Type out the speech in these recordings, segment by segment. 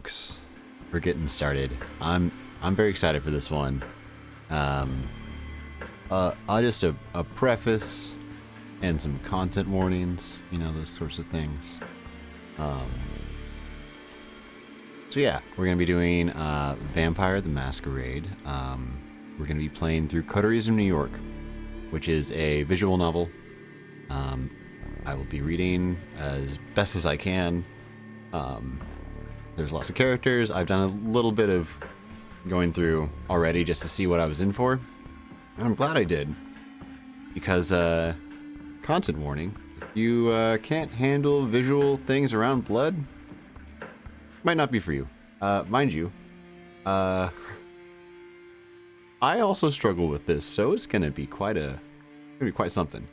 folks. We're getting started. I'm very excited for this one. Um, I just a preface and some content warnings, those sorts of things. Um, so yeah, we're gonna be doing Vampire the Masquerade. We're gonna be playing through Coteries in New York, which is a visual novel. I will be reading as best as I can. There's lots of characters. I've done a little bit of going through already just to see what I was in for. And I'm glad I did. Because, content warning, if you can't handle visual things around blood, might not be for you. Mind you, I also struggle with this, so it's gonna be quite something.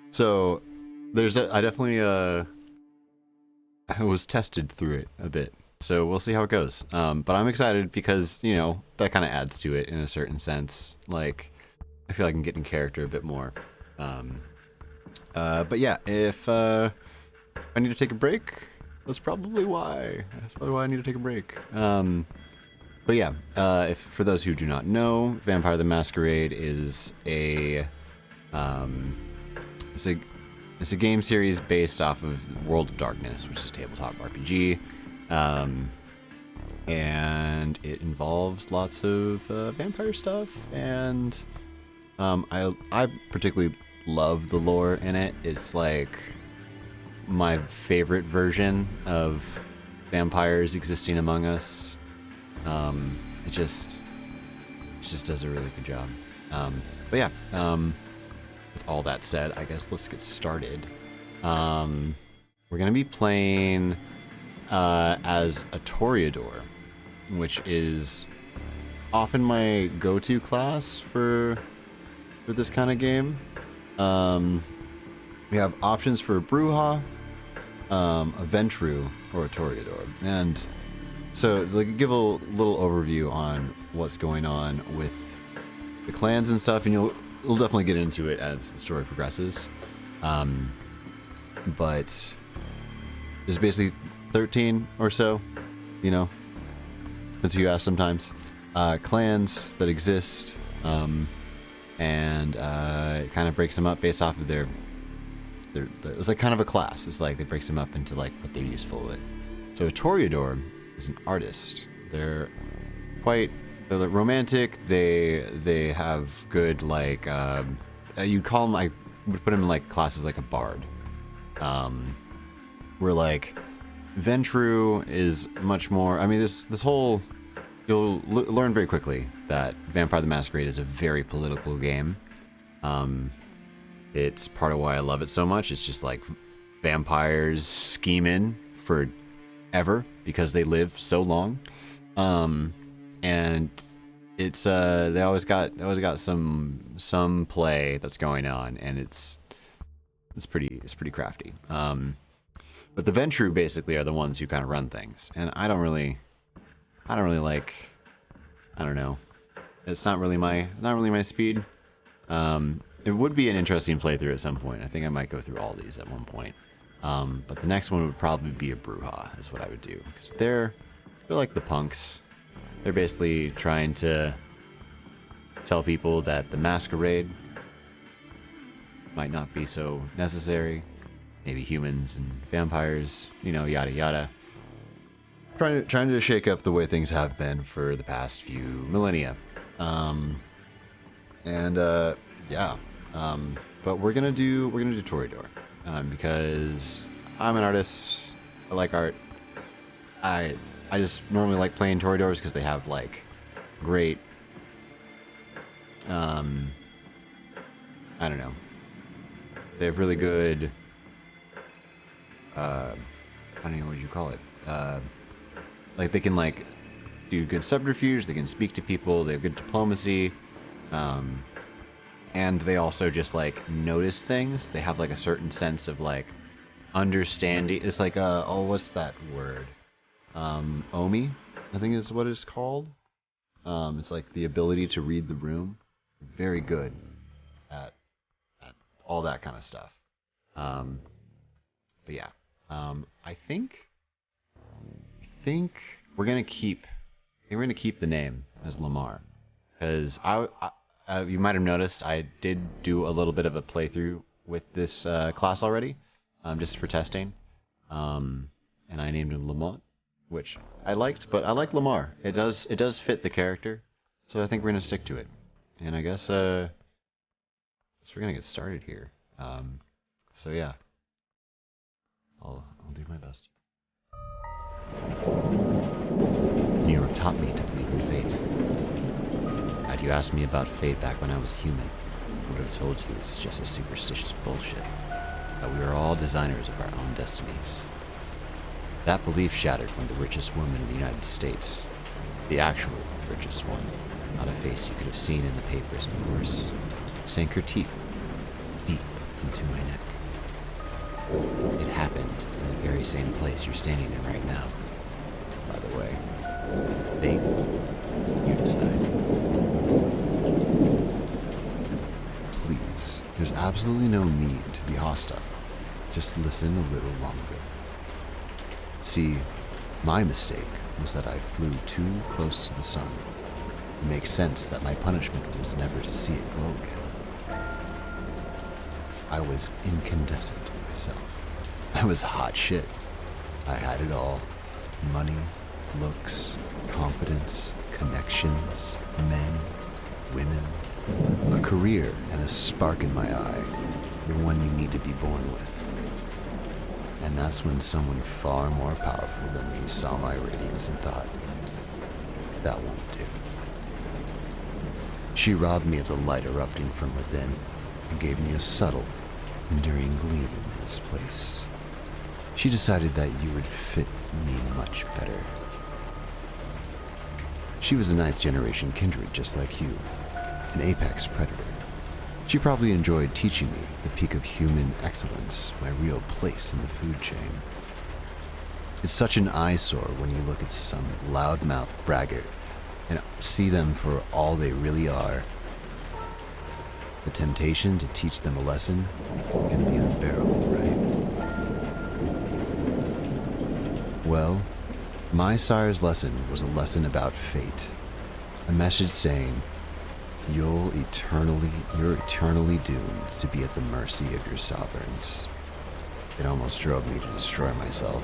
So there's I definitely I was tested through it a bit, so we'll see how it goes. But I'm excited because that kind of adds to it in a certain sense. Like I feel like I can get in character a bit more. But yeah, if I need to take a break, that's probably why. That's probably why I need to take a break. But yeah, if for those who do not know, Vampire the Masquerade is it's a game series based off of World of Darkness, which is a tabletop RPG, and it involves lots of vampire stuff. And I particularly love the lore in it. It's like my favorite version of vampires existing among us. It just does a really good job. But yeah. With all that said, I guess let's get started. We're gonna be playing as a Toreador, which is often my go-to class for this kind of game. We have options for a Bruja, a Ventru, or a Toreador. And so, give a little overview on what's going on with the clans and stuff, and we'll definitely get into it as the story progresses. But there's basically 13 or so, depends who you ask sometimes, clans that exist, and it kind of breaks them up based off of their it's like kind of a class. It's like it breaks them up into like what they're useful with. So a Toreador is an artist. They're romantic. They have good you'd call them, I would put them in like classes like a bard. Where like Ventru is much more. I mean, this whole you'll learn very quickly that Vampire the Masquerade is a very political game. It's part of why I love it so much. It's just like vampires scheming for ever because they live so long. And it's they always got some play that's going on, and it's pretty crafty. But the Ventru basically are the ones who kind of run things, and I don't really like. I don't know. It's not really my speed. It would be an interesting playthrough at some point. I think I might go through all these at one point. But the next one would probably be a Bruja, is what I would do, because they're like the punks. They're basically trying to tell people that the masquerade might not be so necessary. Maybe humans and vampires, yada yada. Trying to shake up the way things have been for the past few millennia. But we're gonna do Toreador, because I'm an artist. I like art. I just normally like playing Toreadors because they have like great, I don't know. They have really good, I don't know what you call it. Like they can like do good subterfuge. They can speak to people. They have good diplomacy, and they also just like notice things. They have like a certain sense of like understanding. It's like what's that word? Omi, I think is what it's called. It's like the ability to read the room. Very good at all that kind of stuff. But yeah, I think we're gonna keep. I think we're gonna keep the name as Lamar, because you might have noticed I did do a little bit of a playthrough with this class already, just for testing, and I named him Lamont, which I liked, but I like Lamar. It does fit the character, so I think we're gonna stick to it. And I guess so we're gonna get started here. So yeah, I'll do my best. New York taught me to believe in fate. Had you asked me about fate back when I was human, I would have told you it's just a superstitious bullshit. That we are all designers of our own destinies. That belief shattered when the richest woman in the United States, the actual richest one, not a face you could have seen in the papers, of course, sank her teeth deep into my neck. It happened in the very same place you're standing in right now. By the way, fate, you decide. Please, there's absolutely no need to be hostile. Just listen a little longer. See, my mistake was that I flew too close to the sun. It makes sense that my punishment was never to see it glow again. I was incandescent myself. I was hot shit. I had it all. Money, looks, confidence, connections, men, women, a career, and a spark in my eye, the one you need to be born with. And that's when someone far more powerful than me saw my radiance and thought, that won't do. She robbed me of the light erupting from within and gave me a subtle, enduring gleam in its place. She decided that you would fit me much better. She was a 9th generation kindred just like you, an apex predator. She probably enjoyed teaching me the peak of human excellence, my real place in the food chain. It's such an eyesore when you look at some loudmouth braggart and see them for all they really are. The temptation to teach them a lesson can be unbearable, right? Well, my sire's lesson was a lesson about fate. A message saying, you're eternally doomed to be at the mercy of your sovereigns. It almost drove me to destroy myself.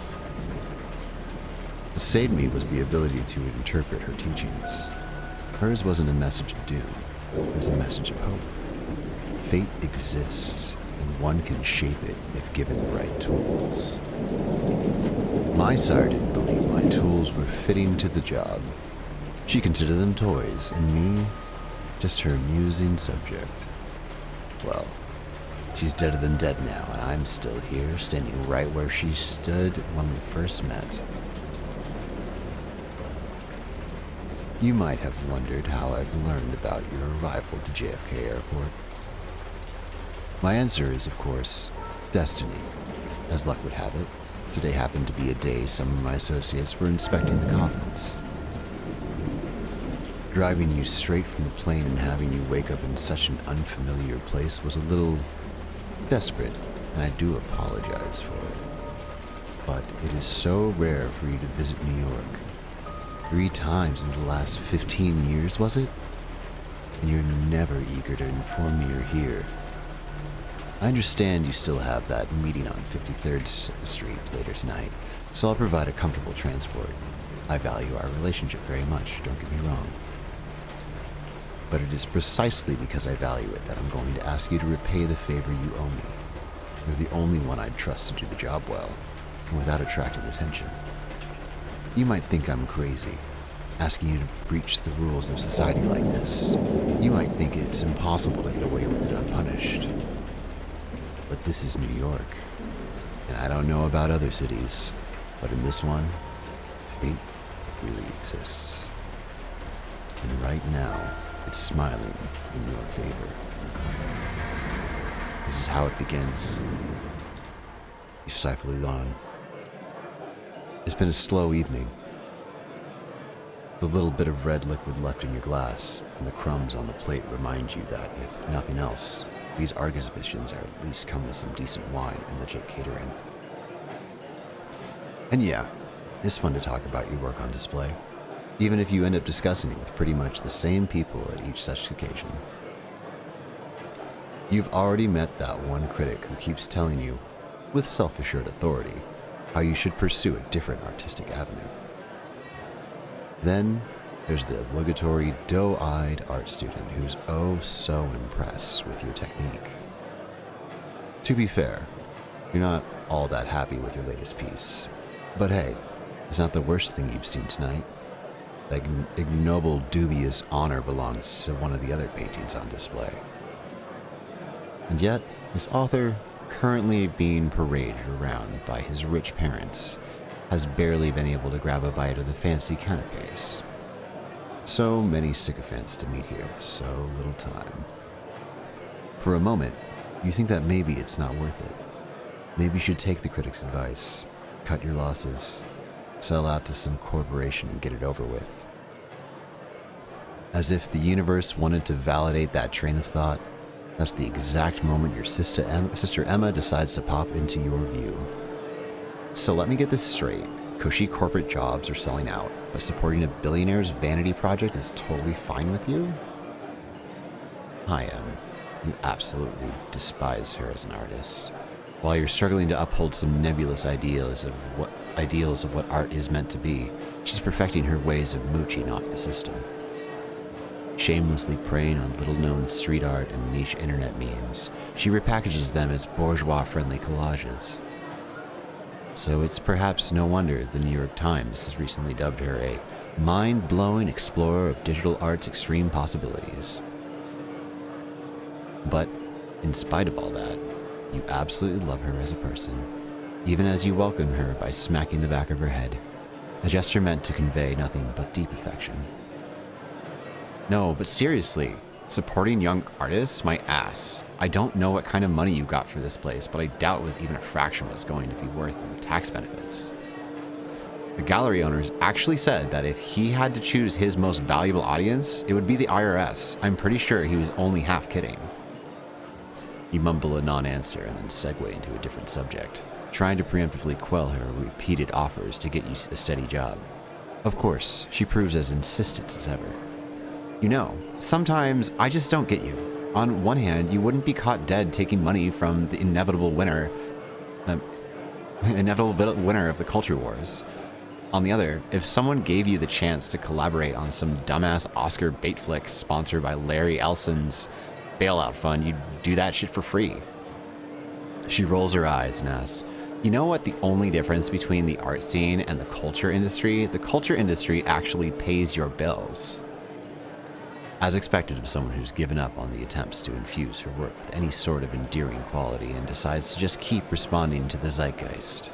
What saved me was the ability to interpret her teachings. Hers wasn't a message of doom, it was a message of hope. Fate exists, and one can shape it if given the right tools. My sire didn't believe my tools were fitting to the job. She considered them toys, and me, just her amusing subject. Well, she's deader than dead now, and I'm still here, standing right where she stood when we first met. You might have wondered how I've learned about your arrival to JFK Airport. My answer is, of course, destiny. As luck would have it, today happened to be a day some of my associates were inspecting the coffins. Driving you straight from the plane and having you wake up in such an unfamiliar place was a little desperate, and I do apologize for it. But it is so rare for you to visit New York. 3 times in the last 15 years, was it? And you're never eager to inform me you're here. I understand you still have that meeting on 53rd Street later tonight, so I'll provide a comfortable transport. I value our relationship very much, don't get me wrong. But it is precisely because I value it that I'm going to ask you to repay the favor you owe me. You're the only one I'd trust to do the job well, and without attracting attention. You might think I'm crazy, asking you to breach the rules of society like this. You might think it's impossible to get away with it unpunished. But this is New York, and I don't know about other cities, but in this one, fate really exists. And right now, it's smiling in your favor. This is how it begins. You stifle a yawn. It's been a slow evening. The little bit of red liquid left in your glass and the crumbs on the plate remind you that, if nothing else, these Argus visions are at least come with some decent wine and legit catering. And yeah, it's fun to talk about your work on display, even if you end up discussing it with pretty much the same people at each such occasion. You've already met that one critic who keeps telling you, with self-assured authority, how you should pursue a different artistic avenue. Then there's the obligatory doe-eyed art student who's oh so impressed with your technique. To be fair, you're not all that happy with your latest piece, but hey, it's not the worst thing you've seen tonight. That ignoble, dubious honor belongs to one of the other paintings on display. And yet, this author, currently being paraded around by his rich parents, has barely been able to grab a bite of the fancy canapes. So many sycophants to meet here, so little time. For a moment, you think that maybe it's not worth it. Maybe you should take the critic's advice, cut your losses, sell out to some corporation and get it over with. As if the universe wanted to validate that train of thought, that's the exact moment your sister Emma decides to pop into your view. So let me get this straight. Cushy corporate jobs are selling out, but supporting a billionaire's vanity project is totally fine with you? Hi, Em. You absolutely despise her as an artist. While you're struggling to uphold some nebulous ideals of what art is meant to be, she's perfecting her ways of mooching off the system. Shamelessly preying on little-known street art and niche internet memes, she repackages them as bourgeois-friendly collages. So it's perhaps no wonder the New York Times has recently dubbed her a mind-blowing explorer of digital art's extreme possibilities. But, in spite of all that, you absolutely love her as a person, even as you welcome her by smacking the back of her head, a gesture meant to convey nothing but deep affection. No, but seriously, supporting young artists? My ass. I don't know what kind of money you got for this place, but I doubt it was even a fraction what it's going to be worth in the tax benefits. The gallery owners actually said that if he had to choose his most valuable audience, it would be the IRS. I'm pretty sure he was only half kidding. You mumble a non-answer and then segue into a different subject, trying to preemptively quell her repeated offers to get you a steady job. Of course, she proves as insistent as ever. You know, sometimes I just don't get you. On one hand, you wouldn't be caught dead taking money from the inevitable winner of the culture wars. On the other, if someone gave you the chance to collaborate on some dumbass Oscar bait flick sponsored by Larry Elson's bailout fund, you'd do that shit for free. She rolls her eyes and asks, you know what the only difference between the art scene and the culture industry? The culture industry actually pays your bills. As expected of someone who's given up on the attempts to infuse her work with any sort of endearing quality and decides to just keep responding to the zeitgeist.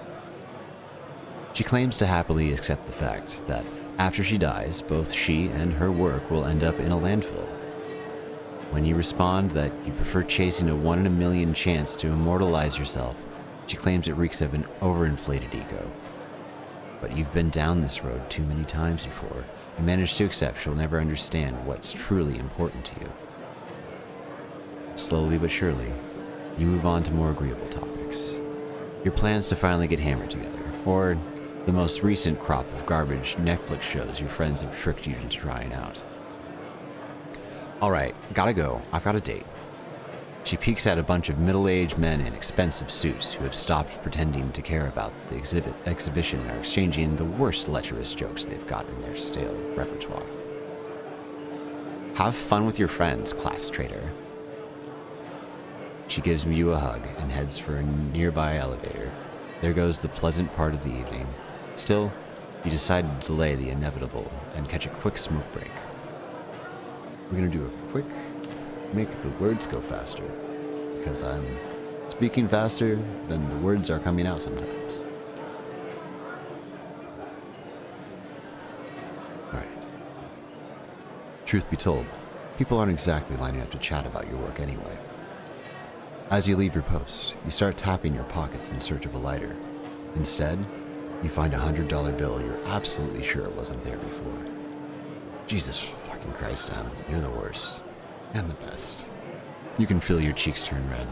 She claims to happily accept the fact that after she dies, both she and her work will end up in a landfill. When you respond that you prefer chasing a 1 in a million chance to immortalize yourself, she claims it reeks of an overinflated ego. But you've been down this road too many times before, and managed to accept she'll never understand what's truly important to you. Slowly but surely, you move on to more agreeable topics. Your plans to finally get hammered together, or the most recent crop of garbage Netflix shows your friends have tricked you into trying out. Alright, gotta go. I've got a date. She peeks at a bunch of middle-aged men in expensive suits who have stopped pretending to care about the exhibition and are exchanging the worst lecherous jokes they've got in their stale repertoire. Have fun with your friends, class traitor. She gives you a hug and heads for a nearby elevator. There goes the pleasant part of the evening. Still, you decide to delay the inevitable and catch a quick smoke break. We're gonna do a quick make the words go faster, because I'm speaking faster than the words are coming out sometimes. Alright. Truth be told, people aren't exactly lining up to chat about your work anyway. As you leave your post, you start tapping your pockets in search of a lighter. Instead, you find a $100 bill you're absolutely sure it wasn't there before. Jesus fucking Christ, Em, you're the worst. And the best. You can feel your cheeks turn red,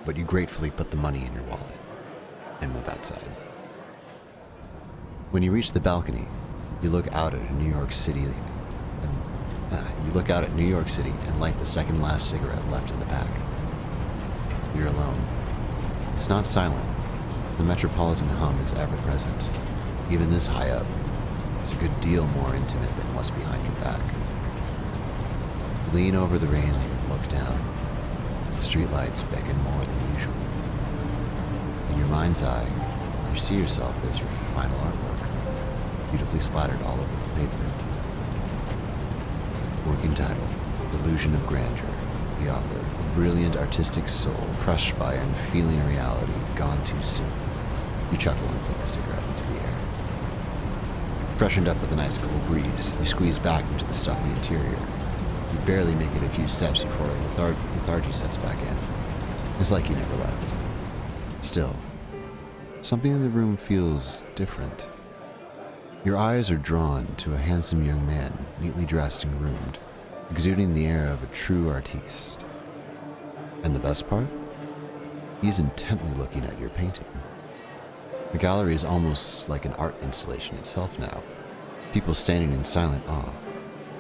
but you gratefully put the money in your wallet and move outside. When you reach the balcony, you look out at New York City and light the second last cigarette left in the pack. You're alone. It's not silent. The metropolitan hum is ever present. Even this high up, it's a good deal more intimate than what's behind your back. You lean over the railing and look down. The streetlights beckon more than usual. In your mind's eye, you see yourself as your final artwork, beautifully splattered all over the pavement. Working title, Illusion of Grandeur. The author, a brilliant artistic soul crushed by unfeeling reality, gone too soon. You chuckle and flick the cigarette into the air. Freshened up with a nice cool breeze, you squeeze back into the stuffy interior. You barely make it a few steps before lethargy sets back in. It's like you never left. Still, something in the room feels different. Your eyes are drawn to a handsome young man, neatly dressed and groomed, exuding the air of a true artiste. And the best part? He's intently looking at your painting. The gallery is almost like an art installation itself now. People standing in silent awe.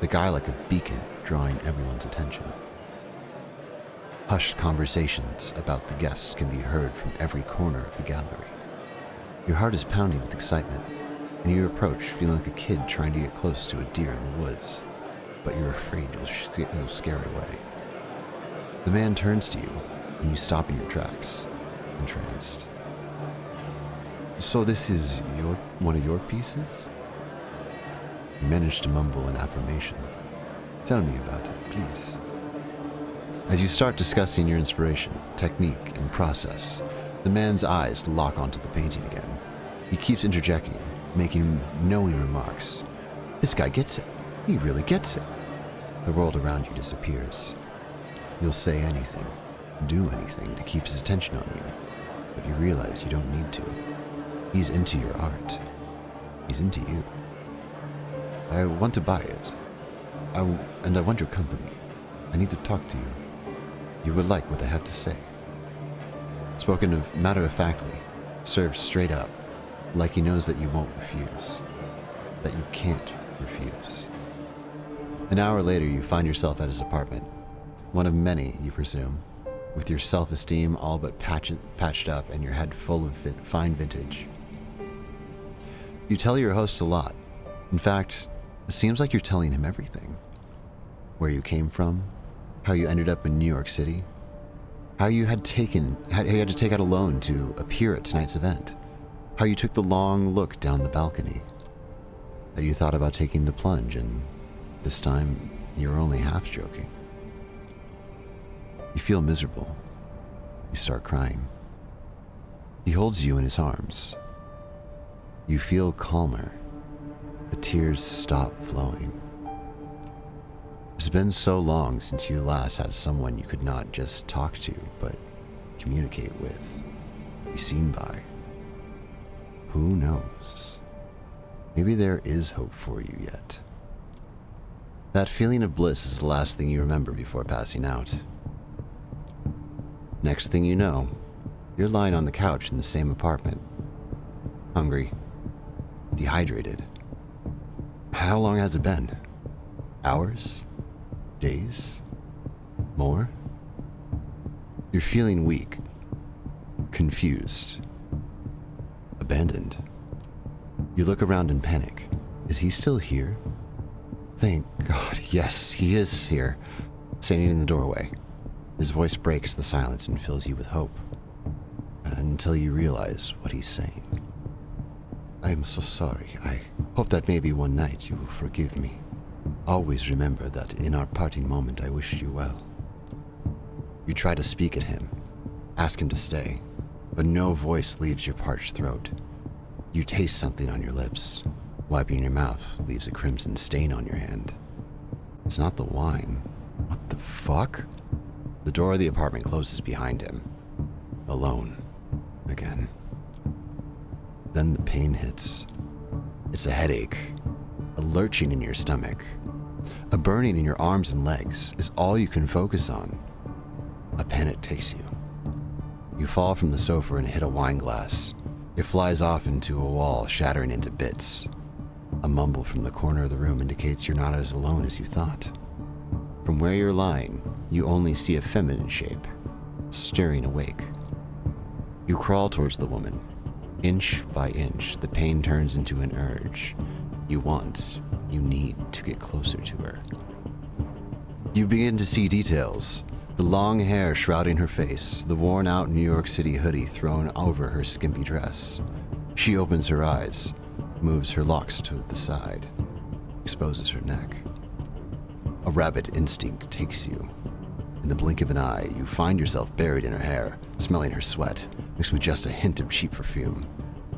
The guy like a beacon, drawing everyone's attention. Hushed conversations about the guest can be heard from every corner of the gallery. Your heart is pounding with excitement, and you approach feeling like a kid trying to get close to a deer in the woods, but you're afraid you'll scare it away. The man turns to you, and you stop in your tracks, entranced. So this is one of your pieces? You manage to mumble an affirmation. Tell me about it, please. As you start discussing your inspiration, technique, and process, the man's eyes lock onto the painting again. He keeps interjecting, making knowing remarks. This guy gets it. He really gets it. The world around you disappears. You'll say anything, do anything to keep his attention on you, but you realize you don't need to. He's into your art. He's into you. I want to buy it. And I want your company. I need to talk to you. You would like what I have to say. Spoken of matter-of-factly, served straight up, like he knows that you won't refuse. That you can't refuse. An hour later, you find yourself at his apartment. One of many, you presume, with your self-esteem all but patched up and your head full of fine vintage. You tell your host a lot. In fact, it seems like you're telling him everything. Where you came from, how you ended up in New York City, how you had to take out a loan to appear at tonight's event, how you took the long look down the balcony, that you thought about taking the plunge, and this time you're only half joking. You feel miserable. You start crying. He holds you in his arms. You feel calmer. The tears stop flowing. It's been so long since you last had someone you could not just talk to, but communicate with, be seen by. Who knows? Maybe there is hope for you yet. That feeling of bliss is the last thing you remember before passing out. Next thing you know, you're lying on the couch in the same apartment. Hungry. Dehydrated. How long has it been? Hours? Days? More? You're feeling weak. Confused. Abandoned. You look around in panic. Is he still here? Thank God, yes, he is here. Standing in the doorway. His voice breaks the silence and fills you with hope. Until you realize what he's saying. I am so sorry. I hope that maybe one night you will forgive me. Always remember that in our parting moment I wished you well. You try to speak at him, ask him to stay, but no voice leaves your parched throat. You taste something on your lips. Wiping your mouth leaves a crimson stain on your hand. It's not the wine. What the fuck? The door of the apartment closes behind him. Alone. Again. Then the pain hits. It's a headache. A lurching in your stomach. A burning in your arms and legs is all you can focus on. A panic takes you. You fall from the sofa and hit a wine glass. It flies off into a wall, shattering into bits. A mumble from the corner of the room indicates you're not as alone as you thought. From where you're lying, you only see a feminine shape, stirring awake. You crawl towards the woman. Inch by inch, the pain turns into an urge. You need to get closer to her. You begin to see details. The long hair shrouding her face, the worn-out New York City hoodie thrown over her skimpy dress. She opens her eyes, moves her locks to the side, exposes her neck. A rabid instinct takes you. In the blink of an eye, you find yourself buried in her hair, smelling her sweat, mixed with just a hint of cheap perfume.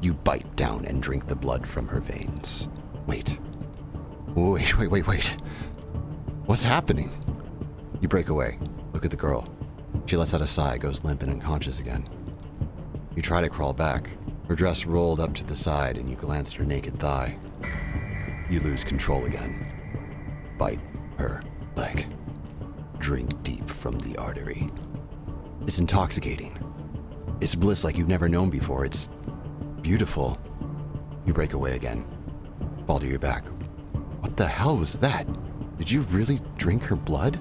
You bite down and drink the blood from her veins. Wait. What's happening? You break away. Look at the girl. She lets out a sigh, goes limp and unconscious again. You try to crawl back, her dress rolled up to the side, and you glance at her naked thigh. You lose control again. Bite her leg. Drink deep from the artery. It's intoxicating. It's bliss like you've never known before. It's beautiful. You break away again. Fall to your back. What the hell was that? Did you really drink her blood?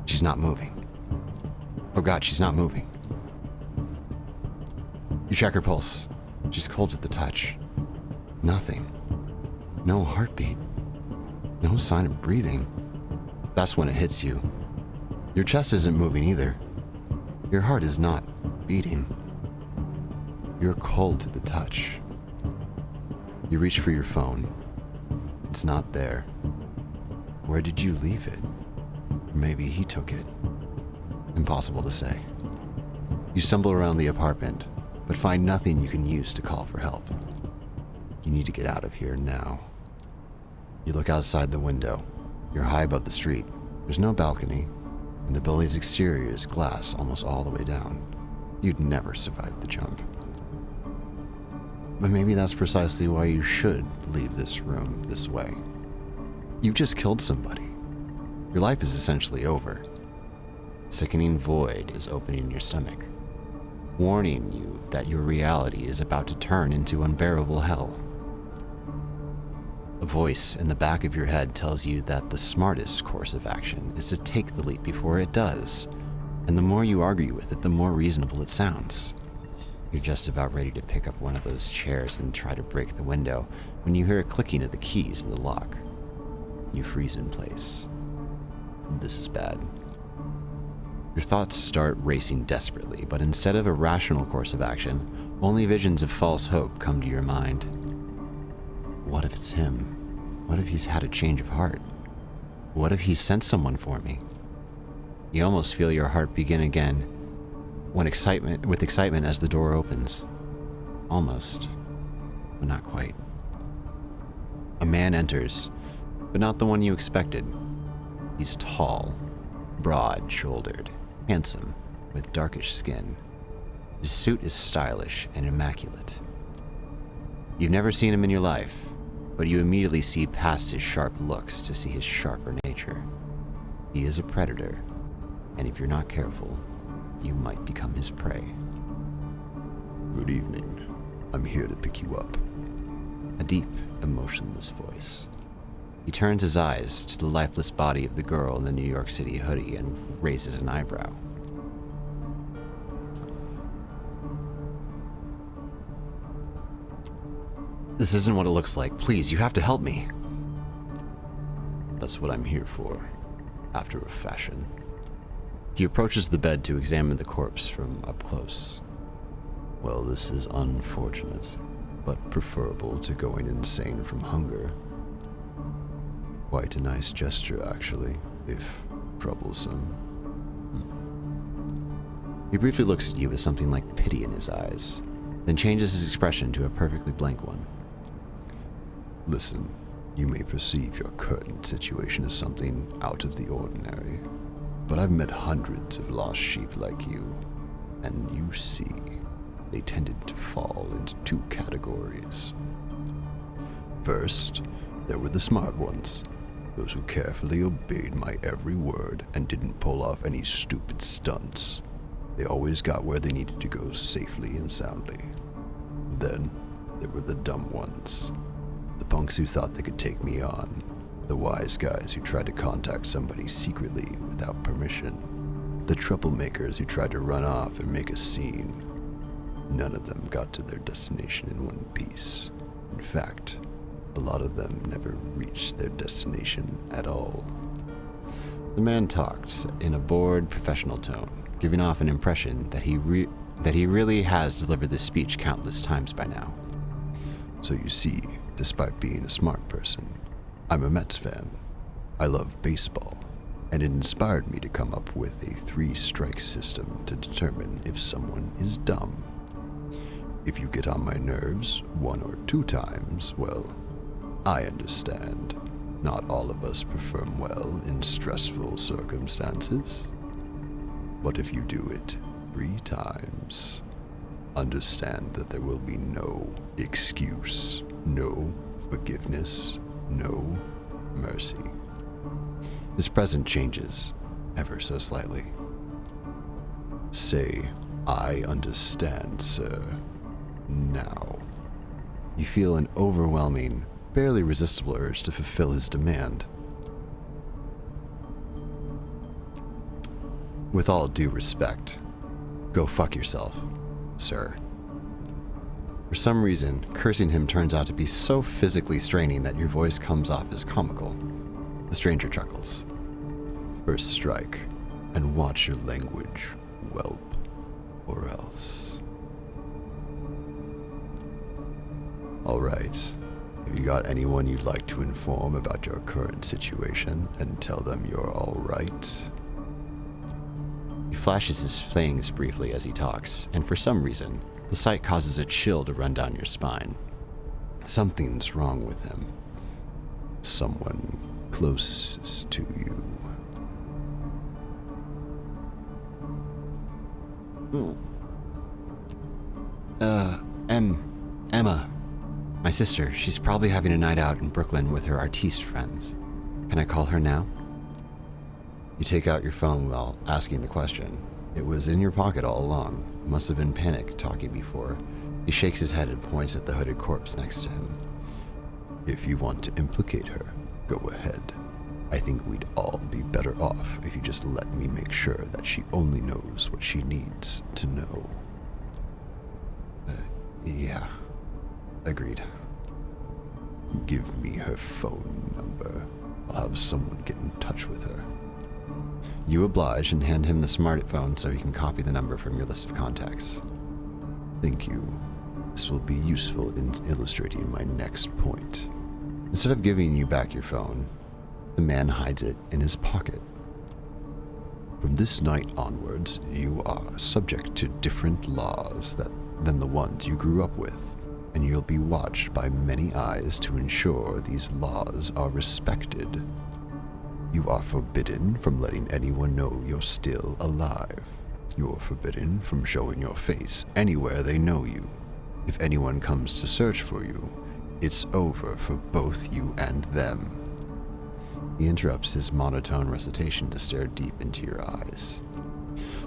She's not moving. Oh God, she's not moving. You check her pulse. She's cold to the touch. Nothing. No heartbeat. No sign of breathing. That's when it hits you. Your chest isn't moving either. Your heart is not beating. You're cold to the touch. You reach for your phone. It's not there. Where did you leave it? Or maybe he took it. Impossible to say. You stumble around the apartment, but find nothing you can use to call for help. You need to get out of here now. You look outside the window. You're high above the street. There's no balcony, and the building's exterior is glass almost all the way down. You'd never survive the jump. But maybe that's precisely why you should leave this room this way. You've just killed somebody. Your life is essentially over. A sickening void is opening in your stomach, warning you that your reality is about to turn into unbearable hell. A voice in the back of your head tells you that the smartest course of action is to take the leap before it does, and the more you argue with it, the more reasonable it sounds. You're just about ready to pick up one of those chairs and try to break the window when you hear a clicking of the keys in the lock. You freeze in place. This is bad. Your thoughts start racing desperately, but instead of a rational course of action, only visions of false hope come to your mind. What if it's him? What if he's had a change of heart? What if he sent someone for me? You almost feel your heart begin again with excitement as the door opens. Almost, but not quite. A man enters, but not the one you expected. He's tall, broad-shouldered, handsome, with darkish skin. His suit is stylish and immaculate. You've never seen him in your life, but you immediately see past his sharp looks to see his sharper nature. He is a predator, and if you're not careful, you might become his prey. Good evening. I'm here to pick you up. A deep, emotionless voice. He turns his eyes to the lifeless body of the girl in the New York City hoodie and raises an eyebrow. This isn't what it looks like. Please, you have to help me. That's what I'm here for, after a fashion. He approaches the bed to examine the corpse from up close. Well, this is unfortunate, but preferable to going insane from hunger. Quite a nice gesture, actually, if troublesome. He briefly looks at you with something like pity in his eyes, then changes his expression to a perfectly blank one. Listen, you may perceive your current situation as something out of the ordinary, but I've met hundreds of lost sheep like you, and you see, they tended to fall into two categories. First, there were the smart ones, those who carefully obeyed my every word and didn't pull off any stupid stunts. They always got where they needed to go safely and soundly. Then, there were the dumb ones. The punks who thought they could take me on. The wise guys who tried to contact somebody secretly without permission. The troublemakers who tried to run off and make a scene. None of them got to their destination in one piece. In fact, a lot of them never reached their destination at all. The man talked in a bored, professional tone, giving off an impression that he really has delivered this speech countless times by now. So you see, despite being a smart person, I'm a Mets fan. I love baseball, and it inspired me to come up with a 3-strike system to determine if someone is dumb. If you get on my nerves 1 or 2 times, well, I understand. Not all of us perform well in stressful circumstances. But if you do it 3 times, understand that there will be no excuse, no forgiveness, no mercy. His present changes, ever so slightly. Say, I understand, sir. Now. You feel an overwhelming, barely resistible urge to fulfill his demand. With all due respect, go fuck yourself, sir. For some reason, cursing him turns out to be so physically straining that your voice comes off as comical. The stranger chuckles. First strike, and watch your language, whelp, or else. All right. Have you got anyone you'd like to inform about your current situation and tell them you're all right? He flashes his fangs briefly as he talks, and for some reason, the sight causes a chill to run down your spine. Something's wrong with him. Someone closest to you. Emma. My sister. She's probably having a night out in Brooklyn with her artiste friends. Can I call her now? You take out your phone while asking the question. It was in your pocket all along. Must have been panic talking before. He shakes his head and points at the hooded corpse next to him. If you want to implicate her, go ahead. I think we'd all be better off if you just let me make sure that she only knows what she needs to know. Yeah. Agreed. Give me her phone number. I'll have someone get in touch with her. You oblige and hand him the smartphone so he can copy the number from your list of contacts. Thank you. This will be useful in illustrating my next point. Instead of giving you back your phone, the man hides it in his pocket. From this night onwards, you are subject to different laws than the ones you grew up with, and you'll be watched by many eyes to ensure these laws are respected. You are forbidden from letting anyone know you're still alive. You're forbidden from showing your face anywhere they know you. If anyone comes to search for you, it's over for both you and them. He interrupts his monotone recitation to stare deep into your eyes.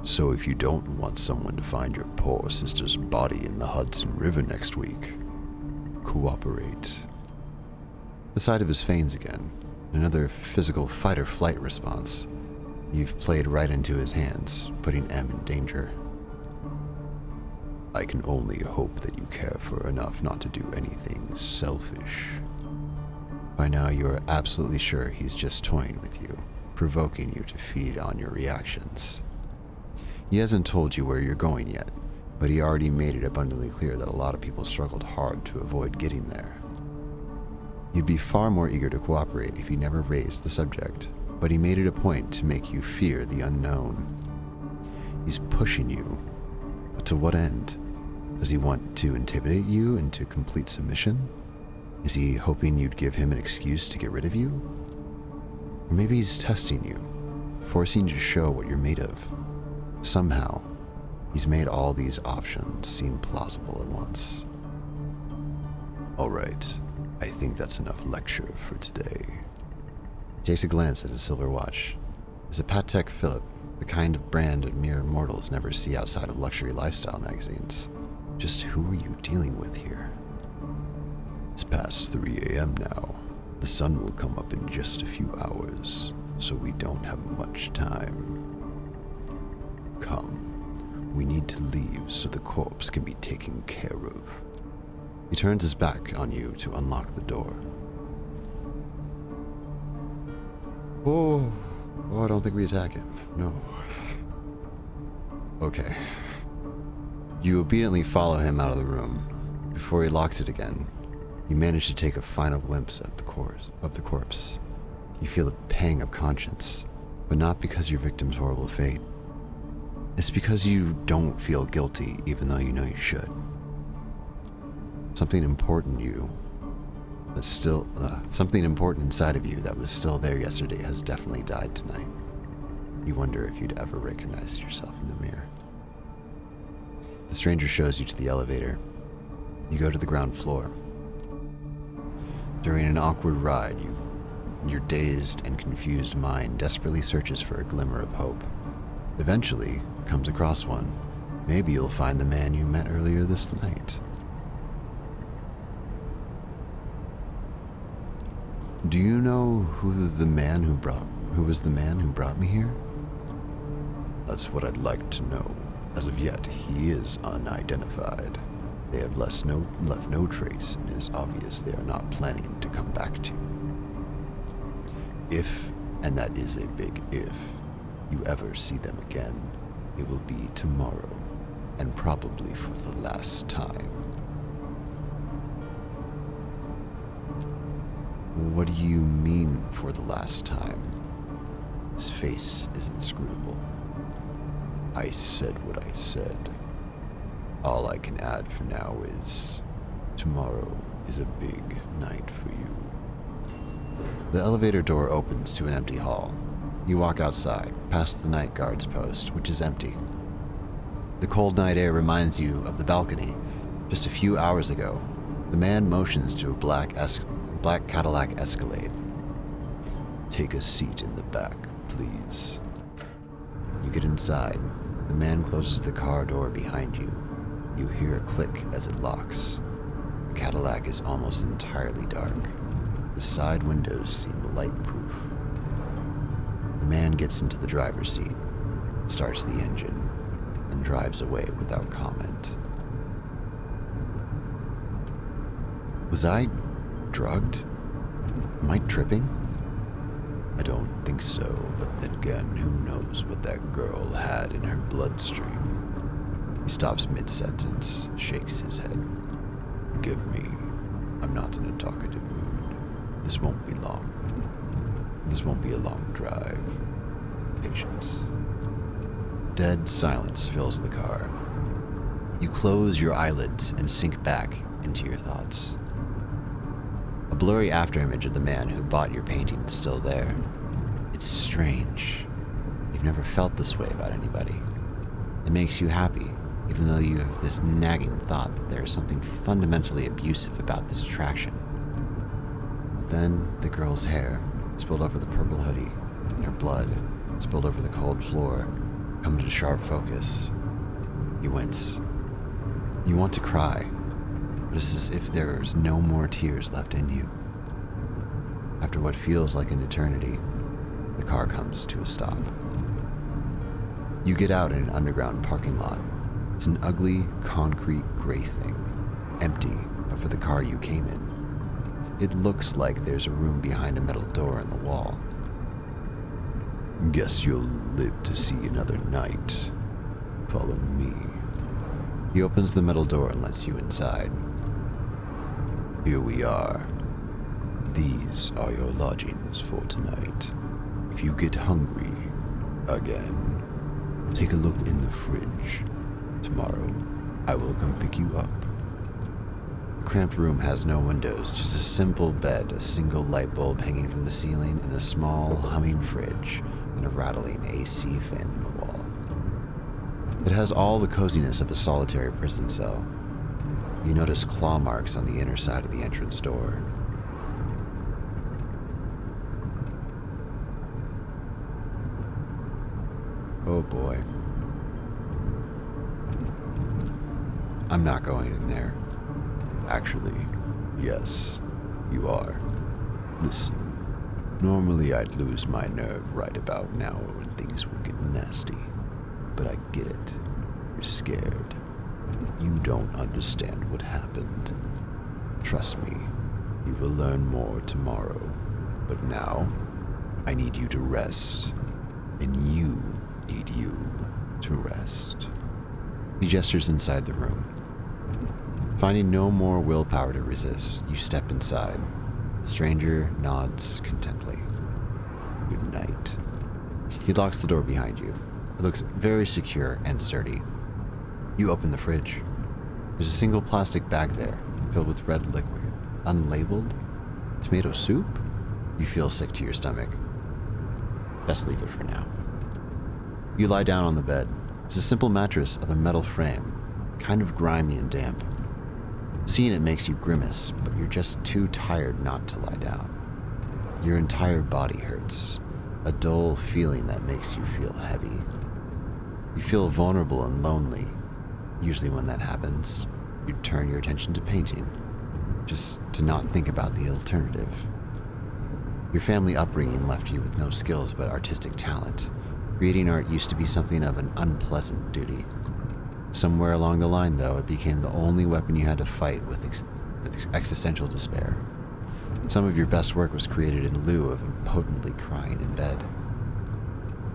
So if you don't want someone to find your poor sister's body in the Hudson River next week, cooperate. The sight of his fangs again, another physical fight-or-flight response. You've played right into his hands, putting M in danger. I can only hope that you care for her enough not to do anything selfish. By now you are absolutely sure he's just toying with you, provoking you to feed on your reactions. He hasn't told you where you're going yet, but he already made it abundantly clear that a lot of people struggled hard to avoid getting there. You'd be far more eager to cooperate if he never raised the subject, but he made it a point to make you fear the unknown. He's pushing you, but to what end? Does he want to intimidate you into complete submission? Is he hoping you'd give him an excuse to get rid of you? Or maybe he's testing you, forcing you to show what you're made of. Somehow, he's made all these options seem plausible at once. All right, I think that's enough lecture for today. He takes a glance at his silver watch. It's a Patek Philippe, the kind of brand mere mortals never see outside of luxury lifestyle magazines. Just who are you dealing with here? It's past 3 a.m. now. The sun will come up in just a few hours, so we don't have much time. Come, we need to leave so the corpse can be taken care of. He turns his back on you to unlock the door. Oh, I don't think we attack him. No. Okay. You obediently follow him out of the room. Before he locks it again, you manage to take a final glimpse of the corpse. You feel a pang of conscience, but not because of your victim's horrible fate. It's because you don't feel guilty, even though you know you should. Something important inside of you that was still there yesterday has definitely died tonight. You wonder if you'd ever recognize yourself in the mirror. The stranger shows you to the elevator. You go to the ground floor. During an awkward ride, your dazed and confused mind desperately searches for a glimmer of hope. Eventually, comes across one. Maybe you'll find the man you met earlier this night. Do you know who was the man who brought me here? That's what I'd like to know. As of yet, he is unidentified. They have left no trace, and it is obvious they are not planning to come back to you. If, and that is a big if, you ever see them again, it will be tomorrow, and probably for the last time. What do you mean for the last time? His face is inscrutable. I said what I said. All I can add for now is, tomorrow is a big night for you. The elevator door opens to an empty hall. You walk outside, past the night guard's post, which is empty. The cold night air reminds you of the balcony. Just a few hours ago, the man motions to a black Cadillac Escalade. Take a seat in the back, please. You get inside. The man closes the car door behind you. You hear a click as it locks. The Cadillac is almost entirely dark. The side windows seem light-proof. The man gets into the driver's seat, starts the engine, and drives away without comment. Was I drugged? Am I tripping? I don't think so, but then again, who knows what that girl had in her bloodstream? He stops mid-sentence, shakes his head. Forgive me, I'm not in a talkative mood. This won't be long. This won't be a long drive. Patience. Dead silence fills the car. You close your eyelids and sink back into your thoughts. A blurry afterimage of the man who bought your painting is still there. It's strange. You've never felt this way about anybody. It makes you happy, even though you have this nagging thought that there is something fundamentally abusive about this attraction. But then the girl's hair, spilled over the purple hoodie, and her blood, spilled over the cold floor, come into sharp focus. You wince. You want to cry, but it's as if there's no more tears left in you. After what feels like an eternity, the car comes to a stop. You get out in an underground parking lot. It's an ugly, concrete gray thing, empty but for the car you came in. It looks like there's a room behind a metal door in the wall. Guess you'll live to see another night. Follow me. He opens the metal door and lets you inside. Here we are. These are your lodgings for tonight. If you get hungry again, take a look in the fridge. Tomorrow, I will come pick you up. The cramped room has no windows, just a simple bed, a single light bulb hanging from the ceiling, and a small, humming fridge, and a rattling AC fan in the wall. It has all the coziness of a solitary prison cell. You notice claw marks on the inner side of the entrance door. Oh boy. I'm not going in there. Actually, yes, you are. Listen, normally I'd lose my nerve right about now when things would get nasty. But I get it. You're scared. You don't understand what happened. Trust me, you will learn more tomorrow. But now, I need you to rest. And you need you to rest. He gestures inside the room. Finding no more willpower to resist, you step inside. The stranger nods contently. Good night. He locks the door behind you. It looks very secure and sturdy. You open the fridge. There's a single plastic bag there, filled with red liquid, unlabeled. Tomato soup? You feel sick to your stomach. Best leave it for now. You lie down on the bed. It's a simple mattress of a metal frame, kind of grimy and damp. Seeing it makes you grimace, but you're just too tired not to lie down. Your entire body hurts, a dull feeling that makes you feel heavy. You feel vulnerable and lonely. Usually when that happens, you turn your attention to painting, just to not think about the alternative. Your family upbringing left you with no skills but artistic talent. Creating art used to be something of an unpleasant duty. Somewhere along the line, though, it became the only weapon you had to fight with existential despair. Some of your best work was created in lieu of impotently crying in bed.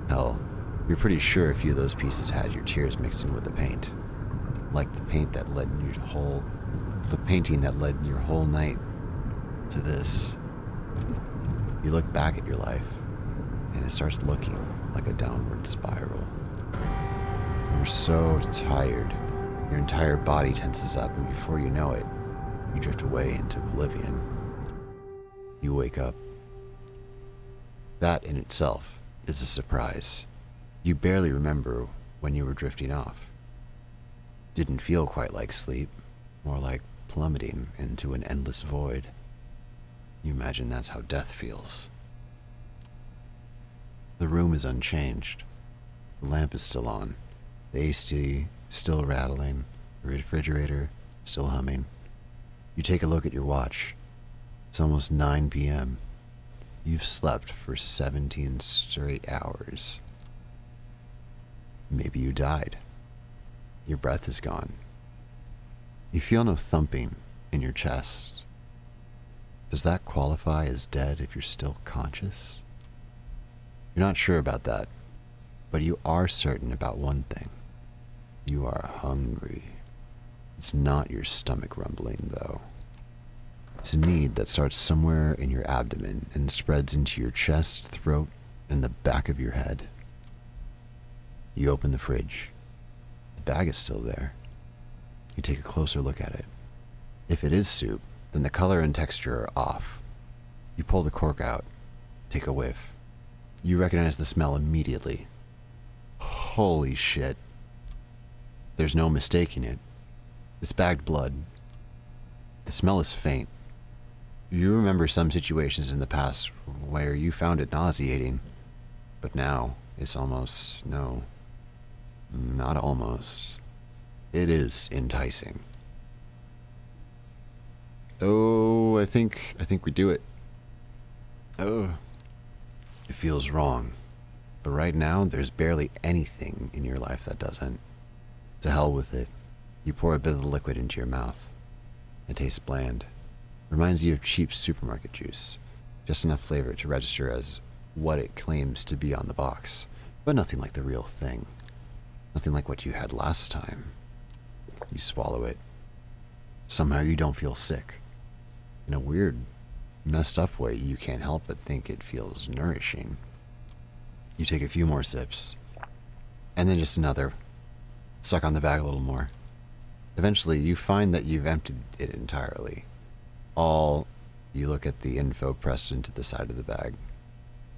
Hell, you're pretty sure a few of those pieces had your tears mixed in with the paint. Like the painting that led your whole night to this. You look back at your life, and it starts looking like a downward spiral. You're so tired, your entire body tenses up, and before you know it, you drift away into oblivion. You wake up. That in itself is a surprise. You barely remember when you were drifting off. Didn't feel quite like sleep, more like plummeting into an endless void. You imagine that's how death feels. The room is unchanged. The lamp is still on. The AC is still rattling. The refrigerator is still humming. You take a look at your watch. It's almost 9 p.m. You've slept for 17 straight hours. Maybe you died. Your breath is gone. You feel no thumping in your chest. Does that qualify as dead if you're still conscious? You're not sure about that, but you are certain about one thing. You are hungry. It's not your stomach rumbling, though. It's a need that starts somewhere in your abdomen and spreads into your chest, throat, and the back of your head. You open the fridge. The bag is still there. You take a closer look at it. If it is soup, then the color and texture are off. You pull the cork out, take a whiff. You recognize the smell immediately. Holy shit. There's no mistaking it. It's bagged blood. The smell is faint. You remember some situations in the past where you found it nauseating, but now it's almost, no, not almost. It is enticing. Oh, I think we do it. Oh, it feels wrong. But right now, there's barely anything in your life that doesn't. To hell with it. You pour a bit of the liquid into your mouth. It tastes bland. Reminds you of cheap supermarket juice. Just enough flavor to register as what it claims to be on the box. But nothing like the real thing. Nothing like what you had last time. You swallow it. Somehow you don't feel sick. In a weird, messed up way, you can't help but think it feels nourishing. You take a few more sips. And then just another. Suck on the bag a little more. Eventually, you find that you've emptied it entirely. You look at the info pressed into the side of the bag.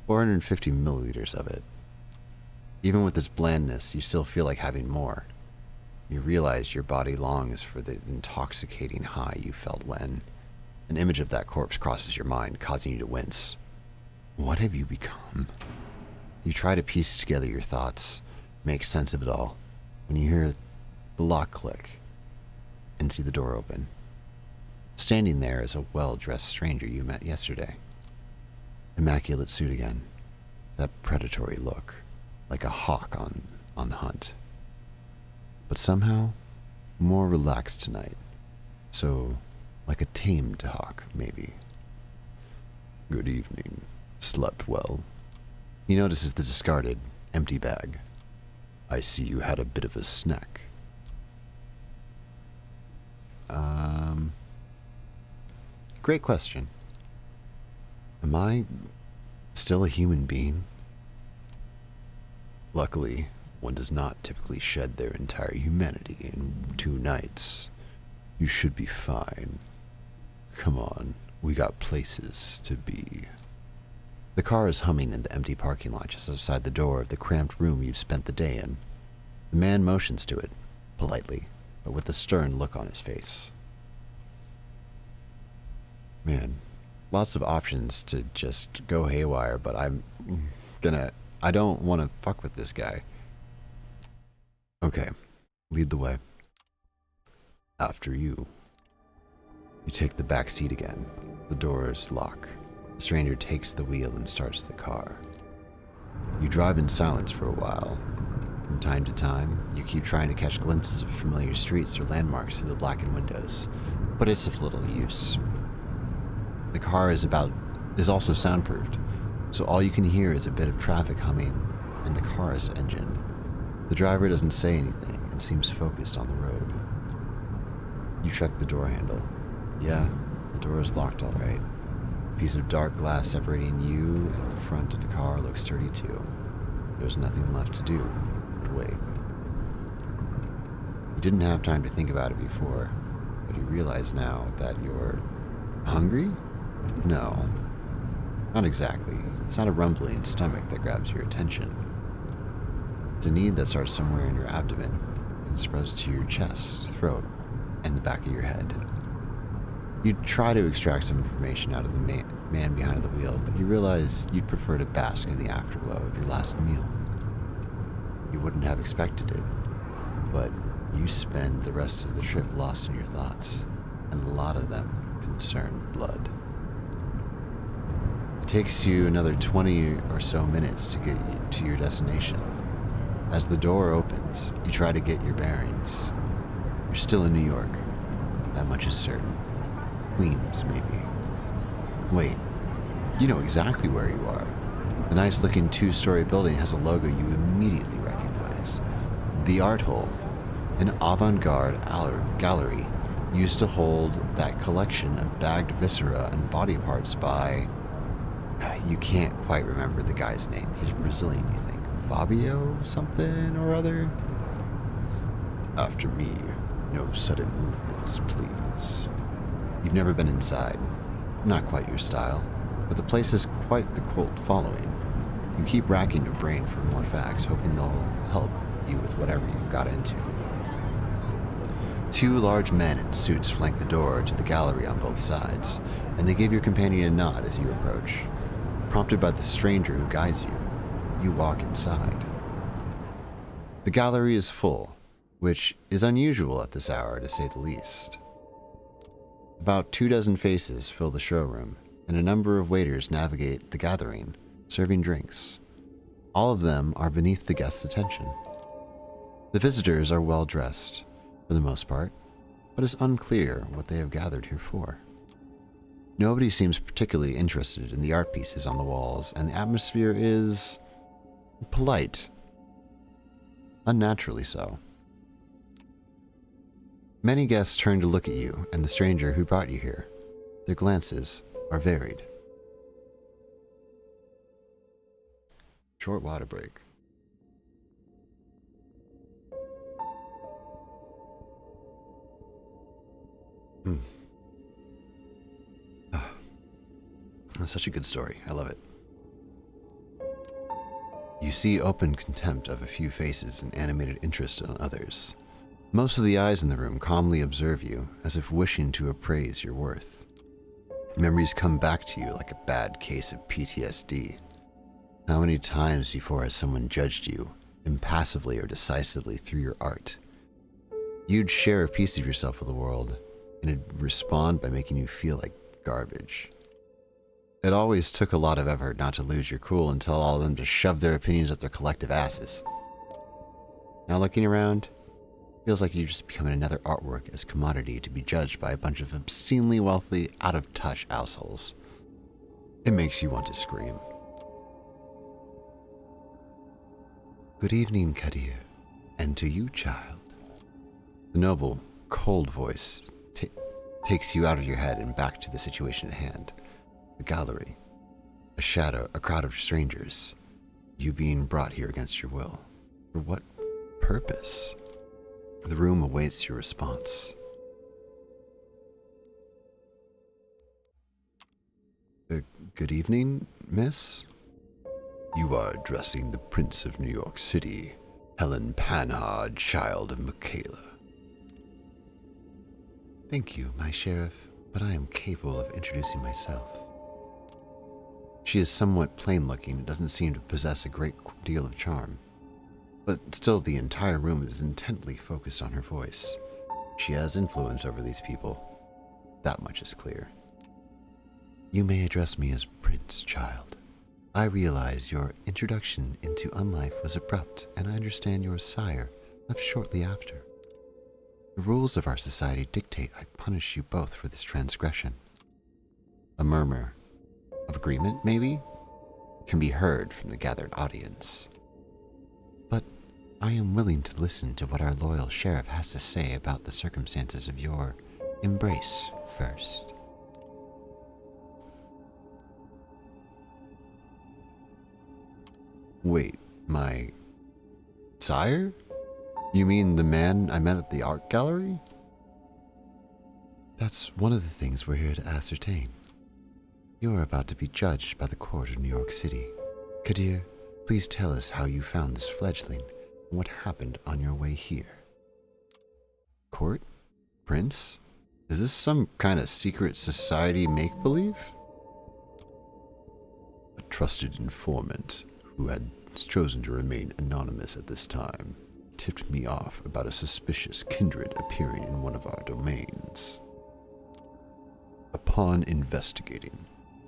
450 milliliters of it. Even with this blandness, you still feel like having more. You realize your body longs for the intoxicating high you felt when an image of that corpse crosses your mind, causing you to wince. What have you become? You try to piece together your thoughts, make sense of it all, when you hear the lock click. and see the door open. Standing there is a well-dressed stranger you met yesterday. Immaculate suit again, that predatory look, like a hawk on the hunt. But somehow, more relaxed tonight, so like a tamed hawk, maybe. Good evening. Slept well? He notices the discarded, empty bag. I see you had a bit of a snack. Great question. Am I still a human being? Luckily, one does not typically shed their entire humanity in 2 nights. You should be fine. Come on, we got places to be. The car is humming in the empty parking lot just outside the door of the cramped room you've spent the day in. The man motions to it, politely, but with a stern look on his face. Man, lots of options to just go haywire, but I don't want to fuck with this guy. Okay, lead the way. After you. You take the back seat again. The doors lock. The stranger takes the wheel and starts the car. You drive in silence for a while. From time to time, you keep trying to catch glimpses of familiar streets or landmarks through the blackened windows, but it's of little use. The car is also soundproofed, so all you can hear is a bit of traffic humming and the car's engine. The driver doesn't say anything and seems focused on the road. You check the door handle. Yeah, the door is locked all right. A piece of dark glass separating you and the front of the car looks sturdy too. There's nothing left to do but wait. You didn't have time to think about it before, but you realize now that you're hungry? No, not exactly. It's not a rumbling stomach that grabs your attention. It's a need that starts somewhere in your abdomen and spreads to your chest, throat, and the back of your head. You try to extract some information out of the man behind the wheel, but you realize you'd prefer to bask in the afterglow of your last meal. You wouldn't have expected it, but you spend the rest of the trip lost in your thoughts, and a lot of them concern blood. It takes you another 20 or so minutes to get to your destination. As the door opens, you try to get your bearings. You're still in New York. That much is certain. Queens, maybe. Wait, you know exactly where you are. The nice-looking 2-story building has a logo you immediately recognize. The Art Hole, an avant-garde gallery used to hold that collection of bagged viscera and body parts by... You can't quite remember the guy's name. He's Brazilian, you think. Fabio something or other? After me. No sudden movements, please. You've never been inside. Not quite your style, but the place has quite the cult following. You keep racking your brain for more facts, hoping they'll help you with whatever you got into. 2 large men in suits flank the door to the gallery on both sides, and they give your companion a nod as you approach. Prompted by the stranger who guides you, you walk inside. The gallery is full, which is unusual at this hour, to say the least. About 24 faces fill the showroom, and a number of waiters navigate the gathering, serving drinks. All of them are beneath the guests' attention. The visitors are well dressed, for the most part, but it's unclear what they have gathered here for. Nobody seems particularly interested in the art pieces on the walls, and the atmosphere is polite. Unnaturally so. Many guests turn to look at you and the stranger who brought you here. Their glances are varied. Short water break. That's such a good story. I love it. You see open contempt of a few faces and animated interest on others. Most of the eyes in the room calmly observe you, as if wishing to appraise your worth. Memories come back to you like a bad case of PTSD. How many times before has someone judged you, impassively or decisively, through your art? You'd share a piece of yourself with the world, and it'd respond by making you feel like garbage. It always took a lot of effort not to lose your cool and tell all of them to shove their opinions up their collective asses. Now looking around, feels like you're just becoming another artwork as commodity to be judged by a bunch of obscenely wealthy, out-of-touch assholes. It makes you want to scream. Good evening, Kadir, and to you, child. The noble, cold voice takes you out of your head and back to the situation at hand. The gallery, a shadow, a crowd of strangers, you being brought here against your will. For what purpose? The room awaits your response. Good evening, miss? You are addressing the Prince of New York City, Helen Panhard, child of Michaela. Thank you, my sheriff, but I am capable of introducing myself. She is somewhat plain-looking and doesn't seem to possess a great deal of charm. But still, the entire room is intently focused on her voice. She has influence over these people. That much is clear. You may address me as Prince, child. I realize your introduction into unlife was abrupt, and I understand your sire left shortly after. The rules of our society dictate I punish you both for this transgression. A murmur of agreement, maybe, can be heard from the gathered audience. But I am willing to listen to what our loyal sheriff has to say about the circumstances of your embrace first. Wait, my sire? You mean the man I met at the art gallery? That's one of the things we're here to ascertain. You're about to be judged by the court of New York City. Kadir, please tell us how you found this fledgling and what happened on your way here. Court? Prince? Is this some kind of secret society make-believe? A trusted informant who had chosen to remain anonymous at this time tipped me off about a suspicious kindred appearing in one of our domains. Upon investigating,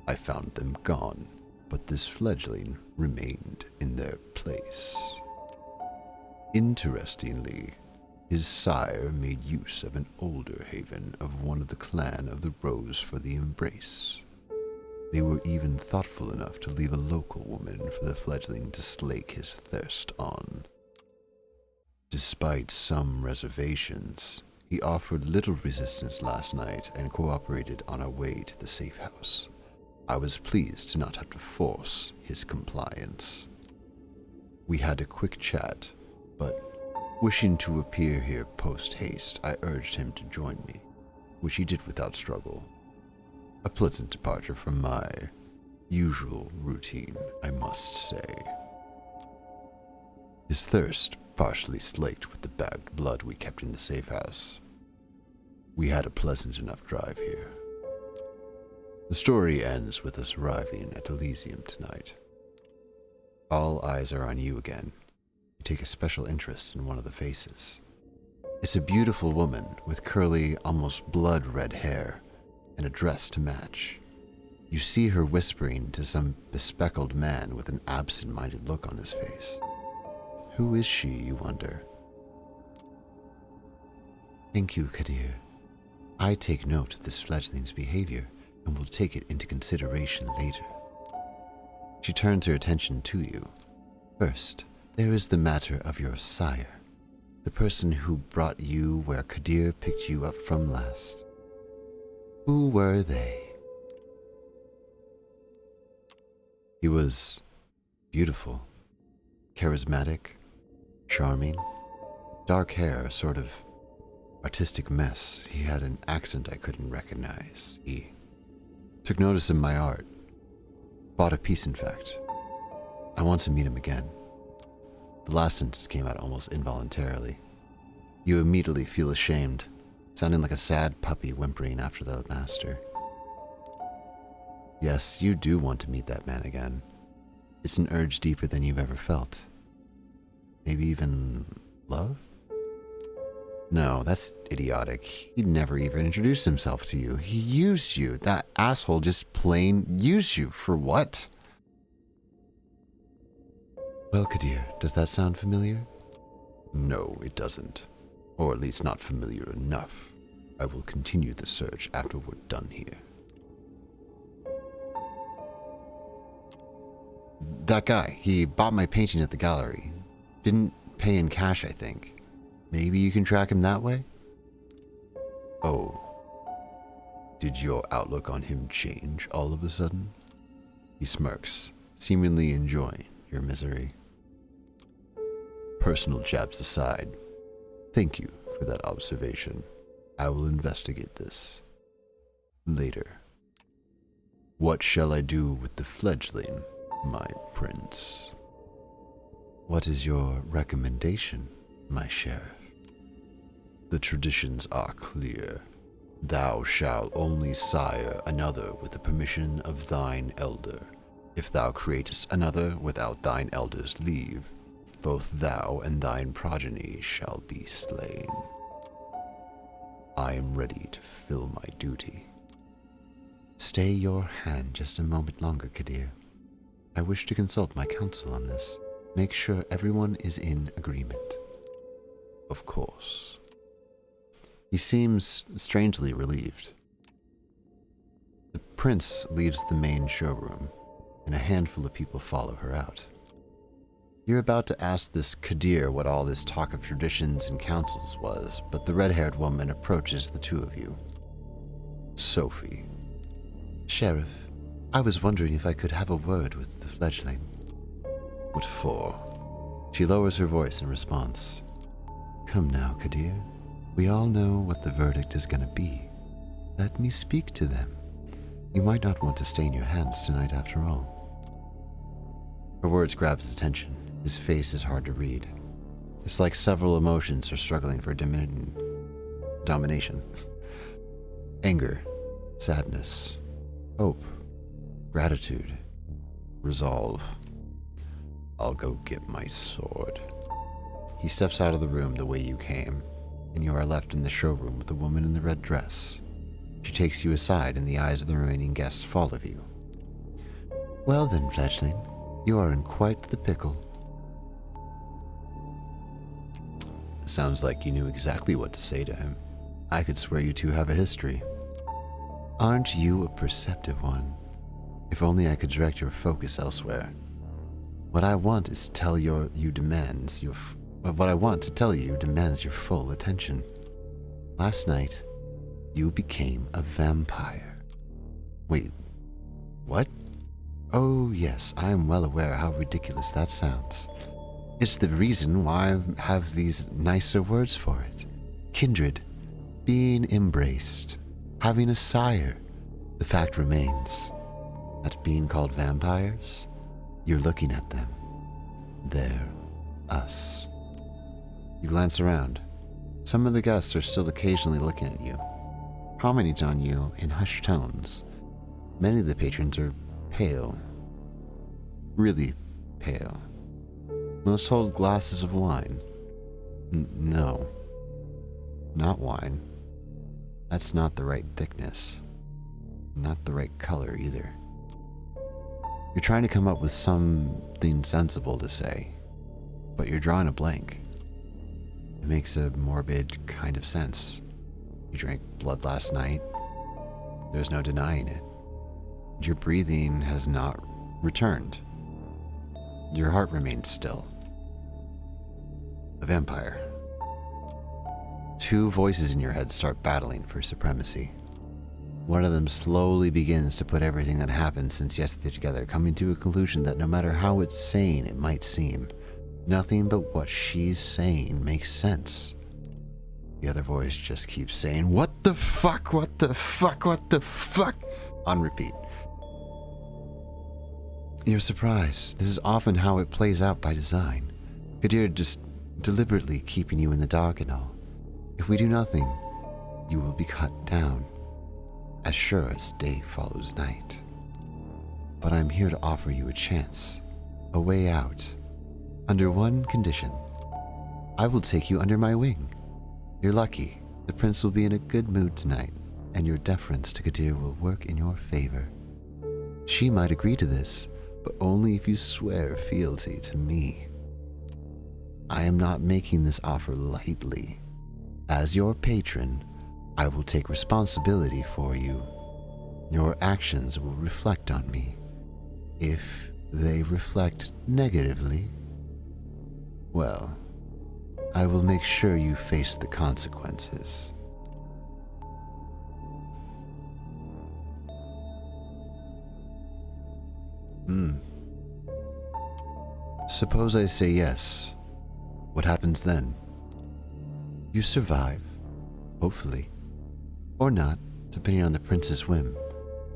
I found them gone, but this fledgling remained in their place. Interestingly, his sire made use of an older haven of one of the clan of the Rose for the Embrace. They were even thoughtful enough to leave a local woman for the fledgling to slake his thirst on. Despite some reservations, he offered little resistance last night and cooperated on our way to the safe house. I was pleased to not have to force his compliance. We had a quick chat, but wishing to appear here post-haste, I urged him to join me, which he did without struggle. A pleasant departure from my usual routine, I must say. His thirst partially slaked with the bagged blood we kept in the safe house. We had a pleasant enough drive here. The story ends with us arriving at Elysium tonight. All eyes are on you again. You take a special interest in one of the faces. It's a beautiful woman with curly, almost blood-red hair and a dress to match. You see her whispering to some bespectacled man with an absent-minded look on his face. Who is she, you wonder? Thank you, Kadir. I take note of this fledgling's behavior and will take it into consideration later. She turns her attention to you. First, there is the matter of your sire, the person who brought you where Kadir picked you up from last. Who were they? He was beautiful, charismatic, charming, dark hair, a sort of artistic mess. He had an accent I couldn't recognize. He took notice of my art. Bought a piece, in fact. I want to meet him again. The last sentence came out almost involuntarily. You immediately feel ashamed, sounding like a sad puppy whimpering after the master. Yes, you do want to meet that man again. It's an urge deeper than you've ever felt. Maybe even love? No, that's idiotic. He never even introduced himself to you. He used you. That asshole just plain used you. For what? Well, Kadir, does that sound familiar? No, it doesn't. Or at least not familiar enough. I will continue the search after we're done here. That guy, he bought my painting at the gallery. Didn't pay in cash, I think. Maybe you can track him that way? Oh. Did your outlook on him change all of a sudden? He smirks, seemingly enjoying your misery. Personal jabs aside, thank you for that observation. I will investigate this later. What shall I do with the fledgling, my prince? What is your recommendation, my sheriff? The traditions are clear. Thou shalt only sire another with the permission of thine elder. If thou createst another without thine elder's leave, both thou and thine progeny shall be slain. I am ready to fill my duty. Stay your hand just a moment longer, Kadir. I wish to consult my counsel on this. Make sure everyone is in agreement. Of course. He seems strangely relieved. The prince leaves the main showroom, and a handful of people follow her out. You're about to ask this Kadir what all this talk of traditions and councils was, but the red-haired woman approaches the two of you. Sophie. Sheriff, I was wondering if I could have a word with the fledgling. What for? She lowers her voice in response. Come now, Kadir. We all know what the verdict is going to be. Let me speak to them. You might not want to stain your hands tonight after all. Her words grab his attention. His face is hard to read. It's like several emotions are struggling for domination. Anger, sadness, hope, gratitude, resolve. I'll go get my sword. He steps out of the room the way you came, and you are left in the showroom with the woman in the red dress. She takes you aside, and the eyes of the remaining guests follow you. Well then, fledgling, you are in quite the pickle. Sounds like you knew exactly what to say to him. I could swear you two have a history. Aren't you a perceptive one? If only I could direct your focus elsewhere. What I want to tell you demands your full attention. Last night, you became a vampire. Wait, what? Oh yes, I am well aware how ridiculous that sounds. It's the reason why I have these nicer words for it. Kindred, being embraced, having a sire. The fact remains that being called vampires, you're looking at them. They're us. You glance around. Some of the guests are still occasionally looking at you, commenting on you in hushed tones. Many of the patrons are pale. Really pale. Most hold glasses of wine. No. Not wine. That's not the right thickness. Not the right color either. You're trying to come up with something sensible to say, but you're drawing a blank. It makes a morbid kind of sense. You drank blood last night. There's no denying it. Your breathing has not returned. Your heart remains still. A vampire. Two voices in your head start battling for supremacy. One of them slowly begins to put everything that happened since yesterday together, coming to a conclusion that no matter how it's sane it might seem, nothing but what she's saying makes sense. The other voice just keeps saying, "What the fuck, what the fuck, what the fuck?" on repeat. You're surprised. This is often how it plays out by design. Kadir just deliberately keeping you in the dark and all. If we do nothing, you will be cut down, as sure as day follows night. But I'm here to offer you a chance, a way out. Under one condition. I will take you under my wing. You're lucky. The prince will be in a good mood tonight, and your deference to Kadir will work in your favor. She might agree to this, but only if you swear fealty to me. I am not making this offer lightly. As your patron, I will take responsibility for you. Your actions will reflect on me. If they reflect negatively, well, I will make sure you face the consequences. Suppose I say yes. What happens then? You survive, hopefully. Or not, depending on the prince's whim.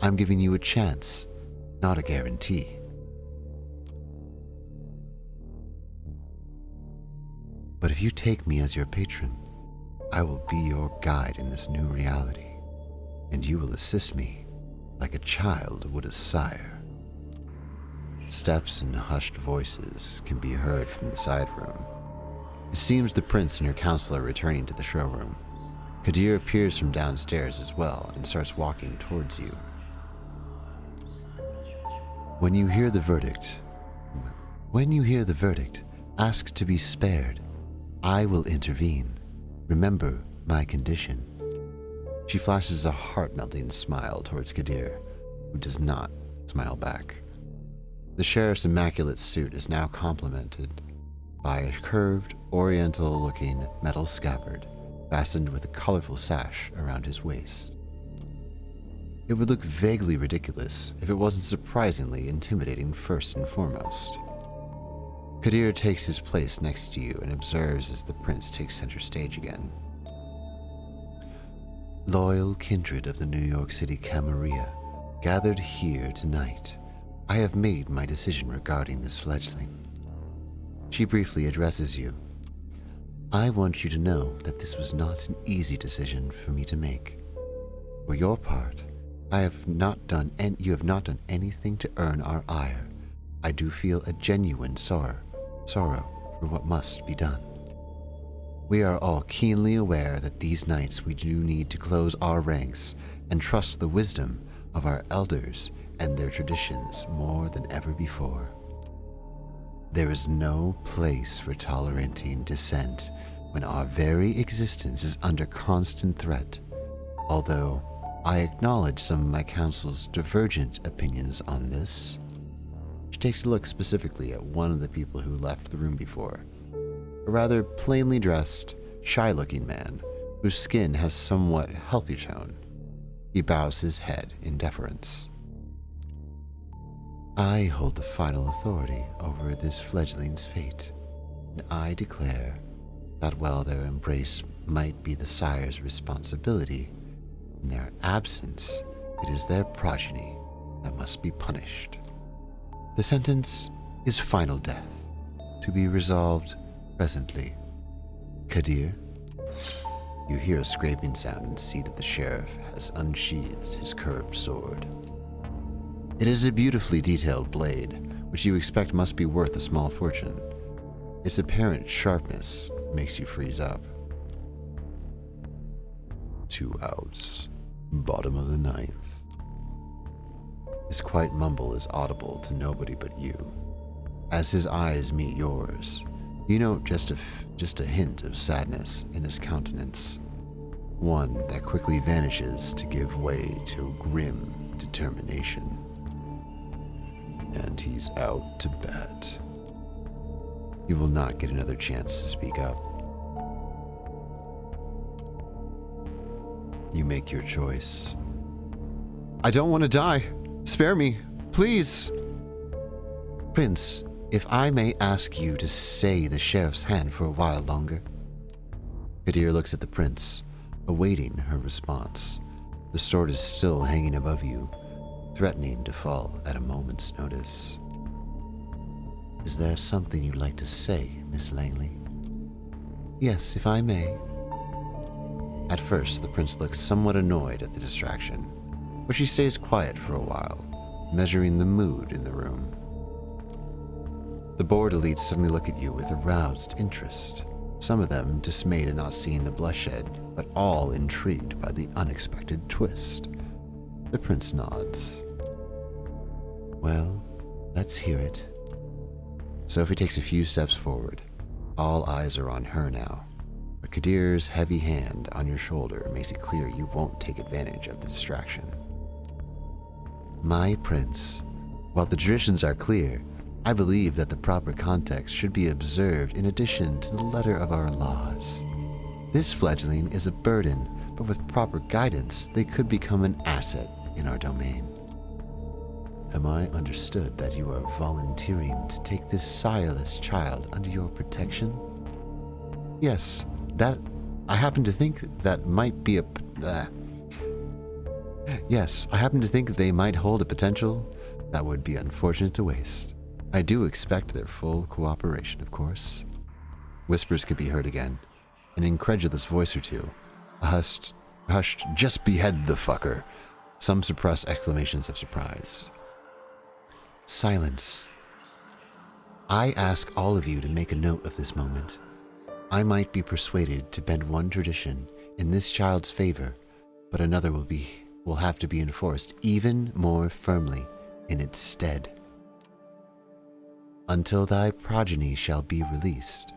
I'm giving you a chance, not a guarantee. But if you take me as your patron, I will be your guide in this new reality, and you will assist me like a child would a sire. Steps and hushed voices can be heard from the side room. It seems the prince and your counselor are returning to the showroom. Kadir appears from downstairs as well and starts walking towards you. When you hear the verdict, ask to be spared. I will intervene. Remember my condition. She flashes a heart-melting smile towards Kadir, who does not smile back. The sheriff's immaculate suit is now complemented by a curved, oriental-looking metal scabbard fastened with a colorful sash around his waist. It would look vaguely ridiculous if it wasn't surprisingly intimidating first and foremost. Kadir takes his place next to you and observes as the prince takes center stage again. Loyal kindred of the New York City Camarilla, gathered here tonight, I have made my decision regarding this fledgling. She briefly addresses you. I want you to know that this was not an easy decision for me to make. For your part, you have not done anything to earn our ire. I do feel a genuine sorrow for what must be done. We are all keenly aware that these nights we do need to close our ranks and trust the wisdom of our elders and their traditions more than ever before. There is no place for tolerating dissent when our very existence is under constant threat, although I acknowledge some of my counsel's divergent opinions on this. She takes a look specifically at one of the people who left the room before, a rather plainly dressed, shy-looking man whose skin has somewhat healthy tone. He bows his head in deference. I hold the final authority over this fledgling's fate, and I declare that while their embrace might be the sire's responsibility, in their absence, it is their progeny that must be punished. The sentence is final death, to be resolved presently. Kadir, you hear a scraping sound and see that the sheriff has unsheathed his curved sword. It is a beautifully detailed blade, which you expect must be worth a small fortune. Its apparent sharpness makes you freeze up. 2 outs. Bottom of the 9th. His quiet mumble is audible to nobody but you. As his eyes meet yours, you note just a hint of sadness in his countenance, one that quickly vanishes to give way to grim determination. And he's out to bat. You will not get another chance to speak up. You make your choice. I don't want to die. Spare me, please. Prince, if I may ask you to stay the sheriff's hand for a while longer. Kadir looks at the prince, awaiting her response. The sword is still hanging above you, threatening to fall at a moment's notice. Is there something you'd like to say, Miss Langley? Yes, if I may. At first, the prince looks somewhat annoyed at the distraction, but she stays quiet for a while, measuring the mood in the room. The bored elites suddenly look at you with aroused interest. some of them dismayed at not seeing the bloodshed, but all intrigued by the unexpected twist. The prince nods. Well, let's hear it. Sophie takes a few steps forward. All eyes are on her now, but Kadir's heavy hand on your shoulder makes it clear you won't take advantage of the distraction. My prince, while the traditions are clear, I believe that the proper context should be observed in addition to the letter of our laws. This fledgling is a burden, but with proper guidance, they could become an asset in our domain. Am I understood that you are volunteering to take this sireless child under your protection? Yes, I happen to think that might be Yes, I happen to think they might hold a potential that would be unfortunate to waste. I do expect their full cooperation, of course. Whispers could be heard again, an incredulous voice or two, a hushed, just behead the fucker, some suppressed exclamations of surprise. Silence. I ask all of you to make a note of this moment. I might be persuaded to bend one tradition in this child's favor, but another will have to be enforced even more firmly in its stead. Until thy progeny shall be released,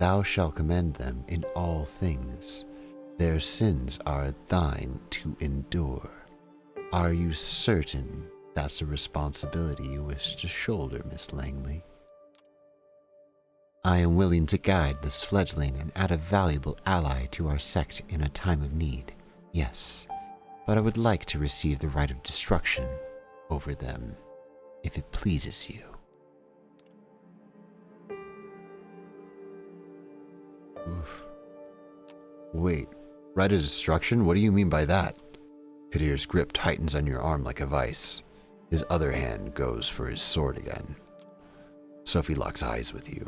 thou shalt commend them in all things. Their sins are thine to endure. Are you certain that's a responsibility you wish to shoulder, Miss Langley? I am willing to guide this fledgling and add a valuable ally to our sect in a time of need, yes, but I would like to receive the right of destruction over them, if it pleases you. Oof. Wait, right of destruction? What do you mean by that? Kadir's grip tightens on your arm like a vice. His other hand goes for his sword again. Sophie locks eyes with you.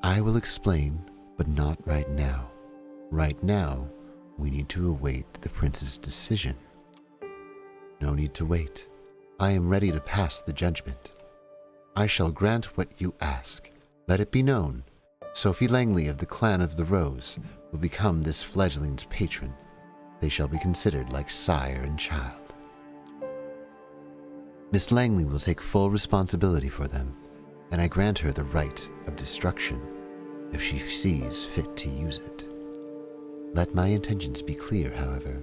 I will explain, but not right now. Right now, we need to await the prince's decision. No need to wait. I am ready to pass the judgment. I shall grant what you ask. Let it be known, Sophie Langley of the Clan of the Rose will become this fledgling's patron. They shall be considered like sire and child. Miss Langley will take full responsibility for them, and I grant her the right of destruction if she sees fit to use it. Let my intentions be clear, however.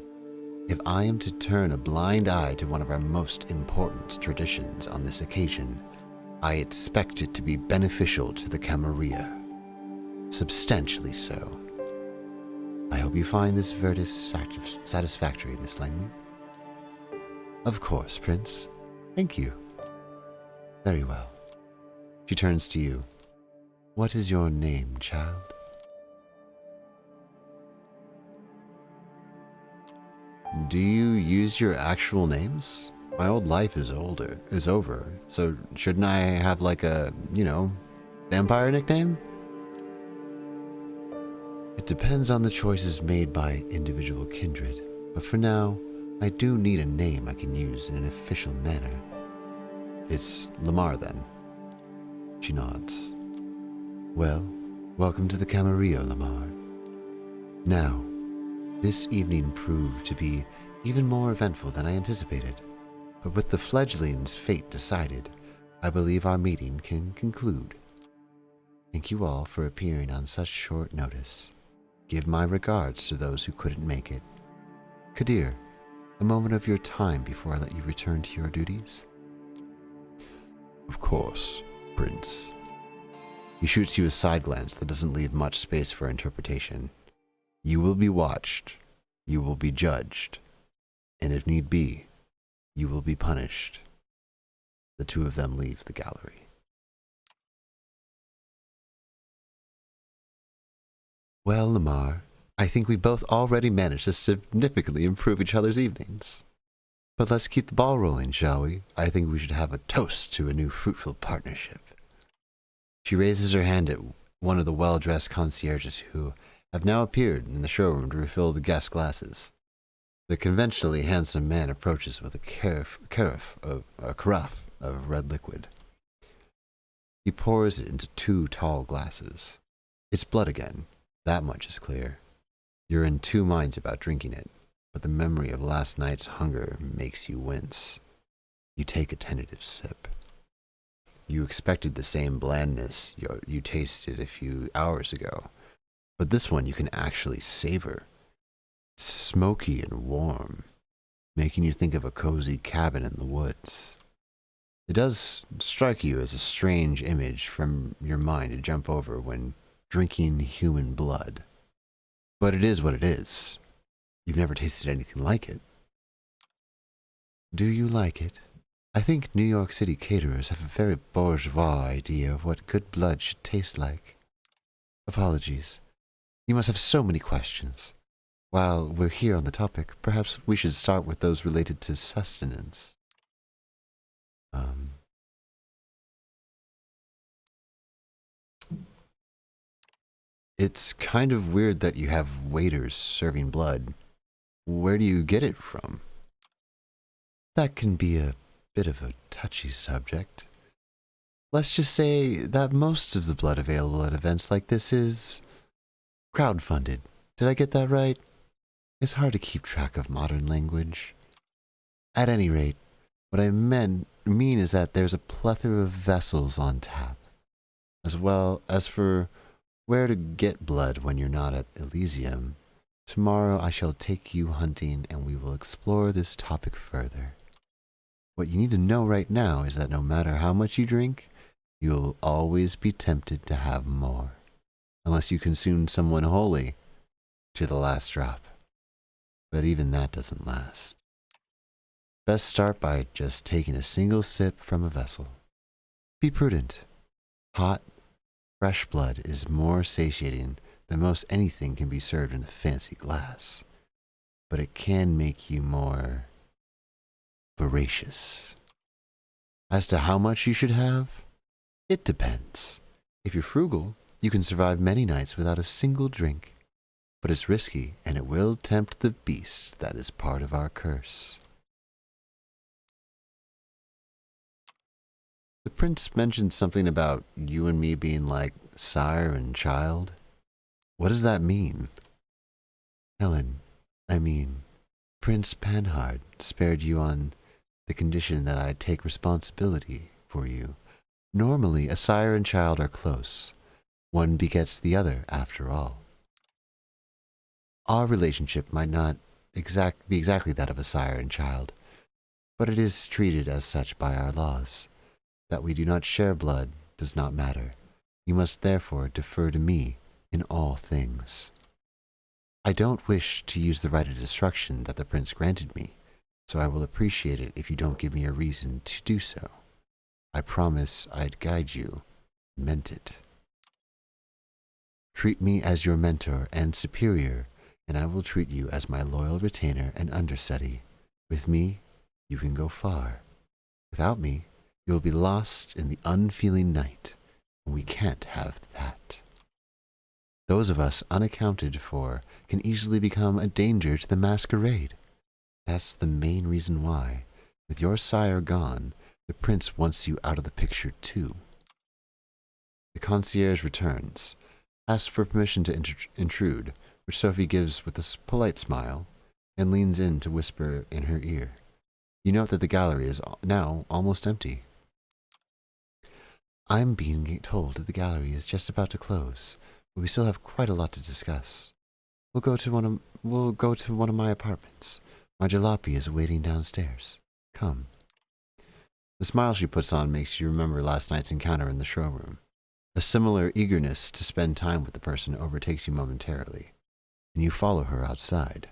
If I am to turn a blind eye to one of our most important traditions on this occasion, I expect it to be beneficial to the Camarilla. Substantially so. I hope you find this verdict satisfactory, Miss Langley. Of course, Prince. Thank you. Very well. She turns to you. What is your name, child? Do you use your actual names? My old life is over, so shouldn't I have like a, vampire nickname? It depends on the choices made by individual kindred, but for now, I do need a name I can use in an official manner. It's Lamar, then. She nods. Well, welcome to the Camarillo, Lamar. Now, this evening proved to be even more eventful than I anticipated, but with the fledgling's fate decided, I believe our meeting can conclude. Thank you all for appearing on such short notice. Give my regards to those who couldn't make it. Kadir, a moment of your time before I let you return to your duties? Of course, Prince. He shoots you a side glance that doesn't leave much space for interpretation. You will be watched, you will be judged, and if need be, you will be punished. The two of them leave the gallery. Well, Lamar, I think we both already managed to significantly improve each other's evenings. But let's keep the ball rolling, shall we? I think we should have a toast to a new fruitful partnership. She raises her hand at one of the well-dressed concierges who have now appeared in the showroom to refill the guest glasses. The conventionally handsome man approaches with a carafe of red liquid. He pours it into two tall glasses. It's blood again. That much is clear. You're in two minds about drinking it, but the memory of last night's hunger makes you wince. You take a tentative sip. You expected the same blandness you tasted a few hours ago, but this one you can actually savor. It's smoky and warm, making you think of a cozy cabin in the woods. It does strike you as a strange image from your mind to jump over when drinking human blood. But it is what it is. You've never tasted anything like it. Do you like it? I think New York City caterers have a very bourgeois idea of what good blood should taste like. Apologies. You must have so many questions. While we're here on the topic, perhaps we should start with those related to sustenance. It's kind of weird that you have waiters serving blood. Where do you get it from? That can be a bit of a touchy subject. Let's just say that most of the blood available at events like this is crowdfunded. Did I get that right? It's hard to keep track of modern language. At any rate, what I mean is that there's a plethora of vessels on tap. As well as for where to get blood when you're not at Elysium, tomorrow I shall take you hunting and we will explore this topic further. What you need to know right now is that no matter how much you drink, you'll always be tempted to have more, unless you consume someone wholly to the last drop. But even that doesn't last. Best start by just taking a single sip from a vessel. Be prudent. Hot, fresh blood is more satiating than most anything can be served in a fancy glass, but it can make you more voracious. As to how much you should have, it depends. If you're frugal, you can survive many nights without a single drink, but it's risky and it will tempt the beast that is part of our curse. The prince mentioned something about you and me being like sire and child. What does that mean? Prince Panhard spared you on the condition that I take responsibility for you. Normally, a sire and child are close. One begets the other, after all. Our relationship might not be exactly that of a sire and child, but it is treated as such by our laws. That we do not share blood does not matter. You must therefore defer to me in all things. I don't wish to use the right of destruction that the prince granted me, so I will appreciate it if you don't give me a reason to do so. I promise I'd guide you. Meant it. Treat me as your mentor and superior, and I will treat you as my loyal retainer and understudy. With me, you can go far. Without me, you will be lost in the unfeeling night, and we can't have that. Those of us unaccounted for can easily become a danger to the masquerade. That's the main reason why, with your sire gone, the prince wants you out of the picture too. The concierge returns, asks for permission to intrude, which Sophie gives with a polite smile, and leans in to whisper in her ear. You note that the gallery is now almost empty. I'm being told that the gallery is just about to close, but we still have quite a lot to discuss. We'll go to one of my apartments. My jalopy is awaiting downstairs. Come. The smile she puts on makes you remember last night's encounter in the showroom. A similar eagerness to spend time with the person overtakes you momentarily, and you follow her outside.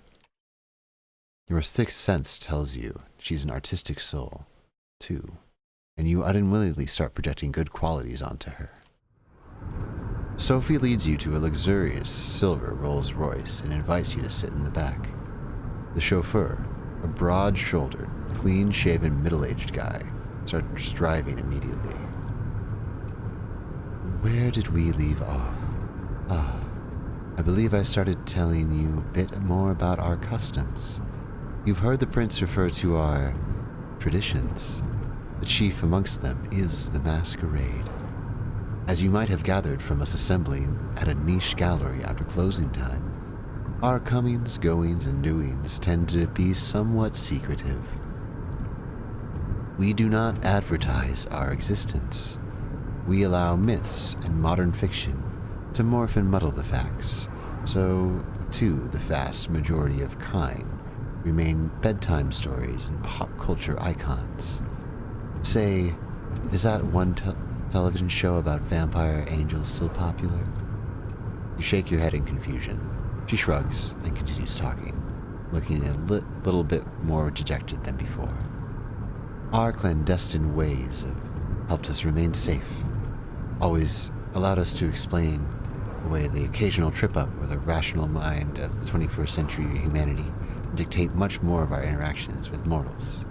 Your sixth sense tells you she's an artistic soul, too, and you unwillingly start projecting good qualities onto her. Sophie leads you to a luxurious silver Rolls-Royce and invites you to sit in the back. The chauffeur, a broad-shouldered, clean-shaven, middle-aged guy, starts driving immediately. Where did we leave off? I believe I started telling you a bit more about our customs. You've heard the prince refer to our traditions. The chief amongst them is the masquerade. As you might have gathered from us assembling at a niche gallery after closing time, our comings, goings, and doings tend to be somewhat secretive. We do not advertise our existence. We allow myths and modern fiction to morph and muddle the facts, so, too, the vast majority of kind remain bedtime stories and pop culture icons. Say, is that one television show about vampire angels still popular? You shake your head in confusion. She shrugs and continues talking, looking a little bit more dejected than before. Our clandestine ways have helped us remain safe, always allowed us to explain away the occasional trip-up or the rational mind of the 21st century humanity and dictate much more of our interactions with mortals.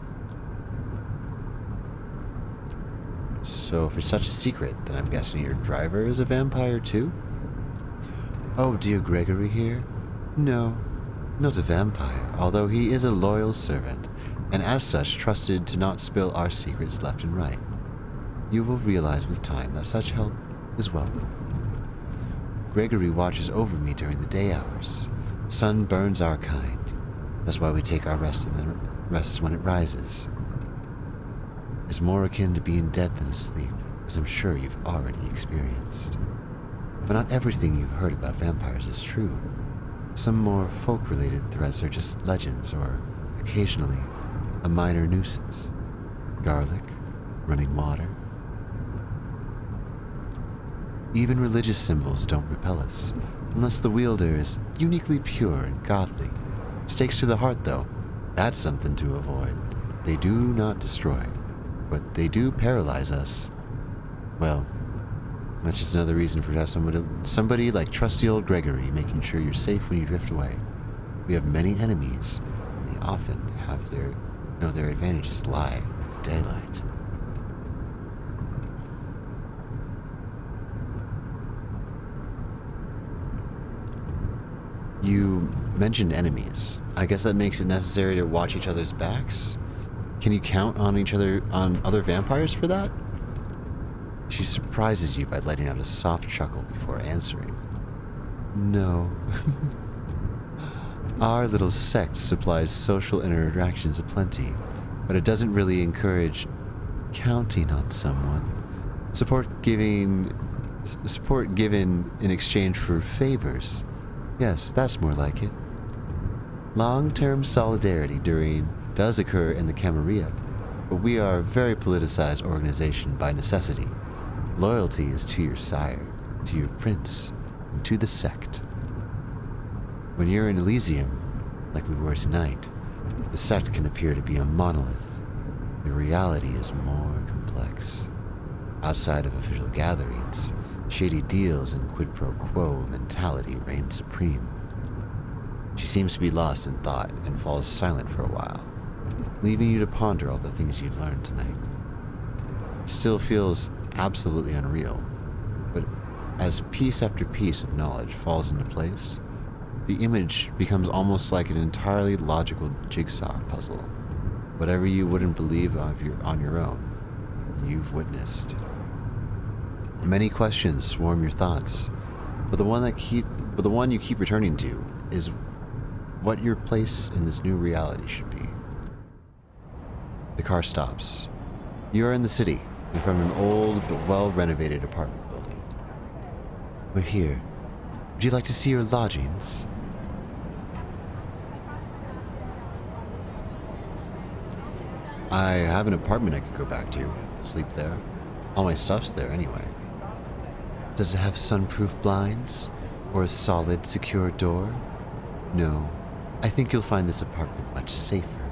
So if it's such a secret, then I'm guessing your driver is a vampire too? Oh, dear Gregory here? No, not a vampire, although he is a loyal servant, and as such trusted to not spill our secrets left and right. You will realize with time that such help is welcome. Gregory watches over me during the day hours. Sun burns our kind. That's why we take our rest when it rises. It's more akin to being dead than asleep, as I'm sure you've already experienced. But not everything you've heard about vampires is true. Some more folk-related threats are just legends or, occasionally, a minor nuisance. Garlic, running water. Even religious symbols don't repel us, unless the wielder is uniquely pure and godly. Stakes to the heart, though, that's something to avoid. They do not destroy, but they do paralyze us. Well, that's just another reason for us to have somebody like trusty old Gregory making sure you're safe when you drift away. We have many enemies, and they often have their advantages lie with daylight. You mentioned enemies. I guess that makes it necessary to watch each other's backs? Can you count on other vampires for that? She surprises you by letting out a soft chuckle before answering. No. Our little sect supplies social interactions aplenty, but it doesn't really encourage counting on someone. Support given in exchange for favors. Yes, that's more like it. Long-term solidarity does occur in the Camarilla, but we are a very politicized organization by necessity. Loyalty is to your sire, to your prince, and to the sect. When you're in Elysium, like we were tonight, the sect can appear to be a monolith. The reality is more complex. Outside of official gatherings, shady deals and quid pro quo mentality reign supreme. She seems to be lost in thought and falls silent for a while, leaving you to ponder all the things you learned tonight. It still feels absolutely unreal, but as piece after piece of knowledge falls into place, the image becomes almost like an entirely logical jigsaw puzzle. Whatever you wouldn't believe on your own, you've witnessed. Many questions swarm your thoughts, but the one you keep returning to is what your place in this new reality should be. The car stops. You are in the city, in front of an old but well-renovated apartment building. We're here. Would you like to see your lodgings? I have an apartment I could go back to. Sleep there. All my stuff's there anyway. Does it have sunproof blinds? Or a solid, secure door? No. I think you'll find this apartment much safer.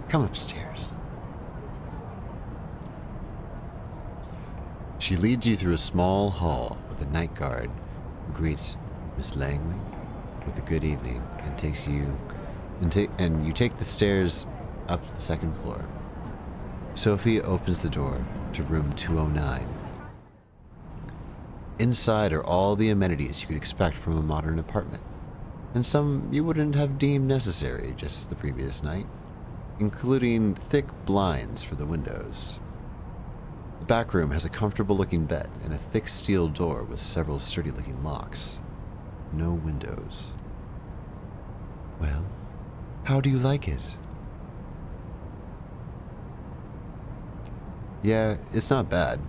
Come upstairs. She leads you through a small hall with a night guard who greets Miss Langley with a good evening and takes you and you take the stairs up to the second floor. Sophie opens the door to room 209. Inside are all the amenities you could expect from a modern apartment, and some you wouldn't have deemed necessary just the previous night, including thick blinds for the windows. The The back room has a comfortable-looking bed and a thick steel door with several sturdy-looking locks. No windows. Well, how do you like it? Yeah, it's not bad.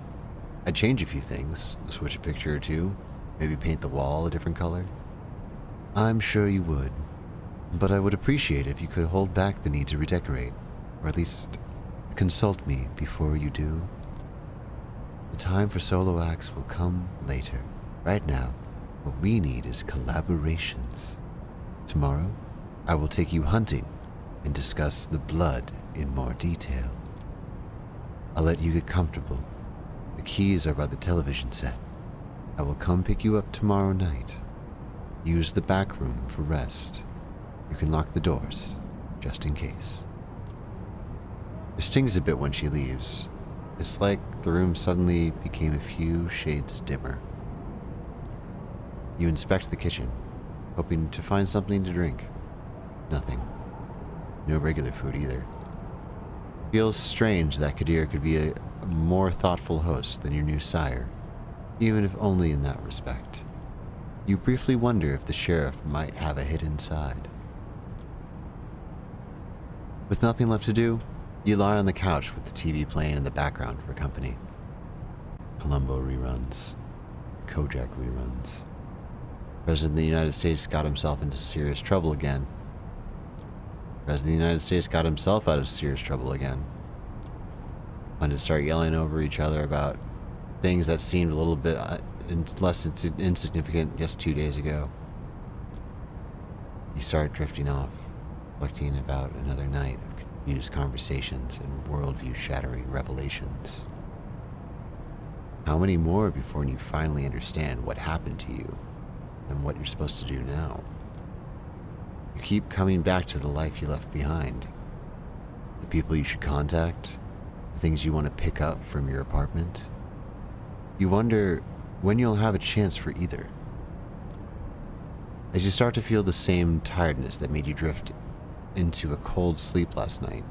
I'd change a few things, switch a picture or two, maybe paint the wall a different color. I'm sure you would, but I would appreciate it if you could hold back the need to redecorate, or at least consult me before you do. The time for solo acts will come later. Right now, what we need is collaborations. Tomorrow, I will take you hunting and discuss the blood in more detail. I'll let you get comfortable. The keys are by the television set. I will come pick you up tomorrow night. Use the back room for rest. You can lock the doors, just in case. It stings a bit when she leaves. It's like the room suddenly became a few shades dimmer. You inspect the kitchen, hoping to find something to drink. Nothing. No regular food either. Feels strange that Kadir could be a more thoughtful host than your new sire, even if only in that respect. You briefly wonder if the sheriff might have a hidden side. With nothing left to do, you lie on the couch with the TV playing in the background for company. Columbo reruns. Kojak reruns. President of the United States got himself into serious trouble again. President of the United States got himself out of serious trouble again. Wanted to start yelling over each other about things that seemed a little bit less insignificant just 2 days ago. You start drifting off, reflecting about another night of confused conversations and worldview-shattering revelations. How many more before you finally understand what happened to you and what you're supposed to do now? You keep coming back to the life you left behind. The people you should contact, the things you want to pick up from your apartment. You wonder when you'll have a chance for either. As you start to feel the same tiredness that made you drift into a cold sleep last night,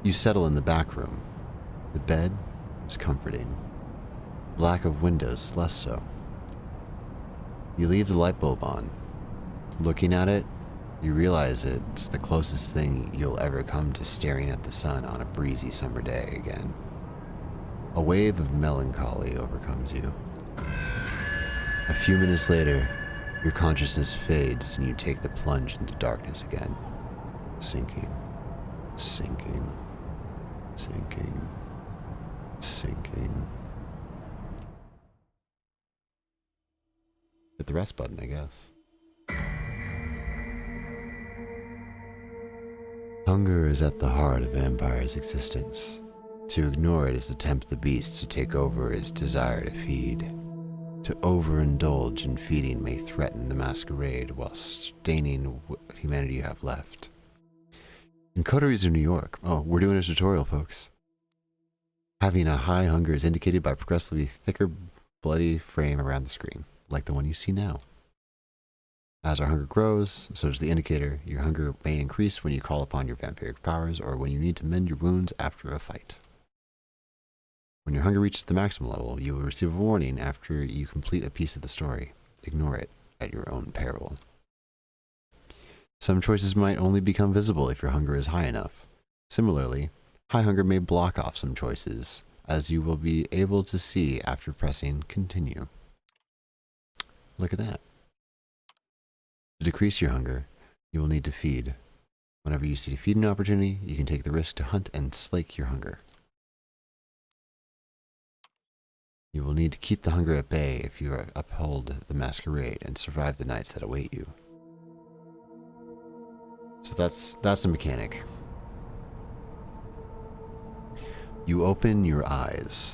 you settle in the back room. The bed is comforting. Lack of windows less so. You leave the light bulb on. Looking at it, you realize it's the closest thing you'll ever come to staring at the sun on a breezy summer day again. A wave of melancholy overcomes you. A few minutes later, your consciousness fades and you take the plunge into darkness again. Sinking, sinking, sinking, sinking. Hit the rest button, I guess. Hunger is at the heart of vampire's existence. To ignore it is to tempt the beast to take over its desire to feed. To overindulge in feeding may threaten the masquerade while staining what humanity you have left. In Coteries of New York, we're doing a tutorial, folks. Having a high hunger is indicated by progressively thicker, bloody frame around the screen, like the one you see now. As our hunger grows, so does the indicator. Your hunger may increase when you call upon your vampiric powers or when you need to mend your wounds after a fight. When your hunger reaches the maximum level, you will receive a warning after you complete a piece of the story. Ignore it at your own peril. Some choices might only become visible if your hunger is high enough. Similarly, high hunger may block off some choices, as you will be able to see after pressing continue. Look at that. To decrease your hunger, you will need to feed. Whenever you see a feeding opportunity, you can take the risk to hunt and slake your hunger. You will need to keep the hunger at bay if you uphold the masquerade and survive the nights that await you. So that's the mechanic. You open your eyes.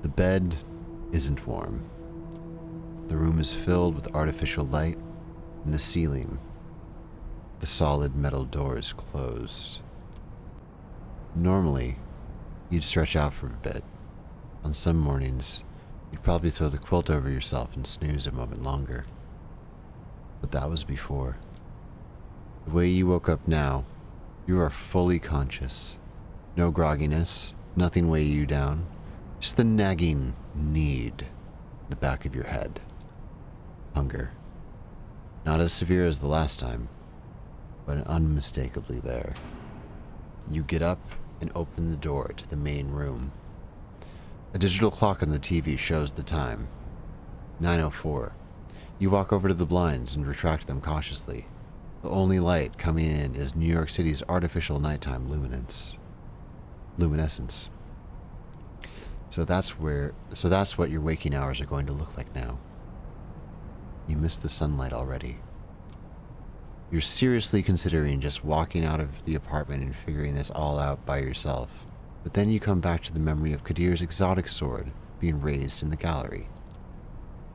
The bed isn't warm. The room is filled with artificial light, and the ceiling, the solid metal door is closed. Normally, you'd stretch out for a bit. On some mornings, you'd probably throw the quilt over yourself and snooze a moment longer. But that was before. The way you woke up now, you are fully conscious. No grogginess, nothing weighing you down. Just the nagging need in the back of your head. Hunger. Not as severe as the last time, but unmistakably there. You get up and open the door to the main room. A digital clock on the TV shows the time. 9:04. You walk over to the blinds and retract them cautiously. The only light coming in is New York City's artificial nighttime luminescence. So that's what your waking hours are going to look like now. You missed the sunlight already. You're seriously considering just walking out of the apartment and figuring this all out by yourself. But then you come back to the memory of Kadir's exotic sword being raised in the gallery.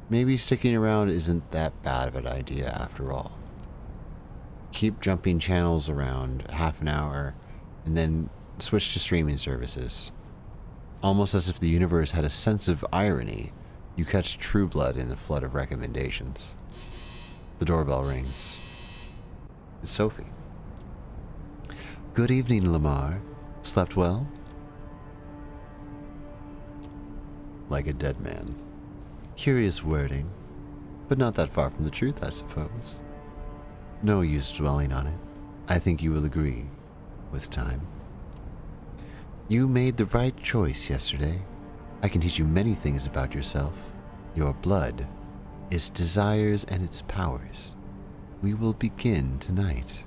Maybe sticking around isn't that bad of an idea after all. Keep jumping channels around half an hour and then switch to streaming services. Almost as if the universe had a sense of irony, you catch True Blood in the flood of recommendations. The doorbell rings. It's Sophie. Good evening, Lamar. Slept well? Like a dead man. Curious wording, but not that far from the truth, I suppose. No use dwelling on it. I think you will agree, with time. You made the right choice yesterday. I can teach you many things about yourself. Your blood, its desires and its powers. We will begin tonight.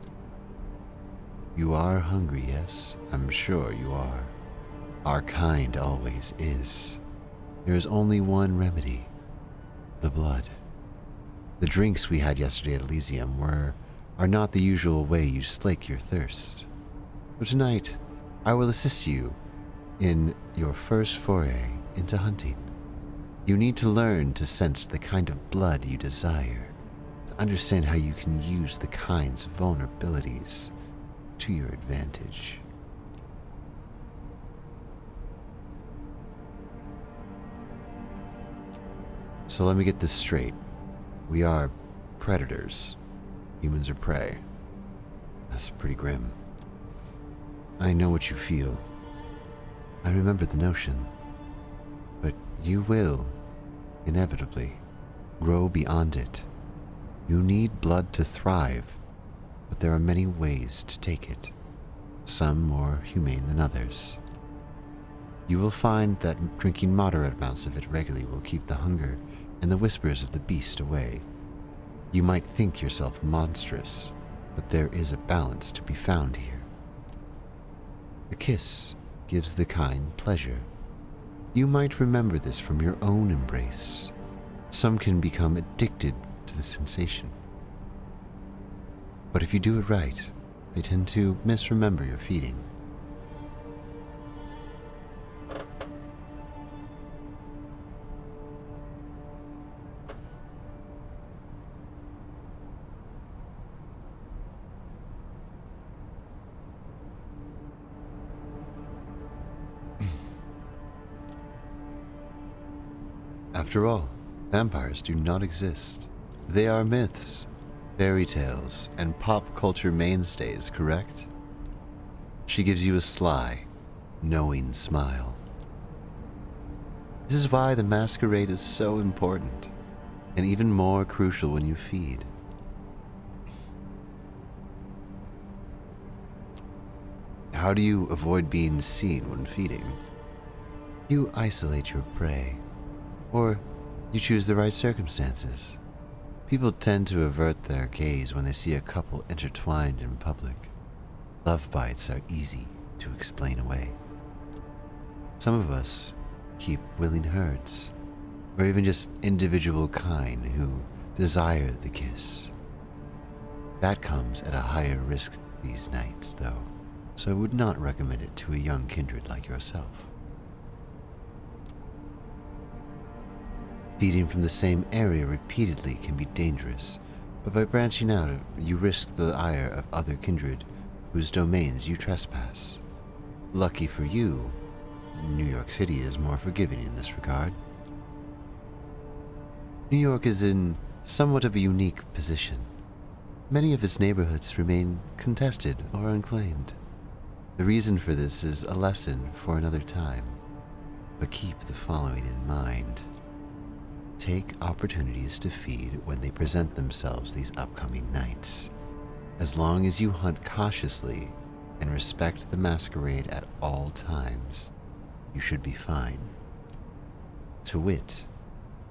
You are hungry, yes? I'm sure you are. Our kind always is. There is only one remedy. The blood. The drinks we had yesterday at Elysium are not the usual way you slake your thirst. So tonight, I will assist you in your first foray into hunting. You need to learn to sense the kind of blood you desire, to understand how you can use the kind's vulnerabilities to your advantage. So let me get this straight. We are predators. Humans are prey. That's pretty grim. I know what you feel. I remember the notion. But you will, inevitably, grow beyond it. You need blood to thrive, but there are many ways to take it, some more humane than others. You will find that drinking moderate amounts of it regularly will keep the hunger and the whispers of the beast away. You might think yourself monstrous, but there is a balance to be found here. The kiss gives the kind pleasure. You might remember this from your own embrace. Some can become addicted to the sensation. But if you do it right, they tend to misremember your feeding. After all, vampires do not exist. They are myths, fairy tales, and pop culture mainstays, correct? She gives you a sly, knowing smile. This is why the masquerade is so important, and even more crucial when you feed. How do you avoid being seen when feeding? You isolate your prey. Or you choose the right circumstances. People tend to avert their gaze when they see a couple intertwined in public. Love bites are easy to explain away. Some of us keep willing herds, or even just individual kind who desire the kiss. That comes at a higher risk these nights, though, so I would not recommend it to a young kindred like yourself. Feeding from the same area repeatedly can be dangerous, but by branching out, you risk the ire of other kindred whose domains you trespass. Lucky for you, New York City is more forgiving in this regard. New York is in somewhat of a unique position. Many of its neighborhoods remain contested or unclaimed. The reason for this is a lesson for another time. But keep the following in mind. Take opportunities to feed when they present themselves these upcoming nights. As long as you hunt cautiously and respect the masquerade at all times, you should be fine. To wit,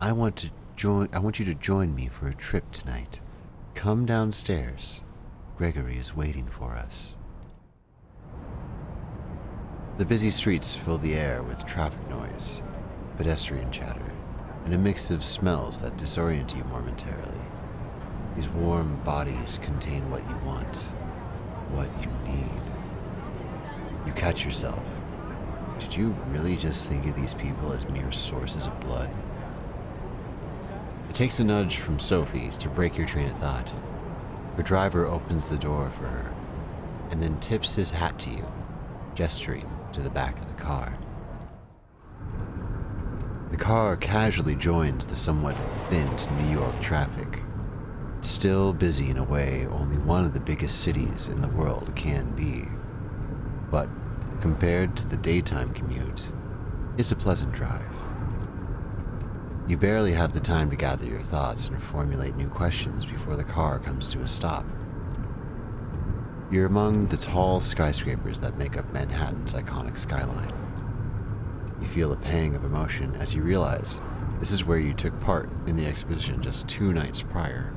I want you to join me for a trip tonight. Come downstairs. Gregory is waiting for us. The busy streets fill the air with traffic noise, pedestrian chatter, and a mix of smells that disorient you momentarily. These warm bodies contain what you want, what you need. You catch yourself. Did you really just think of these people as mere sources of blood? It takes a nudge from Sophie to break your train of thought. Her driver opens the door for her, and then tips his hat to you, gesturing to the back of the car. The car casually joins the somewhat thinned New York traffic. It's still busy in a way only one of the biggest cities in the world can be. But compared to the daytime commute, it's a pleasant drive. You barely have the time to gather your thoughts and formulate new questions before the car comes to a stop. You're among the tall skyscrapers that make up Manhattan's iconic skyline. You feel a pang of emotion as you realize this is where you took part in the exhibition just 2 nights prior.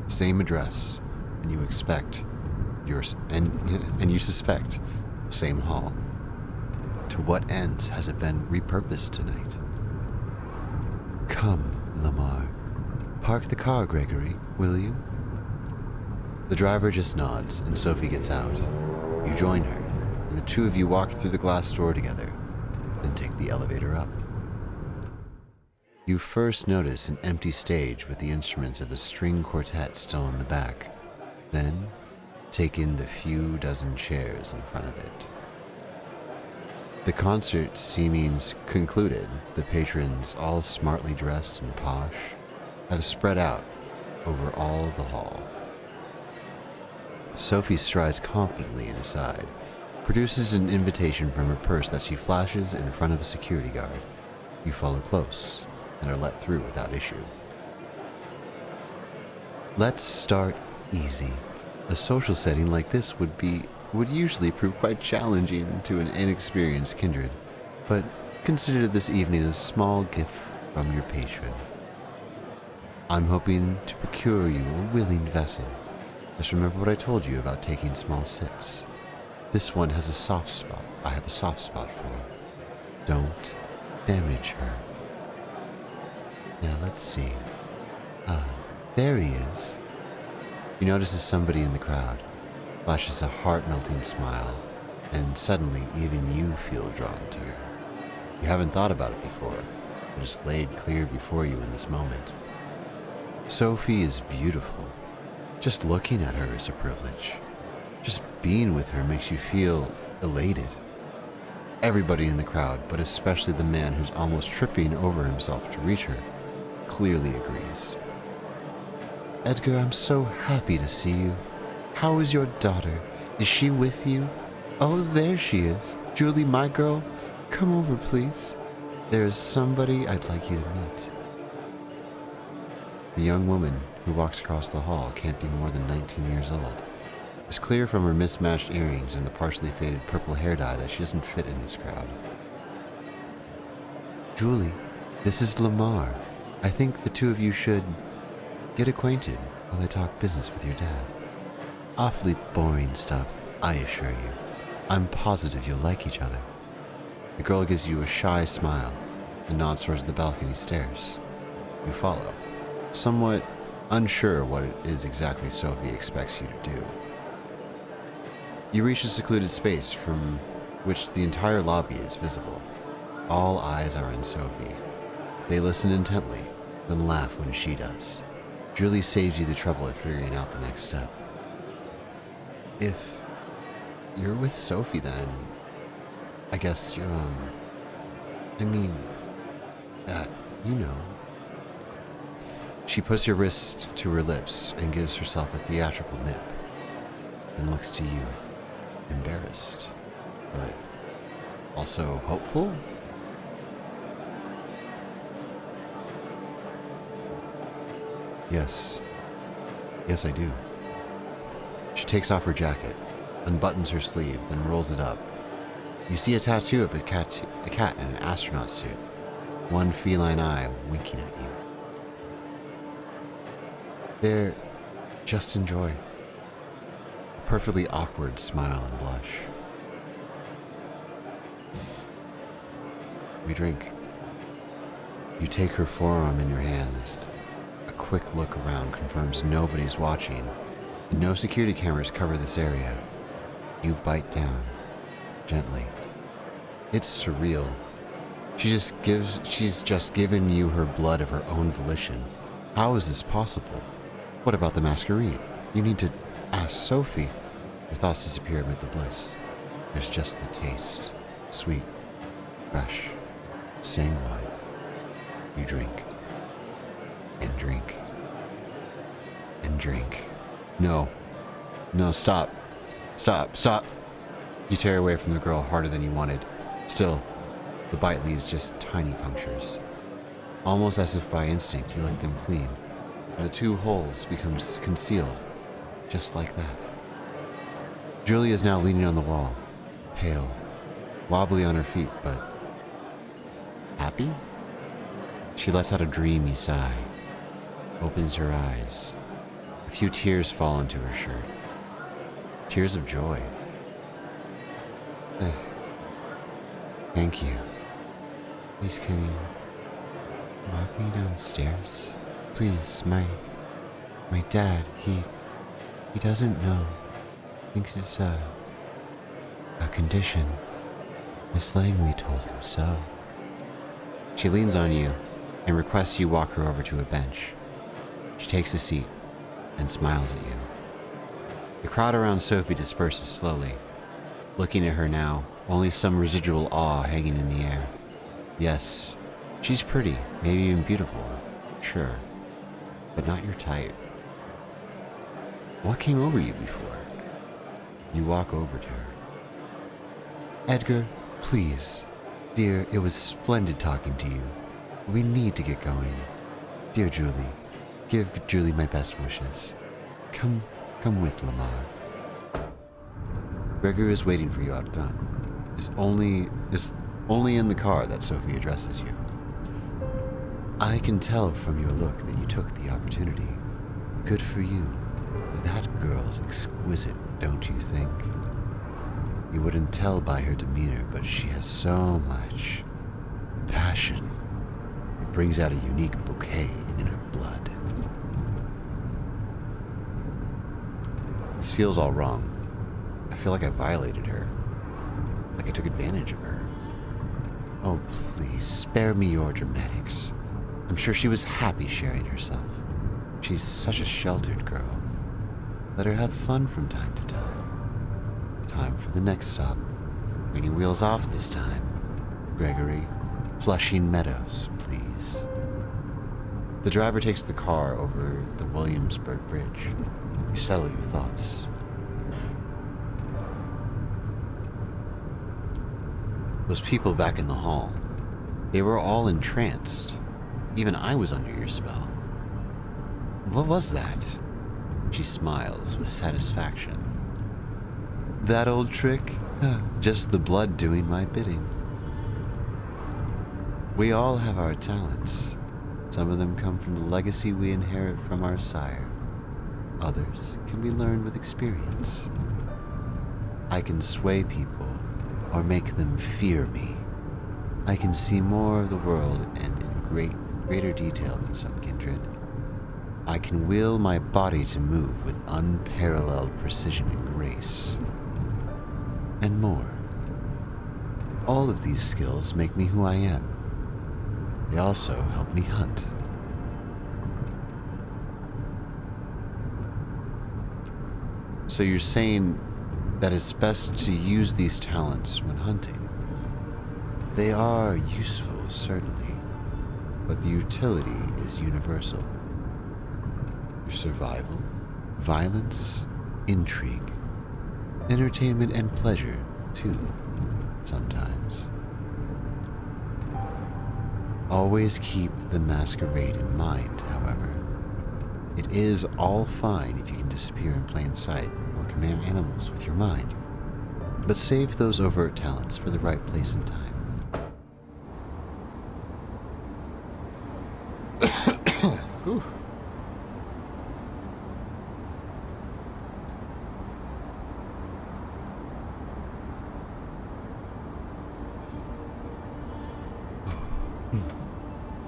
Same address, and you expect and you suspect the same hall. To what ends has it been repurposed tonight? Come, Lamar. Park the car, Gregory, will you? The driver just nods, and Sophie gets out. You join her, and the two of you walk through the glass door together, then take the elevator up. You first notice an empty stage with the instruments of a string quartet still in the back, then take in the few dozen chairs in front of it. The concert seeming concluded, the patrons, all smartly dressed and posh, have spread out over all the hall. Sophie strides confidently inside, produces an invitation from her purse that she flashes in front of a security guard. You follow close and are let through without issue. Let's start easy. A social setting like this would usually prove quite challenging to an inexperienced kindred, but consider this evening a small gift from your patron. I'm hoping to procure you a willing vessel. Just remember what I told you about taking small sips. This one has a soft spot. I have a soft spot for. Don't damage her. Now let's see. There he is. You notice somebody in the crowd, flashes a heart-melting smile, and suddenly even you feel drawn to her. You haven't thought about it before, but it's laid clear before you in this moment. Sophie is beautiful. Just looking at her is a privilege. Just being with her makes you feel elated. Everybody in the crowd, but especially the man who's almost tripping over himself to reach her, clearly agrees. Edgar, I'm so happy to see you. How is your daughter? Is she with you? Oh, there she is. Julie, my girl, come over, please. There is somebody I'd like you to meet. The young woman who walks across the hall can't be more than 19 years old. It's clear from her mismatched earrings and the partially faded purple hair dye that she doesn't fit in this crowd. Julie, this is Lamar. I think the two of you should get acquainted while I talk business with your dad. Awfully boring stuff, I assure you. I'm positive you'll like each other. The girl gives you a shy smile and nods towards the balcony stairs. You follow, somewhat unsure what it is exactly Sophie expects you to do. You reach a secluded space from which the entire lobby is visible. All eyes are on Sophie. They listen intently, then laugh when she does. Julie saves you the trouble of figuring out the next step. If you're with Sophie, then I guess you're, you know. She puts her wrist to her lips and gives herself a theatrical nip, then looks to you, embarrassed, but Also hopeful? Yes. Yes, I do. She takes off her jacket, unbuttons her sleeve, then rolls it up. You see a tattoo of a cat in an astronaut suit, one feline eye winking at you. There, just enjoy. A perfectly awkward smile and blush. We drink. You take her forearm in your hands. A quick look around confirms nobody's watching, and no security cameras cover this area. You bite down, gently. It's surreal. She's just given you her blood of her own volition. How is this possible? What about the Masquerade? You need to ask Sophie. Your thoughts disappear amid the bliss. There's just the taste. Sweet, fresh, sanguine. You drink. And drink. And drink. No. No, stop. Stop. Stop. You tear away from the girl harder than you wanted. Still, the bite leaves just tiny punctures. Almost as if by instinct you lick them clean. And the two holes become concealed. Just like that. Julie is now leaning on the wall. Pale. Wobbly on her feet, but happy? She lets out a dreamy sigh. Opens her eyes. A few tears fall into her shirt. Tears of joy. Thank you. Please, can you walk me downstairs? Please, my dad, he doesn't know. Thinks it's a condition. Miss Langley told him so. She leans on you and requests you walk her over to a bench. She takes a seat and smiles at you. The crowd around Sophie disperses slowly. Looking at her now, only some residual awe hanging in the air. Yes, she's pretty, maybe even beautiful, sure, but not your type. What came over you before? You walk over to her. Edgar, please. Dear, it was splendid talking to you. We need to get going. Dear Julie, give Julie my best wishes. Come with Lamar. Gregory is waiting for you out front. It's only in the car that Sophie addresses you. I can tell from your look that you took the opportunity. Good for you. That girl's exquisite, don't you think? You wouldn't tell by her demeanor, but she has so much passion. It brings out a unique bouquet in her blood. This feels all wrong. I feel like I violated her. Like I took advantage of her. Oh, please, spare me your dramatics. I'm sure she was happy sharing herself. She's such a sheltered girl. Let her have fun from time to time. Time for the next stop. Bringing wheels off this time. Gregory, Flushing Meadows, please. The driver takes the car over the Williamsburg Bridge. You settle your thoughts. Those people back in the hall, they were all entranced. Even I was under your spell. What was that? She smiles with satisfaction. That old trick? Just the blood doing my bidding. We all have our talents. Some of them come from the legacy we inherit from our sire. Others can be learned with experience. I can sway people or make them fear me. I can see more of the world and in greater detail than some kindred. I can will my body to move with unparalleled precision and grace. And more. All of these skills make me who I am. They also help me hunt. So you're saying that it's best to use these talents when hunting. They are useful, certainly, but the utility is universal. Your survival, violence, intrigue, entertainment, and pleasure, too. sometimes. Always keep the masquerade in mind, however. It is all fine if you can disappear in plain sight or command animals with your mind, but save those overt talents for the right place and time. Whew.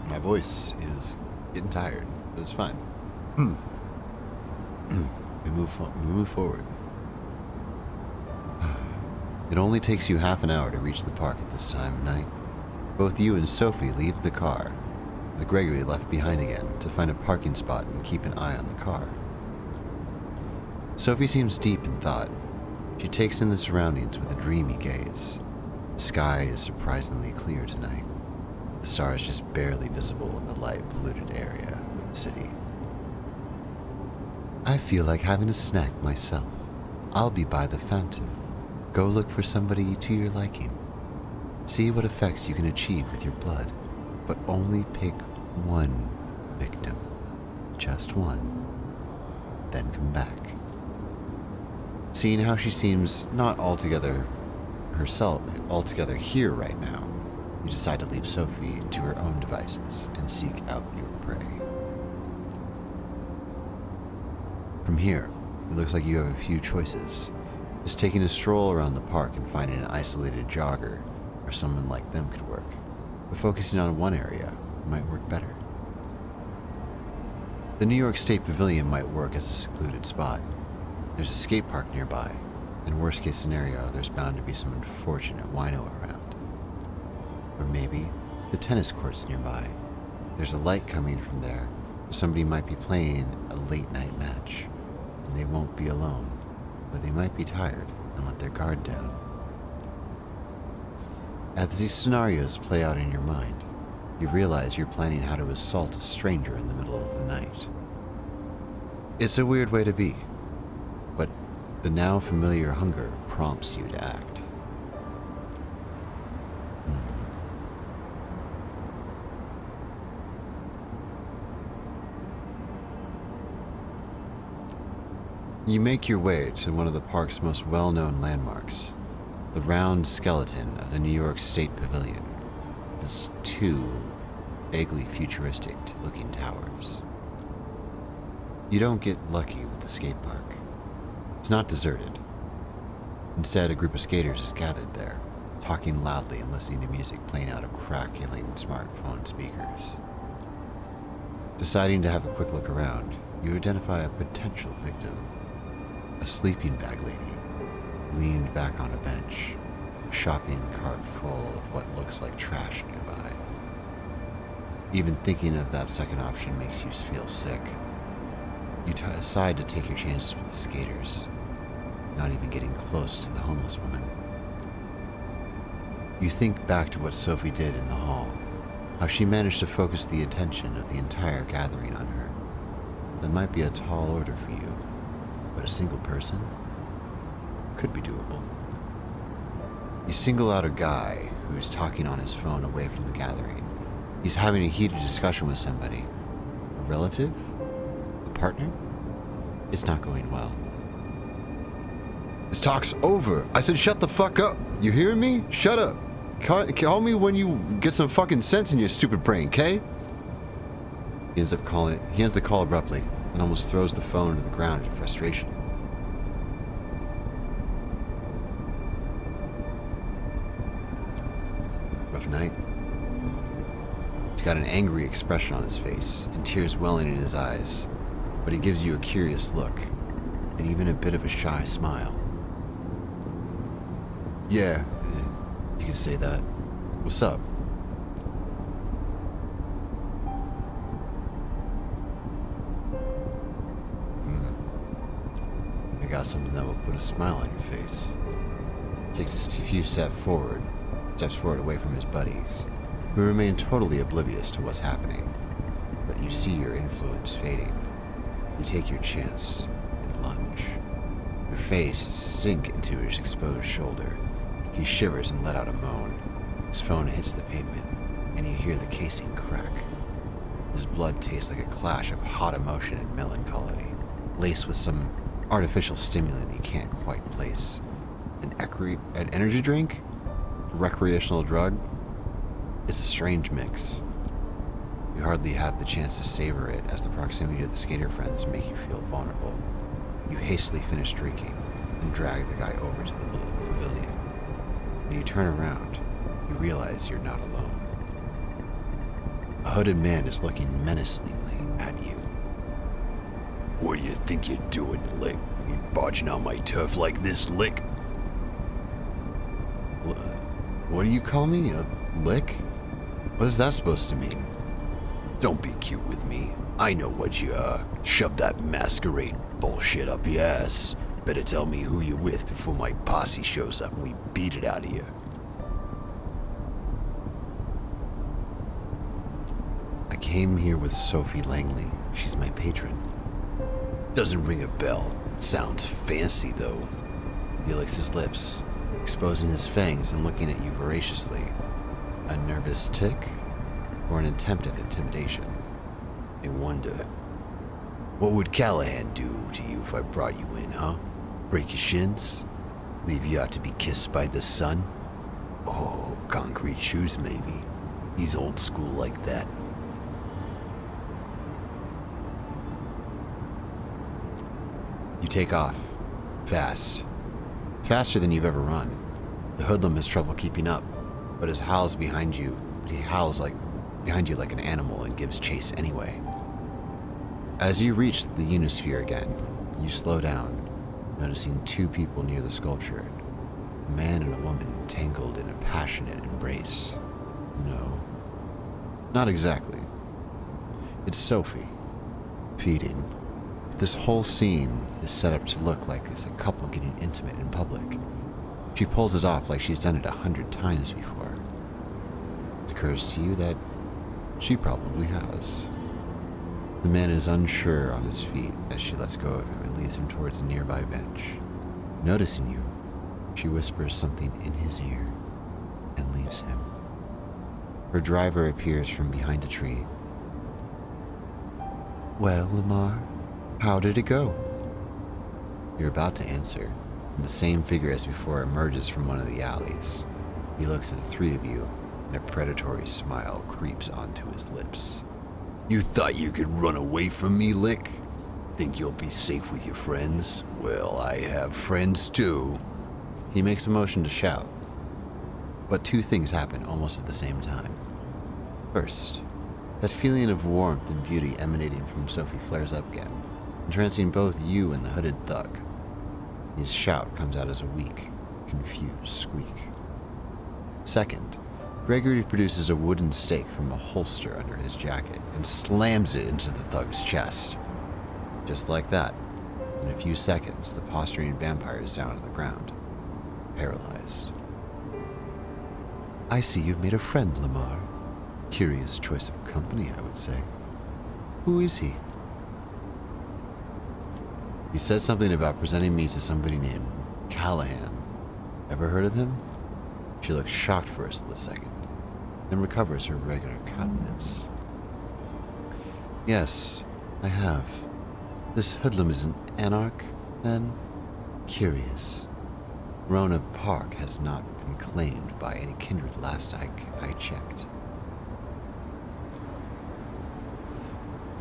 My voice is getting tired, but it's fine. We move forward. It only takes you half an hour to reach the park at this time of night. Both you and Sophie leave the car, with Gregory left behind again to find a parking spot and keep an eye on the car. Sophie seems deep in thought. She takes in the surroundings with a dreamy gaze. The sky is surprisingly clear tonight. The stars just barely visible in the light-polluted area of the city. I feel like having a snack myself. I'll be by the fountain. Go look for somebody to your liking. See what effects you can achieve with your blood, but only pick one victim. Just one. Then come back. Seeing how she seems not altogether here right now, you decide to leave Sophie to her own devices and seek out your prey. From here, it looks like you have a few choices. Just taking a stroll around the park and finding an isolated jogger or someone like them could work, but focusing on one area might work better. The New York State Pavilion might work as a secluded spot. There's a skate park nearby. In worst case scenario, there's bound to be some unfortunate wino around. Or maybe the tennis court's nearby. There's a light coming from there, so somebody might be playing a late night match, and they won't be alone, but they might be tired and let their guard down. As these scenarios play out in your mind, you realize you're planning how to assault a stranger in the middle of the night. It's a weird way to be, but the now familiar hunger prompts you to act. You make your way to one of the park's most well-known landmarks, the round skeleton of the New York State Pavilion, with its two vaguely futuristic-looking towers. You don't get lucky with the skate park. It's not deserted. Instead, a group of skaters is gathered there, talking loudly and listening to music playing out of crackling smartphone speakers. Deciding to have a quick look around, you identify a potential victim. A sleeping bag lady, leaned back on a bench, a shopping cart full of what looks like trash nearby. Even thinking of that second option makes you feel sick. You decide to take your chances with the skaters, not even getting close to the homeless woman. You think back to what Sophie did in the hall, how she managed to focus the attention of the entire gathering on her. That might be a tall order for you, but a single person could be doable. You single out a guy who's talking on his phone away from the gathering. He's having a heated discussion with somebody. A relative? A partner? It's not going well. This talk's over. I said shut the fuck up. You hear me? Shut up. Call me when you get some fucking sense in your stupid brain, okay? He ends the call abruptly and almost throws the phone to the ground in frustration. Rough night. He's got an angry expression on his face and tears welling in his eyes, but he gives you a curious look and even a bit of a shy smile. Yeah, you can say that. What's up? I got something that will put a smile on your face. Takes a few steps forward away from his buddies, who remain totally oblivious to what's happening. But you see your influence fading. You take your chance and lunge. Your face sink into his exposed shoulder. He He shivers and let out a moan. His phone hits the pavement, and you hear the casing crack. His blood tastes like a clash of hot emotion and melancholy, laced with some artificial stimulant he can't quite place. An energy drink? A recreational drug? It's a strange mix. You hardly have the chance to savor it as the proximity of the skater friends make you feel vulnerable. You hastily finish drinking and drag the guy over to the pavilion. When you turn around, you realize you're not alone. A hooded man is looking menacingly at you. What do you think you're doing, Lick? You barging on my turf like this, Lick? What do you call me? A lick? What is that supposed to mean? Don't be cute with me. I know what you are. Shove that masquerade bullshit up your ass. Better tell me who you're with before my posse shows up and we beat it out of you. I came here with Sophie Langley. She's my patron. Doesn't ring a bell. Sounds fancy, though. He licks his lips, exposing his fangs and looking at you voraciously. A nervous tick? Or an attempt at intimidation? I wonder. What would Callahan do to you if I brought you in, huh? Break your shins? Leave you out to be kissed by the sun? Oh, concrete shoes, maybe. He's old school like that. You take off. Fast. Faster than you've ever run. The hoodlum has trouble keeping up, but he howls behind you like an animal and gives chase anyway. As you reach the Unisphere again, you slow down, noticing two people near the sculpture. A man and a woman tangled in a passionate embrace. No, not exactly. It's Sophie, feeding. This whole scene is set up to look like it's a couple getting intimate in public. She pulls it off like she's done it 100 times before. It occurs to you that she probably has. The man is unsure on his feet as she lets go of him and leads him towards a nearby bench. Noticing you, she whispers something in his ear and leaves him. Her driver appears from behind a tree. Well, Lamar, how did it go? You're about to answer, and the same figure as before emerges from one of the alleys. He looks at the three of you, and a predatory smile creeps onto his lips. You thought you could run away from me, Lick? Think you'll be safe with your friends? Well, I have friends too. He makes a motion to shout, but two things happen almost at the same time. First, that feeling of warmth and beauty emanating from Sophie flares up again, entrancing both you and the hooded thug. His shout comes out as a weak, confused squeak. Second, Gregory produces a wooden stake from a holster under his jacket and slams it into the thug's chest. Just like that, in a few seconds, the posturing vampire is down on the ground, paralyzed. I see you've made a friend, Lamar. Curious choice of company, I would say. Who is he? He said something about presenting me to somebody named Callahan. Ever heard of him? She looks shocked for a split second, then recovers her regular countenance. Yes, I have. This hoodlum is an anarch, then? Curious. Rona Park has not been claimed by any kindred last I checked.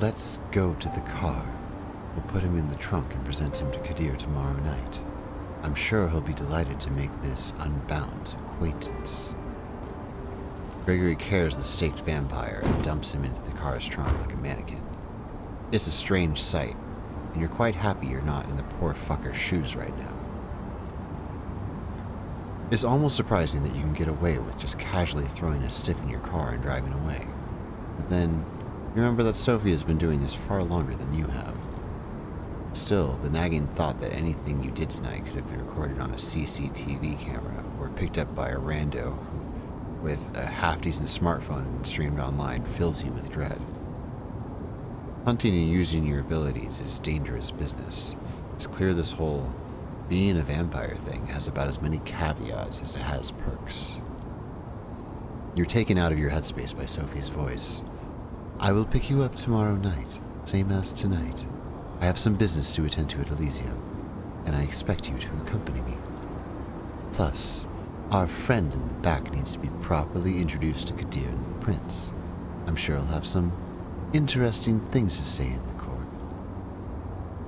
Let's go to the car. We'll put him in the trunk and present him to Kadir tomorrow night. I'm sure he'll be delighted to make this unbound's acquaintance. Gregory carries the staked vampire and dumps him into the car's trunk like a mannequin. It's a strange sight, and you're quite happy you're not in the poor fucker's shoes right now. It's almost surprising that you can get away with just casually throwing a stiff in your car and driving away. But then, you remember that Sophie has been doing this far longer than you have. Still, the nagging thought that anything you did tonight could have been recorded on a CCTV camera or picked up by a rando with a half-decent smartphone and streamed online fills you with dread. Hunting and using your abilities is dangerous business. It's clear this whole Being a vampire thing has about as many caveats as it has perks. You're taken out of your headspace by Sophie's voice. I will pick you up tomorrow night, same as tonight. I have some business to attend to at Elysium, and I expect you to accompany me. Plus, our friend in the back needs to be properly introduced to Kadir and the Prince. I'm sure he'll have some interesting things to say in the court.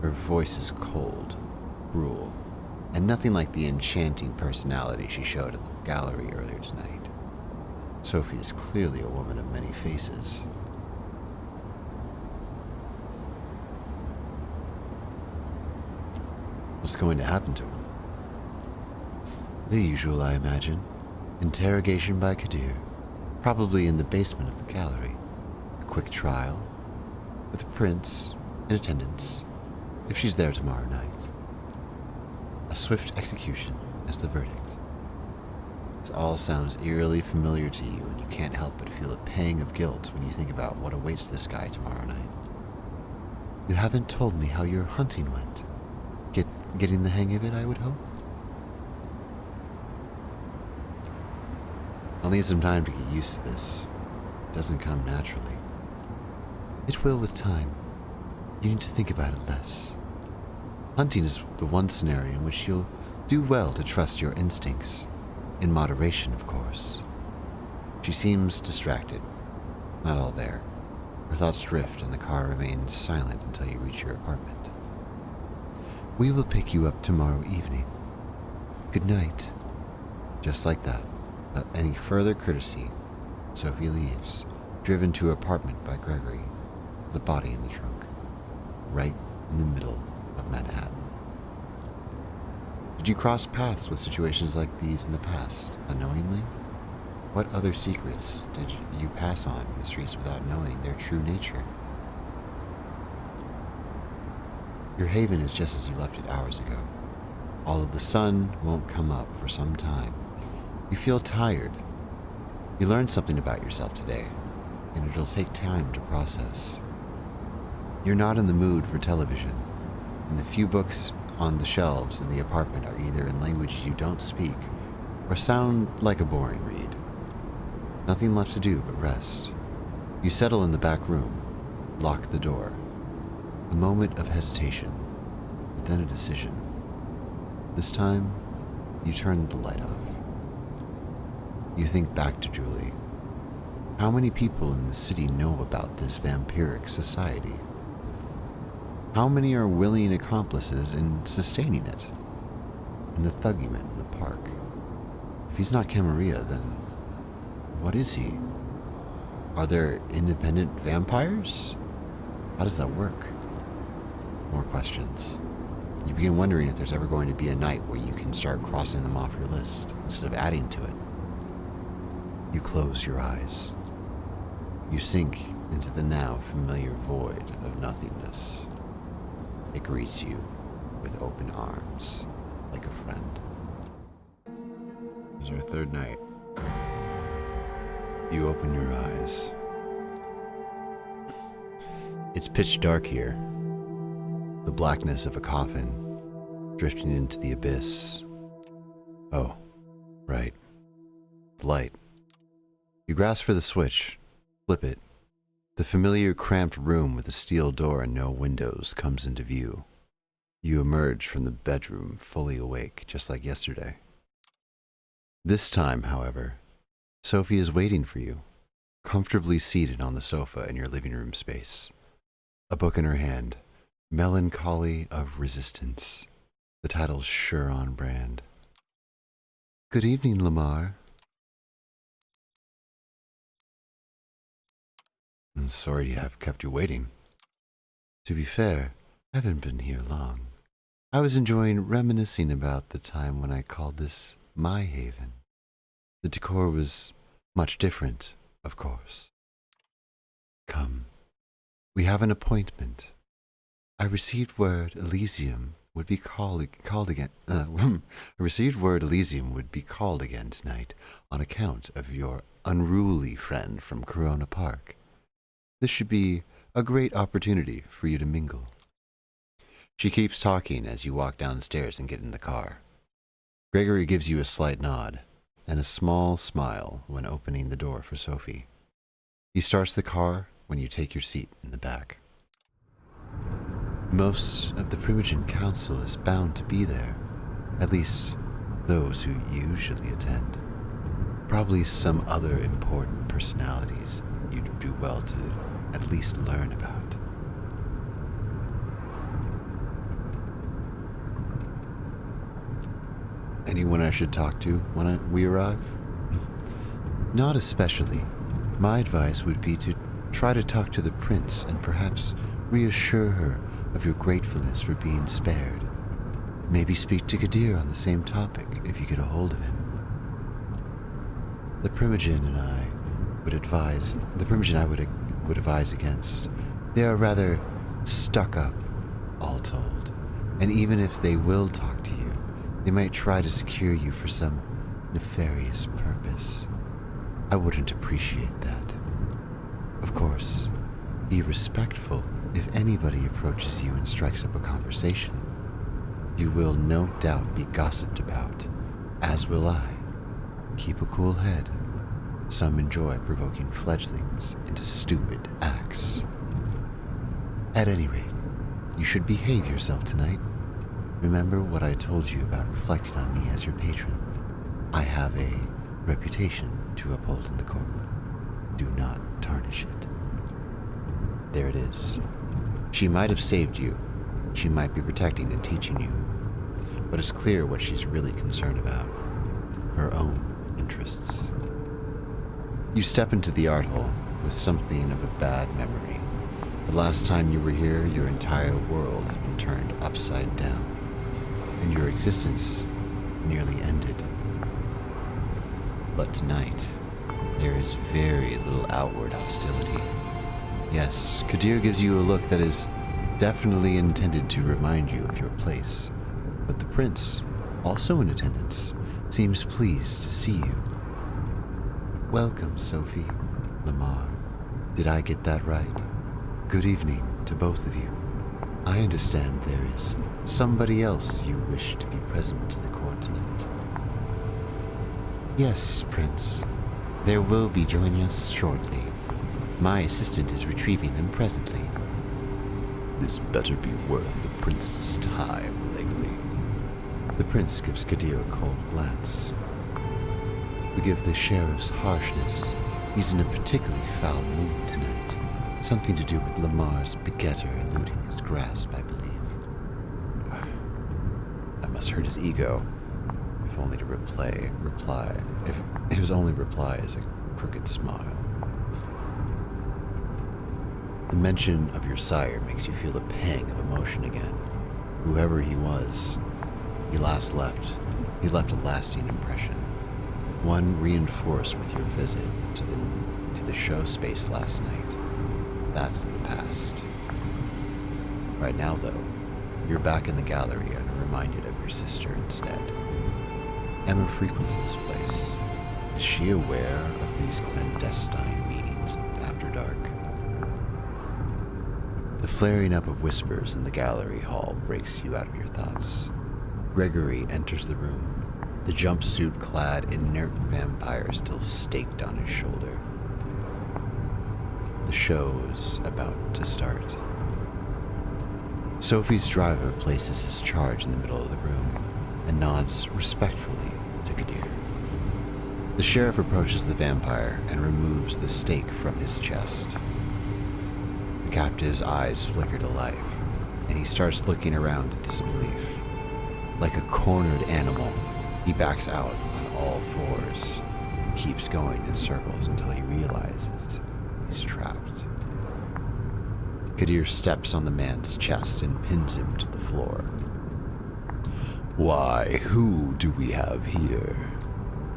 Her voice is cold, cruel, and nothing like the enchanting personality she showed at the gallery earlier tonight. Sophie is clearly a woman of many faces. What's going to happen to him? The usual, I imagine. Interrogation by Kadir, probably in the basement of the gallery. A quick trial, with the prince in attendance, if she's there tomorrow night. A swift execution as the verdict. This all sounds eerily familiar to you, and you can't help but feel a pang of guilt when you think about what awaits this guy tomorrow night. You haven't told me how your hunting went. Getting the hang of it, I would hope? I'll need some time to get used to this. It doesn't come naturally. It will with time. You need to think about it less. Hunting is the one scenario in which you'll do well to trust your instincts. In moderation, of course. She seems distracted. Not all there. Her thoughts drift and the car remains silent until you reach your apartment. We will pick you up tomorrow evening. Good night. Just like that, without any further courtesy, Sophie leaves, driven to her apartment by Gregory, the body in the trunk, right in the middle of Manhattan. Did you cross paths with situations like these in the past, unknowingly? What other secrets did you pass on in the streets without knowing their true nature? Your haven is just as you left it hours ago. Although the sun won't come up for some time, you feel tired. You learned something about yourself today, and it'll take time to process. You're not in the mood for television, and the few books on the shelves in the apartment are either in languages you don't speak or sound like a boring read. Nothing left to do but rest. You settle in the back room, lock the door. A moment of hesitation, but then a decision. This time, you turn the light off. You think back to Julie. How many people in the city know about this vampiric society? How many are willing accomplices in sustaining it? And the thuggyman in the park. If he's not Camarilla, then what is he? Are there independent vampires? How does that work? More questions. You begin wondering if there's ever going to be a night where you can start crossing them off your list instead of adding to it. You close your eyes. You sink into the now familiar void of nothingness. It greets you with open arms, like a friend. It's our third night. You open your eyes. It's pitch dark here. The blackness of a coffin, drifting into the abyss. Oh, right. The light. You grasp for the switch, flip it. The familiar cramped room with a steel door and no windows comes into view. You emerge from the bedroom fully awake, just like yesterday. This time, however, Sophie is waiting for you, comfortably seated on the sofa in your living room space. A book in her hand. Melancholy of Resistance. The title's sure on brand. Good evening, Lamar. I'm sorry to have kept you waiting. To be fair, I haven't been here long. I was enjoying reminiscing about the time when I called this my haven. The decor was much different, of course. Come, we have an appointment. I received word Elysium would be called again. I received word Elysium would be called again tonight on account of your unruly friend from Corona Park. This should be a great opportunity for you to mingle. She keeps talking as you walk downstairs and get in the car. Gregory gives you a slight nod and a small smile when opening the door for Sophie. He starts the car when you take your seat in the back. Most of the Primogen Council is bound to be there, at least those who usually attend. Probably some other important personalities you'd do well to at least learn about. Anyone I should talk to when we arrive? Not especially. My advice would be to try to talk to the prince and perhaps reassure her of your gratefulness for being spared. Maybe speak to Kadir on the same topic if you get a hold of him. The Primogen I would advise against. They are rather stuck up, all told. And even if they will talk to you, they might try to secure you for some nefarious purpose. I wouldn't appreciate that. Of course, be respectful if anybody approaches you and strikes up a conversation. You will no doubt be gossiped about, as will I. Keep a cool head. Some enjoy provoking fledglings into stupid acts. At any rate, you should behave yourself tonight. Remember what I told you about reflecting on me as your patron. I have a reputation to uphold in the court. Do not tarnish it. There it is. She might have saved you. She might be protecting and teaching you. But it's clear what she's really concerned about. Her own interests. You step into the art hall with something of a bad memory. The last time you were here, your entire world had been turned upside down, and your existence nearly ended. But tonight, there is very little outward hostility. Yes, Kadir gives you a look that is definitely intended to remind you of your place, but the prince, also in attendance, seems pleased to see you. Welcome, Sophie. Lamar. Did I get that right? Good evening to both of you. I understand there is somebody else you wish to be present to the court tonight. Yes, Prince. There will be joining us shortly. My assistant is retrieving them presently. This better be worth the prince's time, Langley. The prince gives Kadir a cold glance. Forgive the sheriff's harshness. He's in a particularly foul mood tonight. Something to do with Lamar's begetter eluding his grasp, I believe. That must hurt his ego. If only to reply. If his only reply is a crooked smile. The mention of your sire makes you feel a pang of emotion again. Whoever he was, he left a lasting impression. One reinforced with your visit to the show space last night. That's the past. Right now, though, you're back in the gallery and are reminded of your sister instead. Emma frequents this place. Is she aware of these clandestine meetings after dark? The flaring up of whispers in the gallery hall breaks you out of your thoughts. Gregory enters the room, the jumpsuit-clad, inert vampire still staked on his shoulder. The show's about to start. Sophie's driver places his charge in the middle of the room and nods respectfully to Kadir. The sheriff approaches the vampire and removes the stake from his chest. The captive's eyes flicker to life, and he starts looking around in disbelief. Like a cornered animal, he backs out on all fours, keeps going in circles until he realizes he's trapped. Kadir steps on the man's chest and pins him to the floor. Why, who do we have here?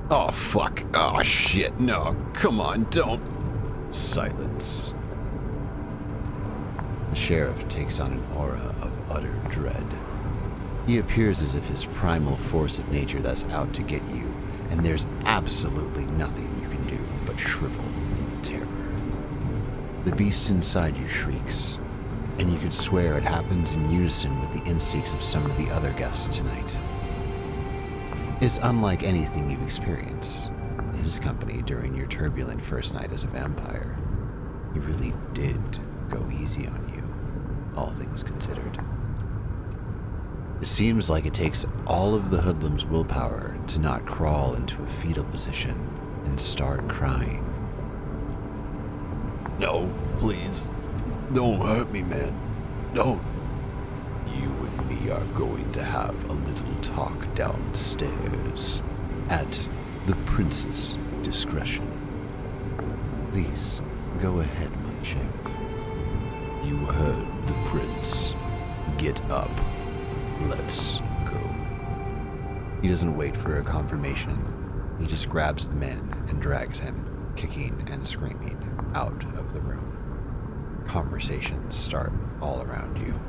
Oh, fuck. Oh, shit. No, come on, don't. Silence. The sheriff takes on an aura of utter dread. He appears as if his primal force of nature that's out to get you, and there's absolutely nothing you can do but shrivel in terror. The beast inside you shrieks. and you could swear it happens in unison with the instincts of some of the other guests tonight. It's unlike anything you've experienced in his company during your turbulent first night as a vampire. He really did go easy on you, all things considered. It seems like it takes all of the hoodlum's willpower to not crawl into a fetal position and start crying. No, please. Don't hurt me, man. Don't. You and me are going to have a little talk downstairs at the prince's discretion. Please, go ahead, my sheriff. You heard the prince. Get up. Let's go. He doesn't wait for a confirmation. He just grabs the man and drags him, kicking and screaming, out of the room. Conversations start all around you.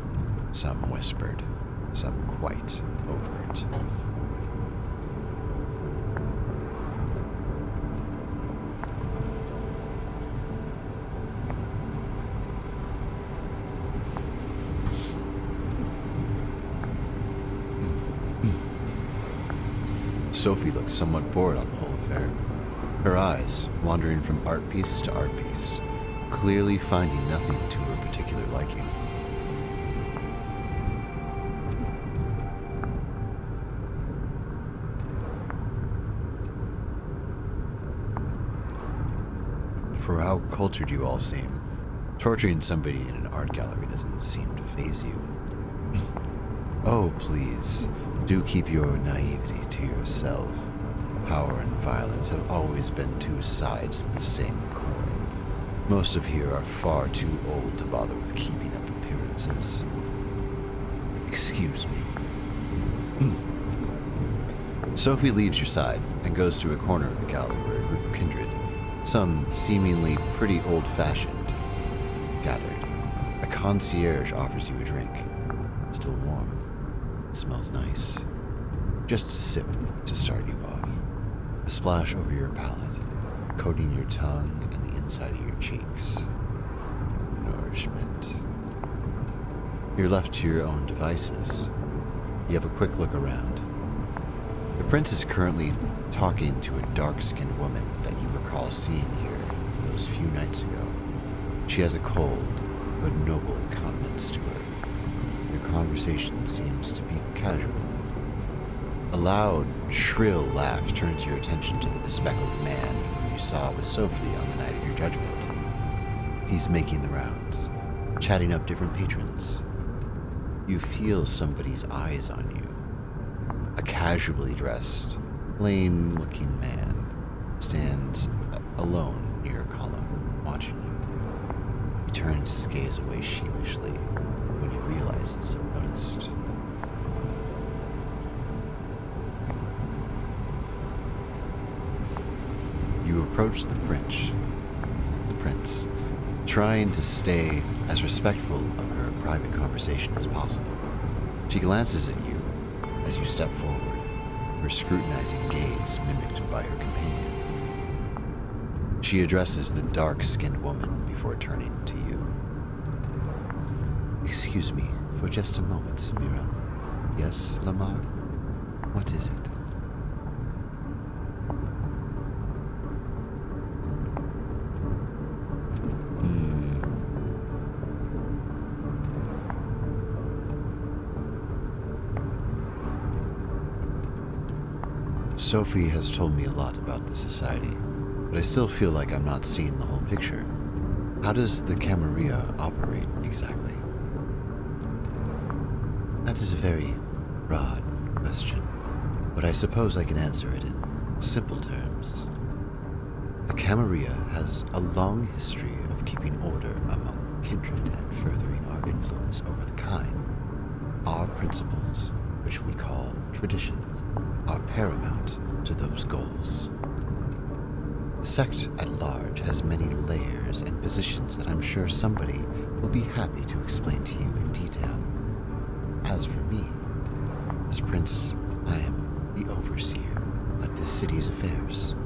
Some whispered, some quite overt. Sophie looks somewhat bored on the whole affair, her eyes wandering from art piece to art piece, clearly finding nothing to her particular liking. For how cultured you all seem, torturing somebody in an art gallery doesn't seem to faze you. Oh, please, do keep your naivety to yourself. Power and violence have always been two sides of the same coin. Most of here are far too old to bother with keeping up appearances. Excuse me. Sophie leaves your side and goes to a corner of the gallery where a group of kindred, some seemingly pretty old-fashioned, gathered. A concierge offers you a drink. Still warm. Smells nice. Just a sip to start you off. A splash over your palate, coating your tongue and the inside of your cheeks. Nourishment. You're left to your own devices. You have a quick look around. The prince is currently talking to a dark-skinned woman that you recall seeing here those few nights ago. She has a cold but noble countenance to her. Your conversation seems to be casual. A loud, shrill laugh turns your attention to the bespectacled man who you saw with Sophie on the night of your judgment. He's making the rounds, chatting up different patrons. You feel somebody's eyes on you. A casually dressed, plain-looking man stands alone near a column, watching you. He turns his gaze away sheepishly when he realizes you've noticed. You approach the prince, trying to stay as respectful of her private conversation as possible. She glances at you as you step forward, her scrutinizing gaze mimicked by her companion. She addresses the dark-skinned woman before turning to you. Excuse me for just a moment, Samira. Yes, Lamar? What is it? Sophie has told me a lot about the society, but I still feel like I'm not seeing the whole picture. How does the Camarilla operate exactly? That is a very broad question, but I suppose I can answer it in simple terms. The Camarilla has a long history of keeping order among kindred and furthering our influence over the kind. Our principles, which we call traditions, are paramount to those goals. The sect at large has many layers and positions that I'm sure somebody will be happy to explain to you in detail. As for me, as prince, I am the overseer of this city's affairs.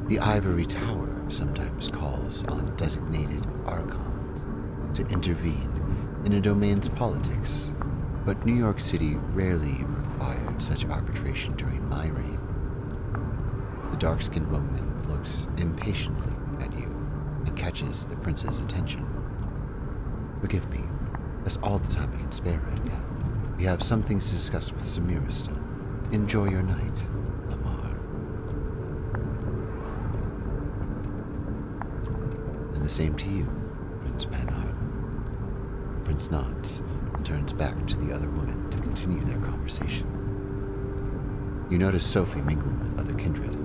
The Ivory Tower sometimes calls on designated archons to intervene in a domain's politics, but New York City rarely required such arbitration during my reign. The dark-skinned woman looks impatiently at you and catches the prince's attention. Forgive me, that's all the time I can spare right now. We have some things to discuss with Samira still. Enjoy your night, Lamar. And the same to you, Prince Panhard. Prince nods and turns back to the other women to continue their conversation. You notice Sophie mingling with other kindred,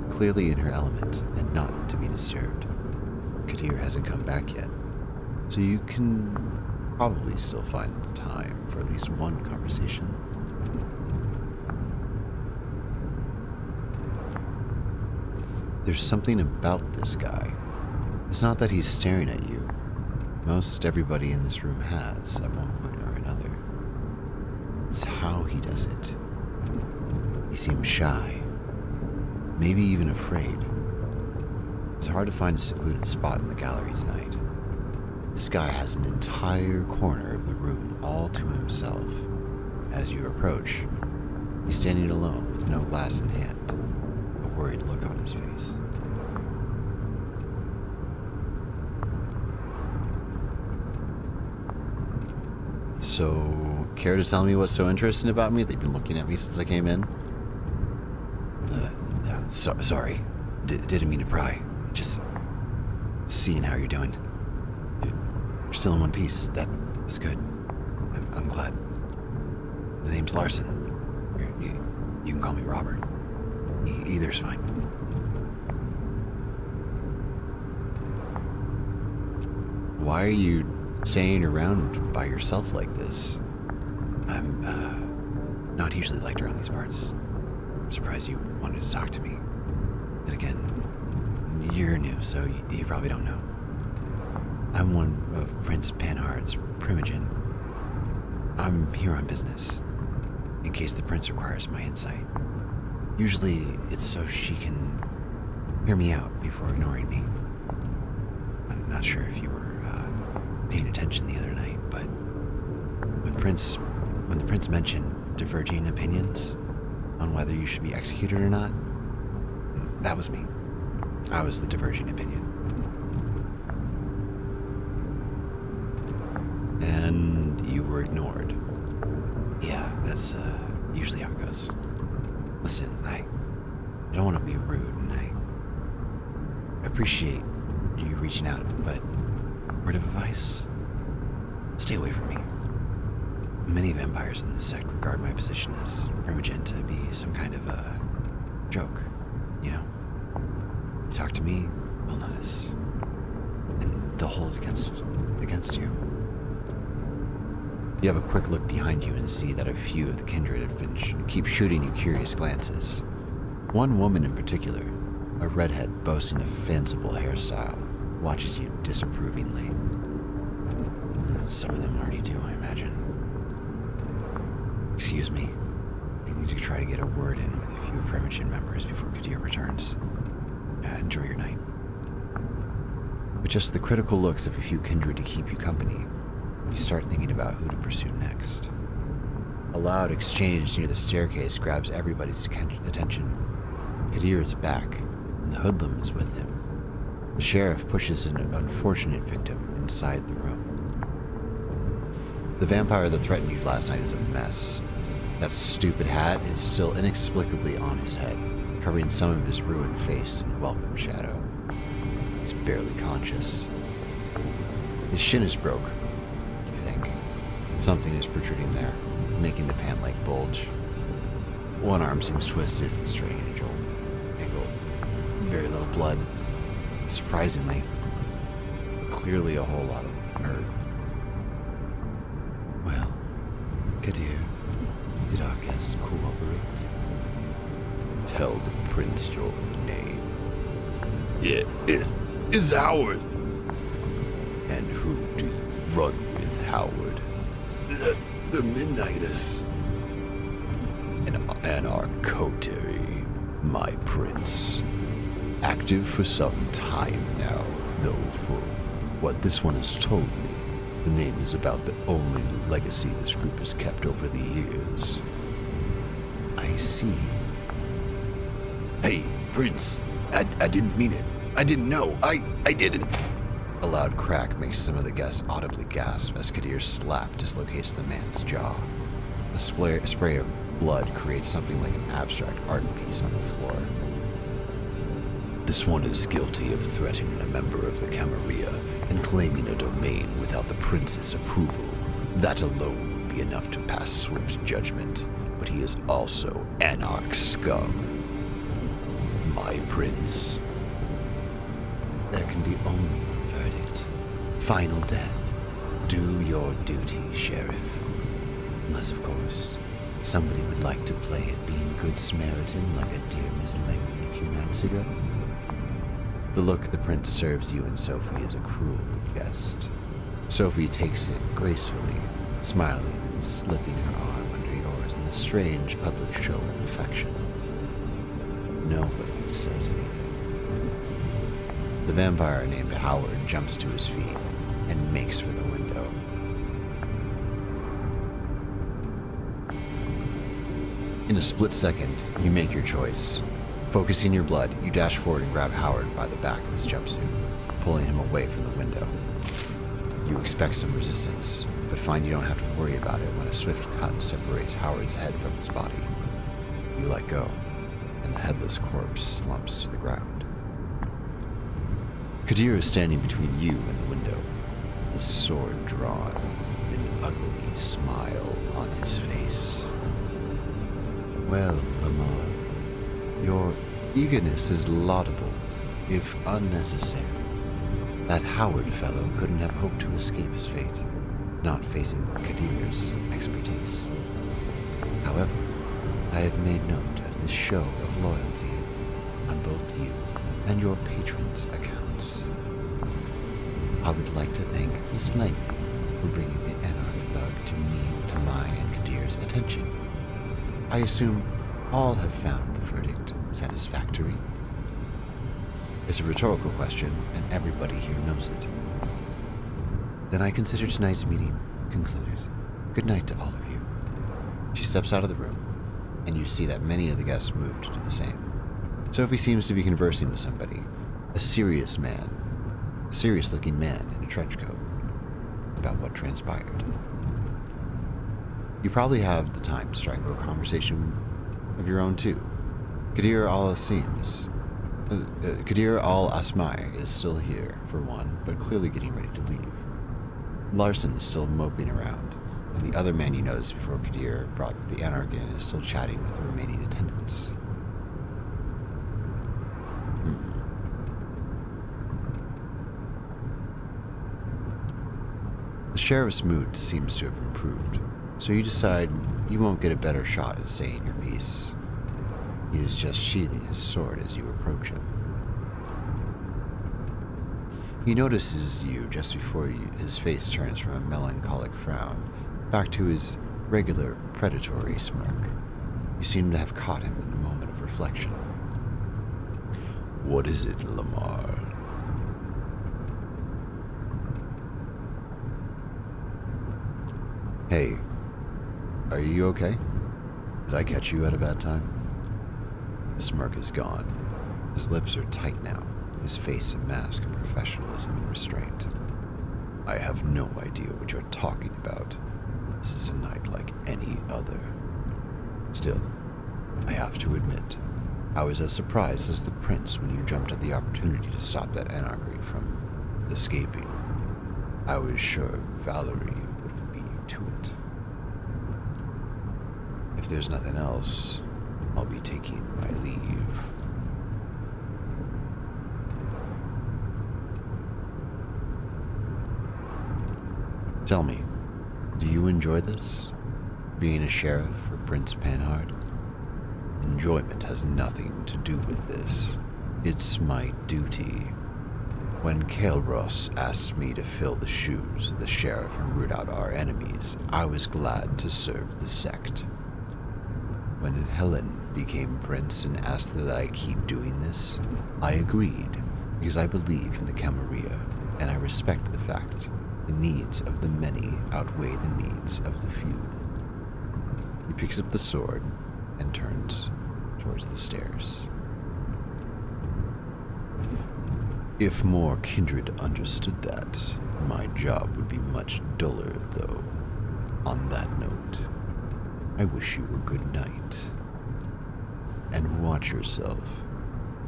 clearly in her element and not to be disturbed. Kadir hasn't come back yet, so you can probably still find time for at least one conversation. There's something about this guy. It's not that he's staring at you. Most everybody in this room has, at one point or another. It's how he does it. He seems shy, maybe even afraid. It's hard to find a secluded spot in the gallery tonight. This guy has an entire corner of the room all to himself. As you approach, he's standing alone with no glass in hand, a worried look on his face. So, care to tell me what's so interesting about me that you've been looking at me since I came in? Sorry. Didn't mean to pry. Just seeing how you're doing. You're still in one piece. That's good. I'm glad. The name's Larson. You can call me Robert. Either's fine. Why are you staying around by yourself like this? I'm not usually liked around these parts. I'm surprised you wanted to talk to me. Then again, you're new, so you probably don't know. I'm one of Prince Panhard's primogen. I'm here on business, in case the prince requires my insight. Usually, it's so she can hear me out before ignoring me. I'm not sure if you were paying attention the other night, but when the prince mentioned diverging opinions on whether you should be executed or not, that was me. I was the diverging opinion. And you were ignored. Yeah, that's usually how it goes. Listen, I don't want to be rude, and I appreciate you reaching out, but word of advice? Stay away from me. Many vampires in this sect regard my position as primogen to be some kind of a joke, you know? You talk to me, they'll notice. And they'll hold it against you. You have a quick look behind you and see that a few of the kindred have been keep shooting you curious glances. One woman in particular, a redhead boasting a fanciful hairstyle, watches you disapprovingly. Some of them already do, I imagine. Excuse me. I need to try to get a word in with a few Primogen members before Kadir returns. Enjoy your night. With just the critical looks of a few kindred to keep you company, you start thinking about who to pursue next. A loud exchange near the staircase grabs everybody's attention. Kadir is back, and the hoodlum is with him. The sheriff pushes an unfortunate victim inside the room. The vampire that threatened you last night is a mess. That stupid hat is still inexplicably on his head, covering some of his ruined face in welcome shadow. He's barely conscious. His shin is broke, you think. Something is protruding there, making the pant leg bulge. One arm seems twisted and strange, angled. Very little blood, surprisingly, but clearly a whole lot of hurt. Well, Kadir, did our guest cooperate? Tell the prince your name. It is Howard. And who do you run with, Howard? The Midnighters. And our coterie, my prince. Active for some time now, though for what this one has told me, The name is about the only legacy this group has kept over the years. I see. Hey, Prince, I didn't mean it. I didn't know. I didn't. A loud crack makes some of the guests audibly gasp as Kadir's slap dislocates the man's jaw. A spray of blood creates something like an abstract art piece on the floor. This one is guilty of threatening a member of the Camarilla and claiming a domain without the prince's approval. That alone would be enough to pass swift judgment, but he is also Anarch scum. My prince. There can be only one verdict. Final death. Do your duty, Sheriff. Unless, of course, somebody would like to play at being Good Samaritan like a dear Miss Langley a few nights ago. The look the prince serves you and Sophie is a cruel jest. Sophie takes it gracefully, smiling and slipping her arm under yours in a strange public show of affection. Nobody says anything. The vampire named Howard jumps to his feet and makes for the window. In a split second, you make your choice. Focusing your blood, you dash forward and grab Howard by the back of his jumpsuit, pulling him away from the window. You expect some resistance, but find you don't have to worry about it when a swift cut separates Howard's head from his body. You let go, and the headless corpse slumps to the ground. Kadir is standing between you and the window, his sword drawn, an ugly smile on his face. Well, Lamar, your eagerness is laudable, if unnecessary. That Howard fellow couldn't have hoped to escape his fate, not facing Kadir's expertise. However, I have made note of this show of loyalty on both you and your patrons' accounts. I would like to thank Miss Langley for bringing the Anarch thug to my and Kadir's attention. I assume all have found the verdict satisfactory. It's a rhetorical question, and everybody here knows it. Then I consider tonight's meeting concluded. Good night to all of you. She steps out of the room, and you see that many of the guests moved to do the same. Sophie seems to be conversing with somebody, a serious-looking man in a trench coat, about what transpired. You probably have the time to strike up a conversation of your own too. Kadir al-Asmai is still here, for one, but clearly getting ready to leave. Larson is still moping around, and the other man you noticed before Kadir brought the Anarch in is still chatting with the remaining attendants. The sheriff's mood seems to have improved, so you decide you won't get a better shot at saying your piece. He is just sheathing his sword as you approach him. He notices you just before his face turns from a melancholic frown back to his regular predatory smirk. You seem to have caught him in a moment of reflection. What is it, Lamar? Hey, are you okay? Did I catch you at a bad time? The smirk is gone. His lips are tight now, his face a mask of professionalism and restraint. I have no idea what you're talking about. This is a night like any other. Still, I have to admit, I was as surprised as the prince when you jumped at the opportunity to stop that anarchy from escaping. I was sure Valerie would have beat you to it. If there's nothing else, I'll be taking my leave. Tell me, do you enjoy this? Being a sheriff for Prince Panhard? Enjoyment has nothing to do with this. It's my duty. When Kael'ros asked me to fill the shoes of the sheriff and root out our enemies, I was glad to serve the sect. When Helen became prince and asked that I keep doing this, I agreed, because I believe in the Camarilla, and I respect the fact that The needs of the many outweigh the needs of the few. He picks up the sword and turns towards the stairs. If more kindred understood that, my job would be much duller, though. On that note, I wish you a good night. And watch yourself.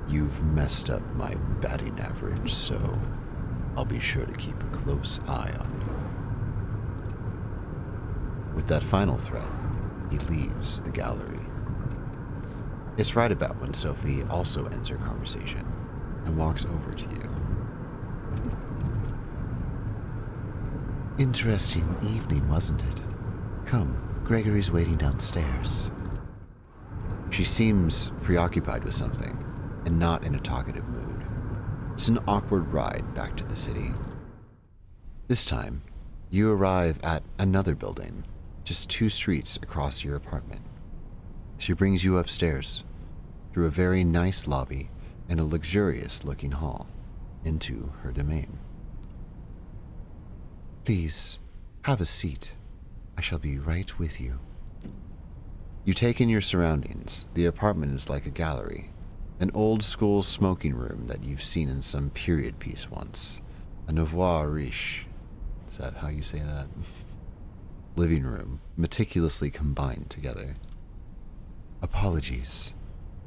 You've messed up my batting average, so I'll be sure to keep a close eye on you. With that final threat, he leaves the gallery. It's right about when Sophie also ends her conversation and walks over to you. Interesting evening, wasn't it? Come, Gregory's waiting downstairs. She seems preoccupied with something and not in a talkative mood. It's an awkward ride back to the city. This time, you arrive at another building, just 2 streets across your apartment. She brings you upstairs, through a very nice lobby and a luxurious-looking hall, into her domain. Please, have a seat. I shall be right with you. You take in your surroundings. The apartment is like a gallery, an old-school smoking room that you've seen in some period piece once. A nouveau riche. Is that how you say that? Living room, meticulously combined together. Apologies.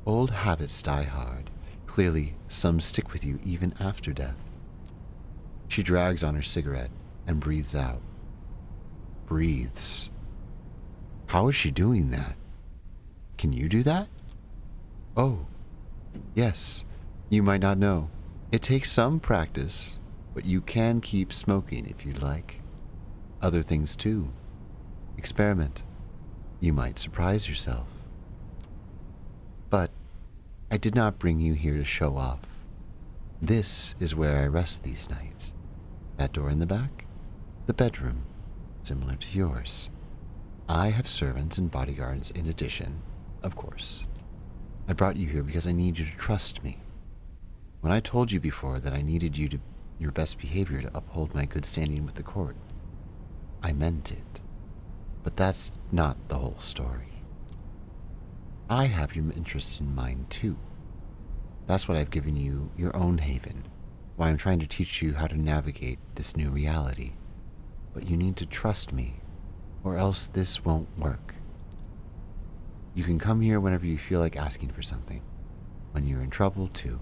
Old habits die hard. Clearly, some stick with you even after death. She drags on her cigarette and breathes out. Breathes. How is she doing that? Can you do that? Oh, yes. You might not know. It takes some practice, but you can keep smoking if you'd like. Other things too. Experiment. You might surprise yourself. But I did not bring you here to show off. This is where I rest these nights. That door in the back? The bedroom, similar to yours. I have servants and bodyguards in addition, of course. I brought you here because I need you to trust me. When I told you before that I needed you to your best behavior to uphold my good standing with the court, I meant it. But that's not the whole story. I have your interests in mind too. That's what I've given you your own haven, why I'm trying to teach you how to navigate this new reality. But you need to trust me, or else this won't work. You can come here whenever you feel like asking for something, when you're in trouble too.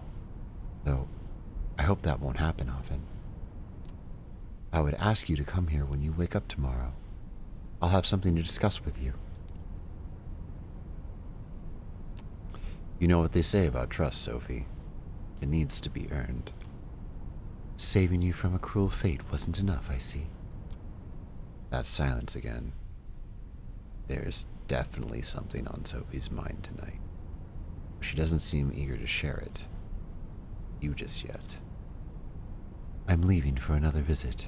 Though, I hope that won't happen often. I would ask you to come here when you wake up tomorrow. I'll have something to discuss with you. You know what they say about trust, Sophie. It needs to be earned. Saving you from a cruel fate wasn't enough, I see. That silence again. There's definitely something on Sophie's mind tonight. She doesn't seem eager to share it. You just yet. I'm leaving for another visit.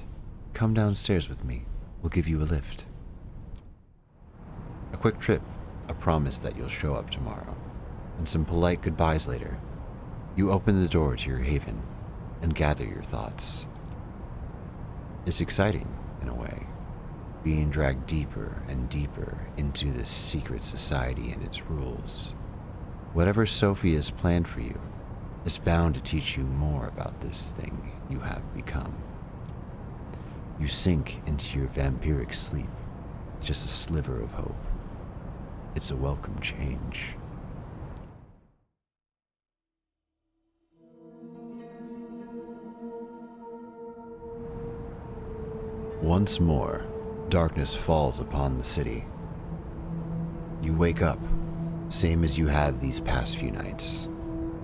Come downstairs with me. We'll give you a lift. A quick trip, a promise that you'll show up tomorrow, and some polite goodbyes later. You open the door to your haven and gather your thoughts. It's exciting, in a way, being dragged deeper and deeper into this secret society and its rules. Whatever Sophie has planned for you is bound to teach you more about this thing you have become. You sink into your vampiric sleep with just a sliver of hope. It's a welcome change. Once more, darkness falls upon the city. You wake up, same as you have these past few nights,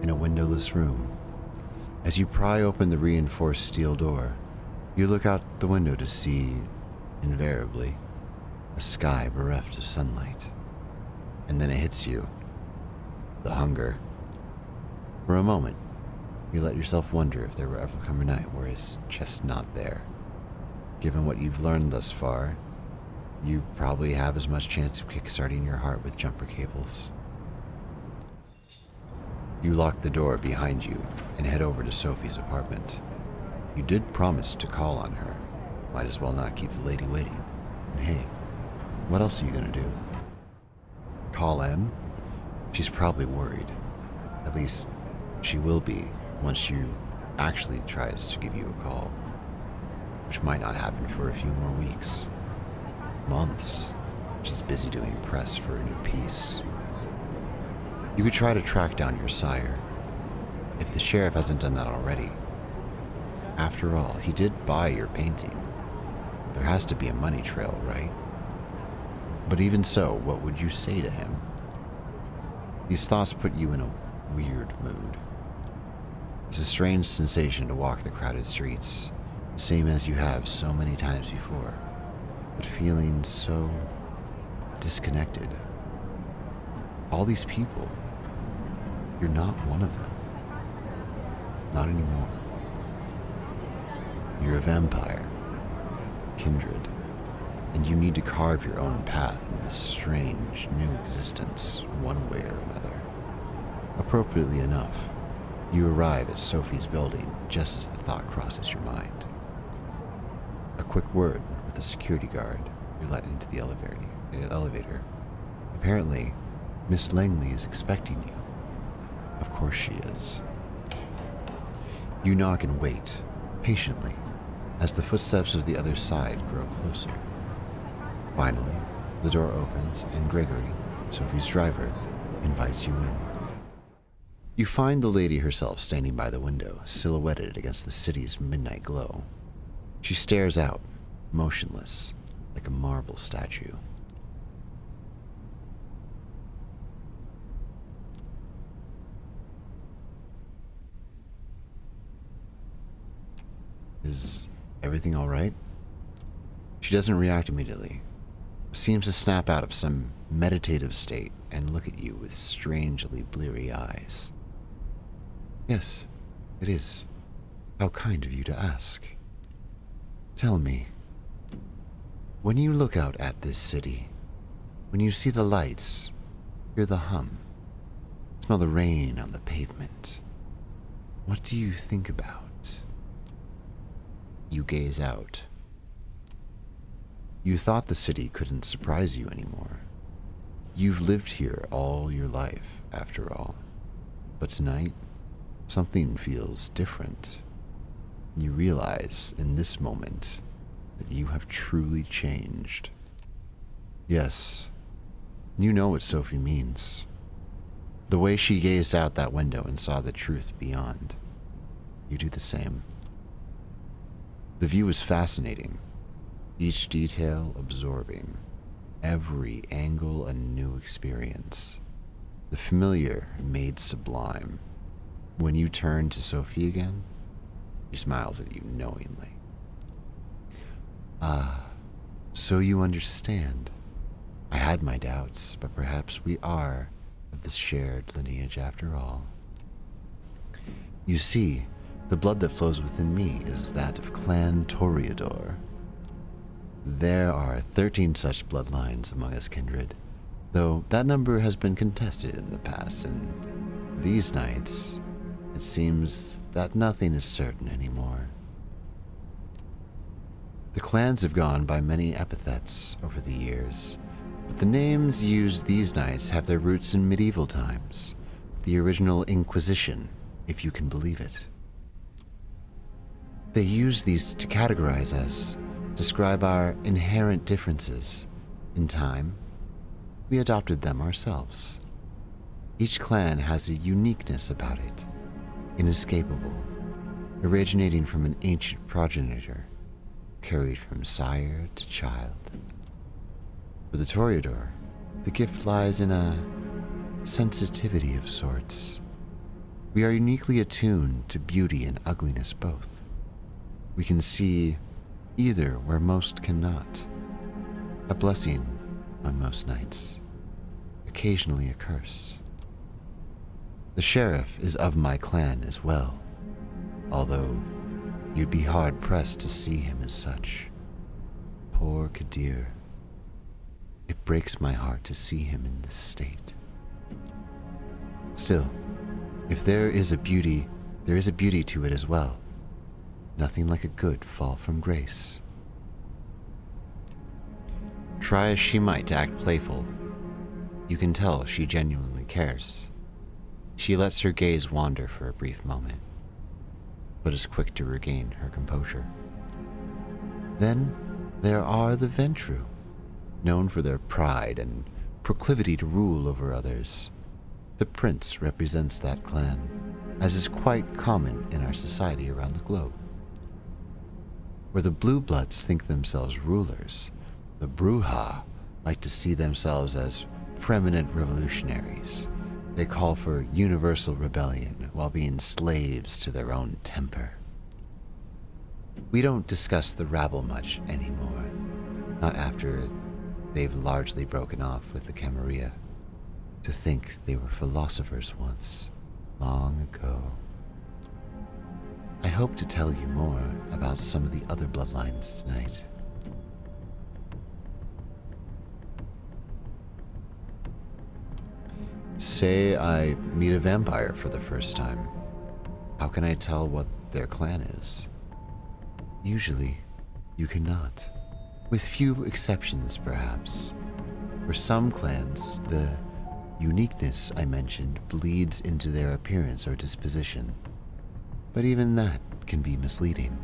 in a windowless room. As you pry open the reinforced steel door, you look out the window to see, invariably, a sky bereft of sunlight. And then it hits you. The hunger. For a moment, you let yourself wonder if there will ever come a night where it's just not there. Given what you've learned thus far, you probably have as much chance of kickstarting your heart with jumper cables. You lock the door behind you and head over to Sophie's apartment. You did promise to call on her, Might as well not keep the lady waiting. And hey, what else are you gonna do? Call Em? She's probably worried. At least, she will be once she actually tries to give you a call. Which might not happen for a few more weeks. Months. She's busy doing press for a new piece. You could try to track down your sire, if the sheriff hasn't done that already. After all, he did buy your painting. There has to be a money trail, right? But even so, what would you say to him? These thoughts put you in a weird mood. It's a strange sensation to walk the crowded streets, same as you have so many times before, but feeling so disconnected. All these people, you're not one of them. Not anymore. You're a vampire, kindred, and you need to carve your own path in this strange new existence, one way or another. Appropriately enough, you arrive at Sophie's building just as the thought crosses your mind. A quick word with the security guard, you're let into the elevator. Apparently, Miss Langley is expecting you. Of course she is. You knock and wait, patiently, as the footsteps of the other side grow closer. Finally, the door opens and Gregory, Sophie's driver, invites you in. You find the lady herself standing by the window, silhouetted against the city's midnight glow. She stares out, motionless, like a marble statue. Is everything all right? She doesn't react immediately. Seems to snap out of some meditative state and look at you with strangely bleary eyes. Yes, it is. How kind of you to ask. Tell me, when you look out at this city, when you see the lights, hear the hum, smell the rain on the pavement, what do you think about? You gaze out. You thought the city couldn't surprise you anymore. You've lived here all your life, after all. But tonight, something feels different. You realize in this moment that you have truly changed. Yes, you know what Sophie means. The way she gazed out that window and saw the truth beyond. You do the same. The view is fascinating, each detail absorbing, every angle a new experience. The familiar made sublime. When you turn to Sophie again, she smiles at you knowingly. Ah, so you understand. I had my doubts, but perhaps we are of the shared lineage after all. You see, the blood that flows within me is that of Clan Toreador. There are 13 such bloodlines among us kindred, though that number has been contested in the past, and these nights, it seems that nothing is certain anymore. The clans have gone by many epithets over the years, but the names used these nights have their roots in medieval times, the original Inquisition, if you can believe it. They use these to categorize us, describe our inherent differences. In time, we adopted them ourselves. Each clan has a uniqueness about it, inescapable, originating from an ancient progenitor, carried from sire to child. For the Toreador, the gift lies in a sensitivity of sorts. We are uniquely attuned to beauty and ugliness both. We can see either where most cannot. A blessing on most nights, occasionally a curse. The sheriff is of my clan as well, although you'd be hard-pressed to see him as such. Poor Kadir. It breaks my heart to see him in this state. Still, if there is a beauty to it as well. Nothing like a good fall from grace. Try as she might to act playful, you can tell she genuinely cares. She lets her gaze wander for a brief moment, but is quick to regain her composure. Then there are the Ventru, known for their pride and proclivity to rule over others. The prince represents that clan, as is quite common in our society around the globe. Where the Blue Bloods think themselves rulers, the Bruja like to see themselves as preeminent revolutionaries. They call for universal rebellion while being slaves to their own temper. We don't discuss the rabble much anymore, not after they've largely broken off with the Camarilla. To think they were philosophers once, long ago. I hope to tell you more about some of the other bloodlines tonight. Say I meet a vampire for the first time. How can I tell what their clan is? Usually, you cannot. With few exceptions, perhaps. For some clans, the uniqueness I mentioned bleeds into their appearance or disposition. But even that can be misleading.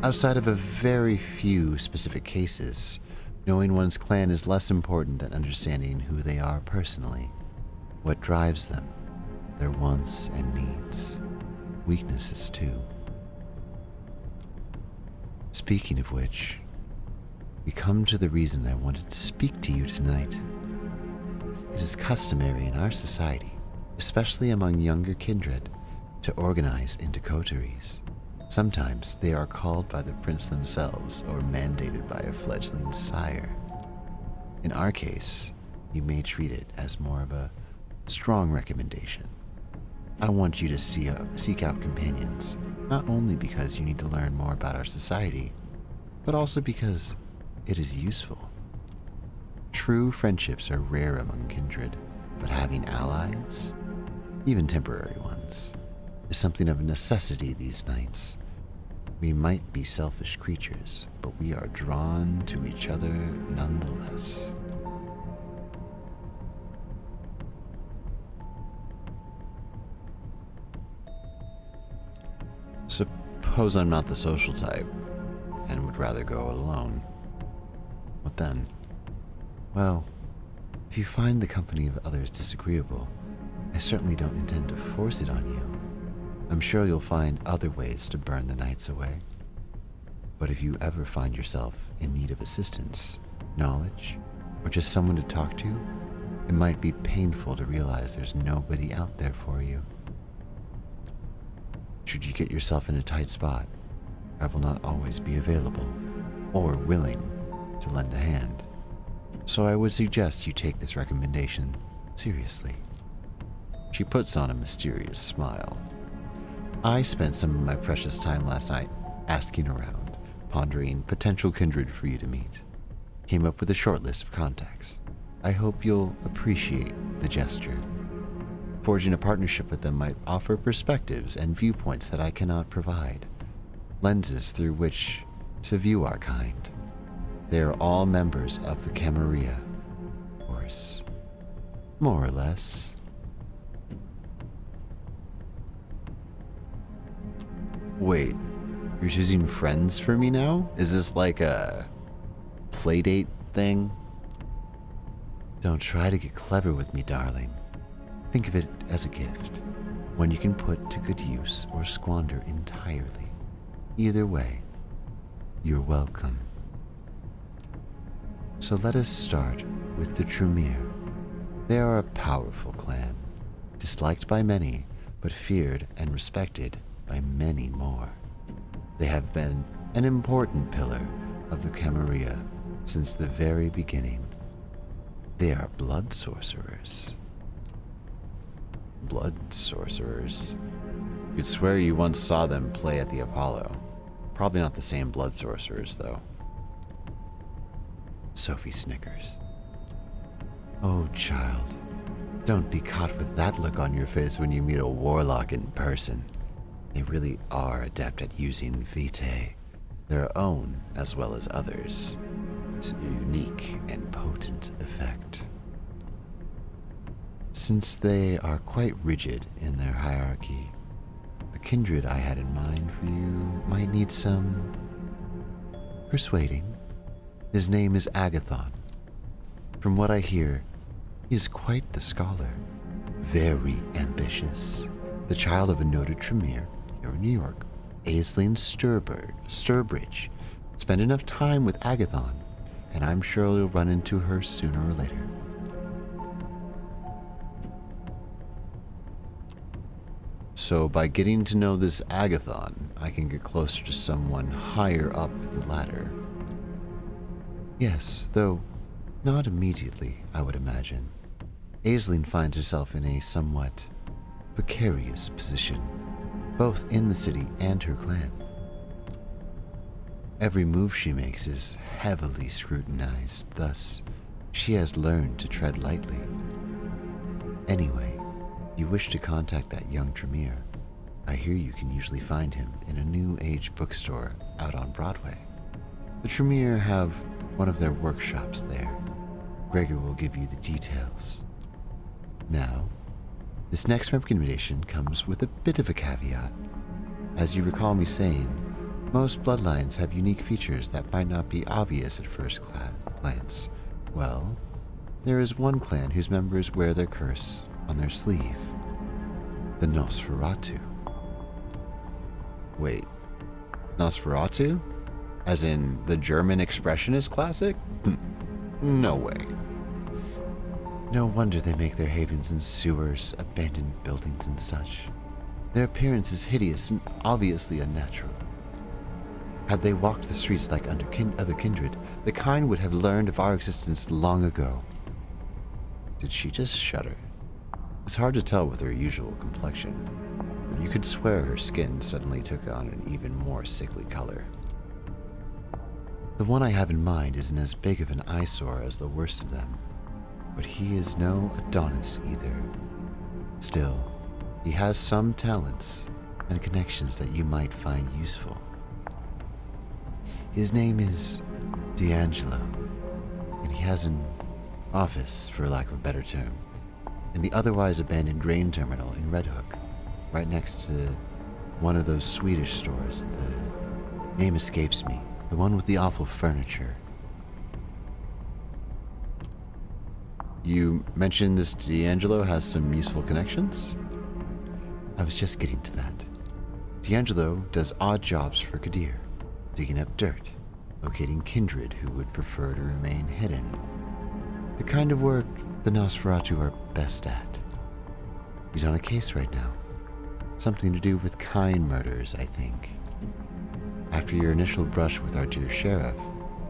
Outside of a very few specific cases, knowing one's clan is less important than understanding who they are personally, what drives them, their wants and needs, weaknesses too. Speaking of which, we come to the reason I wanted to speak to you tonight. It is customary in our society, especially among younger kindred, to organize into coteries. Sometimes they are called by the prince themselves or mandated by a fledgling sire. In our case, you may treat it as more of a strong recommendation. I want you to seek out companions, not only because you need to learn more about our society, but also because it is useful. True friendships are rare among kindred, but having allies, even temporary ones, is something of a necessity these nights. We might be selfish creatures, but we are drawn to each other nonetheless. Suppose I'm not the social type, and would rather go alone. What then? Well, if you find the company of others disagreeable, I certainly don't intend to force it on you. I'm sure you'll find other ways to burn the nights away. But if you ever find yourself in need of assistance, knowledge, or just someone to talk to, it might be painful to realize there's nobody out there for you. Should you get yourself in a tight spot, I will not always be available or willing to lend a hand. So I would suggest you take this recommendation seriously. She puts on a mysterious smile. I spent some of my precious time last night asking around, pondering potential kindred for you to meet. Came up with a short list of contacts. I hope you'll appreciate the gesture. Forging a partnership with them might offer perspectives and viewpoints that I cannot provide, lenses through which to view our kind. They are all members of the Camarilla, of course, more or less. Wait, you're choosing friends for me now? Is this like a playdate thing? Don't try to get clever with me, darling. Think of it as a gift, one you can put to good use or squander entirely. Either way, you're welcome. So let us start with the Tremere. They are a powerful clan, disliked by many, but feared and respected by many more. They have been an important pillar of the Camarilla since the very beginning. They are blood sorcerers. Blood sorcerers? You'd swear you once saw them play at the Apollo. Probably not the same blood sorcerers, though. Sophie snickers. Oh, child, don't be caught with that look on your face when you meet a warlock in person. They really are adept at using vitae, their own as well as others. It's a unique and potent effect. Since they are quite rigid in their hierarchy, the kindred I had in mind for you might need some persuading. His name is Agathon. From what I hear, he is quite the scholar, very ambitious, the child of a noted Tremere here in New York, Aisling Sturbridge. Spend enough time with Agathon, and I'm sure you'll run into her sooner or later. So by getting to know this Agathon, I can get closer to someone higher up the ladder. Yes, though not immediately, I would imagine. Aisling finds herself in a somewhat precarious position, both in the city and her clan. Every move she makes is heavily scrutinized, thus, she has learned to tread lightly. Anyway, you wish to contact that young Tremere. I hear you can usually find him in a new age bookstore out on Broadway. The Tremere have one of their workshops there. Gregor will give you the details. Now, this next recommendation comes with a bit of a caveat. As you recall me saying, most bloodlines have unique features that might not be obvious at first glance. Well, there is one clan whose members wear their curse on their sleeve. The Nosferatu. Wait, Nosferatu? As in the German expressionist classic? No way. No wonder they make their havens in sewers, abandoned buildings, and such. Their appearance is hideous and obviously unnatural. Had they walked the streets like other kindred, the kind would have learned of our existence long ago. Did she just shudder? It's hard to tell with her usual complexion, but you could swear her skin suddenly took on an even more sickly color. The one I have in mind isn't as big of an eyesore as the worst of them, but he is no Adonis either. Still, he has some talents and connections that you might find useful. His name is D'Angelo, and he has an office, for lack of a better term, in the otherwise abandoned grain terminal in Red Hook, right next to one of those Swedish stores. The name escapes me, the one with the awful furniture. You mentioned this D'Angelo has some useful connections? I was just getting to that. D'Angelo does odd jobs for Kadir, digging up dirt, locating kindred who would prefer to remain hidden. The kind of work the Nosferatu are best at. He's on a case right now. Something to do with kind murders, I think. After your initial brush with our dear sheriff,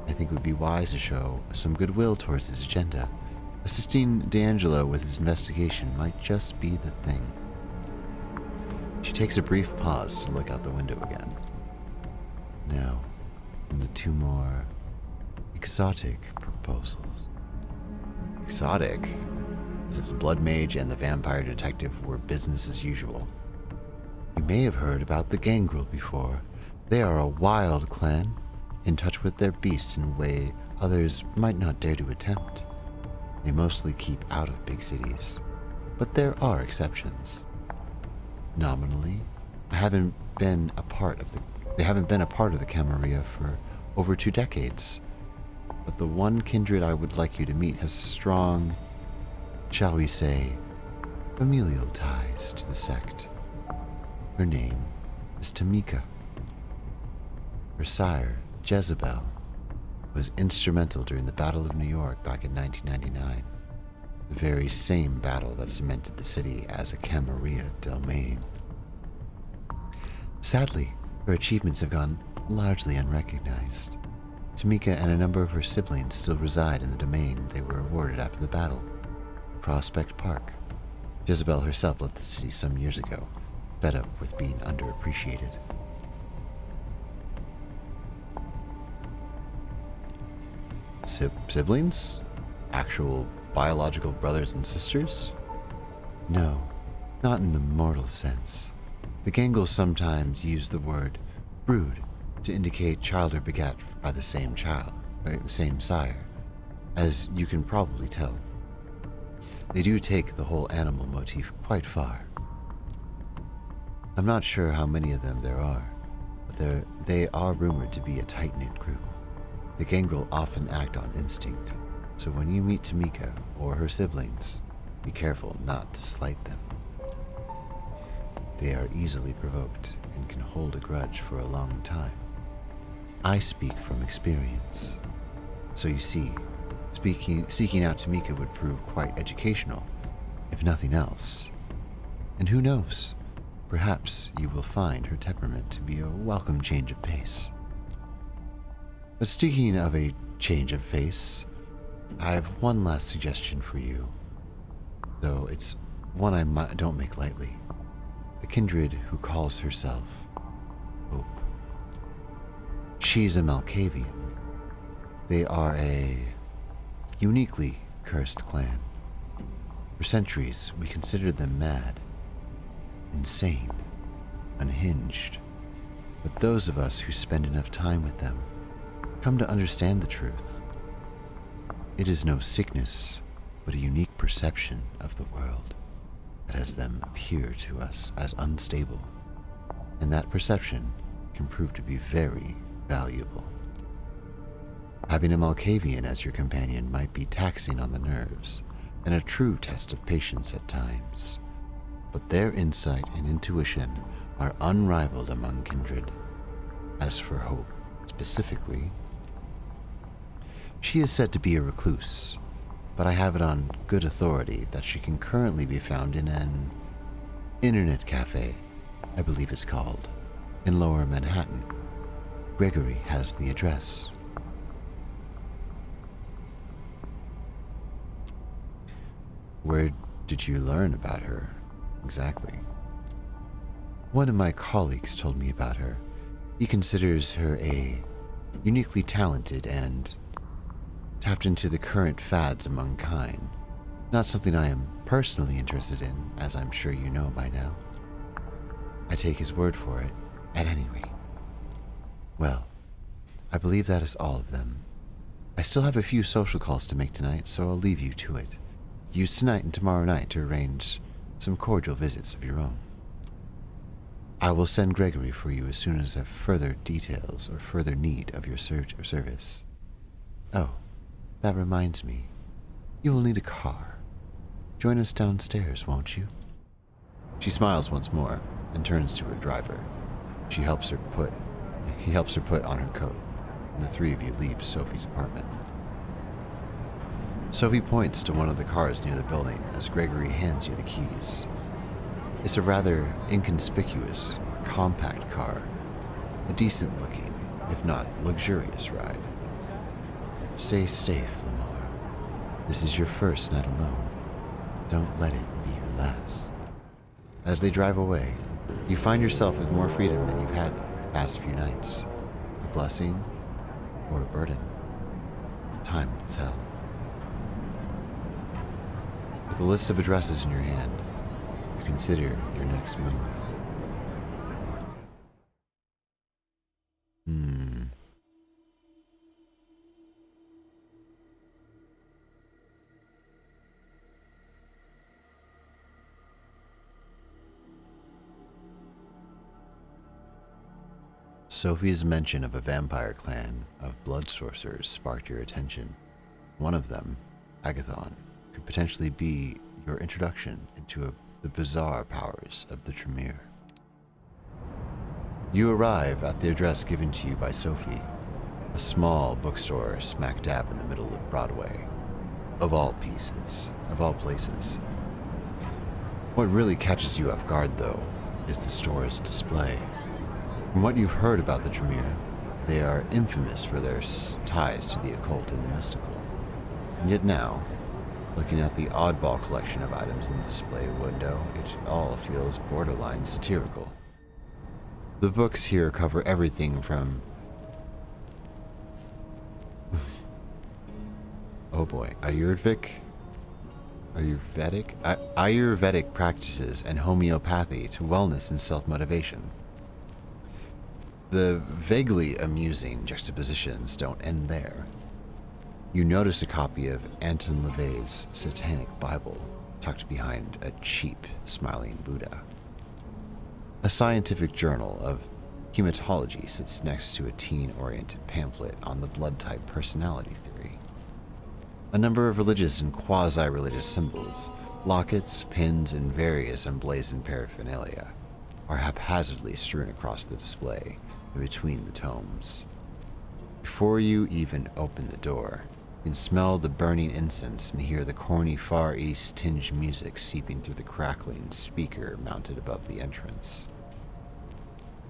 I think it would be wise to show some goodwill towards his agenda. Assisting D'Angelo with his investigation might just be the thing. She takes a brief pause to look out the window again. Now, on to two more exotic proposals. Exotic? As if the blood mage and the vampire detective were business as usual. You may have heard about the Gangrel before. They are a wild clan, in touch with their beasts in a way others might not dare to attempt. They mostly keep out of big cities, but there are exceptions. Nominally, they haven't been a part of the Camarilla for over 2 decades. But the one kindred I would like you to meet has strong, shall we say, familial ties to the sect. Her name is Tamika. Her sire, Jezebel, was instrumental during the Battle of New York back in 1999, the very same battle that cemented the city as a Camarilla domain. Sadly, her achievements have gone largely unrecognized. Tamika and a number of her siblings still reside in the domain they were awarded after the battle, Prospect Park. Jezebel herself left the city some years ago, fed up with being underappreciated. Siblings? Actual biological brothers and sisters? No, not in the mortal sense. The Gangles sometimes use the word brood to indicate child or begat by the same child, same sire, as you can probably tell. They do take the whole animal motif quite far. I'm not sure how many of them there are, but they are rumored to be a tight-knit group. The gangrel often act on instinct, so when you meet Tamika or her siblings, be careful not to slight them. They are easily provoked and can hold a grudge for a long time. I speak from experience. So you see, seeking out Tamika would prove quite educational, if nothing else. And who knows, perhaps you will find her temperament to be a welcome change of pace. But speaking of a change of pace, I have one last suggestion for you, though it's one I don't make lightly. The kindred who calls herself Hope. She's a Malkavian. They are a uniquely cursed clan. For centuries, we considered them mad, insane, unhinged. But those of us who spend enough time with them come to understand the truth. It is no sickness, but a unique perception of the world that has them appear to us as unstable, and that perception can prove to be very valuable. Having a Malkavian as your companion might be taxing on the nerves, and a true test of patience at times, but their insight and intuition are unrivaled among kindred. As for Hope, specifically, she is said to be a recluse, but I have it on good authority that she can currently be found in an internet cafe, I believe it's called, in Lower Manhattan. Gregory has the address. Where did you learn about her, exactly? One of my colleagues told me about her. He considers her a uniquely talented and tapped into the current fads among kind. Not something I am personally interested in, as I'm sure you know by now. I take his word for it, at any rate. Well, I believe that is all of them. I still have a few social calls to make tonight, so I'll leave you to it. Use tonight and tomorrow night to arrange some cordial visits of your own. I will send Gregory for you as soon as I have further details or further need of your service. Oh, that reminds me. You will need a car. Join us downstairs, won't you? She smiles once more and turns to her driver. He helps her put on her coat, and the three of you leave Sophie's apartment. Sophie points to one of the cars near the building as Gregory hands you the keys. It's a rather inconspicuous, compact car, a decent-looking, if not luxurious ride. Stay safe, Lamar. This is your first night alone. Don't let it be your last. As they drive away, you find yourself with more freedom than you've had the past few nights. A blessing or a burden? Time will tell. With a list of addresses in your hand, you consider your next move. Sophie's mention of a vampire clan of blood sorcerers sparked your attention. One of them, Agathon, could potentially be your introduction into the bizarre powers of the Tremere. You arrive at the address given to you by Sophie, a small bookstore smack dab in the middle of Broadway. Of all places. What really catches you off guard, though, is the store's display. From what you've heard about the Tremere, they are infamous for their ties to the occult and the mystical. And yet now, looking at the oddball collection of items in the display window, it all feels borderline satirical. The books here cover everything from oh boy, Ayurvedic practices and homeopathy to wellness and self-motivation. The vaguely amusing juxtapositions don't end there. You notice a copy of Anton LaVey's Satanic Bible tucked behind a cheap, smiling Buddha. A scientific journal of hematology sits next to a teen-oriented pamphlet on the blood-type personality theory. A number of religious and quasi-religious symbols, lockets, pins, and various emblazoned paraphernalia are haphazardly strewn across the display and between the tomes. Before you even open the door, you can smell the burning incense and hear the corny Far East tinged music seeping through the crackling speaker mounted above the entrance.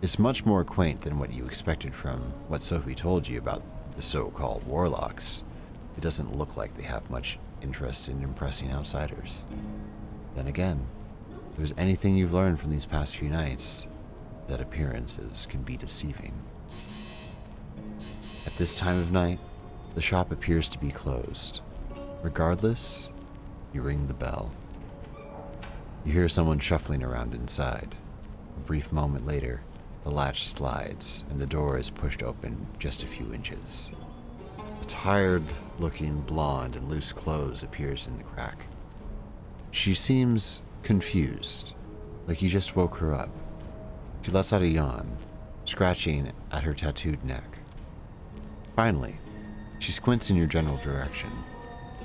It's much more quaint than what you expected from what Sophie told you about the so-called warlocks. It doesn't look like they have much interest in impressing outsiders. Then again, if there's anything you've learned from these past few nights, that appearances can be deceiving. At this time of night, the shop appears to be closed. Regardless, you ring the bell. You hear someone shuffling around inside. A brief moment later, the latch slides and the door is pushed open just a few inches. A tired-looking blonde in loose clothes appears in the crack. She seems confused, like you just woke her up. She lets out a yawn, scratching at her tattooed neck. Finally, she squints in your general direction.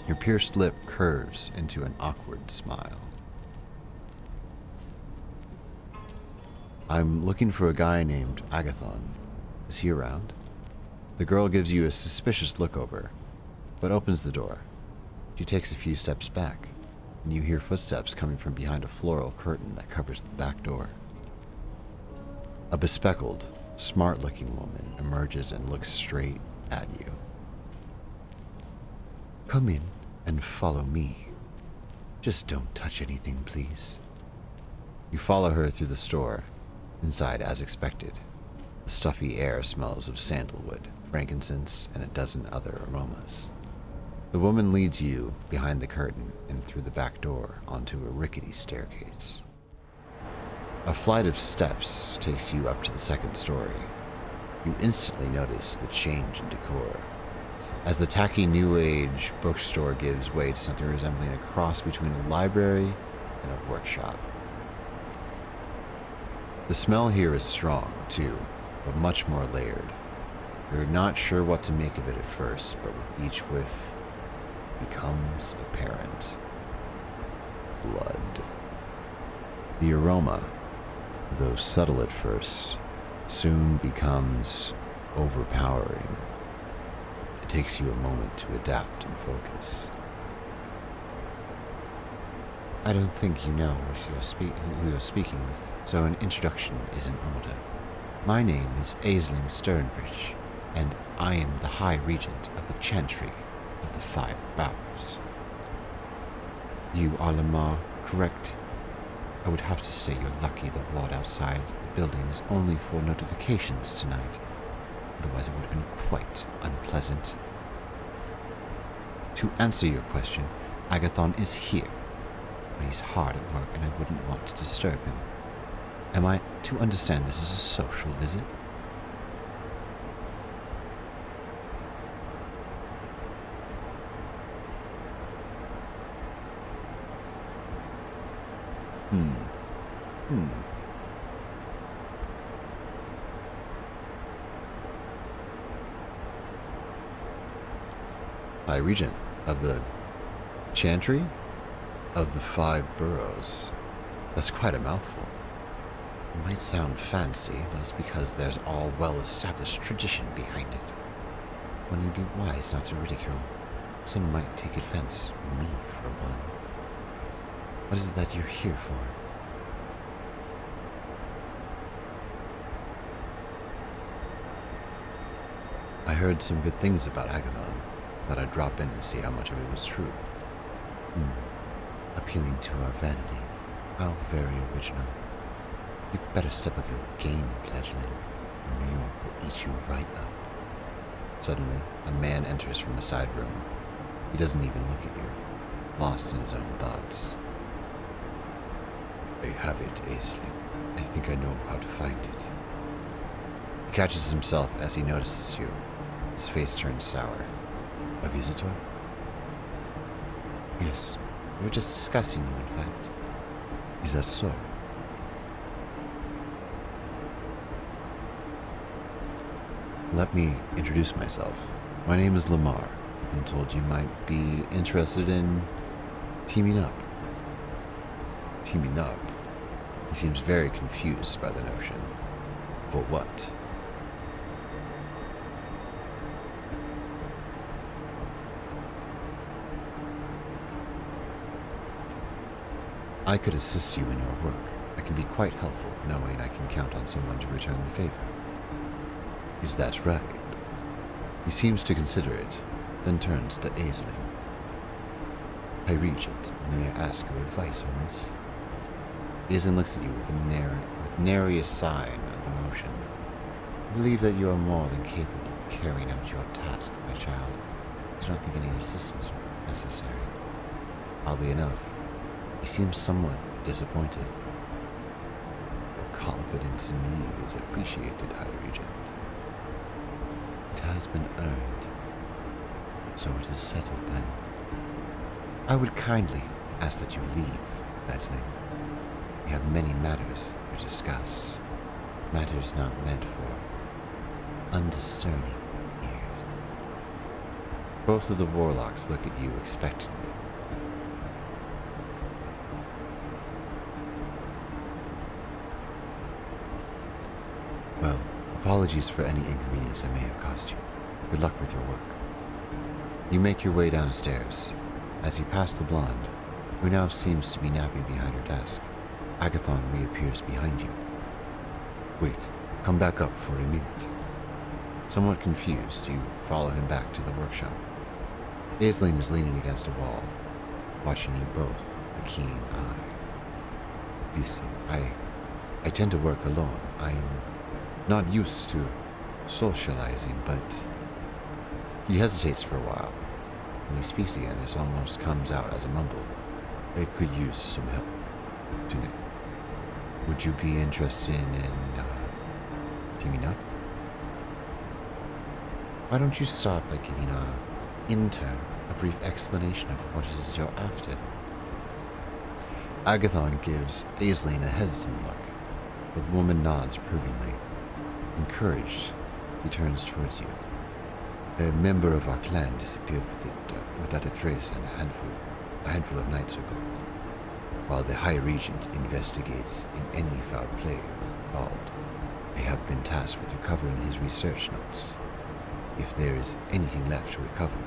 Your pierced lip curves into an awkward smile. I'm looking for a guy named Agathon. Is he around? The girl gives you a suspicious look over, but opens the door. She takes a few steps back, and you hear footsteps coming from behind a floral curtain that covers the back door. A bespectacled, smart-looking woman emerges and looks straight at you. Come in and follow me. Just don't touch anything, please. You follow her through the store. Inside, as expected, the stuffy air smells of sandalwood, frankincense, and a dozen other aromas. The woman leads you behind the curtain and through the back door onto a rickety staircase. A flight of steps takes you up to the second story. You instantly notice the change in decor, as the tacky New Age bookstore gives way to something resembling a cross between a library and a workshop. The smell here is strong, too, but much more layered. You're not sure what to make of it at first, but with each whiff, it becomes apparent. Blood. The aroma, though subtle at first, soon becomes overpowering. It takes you a moment to adapt and focus. I don't think you know who you're speaking with, so an introduction is in order. My name is Aisling Sternbridge, and I am the High Regent of the Chantry of the Five Bowers. You are Lamar, correct? I would have to say you're lucky the ward outside the building is only for notifications tonight. Otherwise it would have been quite unpleasant. To answer your question, Agathon is here. But he's hard at work and I wouldn't want to disturb him. Am I to understand this is a social visit? High Regent of the Chantry of the Five Boroughs. That's quite a mouthful. It might sound fancy, but that's because there's all well-established tradition behind it. One would be wise not to ridicule. Some might take offense, me for one. What is it that you're here for? I heard some good things about Agathon. Thought I'd drop in and see how much of it was true. Appealing to our vanity. How very original. You'd better step up your game, fledgling, or New York will eat you right up. Suddenly, a man enters from a side room. He doesn't even look at you, lost in his own thoughts. I have it, Aisling. I think I know how to find it. He catches himself as he notices you. His face turns sour. A visitor? Yes, we were just discussing you, in fact. Is that so? Let me introduce myself. My name is Lamar. I've been told you might be interested in teaming up. Teaming up? He seems very confused by the notion. For what? I could assist you in your work. I can be quite helpful, knowing I can count on someone to return the favor. Is that right? He seems to consider it, then turns to Aisling. High Regent, may I ask your advice on this? Aisling looks at you with nary a sign of emotion. I believe that you are more than capable of carrying out your task, my child. I do not think any assistance is necessary. Oddly enough, he seems somewhat disappointed. Your confidence in me is appreciated, High Regent. It has been earned, so it is settled then. I would kindly ask that you leave, fledgling. We have many matters to discuss, matters not meant for undiscerning ears. Both of the warlocks look at you expectantly. Well, apologies for any inconvenience I may have caused you. Good luck with your work. You make your way downstairs. As you pass the blonde, who now seems to be napping behind her desk, Agathon reappears behind you. Wait, come back up for a minute. Somewhat confused, you follow him back to the workshop. Aisling is leaning against a wall, watching you both with a keen eye. Listen, I tend to work alone. I am not used to socializing, but... He hesitates for a while. When he speaks again, it almost comes out as a mumble. I could use some help tonight. Would you be interested in teaming up? Why don't you start by giving our intern a brief explanation of what it is you're after? Agathon gives Aisling a hesitant look, but the woman nods approvingly. Encouraged, he turns towards you. A member of our clan disappeared without a trace a handful of nights ago. While the High Regent investigates in any foul play was involved, I have been tasked with recovering his research notes. If there is anything left to recover,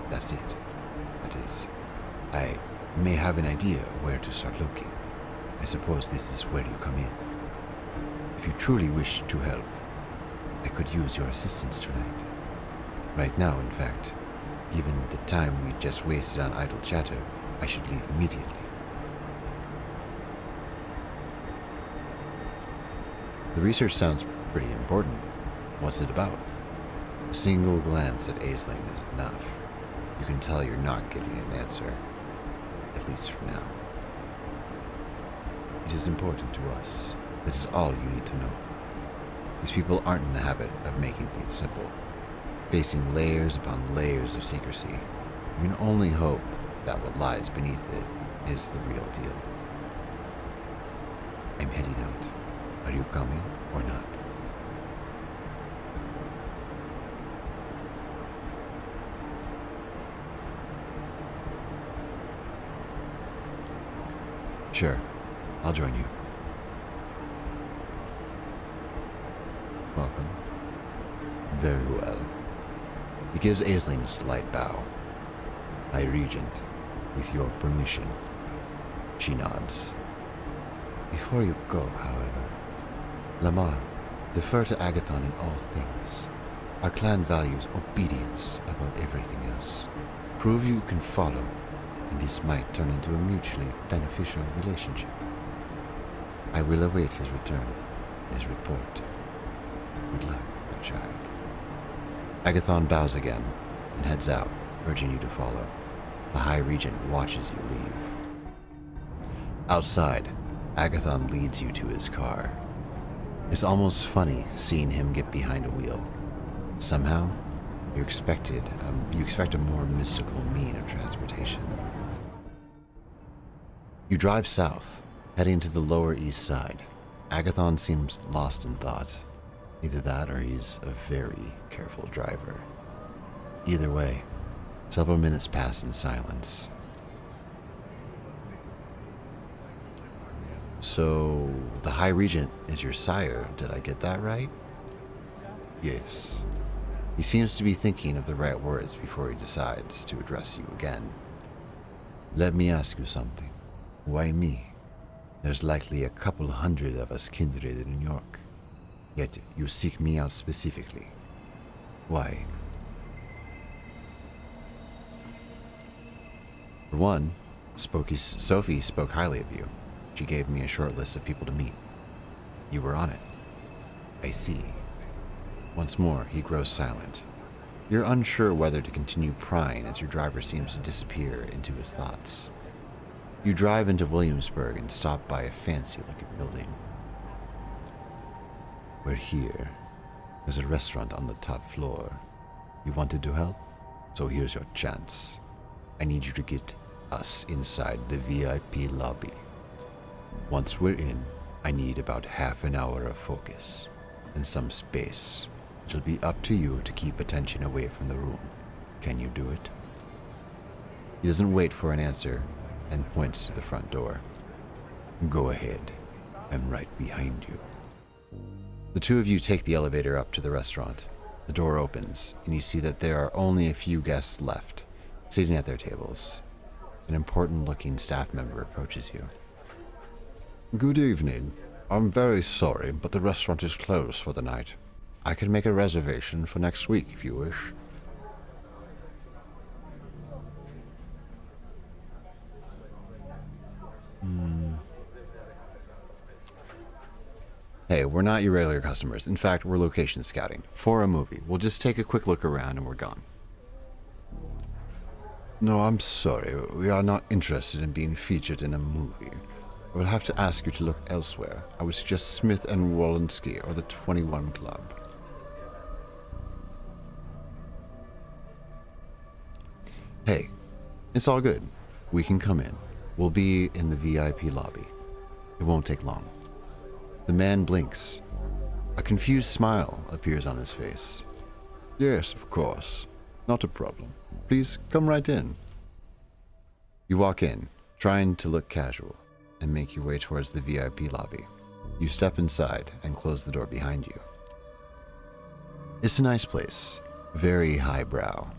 that's it. That is, I may have an idea where to start looking. I suppose this is where you come in. If you truly wish to help, I could use your assistance tonight. Right now, in fact, given the time we just wasted on idle chatter, I should leave immediately. The research sounds pretty important. What's it about? A single glance at Aisling is enough. You can tell you're not getting an answer, at least for now. It is important to us. That is all you need to know. These people aren't in the habit of making things simple, facing layers upon layers of secrecy. You can only hope that what lies beneath it is the real deal. I'm heading out. Are you coming or not? Sure, I'll join you. Welcome. Very well. He gives Aisling a slight bow. High Regent, with your permission. She nods. Before you go, however, Lamar, defer to Agathon in all things. Our clan values obedience above everything else. Prove you can follow, and this might turn into a mutually beneficial relationship. I will await his return, his report. Good luck, my child. Agathon bows again and heads out, urging you to follow. The High Regent watches you leave. Outside, Agathon leads you to his car. It's almost funny seeing him get behind a wheel. Somehow, You expect a more mystical mean of transportation. You drive south, heading to the Lower East Side. Agathon seems lost in thought. Either that or he's a very careful driver. Either way, several minutes pass in silence. So, the High Regent is your sire, did I get that right? Yes. He seems to be thinking of the right words before he decides to address you again. Let me ask you something. Why me? There's likely a couple hundred of us kindred in New York. Yet you seek me out specifically. Why? For one, Sophie spoke highly of you. She gave me a short list of people to meet. You were on it. I see. Once more, he grows silent. You're unsure whether to continue prying as your driver seems to disappear into his thoughts. You drive into Williamsburg and stop by a fancy-looking building. We're here. There's a restaurant on the top floor. You wanted to help? So here's your chance. I need you to get us inside the VIP lobby. Once we're in, I need about half an hour of focus and some space. It'll be up to you to keep attention away from the room. Can you do it? He doesn't wait for an answer and points to the front door. Go ahead. I'm right behind you. The two of you take the elevator up to the restaurant. The door opens, and you see that there are only a few guests left, sitting at their tables. An important-looking staff member approaches you. Good evening. I'm very sorry, but the restaurant is closed for the night. I can make a reservation for next week if you wish. Hey, we're not your regular customers. In fact, we're location scouting for a movie. We'll just take a quick look around and we're gone. No, I'm sorry. We are not interested in being featured in a movie. I will have to ask you to look elsewhere. I would suggest Smith and Walensky or the 21 Club. Hey, it's all good. We can come in. We'll be in the VIP lobby. It won't take long. The man blinks. A confused smile appears on his face. Yes, of course. Not a problem. Please come right in. You walk in, trying to look casual, and make your way towards the VIP lobby. You step inside and close the door behind you. It's a nice place, very highbrow.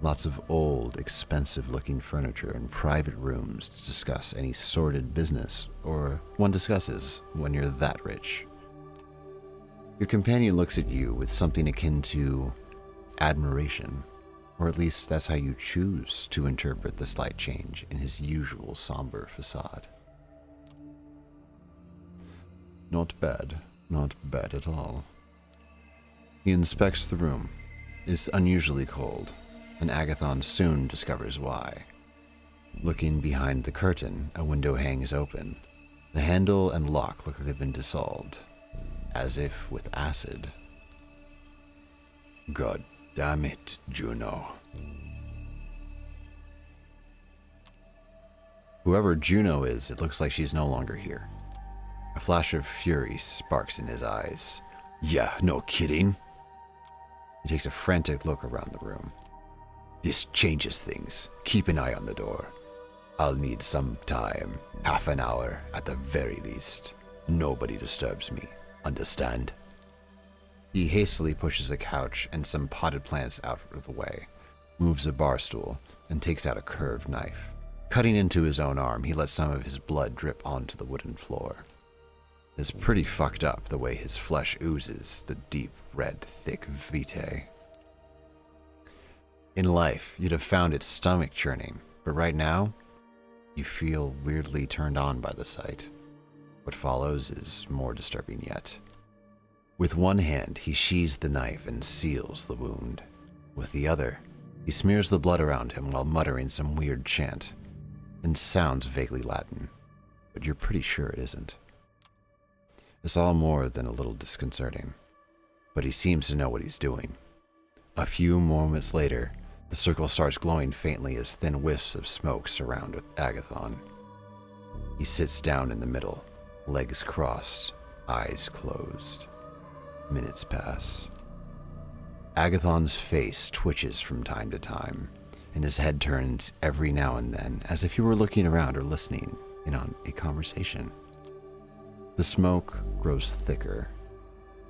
Lots of old, expensive-looking furniture and private rooms to discuss any sordid business, or one discusses when you're that rich. Your companion looks at you with something akin to admiration, or at least that's how you choose to interpret the slight change in his usual somber facade. Not bad at all. He inspects the room. It's unusually cold, and Agathon soon discovers why. Looking behind the curtain, a window hangs open. The handle and lock look like they've been dissolved, as if with acid. God damn it, Juno. Whoever Juno is, it looks like she's no longer here. A flash of fury sparks in his eyes. Yeah, no kidding. He takes a frantic look around the room. This changes things. Keep an eye on the door. I'll need some time. Half an hour at the very least. Nobody disturbs me. Understand? He hastily pushes a couch and some potted plants out of the way, moves a bar stool, and takes out a curved knife. Cutting into his own arm, he lets some of his blood drip onto the wooden floor. It's pretty fucked up the way his flesh oozes the deep, red, thick vitae. In life, you'd have found it stomach churning, but right now, you feel weirdly turned on by the sight. What follows is more disturbing yet. With one hand, he sheathes the knife and seals the wound. With the other, he smears the blood around him while muttering some weird chant. It sounds vaguely Latin, but you're pretty sure it isn't. It's all more than a little disconcerting, but he seems to know what he's doing. A few moments later, the circle starts glowing faintly as thin whiffs of smoke surround Agathon. He sits down in the middle, legs crossed, eyes closed. Minutes pass. Agathon's face twitches from time to time, and his head turns every now and then as if he were looking around or listening in on a conversation. The smoke grows thicker,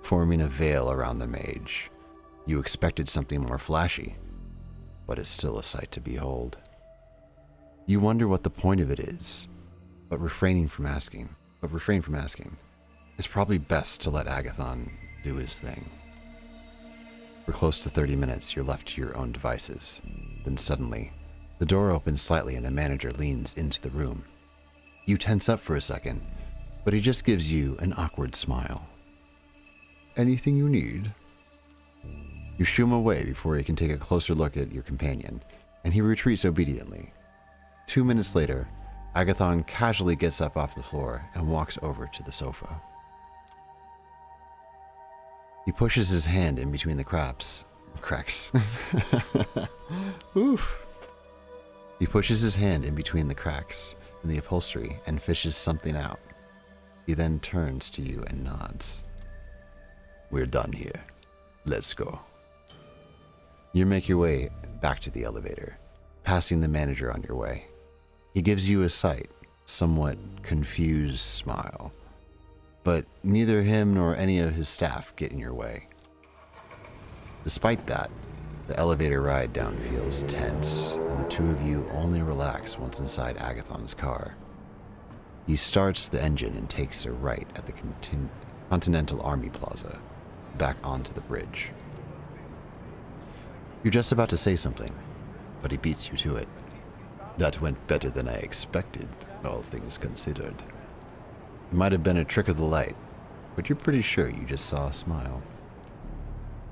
forming a veil around the mage. You expected something more flashy, but it's still a sight to behold. You wonder what the point of it is, but refrain from asking. It's probably best to let Agathon do his thing. For close to 30 minutes, you're left to your own devices. Then suddenly, the door opens slightly and the manager leans into the room. You tense up for a second, but he just gives you an awkward smile. Anything you need? You shoo him away before he can take a closer look at your companion, and he retreats obediently. 2 minutes later, Agathon casually gets up off the floor and walks over to the sofa. He pushes his hand in between the cracks. Oof. He pushes his hand in between the cracks in the upholstery and fishes something out. He then turns to you and nods. We're done here. Let's go. You make your way back to the elevator, passing the manager on your way. He gives you a somewhat confused smile, but neither him nor any of his staff get in your way. Despite that, the elevator ride down feels tense, and the two of you only relax once inside Agathon's car. He starts the engine and takes a right at the Continental Army Plaza, back onto the bridge. You're just about to say something, but he beats you to it. That went better than I expected, all things considered. It might have been a trick of the light, but you're pretty sure you just saw a smile.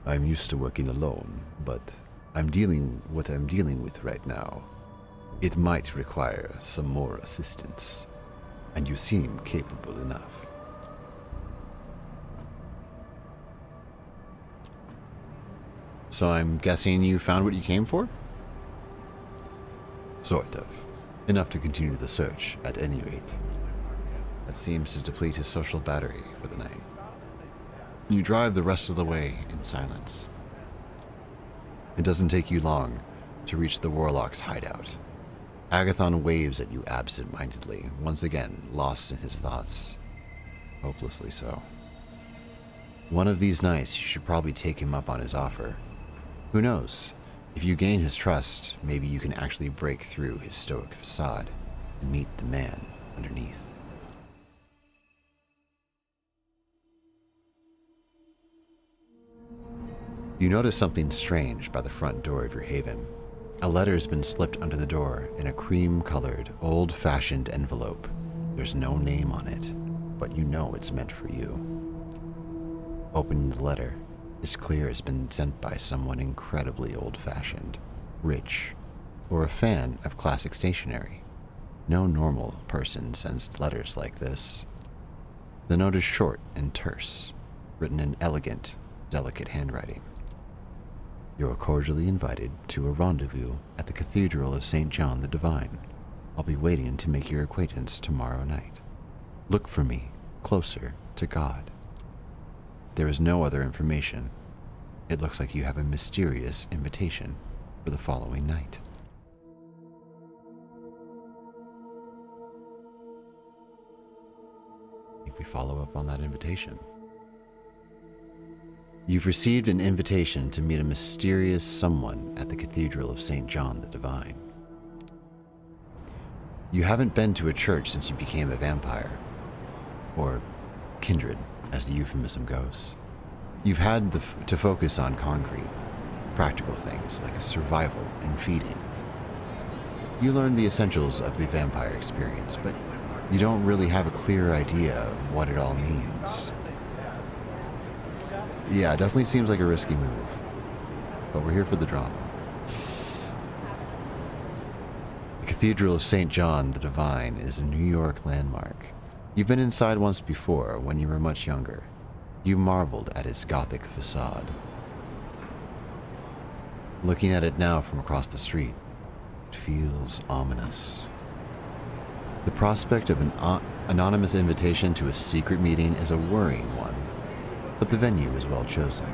I'm used to working alone, but I'm dealing with right now. It might require some more assistance, and you seem capable enough. So I'm guessing you found what you came for? Sort of. Enough to continue the search, at any rate. That seems to deplete his social battery for the night. You drive the rest of the way in silence. It doesn't take you long to reach the Warlock's hideout. Agathon waves at you absent-mindedly, once again lost in his thoughts. Hopelessly so. One of these nights you should probably take him up on his offer. Who knows? If you gain his trust, maybe you can actually break through his stoic facade and meet the man underneath. You notice something strange by the front door of your haven. A letter has been slipped under the door in a cream-colored, old-fashioned envelope. There's no name on it, but you know it's meant for you. Opening the letter, it's clear it's been sent by someone incredibly old-fashioned, rich, or a fan of classic stationery. No normal person sends letters like this. The note is short and terse, written in elegant, delicate handwriting. You are cordially invited to a rendezvous at the Cathedral of St. John the Divine. I'll be waiting to make your acquaintance tomorrow night. Look for me, closer to God. There is no other information. It looks like you have a mysterious invitation for the following night. I think we follow up on that invitation. You've received an invitation to meet a mysterious someone at the Cathedral of St. John the Divine. You haven't been to a church since you became a vampire, or kindred, as the euphemism goes. You've had to focus on concrete, practical things like survival and feeding. You learned the essentials of the vampire experience, but you don't really have a clear idea of what it all means. Yeah, it definitely seems like a risky move, but we're here for the drama. The Cathedral of St. John the Divine is a New York landmark. You've been inside once before when you were much younger. You marveled at its Gothic facade. Looking at it now from across the street, it feels ominous. The prospect of an anonymous invitation to a secret meeting is a worrying one, but the venue is well chosen.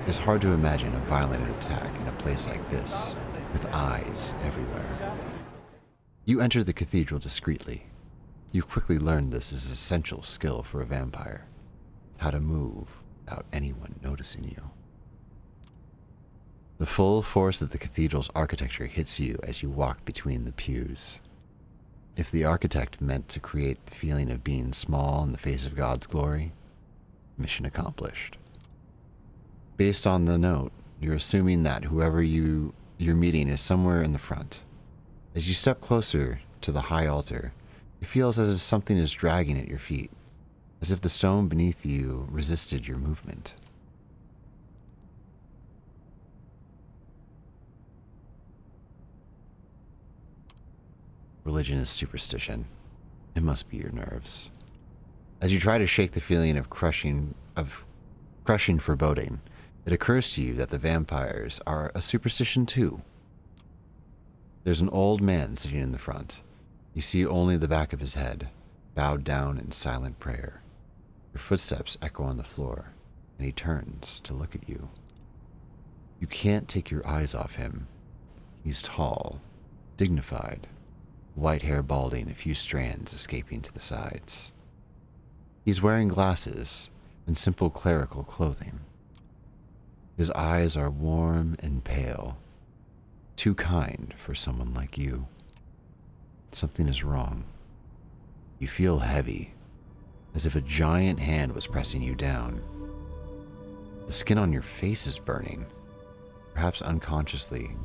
It's hard to imagine a violent attack in a place like this, with eyes everywhere. You enter the cathedral discreetly. You quickly learn this is an essential skill for a vampire, how to move without anyone noticing you. The full force of the cathedral's architecture hits you as you walk between the pews. If the architect meant to create the feeling of being small in the face of God's glory, mission accomplished. Based on the note, you're assuming that whoever you're meeting is somewhere in the front. As you step closer to the high altar, it feels as if something is dragging at your feet, as if the stone beneath you resisted your movement. Religion is superstition. It must be your nerves. As you try to shake the feeling of crushing foreboding, it occurs to you that the vampires are a superstition too. There's an old man sitting in the front. You see only the back of his head, bowed down in silent prayer. Your footsteps echo on the floor, and he turns to look at you. You can't take your eyes off him. He's tall, dignified, white hair balding, a few strands escaping to the sides. He's wearing glasses and simple clerical clothing. His eyes are warm and pale, too kind for someone like you. Something is wrong. You feel heavy, as if a giant hand was pressing you down. The skin on your face is burning. Perhaps unconsciously,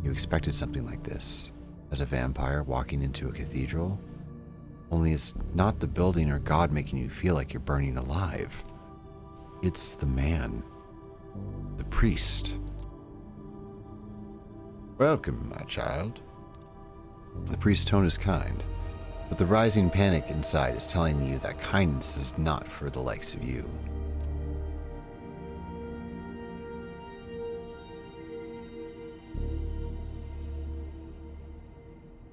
you expected something like this, as a vampire walking into a cathedral. Only it's not the building or God making you feel like you're burning alive. It's the man. The priest. Welcome, my child. The priest's tone is kind, but the rising panic inside is telling you that kindness is not for the likes of you.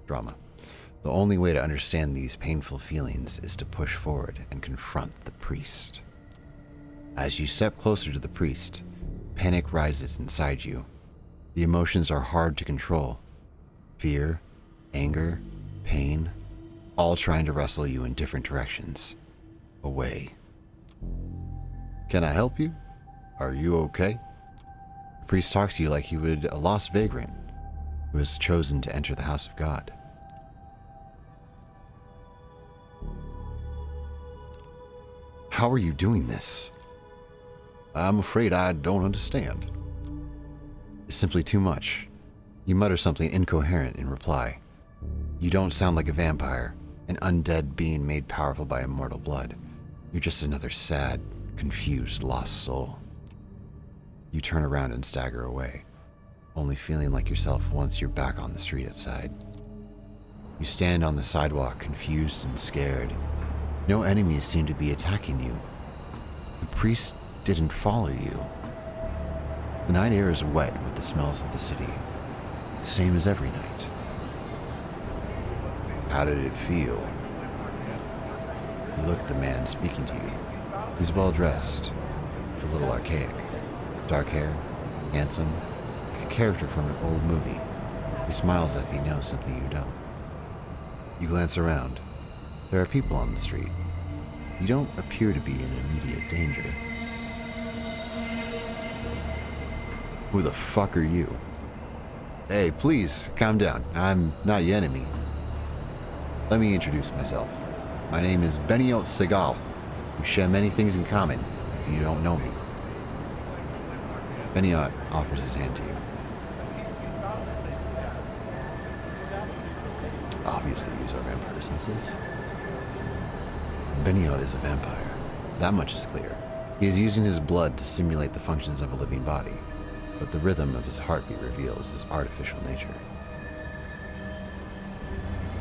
Drama. The only way to understand these painful feelings is to push forward and confront the priest. As you step closer to the priest, panic rises inside you. The emotions are hard to control. Fear, anger, pain, all trying to wrestle you in different directions. Away. Can I help you? Are you okay? The priest talks to you like you would a lost vagrant who has chosen to enter the house of God. How are you doing this? I'm afraid I don't understand. It's simply too much. You mutter something incoherent in reply. You don't sound like a vampire, an undead being made powerful by immortal blood. You're just another sad, confused, lost soul. You turn around and stagger away, only feeling like yourself once you're back on the street outside. You stand on the sidewalk, confused and scared. No enemies seem to be attacking you. The priest didn't follow you. The night air is wet with the smells of the city, the same as every night. How did it feel? You look at the man speaking to you. He's well dressed, if a little archaic. Dark hair, handsome, like a character from an old movie. He smiles as if he knows something you don't. You glance around. There are people on the street. You don't appear to be in immediate danger. Who the fuck are you? Hey, please, calm down. I'm not your enemy. Let me introduce myself. My name is Beniot Segal. We share many things in common, if you don't know me. Beniot offers his hand to you. Obviously, use our vampire senses. Beniot is a vampire. That much is clear. He is using his blood to simulate the functions of a living body, but the rhythm of his heartbeat reveals his artificial nature.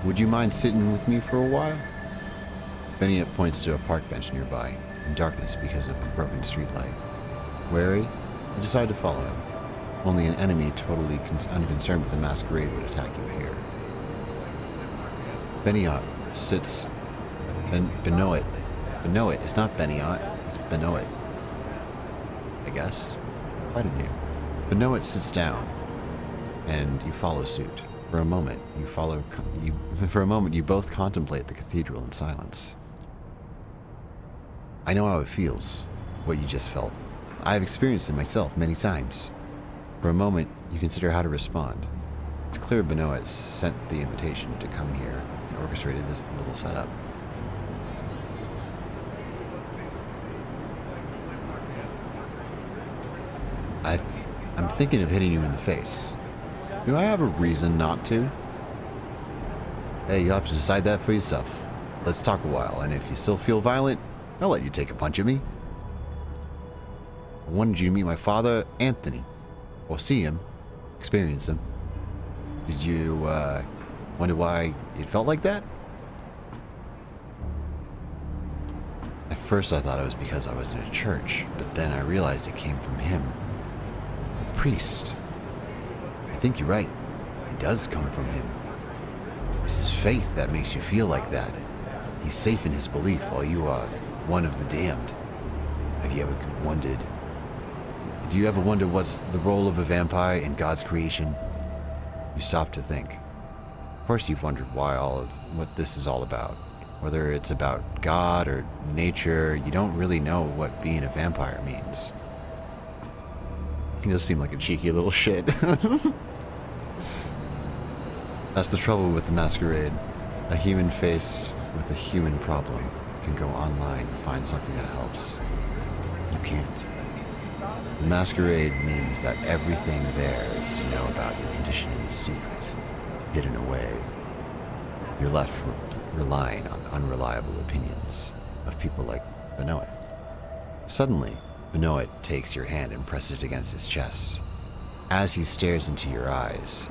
Would you mind sitting with me for a while? Beniot points to a park bench nearby, in darkness because of a broken streetlight. Wary, you decide to follow him. Only an enemy totally unconcerned with the masquerade would attack you here. Beniot sits... Benoit. Benoit. It's not Beniot. It's Benoit. I guess. Quite a name. Benoit sits down, and you follow suit. For a moment, you both contemplate the cathedral in silence. I know how it feels, what you just felt. I have experienced it myself many times. For a moment, you consider how to respond. It's clear Benoit sent the invitation to come here and orchestrated this little setup. I'm thinking of hitting you in the face. Do I have a reason not to? Hey, you'll have to decide that for yourself. Let's talk a while, and if you still feel violent, I'll let you take a punch at me. I wanted you to meet my father, Anthony. Or see him. Experience him. Did you, wonder why it felt like that? At first I thought it was because I was in a church, but then I realized it came from him. A priest. I think you're right. It does come from him. It's his faith that makes you feel like that. He's safe in his belief while you are one of the damned. Have you ever wondered... Do you ever wonder what's the role of a vampire in God's creation? You stop to think. Of course you've wondered why all of what this is all about. Whether it's about God or nature, you don't really know what being a vampire means. He does seem like a cheeky little shit. That's the trouble with the Masquerade. A human faced with a human problem can go online and find something that helps. You can't. The Masquerade means that everything there is to know about your condition is secret, hidden away. You're left relying on unreliable opinions of people like Benoit. Suddenly, Benoit takes your hand and presses it against his chest. As he stares into your eyes,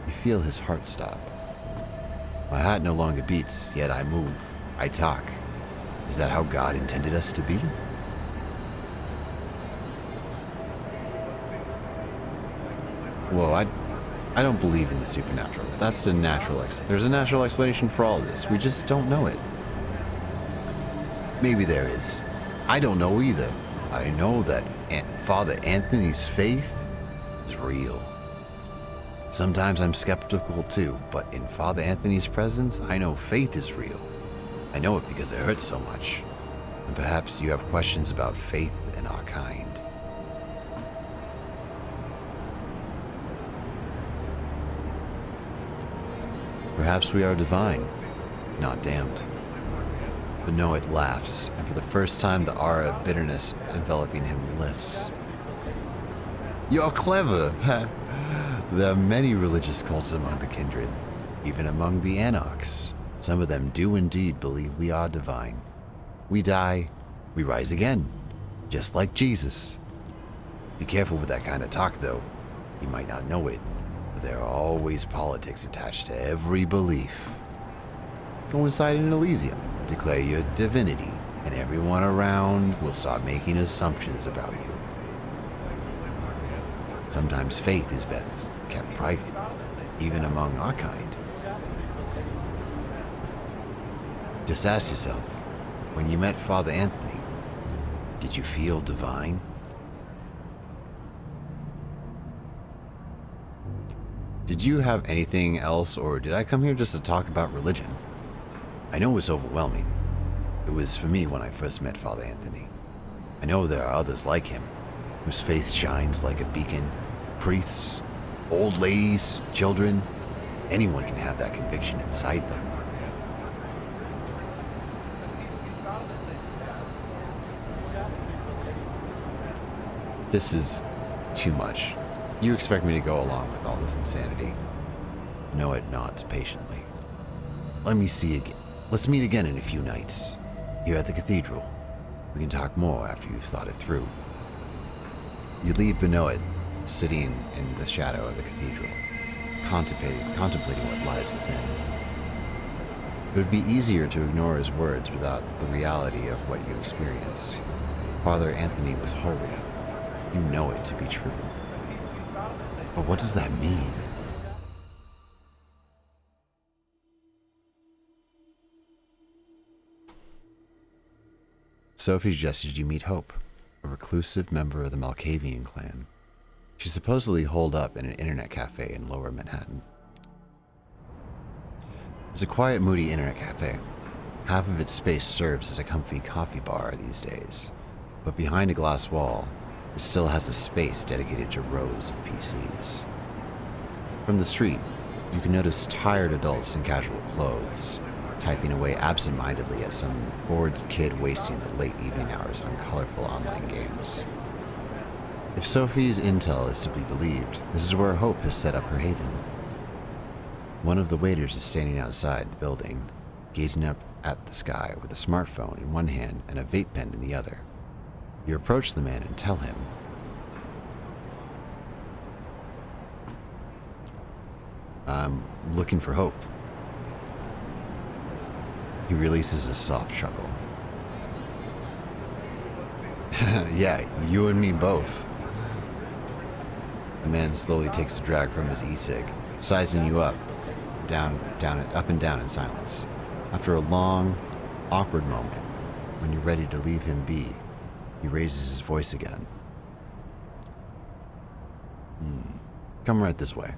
you feel his heart stop. My heart no longer beats, yet I move, I talk. Is that how God intended us to be? Whoa, I don't believe in the supernatural. That's the natural there's a natural explanation for all of this. We just don't know it. Maybe there is. I don't know either. I know that Father Anthony's faith is real. Sometimes I'm skeptical too, but in Father Anthony's presence, I know faith is real. I know it because it hurts so much. And perhaps you have questions about faith and our kind. Perhaps we are divine, not damned. Benoit laughs, and for the first time the aura of bitterness enveloping him lifts. You're clever! There are many religious cults among the kindred, even among the anarchs. Some of them do indeed believe we are divine. We die, we rise again, just like Jesus. Be careful with that kind of talk, though. You might not know it, but there are always politics attached to every belief. Go inside an Elysium, declare your divinity, and everyone around will start making assumptions about you. Sometimes faith is best kept private, even among our kind. Just ask yourself, when you met Father Anthony, did you feel divine? Did you have anything else, or did I come here just to talk about religion? I know it's overwhelming. It was for me when I first met Father Anthony. I know there are others like him, whose faith shines like a beacon. Priests, old ladies, children, anyone can have that conviction inside them. This is too much. You expect me to go along with all this insanity? Benoit nods patiently. Let's meet again in a few nights, here at the cathedral. We can talk more after you've thought it through. You leave Benoit sitting in the shadow of the cathedral, contemplating what lies within. It would be easier to ignore his words without the reality of what you experience. Father Anthony was holy. You know it to be true. But what does that mean? Sophie suggested you meet Hope, a reclusive member of the Malkavian clan. She's supposedly holed up in an internet cafe in Lower Manhattan. It's a quiet, moody internet cafe. Half of its space serves as a comfy coffee bar these days, but behind a glass wall, it still has a space dedicated to rows of PCs. From the street, you can notice tired adults in casual clothes, typing away absent-mindedly at some bored kid wasting the late evening hours on colorful online games. If Sophie's intel is to be believed, this is where Hope has set up her haven. One of the waiters is standing outside the building, gazing up at the sky with a smartphone in one hand and a vape pen in the other. You approach the man and tell him, "I'm looking for Hope." He releases a soft chuckle. "Yeah, you and me both." The man slowly takes a drag from his e-cig, sizing you up, up and down in silence. After a long, awkward moment, when you're ready to leave him be, he raises his voice again. "Come right this way."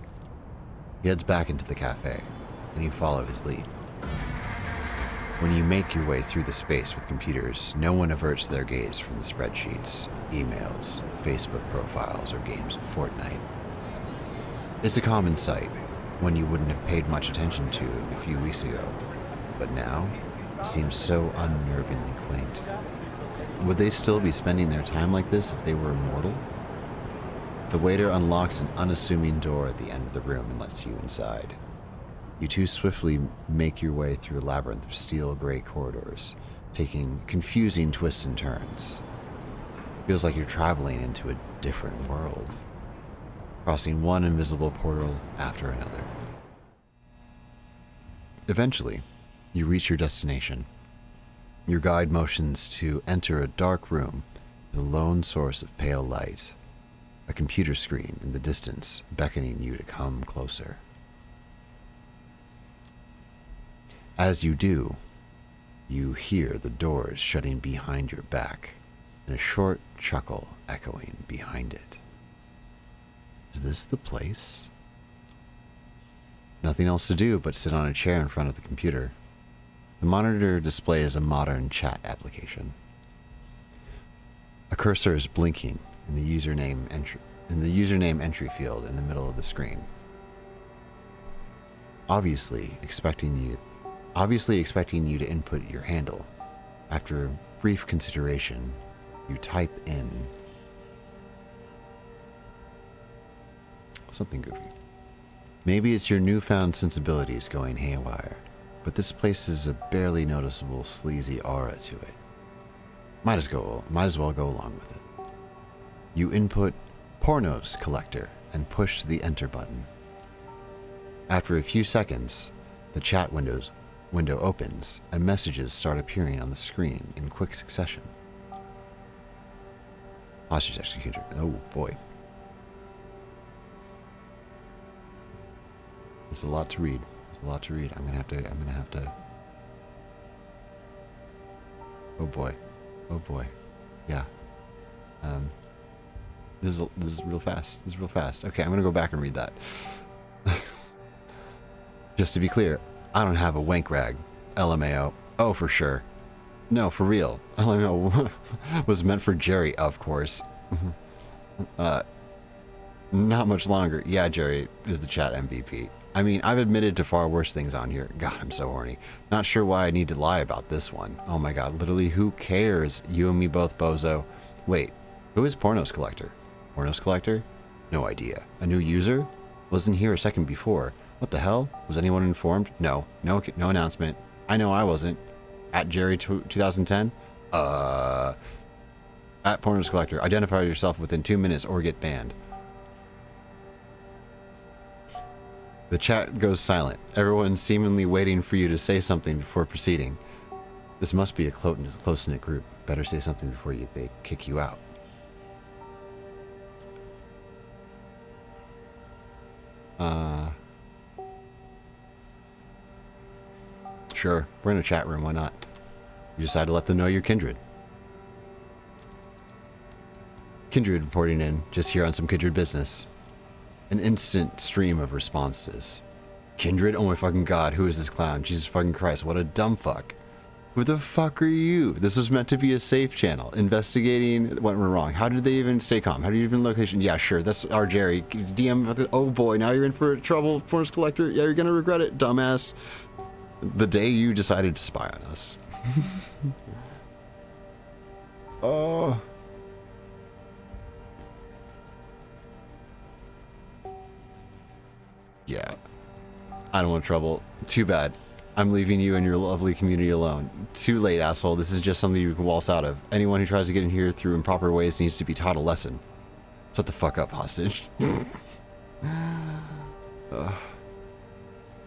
He heads back into the cafe, and you follow his lead. When you make your way through the space with computers, no one averts their gaze from the spreadsheets, emails, Facebook profiles, or games of Fortnite. It's a common sight, one you wouldn't have paid much attention to a few weeks ago, but now it seems so unnervingly quaint. Would they still be spending their time like this if they were immortal? The waiter unlocks an unassuming door at the end of the room and lets you inside. You two swiftly make your way through a labyrinth of steel gray corridors, taking confusing twists and turns. Feels like you're traveling into a different world, crossing one invisible portal after another. Eventually, you reach your destination. Your guide motions to enter a dark room with a lone source of pale light, a computer screen in the distance beckoning you to come closer. As you do, you hear the doors shutting behind your back and a short chuckle echoing behind it. Is this the place? Nothing else to do but sit on a chair in front of the computer. The monitor displays a modern chat application. A cursor is blinking in the username entry field in the middle of the screen. Obviously expecting you to input your handle. After brief consideration, you type in something goofy. Maybe it's your newfound sensibilities going haywire, but this place has a barely noticeable sleazy aura to it. Might as well go along with it. You input pornos collector and push the enter button. After a few seconds, the chat window opens and messages start appearing on the screen in quick succession. Hostage executor. Oh boy. There's a lot to read. I'm gonna have to. Oh boy. Yeah. This is real fast. Okay, I'm gonna go back and read that. Just to be clear, I don't have a wank rag. LMAO. Oh, for sure. No, for real. LMAO was meant for Jerry, of course. Not much longer. Yeah, Jerry is the chat MVP. I mean, I've admitted to far worse things on here. God, I'm so horny. Not sure why I need to lie about this one. Oh my god, literally, who cares? You and me both, bozo. Wait, who is Pornos Collector? Pornos Collector? No idea. A new user? Wasn't here a second before. What the hell? Was anyone informed? No announcement. I know I wasn't. At Jerry 2010? At Pornos Collector. Identify yourself within 2 minutes or get banned. The chat goes silent, everyone seemingly waiting for you to say something before proceeding. This must be a close-knit group. Better say something before they kick you out. Sure, we're in a chat room, why not? You decide to let them know you're Kindred. Kindred reporting in, just here on some Kindred business. An instant stream of responses. Kindred? Oh my fucking god, who is this clown? Jesus fucking Christ, what a dumb fuck. Who the fuck are you? This was meant to be a safe channel. Investigating what went wrong. How did they even stay calm? How do you even location? Yeah, sure, that's our Jerry. DM, oh boy, now you're in for trouble, force collector. Yeah, you're gonna regret it, dumbass. The day you decided to spy on us. Oh. Yeah. I don't want trouble. Too bad. I'm leaving you and your lovely community alone. Too late, asshole. This is just something you can waltz out of. Anyone who tries to get in here through improper ways needs to be taught a lesson. Shut the fuck up, hostage.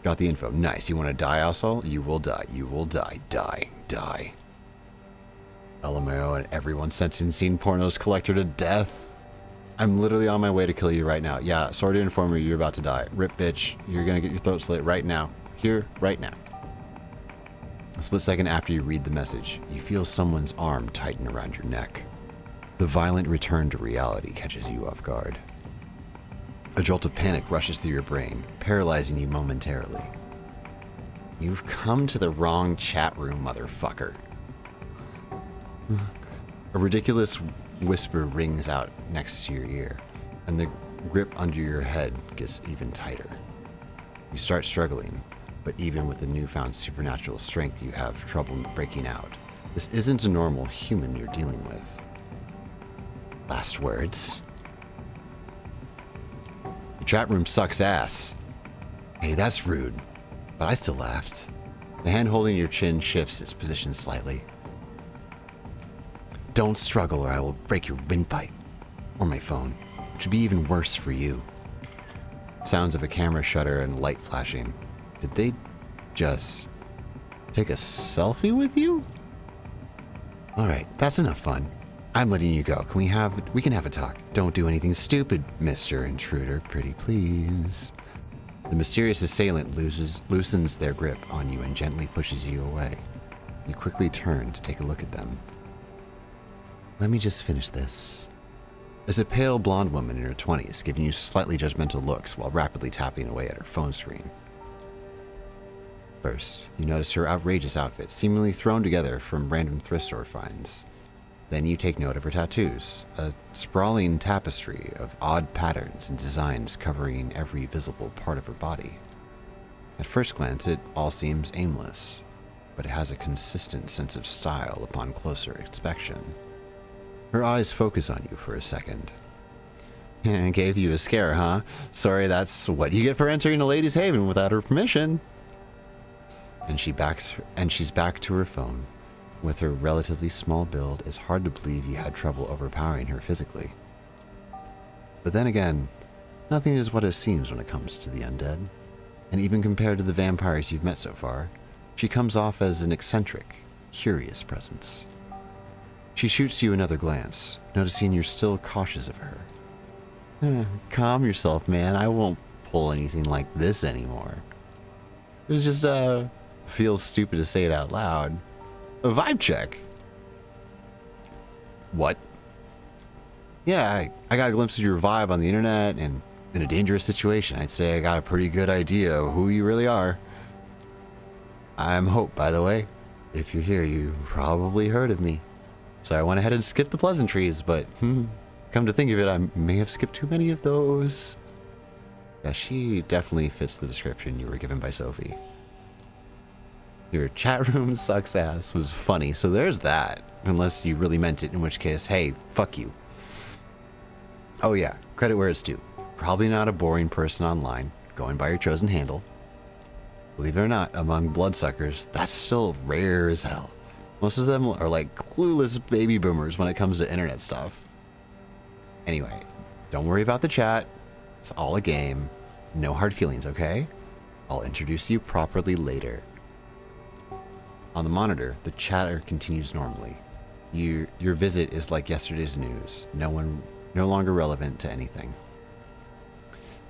Got the info. Nice. You want to die, asshole? You will die. You will die. Die. Die. LMAO and everyone sentencing pornos collector to death. I'm literally on my way to kill you right now. Yeah, sorry to inform you, you're about to die. Rip, bitch. You're gonna get your throat slit right now. Here, right now. A split second after you read the message, you feel someone's arm tighten around your neck. The violent return to reality catches you off guard. A jolt of panic rushes through your brain, paralyzing you momentarily. You've come to the wrong chat room, motherfucker. A ridiculous whisper rings out next to your ear, and the grip under your head gets even tighter. You start struggling, but even with the newfound supernatural strength, you have trouble breaking out. This isn't a normal human you're dealing with. Last words? Your chat room sucks ass. Hey, that's rude, but I still laughed. The hand holding your chin shifts its position slightly. Don't struggle or I will break your windpipe. Or my phone, which would be even worse for you. Sounds of a camera shutter and light flashing. Did they just take a selfie with you? Alright, that's enough fun. I'm letting you go. We can have a talk. Don't do anything stupid, Mr. Intruder, pretty please. The mysterious assailant loosens their grip on you and gently pushes you away. You quickly turn to take a look at them. Let me just finish this. There's a pale blonde woman in her 20s giving you slightly judgmental looks while rapidly tapping away at her phone screen. First, you notice her outrageous outfit, seemingly thrown together from random thrift store finds. Then you take note of her tattoos, a sprawling tapestry of odd patterns and designs covering every visible part of her body. At first glance, it all seems aimless, but it has a consistent sense of style upon closer inspection. Her eyes focus on you for a second. Gave you a scare, huh? Sorry, that's what you get for entering a lady's haven without her permission. And she's back to her phone. With her relatively small build, it's hard to believe you had trouble overpowering her physically. But then again, nothing is what it seems when it comes to the undead. And even compared to the vampires you've met so far, she comes off as an eccentric, curious presence. She shoots you another glance, noticing you're still cautious of her. Calm yourself, man. I won't pull anything like this anymore. It was just, feels stupid to say it out loud. A vibe check. What? Yeah, I got a glimpse of your vibe on the internet, and in a dangerous situation, I'd say I got a pretty good idea of who you really are. I'm Hope, by the way. If you're here, you probably heard of me. So I went ahead and skipped the pleasantries, but come to think of it, I may have skipped too many of those. Yeah, she definitely fits the description you were given by Sophie. Your chat room sucks ass was funny, so there's that. Unless you really meant it, in which case, hey, fuck you. Oh yeah, credit where it's due. Probably not a boring person online, going by your chosen handle. Believe it or not, among bloodsuckers, that's still rare as hell. Most of them are like clueless baby boomers when it comes to internet stuff. Anyway, don't worry about the chat. It's all a game. No hard feelings, okay? I'll introduce you properly later. On the monitor, the chatter continues normally. Your visit is like yesterday's news. No longer relevant to anything.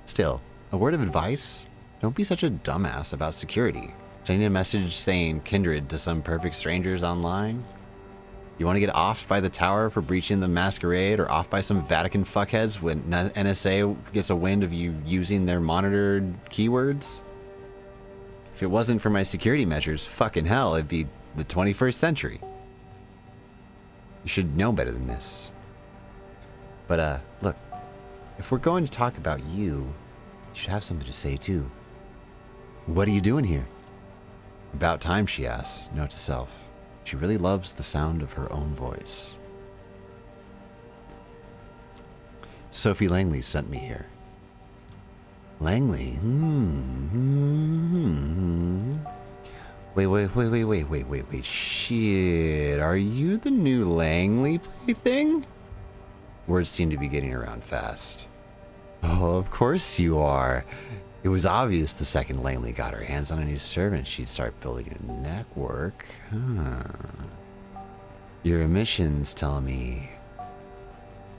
Still, A word of advice? Don't be such a dumbass about security. Sending a message saying kindred to some perfect strangers online? You want to get offed by the tower for breaching the Masquerade, or off by some Vatican fuckheads when NSA gets a wind of you using their monitored keywords? If it wasn't for my security measures, fucking hell, it'd be the 21st century. You should know better than this. But, look, if we're going to talk about you, you should have something to say too. What are you doing here? About time, she asks, note to self. She really loves the sound of her own voice. Sophie Langley sent me here. Langley? Wait. Shit, are you the new Langley plaything? Words seem to be getting around fast. Oh, of course you are. It was obvious the second Langley got her hands on a new servant, she'd start building a network. Your emissions tell me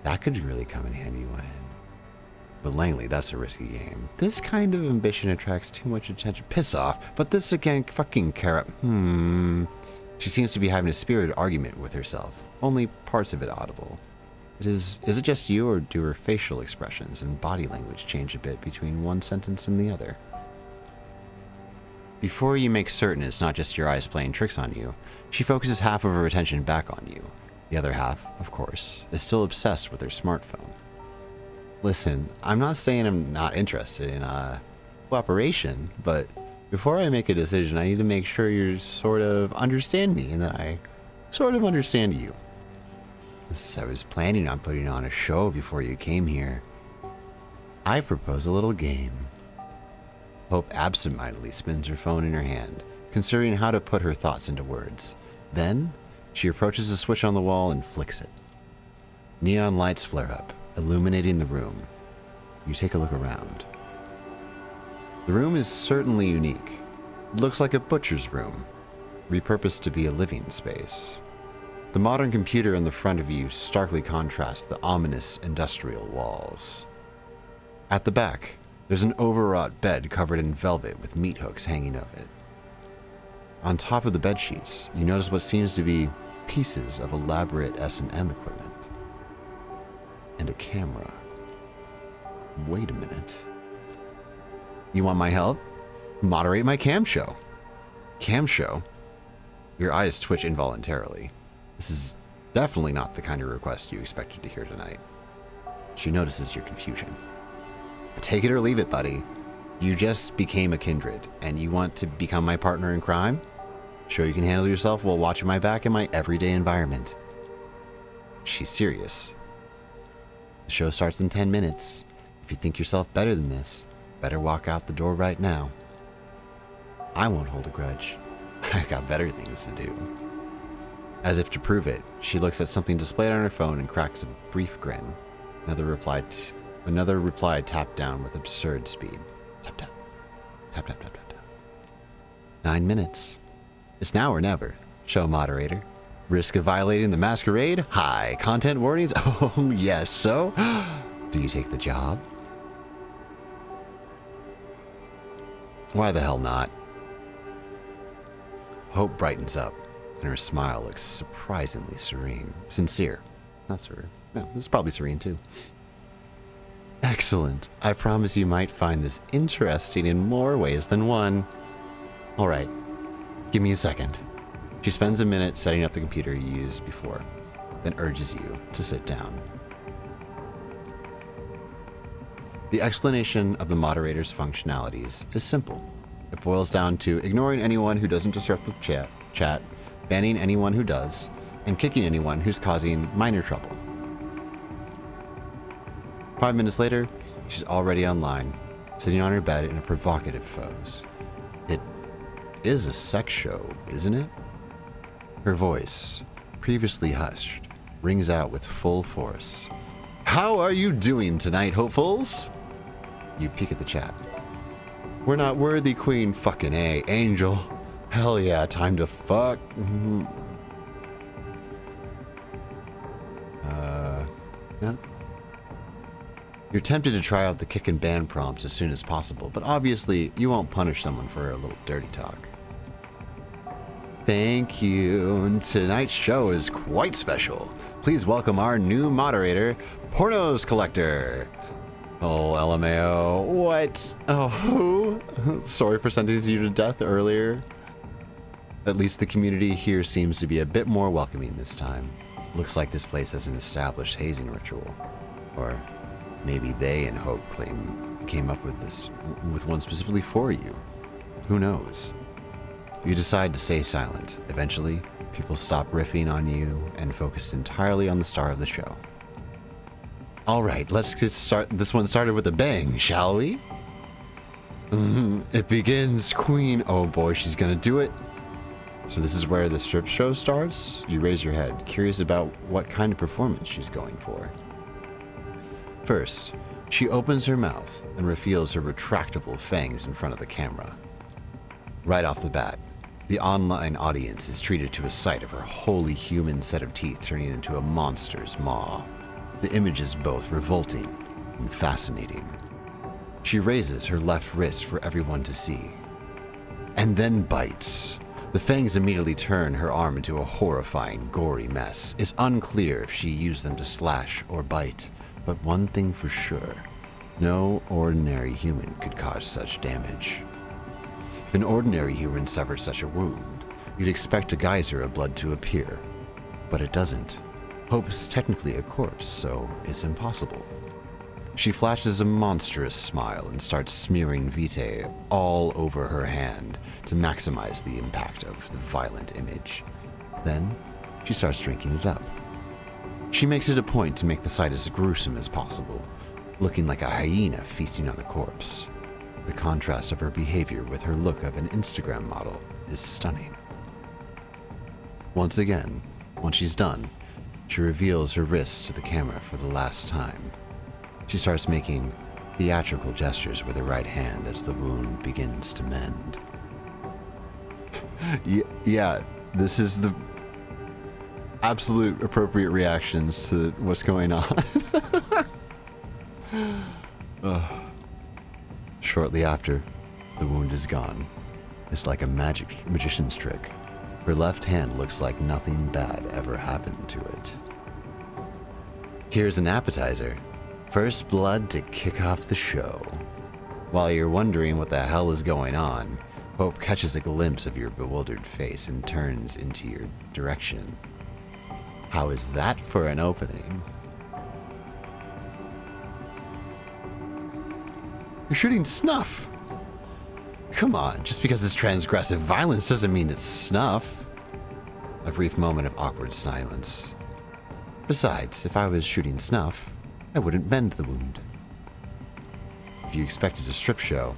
that could really come in handy when... But Langley, that's a risky game. This kind of ambition attracts too much attention. Piss off. But this again, fucking carrot. She seems to be having a spirited argument with herself. Only parts of it audible. Is it just you, or do her facial expressions and body language change a bit between one sentence and the other? Before you make certain it's not just your eyes playing tricks on you, she focuses half of her attention back on you. The other half, of course, is still obsessed with her smartphone. Listen, I'm not saying I'm not interested in cooperation, but before I make a decision, I need to make sure you sort of understand me and that I sort of understand you. I was planning on putting on a show before you came here. I propose a little game. Hope absentmindedly spins her phone in her hand, considering how to put her thoughts into words. Then, she approaches the switch on the wall and flicks it. Neon lights flare up, illuminating the room. You take a look around. The room is certainly unique. It looks like a butcher's room, repurposed to be a living space. The modern computer in the front of you starkly contrasts the ominous industrial walls. At the back, there's an overwrought bed covered in velvet with meat hooks hanging of it. On top of the bed sheets, you notice what seems to be pieces of elaborate S&M equipment. And a camera. Wait a minute. You want my help? Moderate my cam show. Cam show? Your eyes twitch involuntarily. This is definitely not the kind of request you expected to hear tonight. She notices your confusion. Take it or leave it, buddy. You just became a kindred, and you want to become my partner in crime? Sure you can handle yourself while watching my back in my everyday environment. She's serious. The show starts in 10 minutes. If you think yourself better than this, better walk out the door right now. I won't hold a grudge. I got better things to do. As if to prove it, she looks at something displayed on her phone and cracks a brief grin. Another reply tapped down with absurd speed. Tap, tap. Tap, tap, tap, tap, tap. 9 minutes. It's now or never. Show moderator. Risk of violating the Masquerade? High. Content warnings? Oh, yes. So, do you take the job? Why the hell not? Hope brightens up, and her smile looks surprisingly serene. Sincere. Not serene. No, it's probably serene too. Excellent. I promise you might find this interesting in more ways than one. All right. Give me a second. She spends a minute setting up the computer you used before, then urges you to sit down. The explanation of the moderator's functionalities is simple. It boils down to ignoring anyone who doesn't disrupt the chat, banning anyone who does, and kicking anyone who's causing minor trouble. 5 minutes later, she's already online, sitting on her bed in a provocative pose. It is a sex show, isn't it? Her voice, previously hushed, rings out with full force. How are you doing tonight, hopefuls? You peek at the chat. We're not worthy, Queen fucking A. Angel. Hell yeah, time to fuck. Yeah. You're tempted to try out the kick and ban prompts as soon as possible, but obviously you won't punish someone for a little dirty talk. Thank you. Tonight's show is quite special. Please welcome our new moderator, Pornos Collector. Oh, LMAO. What? Oh, who? Sorry for sentencing you to death earlier. At least the community here seems to be a bit more welcoming this time. Looks like this place has an established hazing ritual. Or maybe they and Hope came up with one specifically for you. Who knows? You decide to stay silent. Eventually, people stop riffing on you and focus entirely on the star of the show. All right, let's get this one started with a bang, shall we? It begins, Queen. Oh boy, she's gonna do it. So this is where the strip show starts? You raise your head, curious about what kind of performance she's going for. First, she opens her mouth and reveals her retractable fangs in front of the camera. Right off the bat, the online audience is treated to a sight of her wholly human set of teeth turning into a monster's maw. The image is both revolting and fascinating. She raises her left wrist for everyone to see, and then bites. The fangs immediately turn her arm into a horrifying, gory mess. It's unclear if she used them to slash or bite, but one thing for sure, no ordinary human could cause such damage. If an ordinary human suffered such a wound, you'd expect a geyser of blood to appear, but it doesn't. Hope is technically a corpse, so it's impossible. She flashes a monstrous smile and starts smearing vitae all over her hand to maximize the impact of the violent image. Then, she starts drinking it up. She makes it a point to make the sight as gruesome as possible, looking like a hyena feasting on a corpse. The contrast of her behavior with her look of an Instagram model is stunning. Once again, once she's done, she reveals her wrists to the camera for the last time. She starts making theatrical gestures with her right hand as the wound begins to mend. Yeah, this is the absolute appropriate reactions to what's going on. Shortly after, the wound is gone. It's like a magician's trick. Her left hand looks like nothing bad ever happened to it. Here's an appetizer. First blood to kick off the show. While you're wondering what the hell is going on, Hope catches a glimpse of your bewildered face and turns into your direction. How is that for an opening? You're shooting snuff! Come on, just because it's transgressive violence doesn't mean it's snuff. A brief moment of awkward silence. Besides, if I was shooting snuff, I wouldn't mend the wound. If you expected a strip show,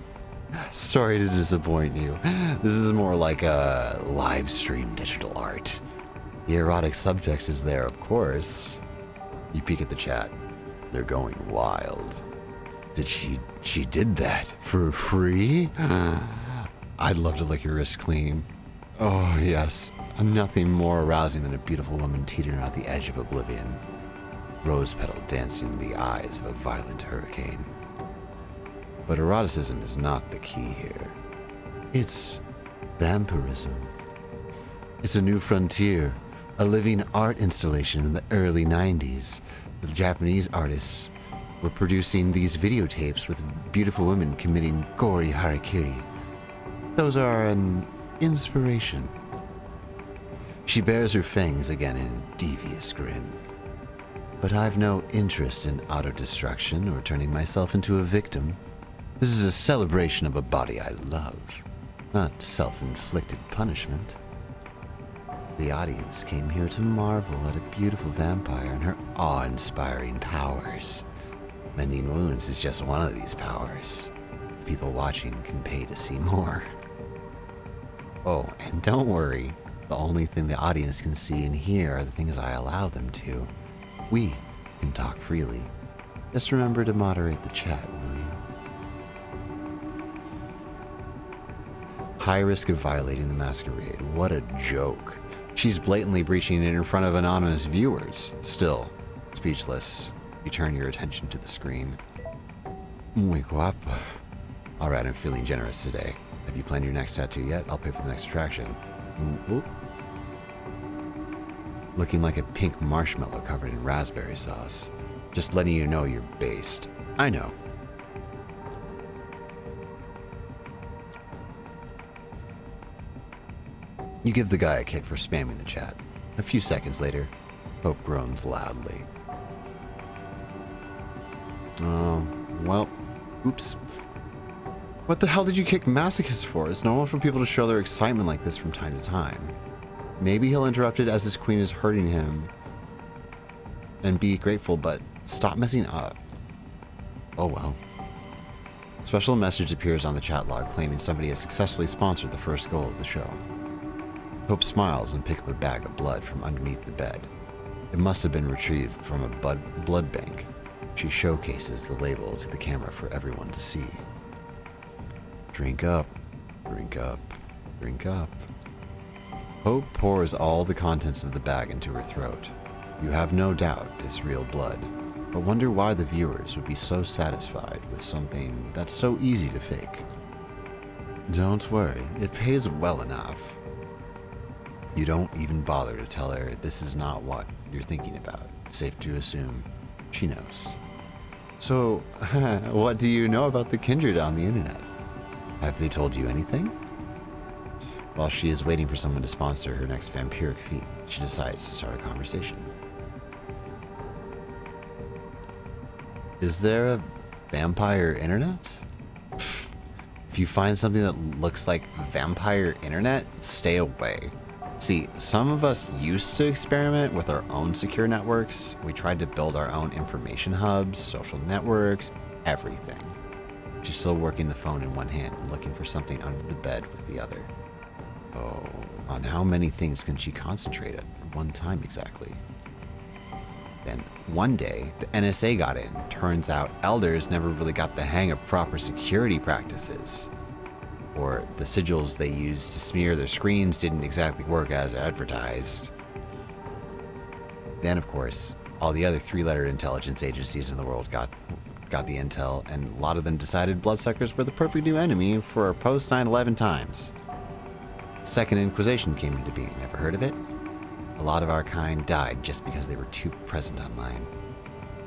sorry to disappoint you. This is more like a live stream digital art. The erotic subtext is there, of course. You peek at the chat. They're going wild. She did that for free? I'd love to lick your wrist clean. Oh, yes. Nothing more arousing than a beautiful woman teetering at the edge of oblivion. Rose petal dancing in the eyes of a violent hurricane. But eroticism is not the key here. It's vampirism. It's a new frontier, a living art installation in the early 90s. The Japanese artists were producing these videotapes with beautiful women committing gory harakiri. Those are an inspiration. She bares her fangs again in a devious grin. But I've no interest in auto-destruction or turning myself into a victim. This is a celebration of a body I love, not self-inflicted punishment. The audience came here to marvel at a beautiful vampire and her awe-inspiring powers. Mending wounds is just one of these powers. The people watching can pay to see more. Oh, and don't worry. The only thing the audience can see and hear are the things I allow them to. We can talk freely. Just remember to moderate the chat, will you? High risk of violating the Masquerade. What a joke. She's blatantly breaching it in front of anonymous viewers. Still, speechless, you turn your attention to the screen. Muy guapa. Alright, I'm feeling generous today. Have you planned your next tattoo yet? I'll pay for the next attraction. Ooh. Looking like a pink marshmallow covered in raspberry sauce. Just letting you know you're based. I know. You give the guy a kick for spamming the chat. A few seconds later, Hope groans loudly. Oh, well, oops. What the hell did you kick Masochist for? It's normal for people to show their excitement like this from time to time. Maybe he'll interrupt it as his queen is hurting him and be grateful, but stop messing up. Oh well. Special message appears on the chat log claiming somebody has successfully sponsored the first goal of the show. Hope smiles and picks up a bag of blood from underneath the bed. It must have been retrieved from a blood bank. She showcases the label to the camera for everyone to see. Drink up, drink up, drink up. Hope pours all the contents of the bag into her throat. You have no doubt it's real blood, but wonder why the viewers would be so satisfied with something that's so easy to fake. Don't worry, it pays well enough. You don't even bother to tell her this is not what you're thinking about. Safe to assume she knows. So, what do you know about the kindred on the internet? Have they told you anything? While she is waiting for someone to sponsor her next vampiric feat, she decides to start a conversation. Is there a vampire internet? If you find something that looks like vampire internet, stay away. See, some of us used to experiment with our own secure networks. We tried to build our own information hubs, social networks, everything. She's still working the phone in one hand and looking for something under the bed with the other. Oh, on how many things can she concentrate at one time exactly? Then, one day, the NSA got in. Turns out elders never really got the hang of proper security practices. Or the sigils they used to smear their screens didn't exactly work as advertised. Then, of course, all the other three-letter intelligence agencies in the world got the intel, and a lot of them decided bloodsuckers were the perfect new enemy for our post-9/11 times. Second Inquisition came into being. Ever heard of it? A lot of our kind died just because they were too present online.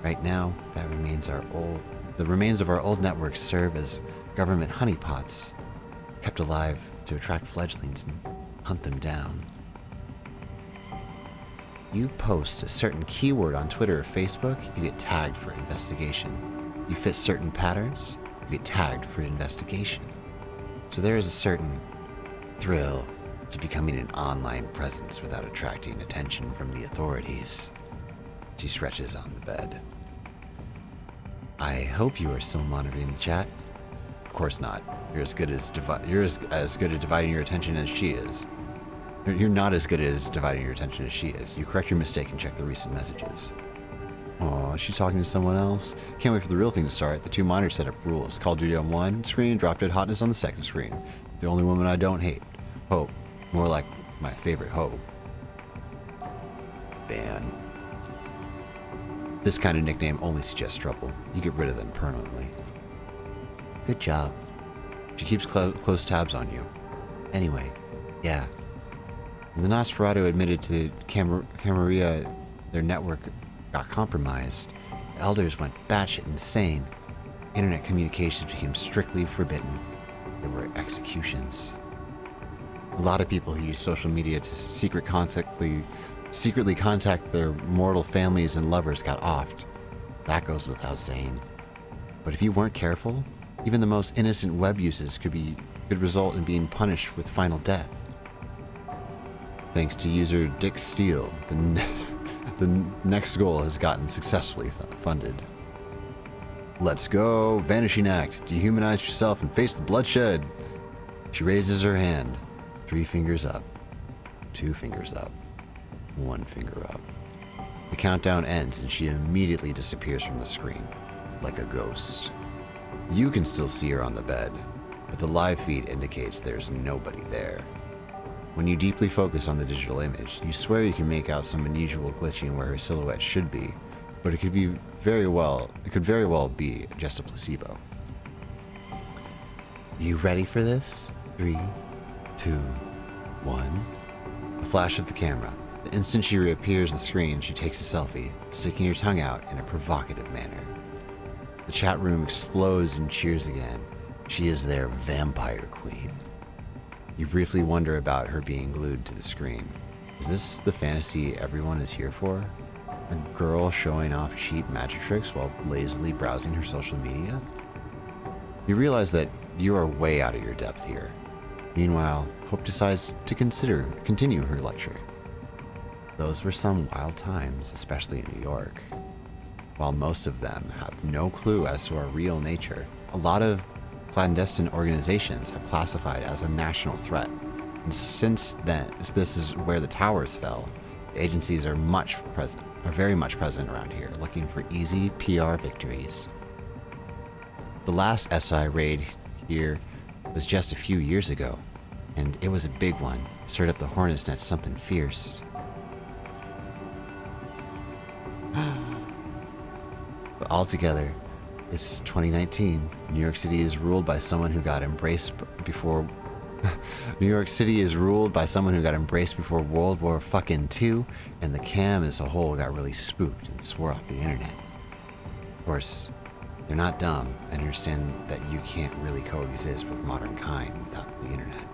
Right now, the remains of our old networks serve as government honeypots, kept alive to attract fledglings and hunt them down. You post a certain keyword on Twitter or Facebook, you get tagged for investigation. You fit certain patterns, you get tagged for investigation. So there is a certain thrill to becoming an online presence without attracting attention from the authorities. She stretches on the bed. I hope you are still monitoring the chat. Of course not. You're as good at dividing your attention as she is. You're not as good at dividing your attention as she is. You correct your mistake and check the recent messages. Oh, is she talking to someone else? Can't wait for the real thing to start. The two monitor setup rules. Call of Duty on one screen, Drop Dead Hotness on the second screen. The only woman I don't hate. Hope. More like my favorite hoe. Ban. This kind of nickname only suggests trouble. You get rid of them permanently. Good job. She keeps close tabs on you. Anyway, yeah. When the Nosferatu admitted to Camarilla their network got compromised, the elders went batshit insane. Internet communications became strictly forbidden. There were executions. A lot of people who use social media to secretly contact their mortal families and lovers got offed. That goes without saying. But if you weren't careful, even the most innocent web uses could result in being punished with final death. Thanks to user Dick Steele, the next goal has gotten successfully funded. Let's go, Vanishing Act. Dehumanize yourself and face the bloodshed. She raises her hand. 3 fingers up. 2 fingers up. 1 finger up. The countdown ends and she immediately disappears from the screen, like a ghost. You can still see her on the bed, but the live feed indicates there's nobody there. When you deeply focus on the digital image, you swear you can make out some unusual glitching where her silhouette should be, but it could very well be just a placebo. You ready for this? 3, 2, 1. A flash of the camera. The instant she reappears on the screen, she takes a selfie, sticking her tongue out in a provocative manner. The chat room explodes in cheers again. She is their vampire queen. You briefly wonder about her being glued to the screen. Is this the fantasy everyone is here for? A girl showing off cheap magic tricks while lazily browsing her social media? You realize that you are way out of your depth here. Meanwhile, Hope decides to continue her lecture. Those were some wild times, especially in New York. While most of them have no clue as to our real nature, a lot of clandestine organizations have classified as a national threat. And since then, this is where the towers fell, the agencies are very much present around here, looking for easy PR victories. The last SI raid here was just a few years ago, and it was a big one. Stirred up the hornet's nest something fierce. But altogether, it's 2019. New York City is ruled by someone who got embraced before. New York City is ruled by someone who got embraced before World War II, and the cam as a whole got really spooked and swore off the internet. Of course, they're not dumb and understand that you can't really coexist with modern kind without the internet.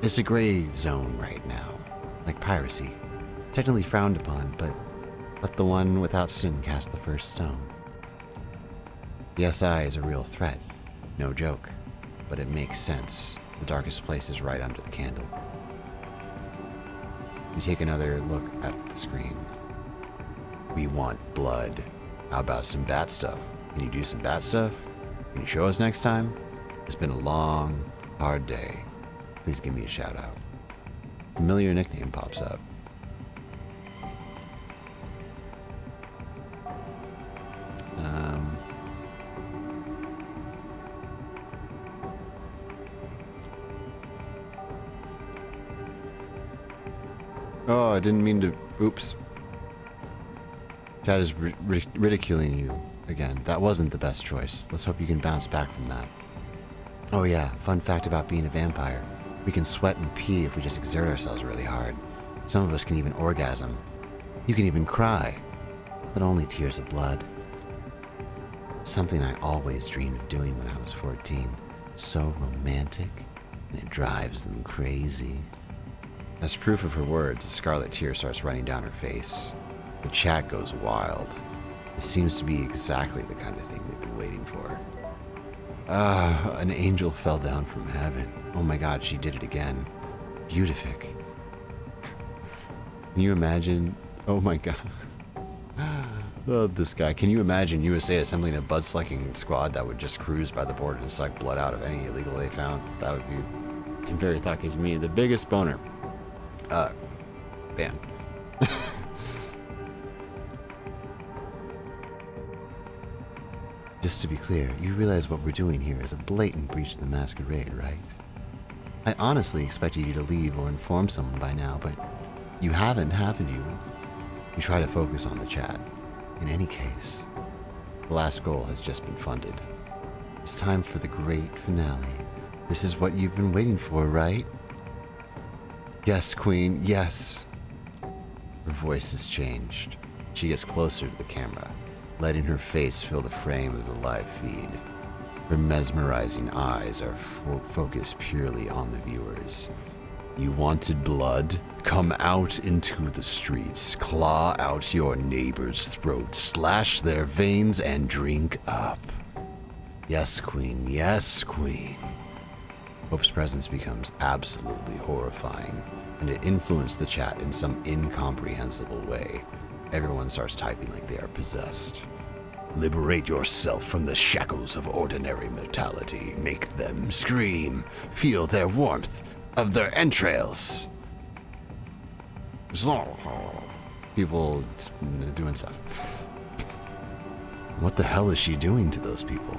It's a gray zone right now, like piracy. Technically frowned upon, but let the one without sin cast the first stone. The SI is a real threat, no joke, but it makes sense. The darkest place is right under the candle. You take another look at the screen. We want blood. How about some bat stuff? Can you do some bat stuff? Can you show us next time? It's been a long, hard day. Please give me a shout out. Familiar nickname pops up. Oh, I didn't mean to. Oops. Chad is ridiculing you again. That wasn't the best choice. Let's hope you can bounce back from that. Oh yeah, fun fact about being a vampire. We can sweat and pee if we just exert ourselves really hard. Some of us can even orgasm. You can even cry, but only tears of blood. Something I always dreamed of doing when I was 14. So romantic, and it drives them crazy. As proof of her words, a scarlet tear starts running down her face. The chat goes wild. It seems to be exactly the kind of thing they've been waiting for. An angel fell down from heaven. Oh my god, she did it again. Beautific. Can you imagine? Oh my god. Oh, this guy. Can you imagine USA assembling a blood-sucking squad that would just cruise by the border and suck blood out of any illegal they found? That would be, Tim Ferry thought gives me the biggest boner. Ban. Just to be clear, you realize what we're doing here is a blatant breach of the Masquerade, right? I honestly expected you to leave or inform someone by now, but you haven't you? You try to focus on the chat. In any case, the last goal has just been funded. It's time for the great finale. This is what you've been waiting for, right? Yes, Queen, yes. Her voice has changed. She gets closer to the camera, letting her face fill the frame of the live feed. Her mesmerizing eyes are focused purely on the viewers. You wanted blood? Come out into the streets, claw out your neighbor's throat, slash their veins, and drink up. Yes, Queen, yes, Queen. Hope's presence becomes absolutely horrifying, and it influenced the chat in some incomprehensible way. Everyone starts typing like they are possessed. Liberate yourself from the shackles of ordinary mortality. Make them scream. Feel their warmth of their entrails. People doing stuff. What the hell is she doing to those people?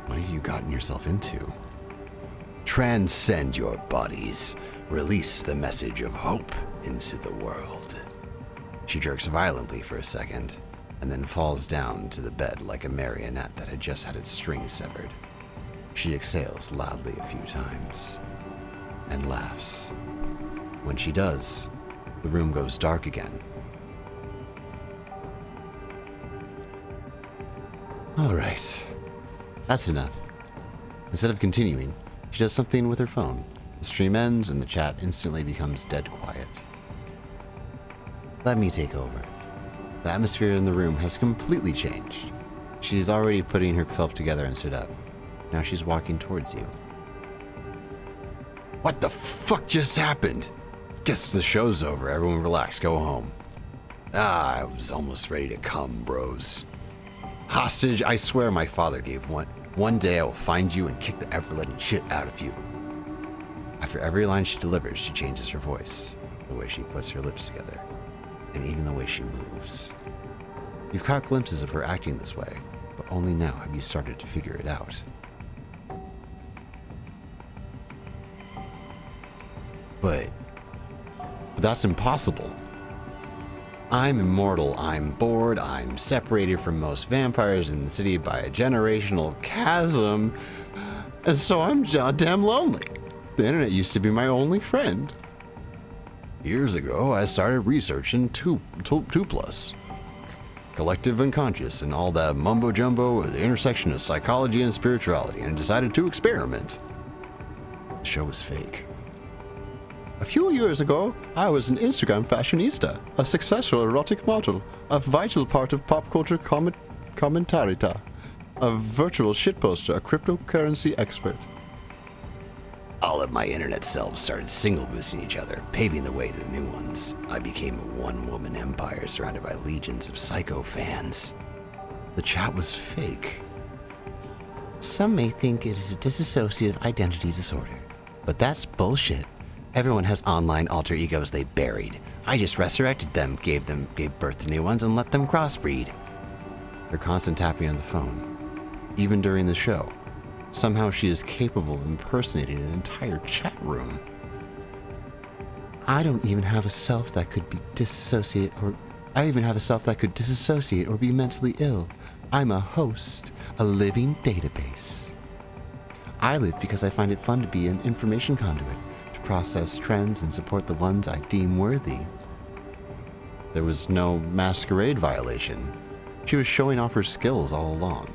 What have you gotten yourself into? Transcend your bodies. Release the message of hope into the world. She jerks violently for a second, and then falls down to the bed like a marionette that had just had its string severed. She exhales loudly a few times and laughs. When she does, the room goes dark again. All right, that's enough. Instead of continuing, she does something with her phone. The stream ends and the chat instantly becomes dead quiet. Let me take over. The atmosphere in the room has completely changed. She's already putting herself together and stood up. Now she's walking towards you. What the fuck just happened? Guess the show's over. Everyone relax, go home. I was almost ready to come, bros. Hostage, I swear my father gave one. One day I will find you and kick the ever-letting shit out of you. After every line she delivers, she changes her voice, the way she puts her lips together, and even the way she moves. You've caught glimpses of her acting this way, but only now have you started to figure it out. But that's impossible. I'm immortal, I'm bored, I'm separated from most vampires in the city by a generational chasm, and so I'm goddamn lonely. The internet used to be my only friend. Years ago, I started researching 2+, collective unconscious, and all that mumbo-jumbo at the intersection of psychology and spirituality, and decided to experiment. The show was fake. A few years ago, I was an Instagram fashionista, a successful erotic model, a vital part of pop culture commentarita, a virtual shitposter, a cryptocurrency expert. All of my internet selves started single-boosting each other, paving the way to the new ones. I became a one-woman empire surrounded by legions of psycho fans. The chat was fake. Some may think it is a dissociative identity disorder, but that's bullshit. Everyone has online alter egos they buried. I just resurrected them, gave birth to new ones, and let them crossbreed. Her constant tapping on the phone, even during the show. Somehow she is capable of impersonating an entire chat room. I don't even have a self that could disassociate or be mentally ill. I'm a host, a living database. I live because I find it fun to be an information conduit, to process trends and support the ones I deem worthy. There was no Masquerade violation. She was showing off her skills all along.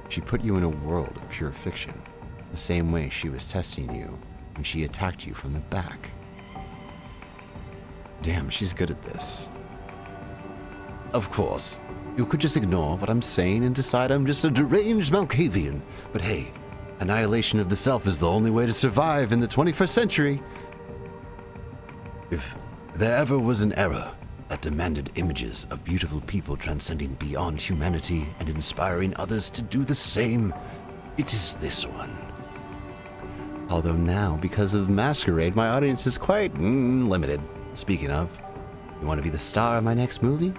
She put you in a world of pure fiction, the same way she was testing you when she attacked you from the back. Damn, she's good at this. Of course, you could just ignore what I'm saying and decide I'm just a deranged Malkavian, but hey, annihilation of the self is the only way to survive in the 21st century. If there ever was an era that demanded images of beautiful people transcending beyond humanity and inspiring others to do the same, it is this one. Although now, because of Masquerade, my audience is quite limited. Speaking of, you want to be the star of my next movie?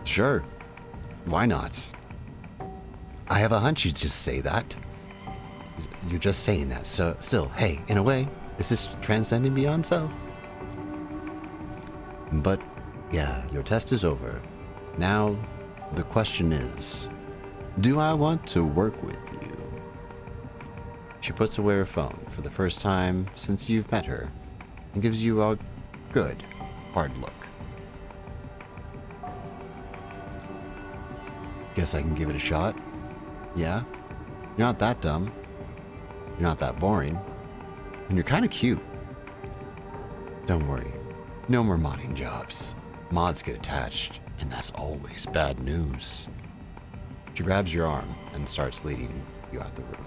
Sure. Why not? I have a hunch you'd just say that. You're just saying that, so still, hey, in a way, this is transcending beyond self. But, yeah, your test is over. Now, the question is, do I want to work with you? She puts away her phone for the first time since you've met her and gives you a good, hard look. Guess I can give it a shot? Yeah? You're not that dumb. You're not that boring. And you're kind of cute. Don't worry. No more modding jobs. Mods get attached, and that's always bad news. She grabs your arm and starts leading you out the room.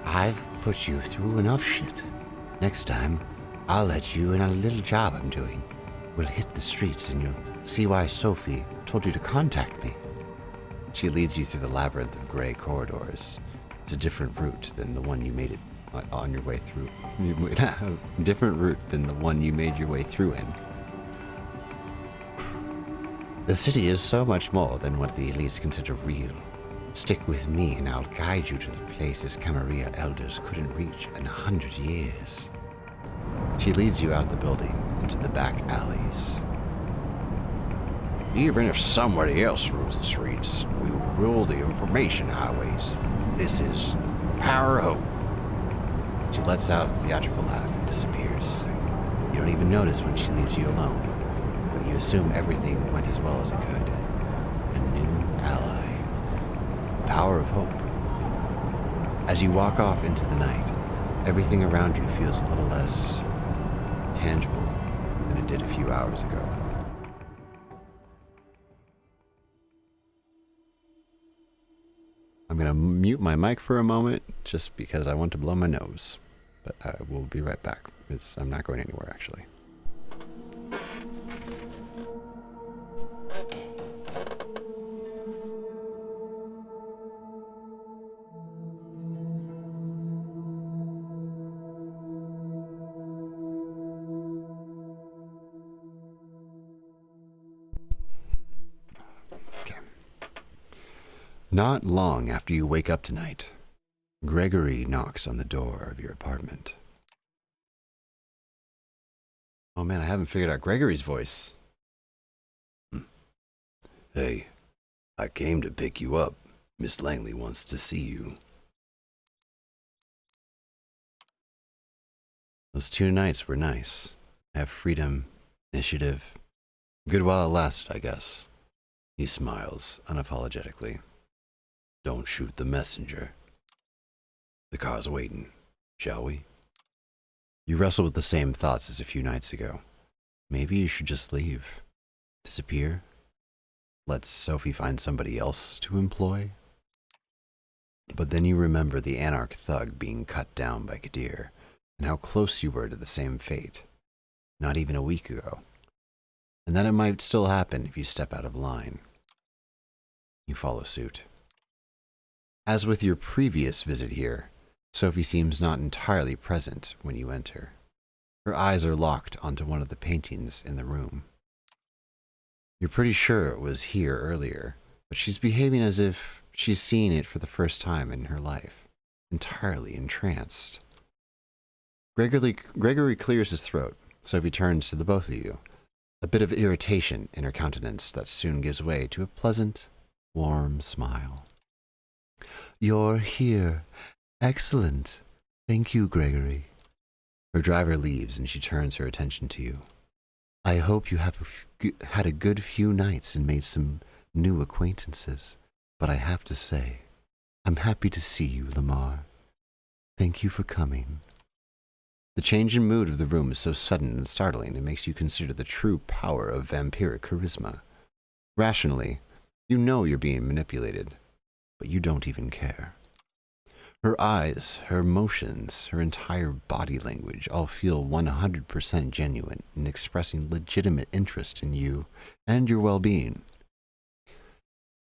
I've put you through enough shit. Next time, I'll let you in on a little job I'm doing. We'll hit the streets and you'll see why Sophie told you to contact me. She leads you through the labyrinth of gray corridors. It's a different route than the one you made it on your way through. Different route than the one you made your way through in. The city is so much more than what the elites consider real. Stick with me and I'll guide you to the places Camarilla elders couldn't reach in 100 years. She leads you out of the building into the back alleys. Even if somebody else rules the streets, we will rule the information highways. This is the power of hope. She lets out a theatrical laugh and disappears. You don't even notice when she leaves you alone, but you assume everything went as well as it could. A new ally. The power of hope. As you walk off into the night, everything around you feels a little less tangible than it did a few hours ago. I'm going to mute my mic for a moment just because I want to blow my nose. But I will be right back. I'm not going anywhere, actually. Okay. Not long after you wake up tonight, Gregory knocks on the door of your apartment. Oh man, I haven't figured out Gregory's voice. Hey, I came to pick you up. Miss Langley wants to see you. Those 2 nights were nice. I have freedom, initiative. Good while it lasted, I guess. He smiles unapologetically. Don't shoot the messenger. The car's waiting, shall we? You wrestle with the same thoughts as a few nights ago. Maybe you should just leave. Disappear? Let Sophie find somebody else to employ? But then you remember the Anarch thug being cut down by Kadir, and how close you were to the same fate, not even a week ago. And that it might still happen if you step out of line. You follow suit. As with your previous visit here, Sophie seems not entirely present when you enter. Her eyes are locked onto one of the paintings in the room. You're pretty sure it was here earlier, but she's behaving as if she's seeing it for the first time in her life, entirely entranced. Gregory clears his throat. Sophie turns to the both of you, a bit of irritation in her countenance that soon gives way to a pleasant, warm smile. You're here. Excellent. Thank you, Gregory. Her driver leaves and she turns her attention to you. I hope you have had a good few nights and made some new acquaintances, but I have to say, I'm happy to see you, Lamar. Thank you for coming. The change in mood of the room is so sudden and startling it makes you consider the true power of vampiric charisma. Rationally, you know you're being manipulated, but you don't even care. Her eyes, her emotions, her entire body language all feel 100% genuine in expressing legitimate interest in you and your well-being.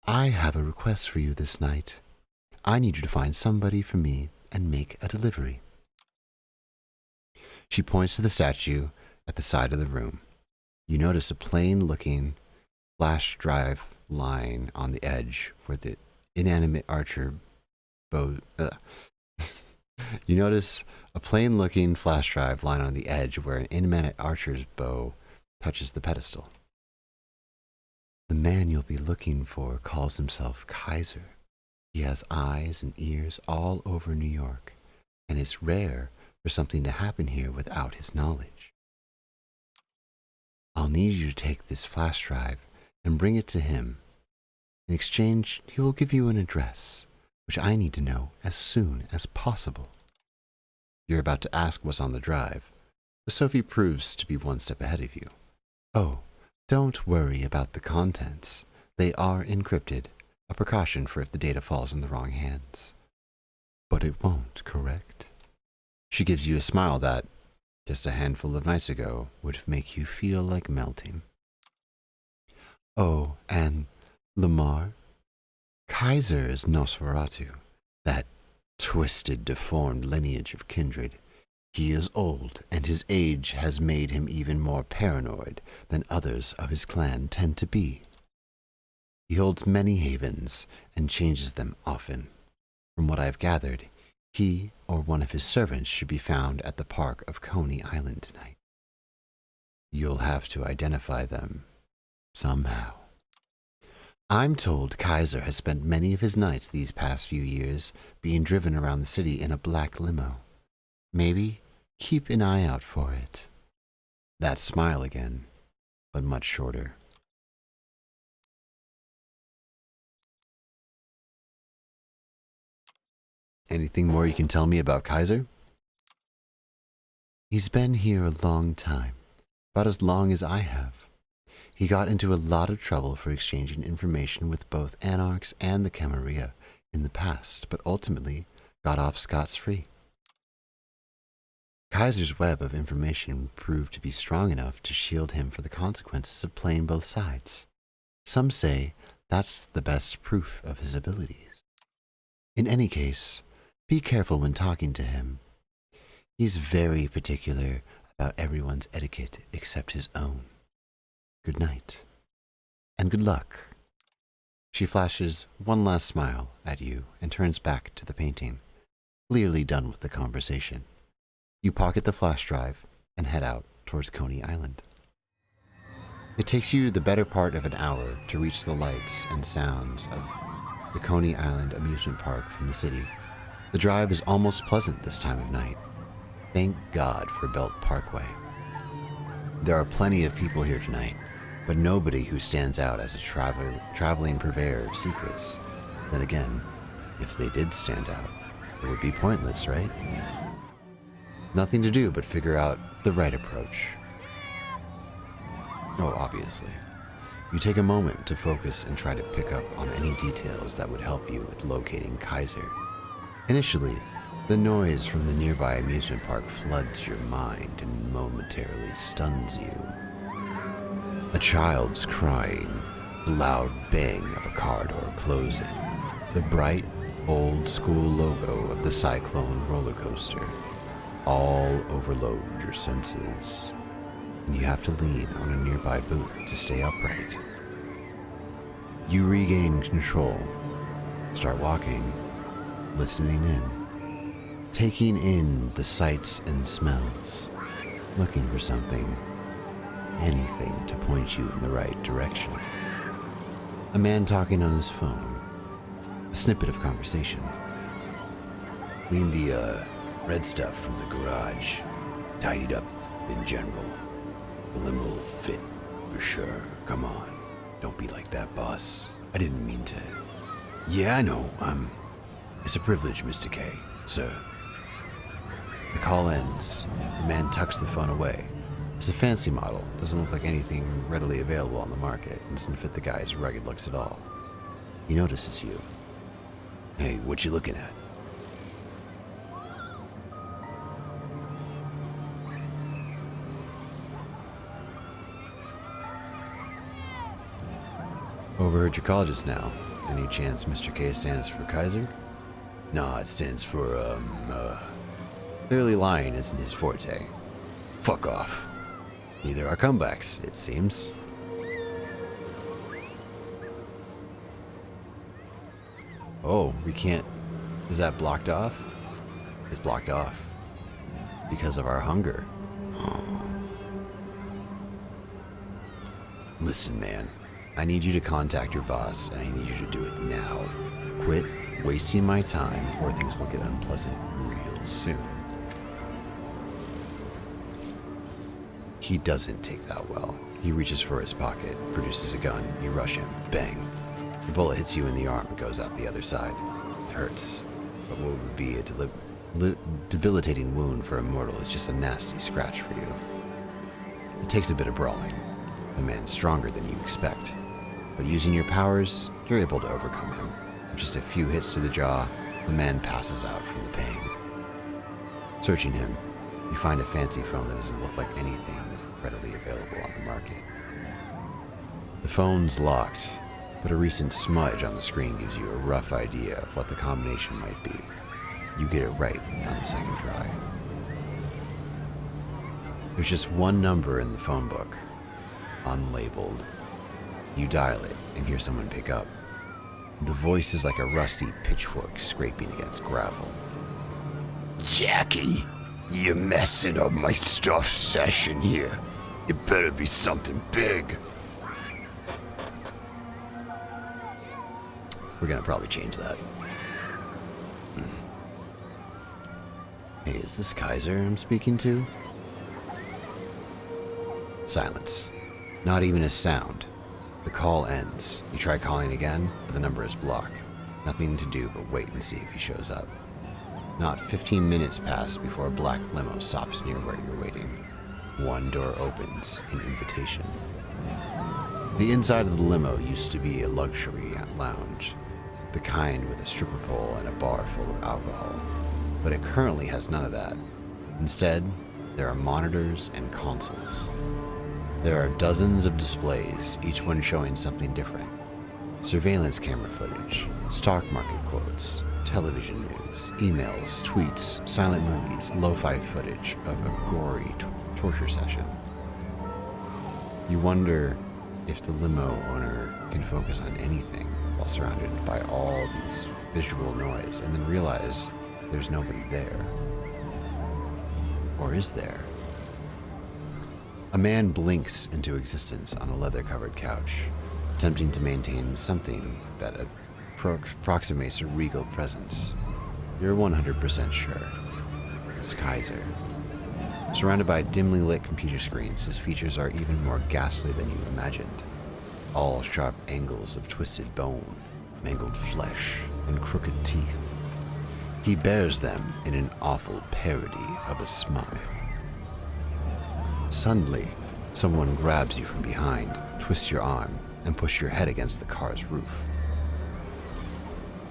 I have a request for you this night. I need you to find somebody for me and make a delivery. She points to the statue at the side of the room. You notice a plain-looking flash drive line on the edge where the inanimate archer bow. You notice a plain-looking flash drive line on the edge where an inanimate archer's bow touches the pedestal. The man you'll be looking for calls himself Kaiser. He has eyes and ears all over New York, and it's rare for something to happen here without his knowledge. I'll need you to take this flash drive and bring it to him. In exchange, he will give you an address, which I need to know as soon as possible. You're about to ask what's on the drive, but Sophie proves to be one step ahead of you. Oh, don't worry about the contents. They are encrypted, a precaution for if the data falls in the wrong hands. But it won't, correct? She gives you a smile that, just a handful of nights ago, would make you feel like melting. Oh, and Lamar? Kaiser is Nosferatu, that twisted, deformed lineage of kindred. He is old, and his age has made him even more paranoid than others of his clan tend to be. He holds many havens and changes them often. From what I've gathered, he or one of his servants should be found at the park of Coney Island tonight. You'll have to identify them somehow. I'm told Kaiser has spent many of his nights these past few years being driven around the city in a black limo. Maybe keep an eye out for it. That smile again, but much shorter. Anything more you can tell me about Kaiser? He's been here a long time, about as long as I have. He got into a lot of trouble for exchanging information with both Anarchs and the Camarilla in the past, but ultimately got off scot-free. Kaiser's web of information proved to be strong enough to shield him from the consequences of playing both sides. Some say that's the best proof of his abilities. In any case, be careful when talking to him. He's very particular about everyone's etiquette except his own. Good night, and good luck. She flashes one last smile at you and turns back to the painting, clearly done with the conversation. You pocket the flash drive and head out towards Coney Island. It takes you the better part of an hour to reach the lights and sounds of the Coney Island amusement park from the city. The drive is almost pleasant this time of night. Thank God for Belt Parkway. There are plenty of people here tonight, but nobody who stands out as a traveling purveyor of secrets. Then again, if they did stand out, it would be pointless, right? Nothing to do but figure out the right approach. Oh, obviously. You take a moment to focus and try to pick up on any details that would help you with locating Kaiser. Initially, the noise from the nearby amusement park floods your mind and momentarily stuns you. A child's crying, the loud bang of a car door closing, the bright, old-school logo of the Cyclone roller coaster, all overload your senses, and you have to lean on a nearby booth to stay upright. You regain control, start walking, listening in, taking in the sights and smells, looking for something, anything to point you in the right direction. A man talking on his phone, a snippet of conversation. Clean the red stuff from the garage. Tidied up in general. The limo will fit for sure. Come on. Don't be like that, boss. I didn't mean to. Yeah, I know. It's a privilege, Mr. K, sir. The call ends. The man tucks the phone away. It's a fancy model. Doesn't look like anything readily available on the market and doesn't fit the guy's rugged looks at all. He notices you. Hey, what you looking at? Overheard your call just now. Any chance Mr. K stands for Kaiser? Nah, it stands for, Clearly lying isn't his forte. fuck off. Neither are comebacks, it seems. Oh, we can't... Is that blocked off? It's blocked off. Because of our hunger. Listen, man. I need you to contact your boss, and I need you to do it now. Quit wasting my time, or things will get unpleasant real soon. He doesn't take that well. He reaches for his pocket, produces a gun, you rush him, bang. The bullet hits you in the arm and goes out the other side. It hurts, but what would be a debilitating wound for a mortal is just a nasty scratch for you. It takes a bit of brawling. The man's stronger than you expect, but using your powers, you're able to overcome him. With just a few hits to the jaw, the man passes out from the pain. Searching him, you find a fancy phone that doesn't look like anything readily available on the market. The phone's locked, but a recent smudge on the screen gives you a rough idea of what the combination might be. You get it right on the second try. There's just one number in the phone book, unlabeled. You dial it and hear someone pick up. The voice is like a rusty pitchfork scraping against gravel. Jackie, you're messing up my stuff session here. It better be something big. We're gonna probably change that. Hey, is this Kaiser I'm speaking to? Silence. Not even a sound. The call ends. You try calling again, but the number is blocked. Nothing to do but wait and see if he shows up. Not 15 minutes pass before a black limo stops near where you're waiting. One door opens, an invitation. The inside of the limo used to be a luxury lounge, the kind with a stripper pole and a bar full of alcohol, but it currently has none of that. Instead, there are monitors and consoles. There are dozens of displays, each one showing something different. Surveillance camera footage, stock market quotes, television news, emails, tweets, silent movies, lo-fi footage of a gory torture session. You wonder if the limo owner can focus on anything while surrounded by all these visual noise, and then realize there's nobody there. Or is there? A man blinks into existence on a leather-covered couch, attempting to maintain something that approximates a regal presence. You're 100% sure. It's Kaiser. Surrounded by dimly lit computer screens, his features are even more ghastly than you imagined. All sharp angles of twisted bone, mangled flesh, and crooked teeth. He bears them in an awful parody of a smile. Suddenly, someone grabs you from behind, twists your arm, and pushes your head against the car's roof.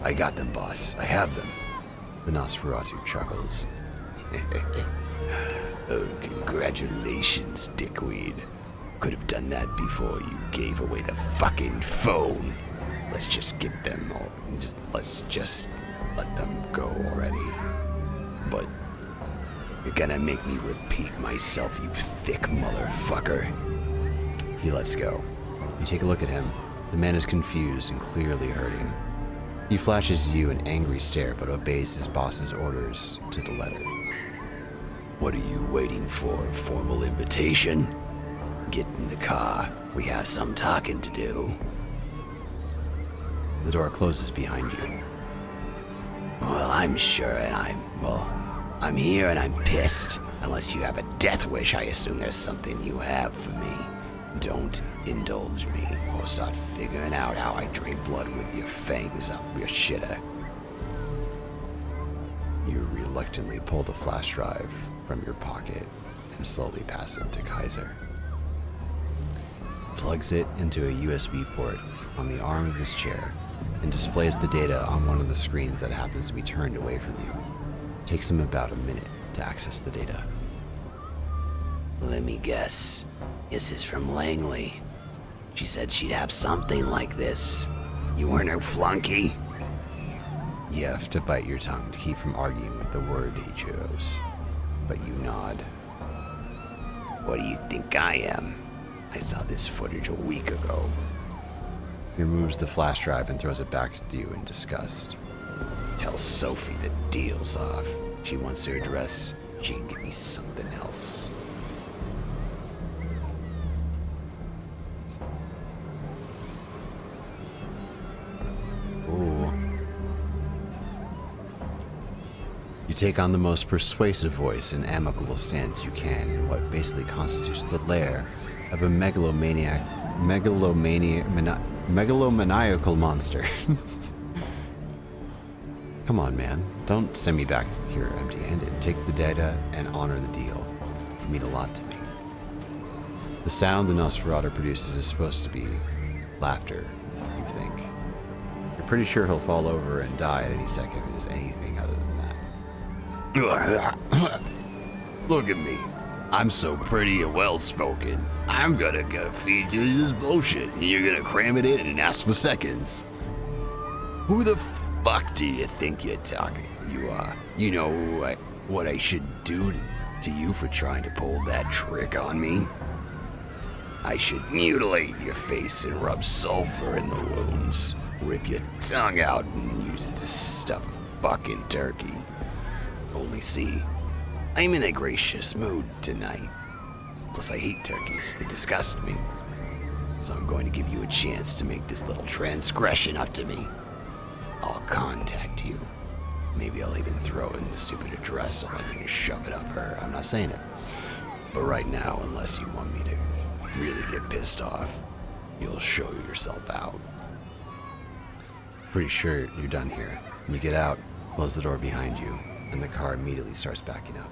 I got them, boss. I have them. The Nosferatu chuckles. Oh, congratulations, dickweed. Could have done that before you gave away the fucking phone. Let's just get them all. Let's just let them go already. But you're gonna make me repeat myself, you thick motherfucker. He lets go. You take a look at him. The man is confused and clearly hurting. He flashes you an angry stare but obeys his boss's orders to the letter. What are you waiting for? Formal invitation? Get in the car. We have some talking to do. The door closes behind you. Well, I'm sure, and I'm here and I'm pissed. Unless you have a death wish, I assume there's something you have for me. Don't indulge me, or start figuring out how I drain blood with your fangs up your shitter. You reluctantly pull the flash drive from your pocket and slowly pass it to Kaiser. Plugs it into a USB port on the arm of his chair and displays the data on one of the screens that happens to be turned away from you. Takes him about a minute to access the data. Let me guess. This is from Langley. She said she'd have something like this. You weren't her flunky? You have to bite your tongue to keep from arguing with the word he chose. But you nod. What do you think I am? I saw this footage a week ago. He removes the flash drive and throws it back to you in disgust. Tell Sophie the deal's off. She wants her address. She can give me something else. Ooh. You take on the most persuasive voice and amicable stance you can in what basically constitutes the lair of a megalomaniacal monster. Come on, man. Don't send me back here empty-handed. Take the data and honor the deal. You mean a lot to me. The sound the Nosferatu produces is supposed to be laughter, you think. You're pretty sure he'll fall over and die at any second if it is anything other than that. Look at me. I'm so pretty and well-spoken. I'm gonna feed you this bullshit, and you're gonna cram it in and ask for seconds. Who the fuck do you think you are? You know what I should do to you for trying to pull that trick on me? I should mutilate your face and rub sulfur in the wounds, rip your tongue out and use it to stuff a fucking turkey. Only see, I'm in a gracious mood tonight. Plus I hate turkeys, they disgust me. So I'm going to give you a chance to make this little transgression up to me. I'll contact you. Maybe I'll even throw in the stupid address so I can shove it up her. I'm not saying it. But right now, unless you want me to really get pissed off, you'll show yourself out. Pretty sure you're done here. You get out, close the door behind you, and the car immediately starts backing up.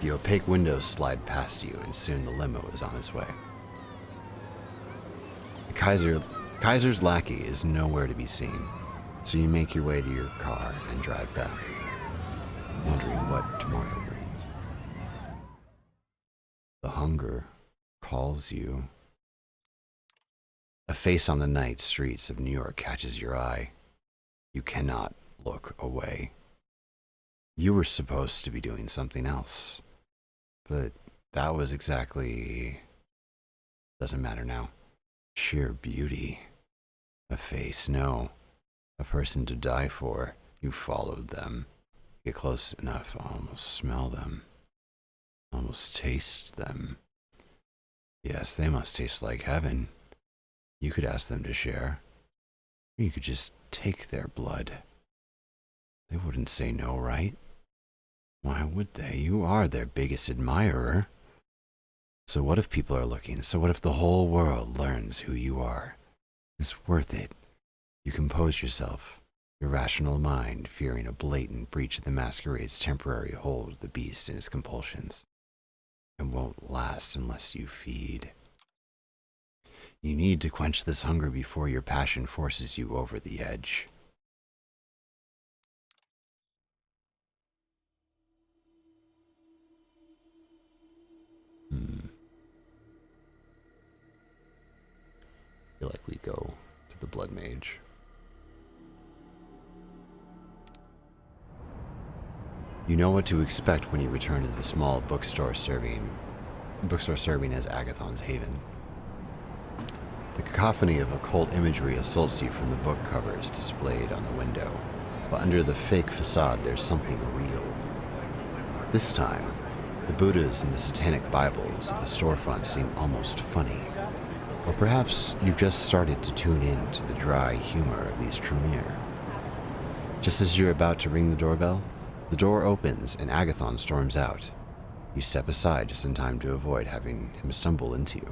The opaque windows slide past you, and soon the limo is on its way. Kaiser's lackey is nowhere to be seen, so you make your way to your car and drive back, wondering what tomorrow brings. The hunger calls you. A face on the night streets of New York catches your eye. You cannot look away. You were supposed to be doing something else, but that was exactly... doesn't matter now. Sheer beauty. A face, no. A person to die for. You followed them. Get close enough, almost smell them. Almost taste them. Yes, they must taste like heaven. You could ask them to share. Or you could just take their blood. They wouldn't say no, right? Why would they? You are their biggest admirer. So what if people are looking? So what if the whole world learns who you are? It's worth it. You compose yourself, your rational mind fearing a blatant breach of the Masquerade's temporary hold of the beast and its compulsions. It won't last unless you feed. You need to quench this hunger before your passion forces you over the edge. I feel like we go to the Blood Mage. You know what to expect when you return to the small bookstore serving as Agathon's haven. The cacophony of occult imagery assaults you from the book covers displayed on the window, but under the fake facade there's something real. This time, the Buddhas and the satanic Bibles of the storefront seem almost funny. Or perhaps you've just started to tune in to the dry humor of these Tremere. Just as you're about to ring the doorbell, the door opens and Agathon storms out. You step aside just in time to avoid having him stumble into you.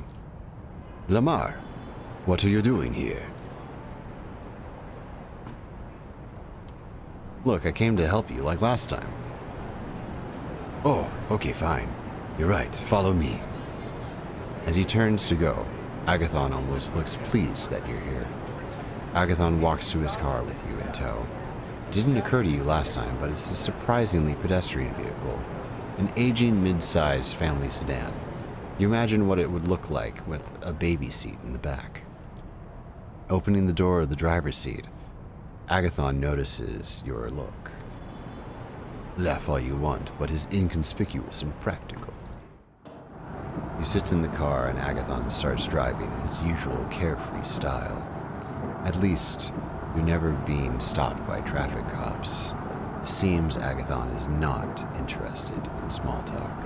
Lamar, what are you doing here? Look, I came to help you like last time. Oh, okay, fine. You're right, follow me. As he turns to go, Agathon almost looks pleased that you're here. Agathon walks to his car with you in tow. It didn't occur to you last time, but it's a surprisingly pedestrian vehicle. An aging mid-sized family sedan. You imagine what it would look like with a baby seat in the back. Opening the door of the driver's seat, Agathon notices your look. Laugh all you want, but is inconspicuous and practical. You sit in the car and Agathon starts driving in his usual carefree style. At least, you're never being stopped by traffic cops. It seems Agathon is not interested in small talk.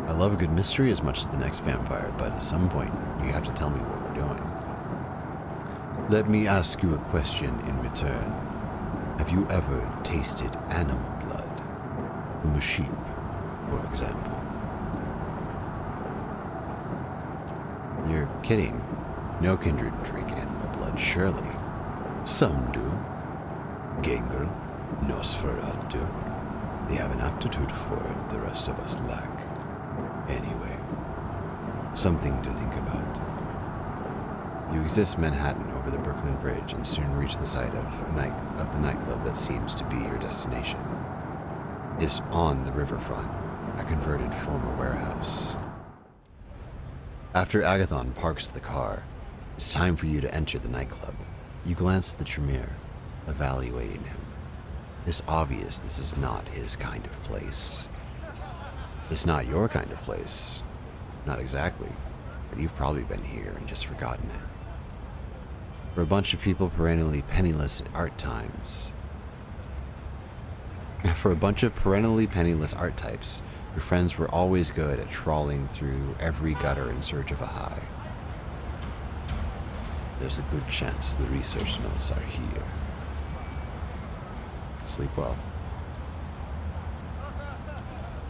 I love a good mystery as much as the next vampire, but at some point, you have to tell me what we're doing. Let me ask you a question in return. Have you ever tasted animal blood? From a sheep, for example. You're kidding. No kindred drink animal blood, surely. Some do. Gangrel, Nosferatu. They have an aptitude for it the rest of us lack. Anyway, something to think about. You exit Manhattan over the Brooklyn Bridge and soon reach the site of the nightclub that seems to be your destination. It's on the riverfront, a converted former warehouse. After Agathon parks the car, it's time for you to enter the nightclub. You glance at the Tremere, evaluating him. It's obvious this is not his kind of place. It's not your kind of place. Not exactly, but you've probably been here and just forgotten it. For a bunch of people perennially penniless at art times, for a bunch of perennially penniless art types, your friends were always good at trawling through every gutter in search of a high. There's a good chance the research notes are here. Sleep well.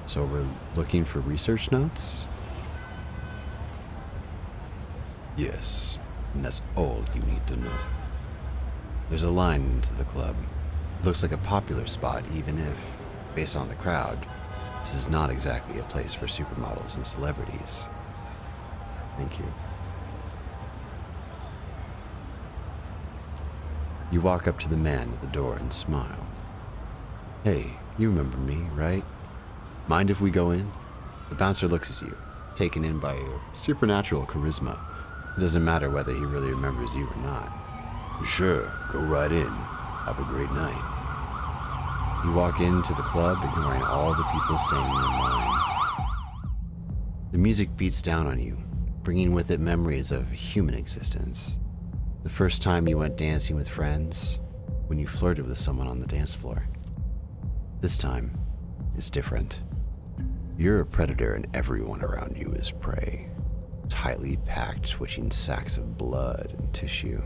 So we're looking for research notes? Yes, and that's all you need to know. There's a line into the club. It looks like a popular spot, even if, based on the crowd, this is not exactly a place for supermodels and celebrities. Thank you. You walk up to the man at the door and smile. Hey, you remember me, right? Mind if we go in? The bouncer looks at you, taken in by your supernatural charisma. It doesn't matter whether he really remembers you or not. Sure, go right in. Have a great night. You walk into the club, ignoring all the people standing in line. The music beats down on you, bringing with it memories of human existence. The first time you went dancing with friends, when you flirted with someone on the dance floor. This time is different. You're a predator and everyone around you is prey. Tightly packed, twitching sacks of blood and tissue.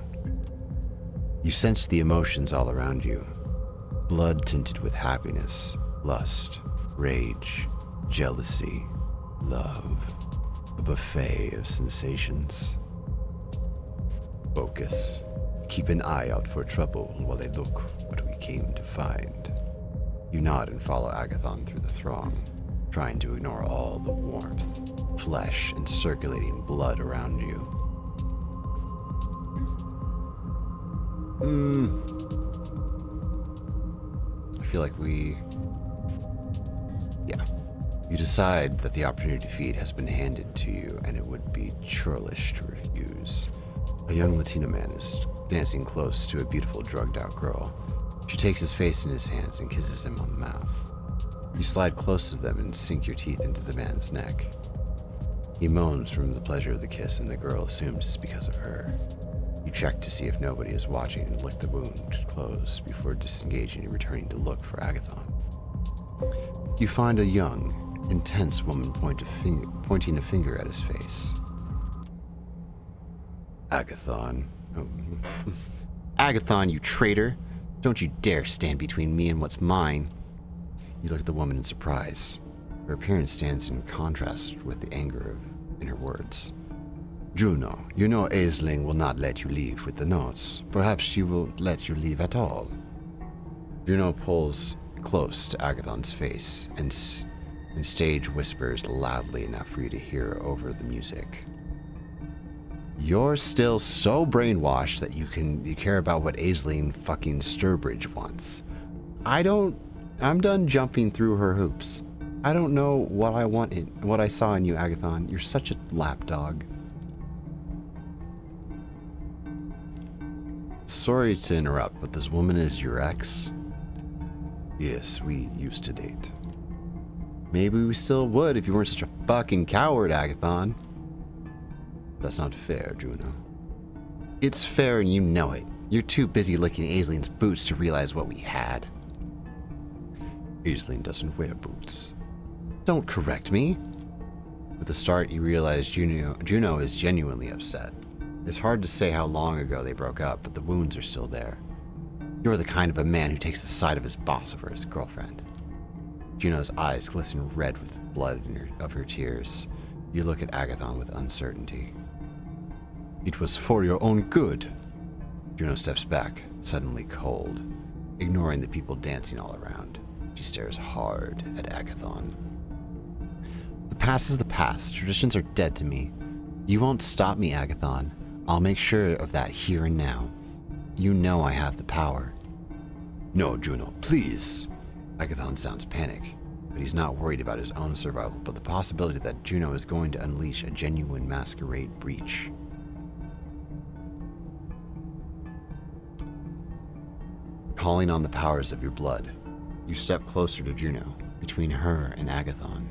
You sense the emotions all around you. Blood tinted with happiness, lust, rage, jealousy, love. A buffet of sensations. Focus. Keep an eye out for trouble while they look what we came to find. You nod and follow Agathon through the throng, trying to ignore all the warmth, flesh, and circulating blood around you. I feel like You decide that the opportunity to feed has been handed to you, and it would be churlish to refuse. A young Latino man is dancing close to a beautiful, drugged-out girl. She takes his face in his hands and kisses him on the mouth. You slide close to them and sink your teeth into the man's neck. He moans from the pleasure of the kiss, and the girl assumes it's because of her. You check to see if nobody is watching and lick the wound close before disengaging and returning to look for Agathon. You find a young, intense woman pointing a finger at his face. Agathon. Oh. Agathon, you traitor! Don't you dare stand between me and what's mine. You look at the woman in surprise. Her appearance stands in contrast with the anger in her words. Juno, you know Aisling will not let you leave with the notes. Perhaps she will let you leave at all. Juno pulls close to Agathon's face and stage whispers loudly enough for you to hear over the music. You're still so brainwashed that you care about what Aisling fucking Sturbridge wants. I'm done jumping through her hoops. I don't know what I saw in you, Agathon. You're such a lapdog. Sorry to interrupt, but this woman is your ex? Yes, we used to date. Maybe we still would if you weren't such a fucking coward, Agathon. That's not fair, Juno. It's fair and you know it. You're too busy licking Aisling's boots to realize what we had. Aisling doesn't wear boots. Don't correct me. With the start, you realize Juno is genuinely upset. It's hard to say how long ago they broke up, but the wounds are still there. You're the kind of a man who takes the side of his boss over his girlfriend. Juno's eyes glisten red with blood of her tears. You look at Agathon with uncertainty. It was for your own good. Juno steps back, suddenly cold, ignoring the people dancing all around. She stares hard at Agathon. The past is the past. Traditions are dead to me. You won't stop me, Agathon. I'll make sure of that here and now. You know I have the power. No, Juno, please. Agathon sounds panicked, but he's not worried about his own survival, but the possibility that Juno is going to unleash a genuine masquerade breach. Calling on the powers of your blood, you step closer to Juno, between her and Agathon.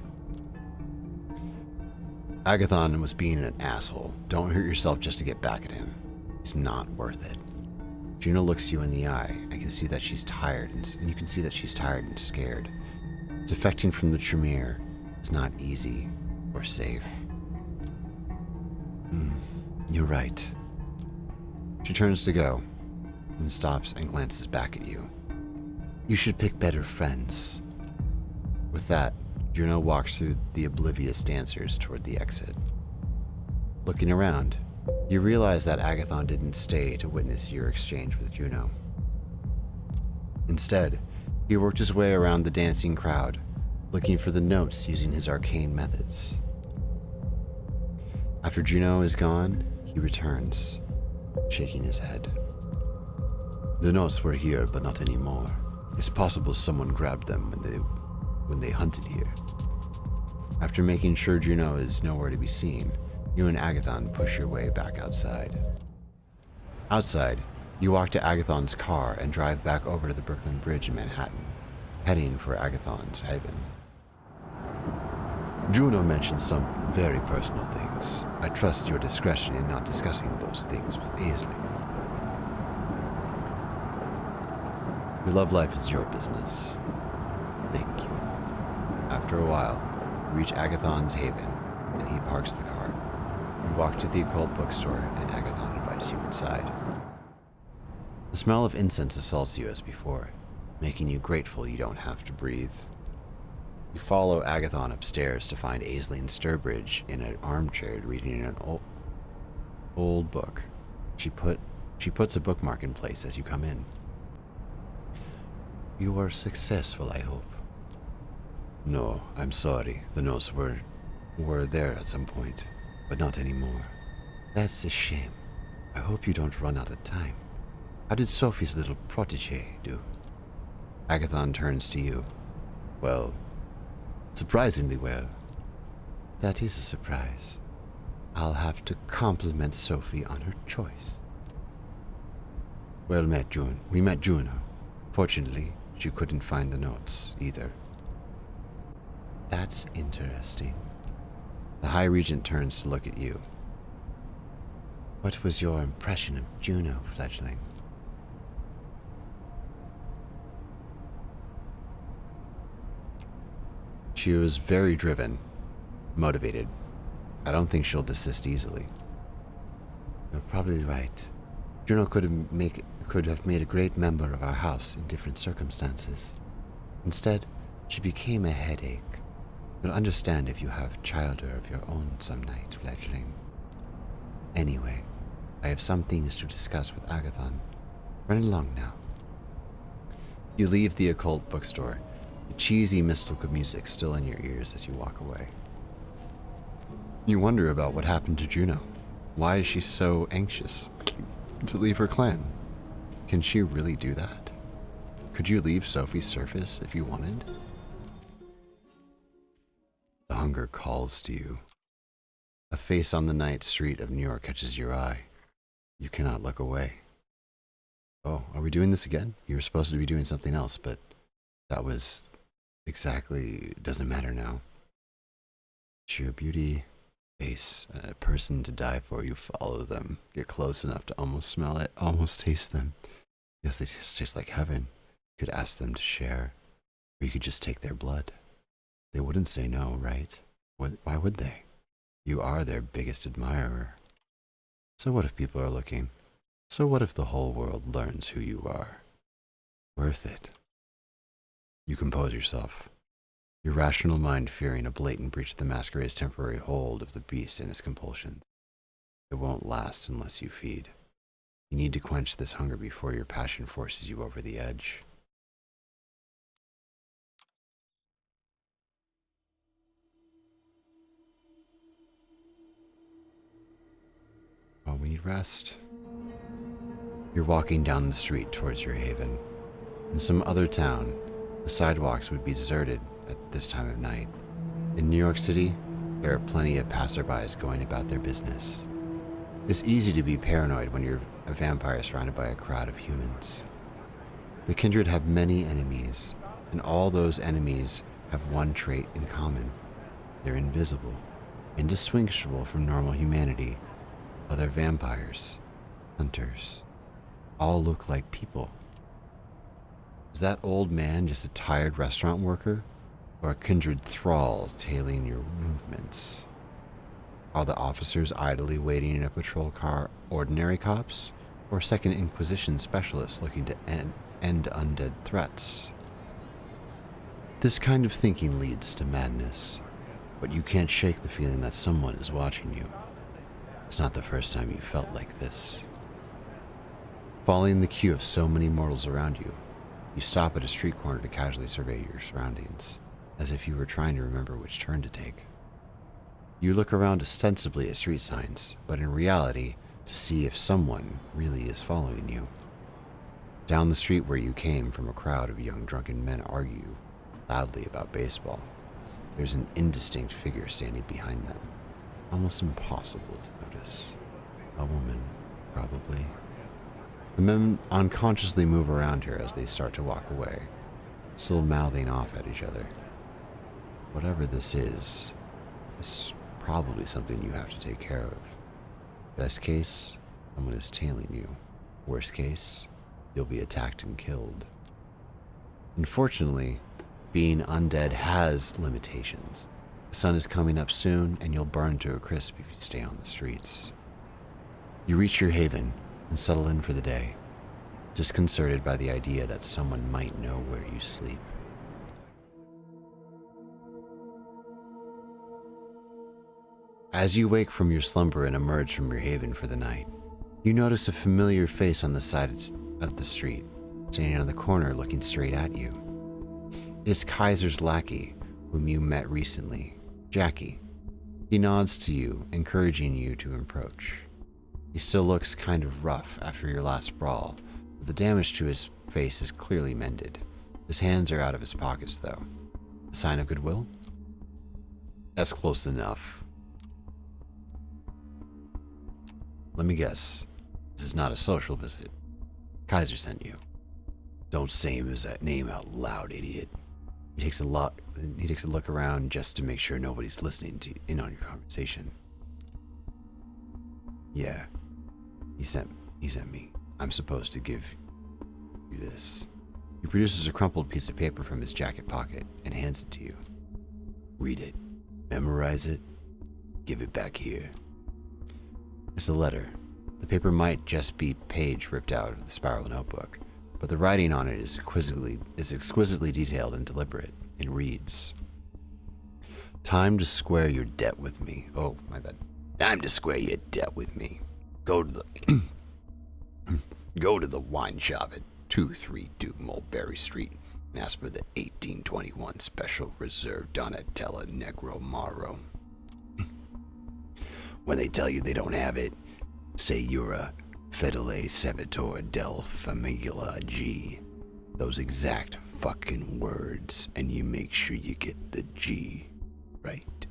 Agathon was being an asshole. Don't hurt yourself just to get back at him. It's not worth it. Juno looks you in the eye. I can see that she's tired, and you can see that she's tired and scared. Defecting from the Tremere is not easy or safe. You're right. She turns to go, and stops and glances back at you. You should pick better friends. With that, Juno walks through the oblivious dancers toward the exit. Looking around, you realize that Agathon didn't stay to witness your exchange with Juno. Instead, he worked his way around the dancing crowd, looking for the notes using his arcane methods. After Juno is gone, he returns, shaking his head. The notes were here, but not anymore. It's possible someone grabbed them when they hunted here. After making sure Juno is nowhere to be seen, you and Agathon push your way back outside. Outside, you walk to Agathon's car and drive back over to the Brooklyn Bridge in Manhattan, heading for Agathon's haven. Juno mentioned some very personal things. I trust your discretion in not discussing those things with Aisling. Your love life is your business. Thank you. After a while, you reach Agathon's haven, and he parks the car. You walk to the occult bookstore, and Agathon invites you inside. The smell of incense assaults you as before, making you grateful you don't have to breathe. You follow Agathon upstairs to find Aisling Sturbridge in an armchair reading an old book. She puts a bookmark in place as you come in. You were successful, I hope. No, I'm sorry. The notes were there at some point, but not anymore. That's a shame. I hope you don't run out of time. How did Sophie's little protege do? Agathon turns to you. Well, surprisingly well. That is a surprise. I'll have to compliment Sophie on her choice. We met Juno. Fortunately, she couldn't find the notes either. That's interesting. The High Regent turns to look at you. What was your impression of Juno, fledgling? She was very driven, motivated. I don't think she'll desist easily. You're probably right. Juno could have made a great member of our house in different circumstances. Instead, she became a headache. You'll understand if you have childer of your own some night, fledgling. Anyway, I have some things to discuss with Agathon. Run along now. You leave the occult bookstore, the cheesy mystical music still in your ears as you walk away. You wonder about what happened to Juno. Why is she so anxious to leave her clan? Can she really do that? Could you leave Sophie's surface if you wanted? The hunger calls to you. A face on the night street of New York catches your eye. You cannot look away. Oh, are we doing this again? You were supposed to be doing something else, but that was exactly... doesn't matter now. Sheer beauty, face, a person to die for. You follow them, get close enough to almost smell it, almost taste them. Yes, they taste like heaven. You could ask them to share, or you could just take their blood. They wouldn't say no, right? Why would they? You are their biggest admirer. So what if people are looking? So what if the whole world learns who you are? Worth it. You compose yourself, your rational mind fearing a blatant breach of the Masquerade's temporary hold of the beast and its compulsions. It won't last unless you feed. You need to quench this hunger before your passion forces you over the edge. Well, we need rest. You're walking down the street towards your haven. In some other town, the sidewalks would be deserted at this time of night. In New York City, there are plenty of passerbys going about their business. It's easy to be paranoid when you're a vampire surrounded by a crowd of humans. The Kindred have many enemies, and all those enemies have one trait in common. They're invisible, indistinguishable from normal humanity. Other vampires, hunters, all look like people. Is that old man just a tired restaurant worker, or a Kindred thrall tailing your movements? Are the officers idly waiting in a patrol car ordinary cops, or Second Inquisition specialist looking to end undead threats. This kind of thinking leads to madness, but you can't shake the feeling that someone is watching you. It's not the first time you felt like this. Following the queue of so many mortals around you, you stop at a street corner to casually survey your surroundings, as if you were trying to remember which turn to take. You look around ostensibly at street signs, but in reality, to see if someone really is following you. Down the street where you came from, a crowd of young drunken men argue loudly about baseball. There's an indistinct figure standing behind them, almost impossible to notice. A woman, probably. The men unconsciously move around her as they start to walk away, still mouthing off at each other. Whatever this is probably something you have to take care of. Best case, someone is tailing you. Worst case, you'll be attacked and killed. Unfortunately, being undead has limitations. The sun is coming up soon, and you'll burn to a crisp if you stay on the streets. You reach your haven and settle in for the day, disconcerted by the idea that someone might know where you sleep. As you wake from your slumber and emerge from your haven for the night, you notice a familiar face on the side of the street, standing on the corner looking straight at you. It is Kaiser's lackey, whom you met recently, Jackie. He nods to you, encouraging you to approach. He still looks kind of rough after your last brawl, but the damage to his face is clearly mended. His hands are out of his pockets, though. A sign of goodwill? That's close enough. Let me guess. This is not a social visit. Kaiser sent you. Don't say his name out loud, idiot. He takes a look around just to make sure nobody's listening in on your conversation. Yeah. He sent me. I'm supposed to give you this. He produces a crumpled piece of paper from his jacket pocket and hands it to you. Read it. Memorize it. Give it back here. It's a letter. The paper might just be page ripped out of the spiral notebook, but the writing on it is exquisitely detailed and deliberate. It reads, "Time to square your debt with me." Oh, my bad. Time to square your debt with me. Go to the wine shop at 232 Mulberry Street and ask for the 1821 Special Reserve Donatella Negro Maro. When they tell you they don't have it, say you're a Fedele Servitor del Famiglia G. Those exact fucking words, and you make sure you get the G right.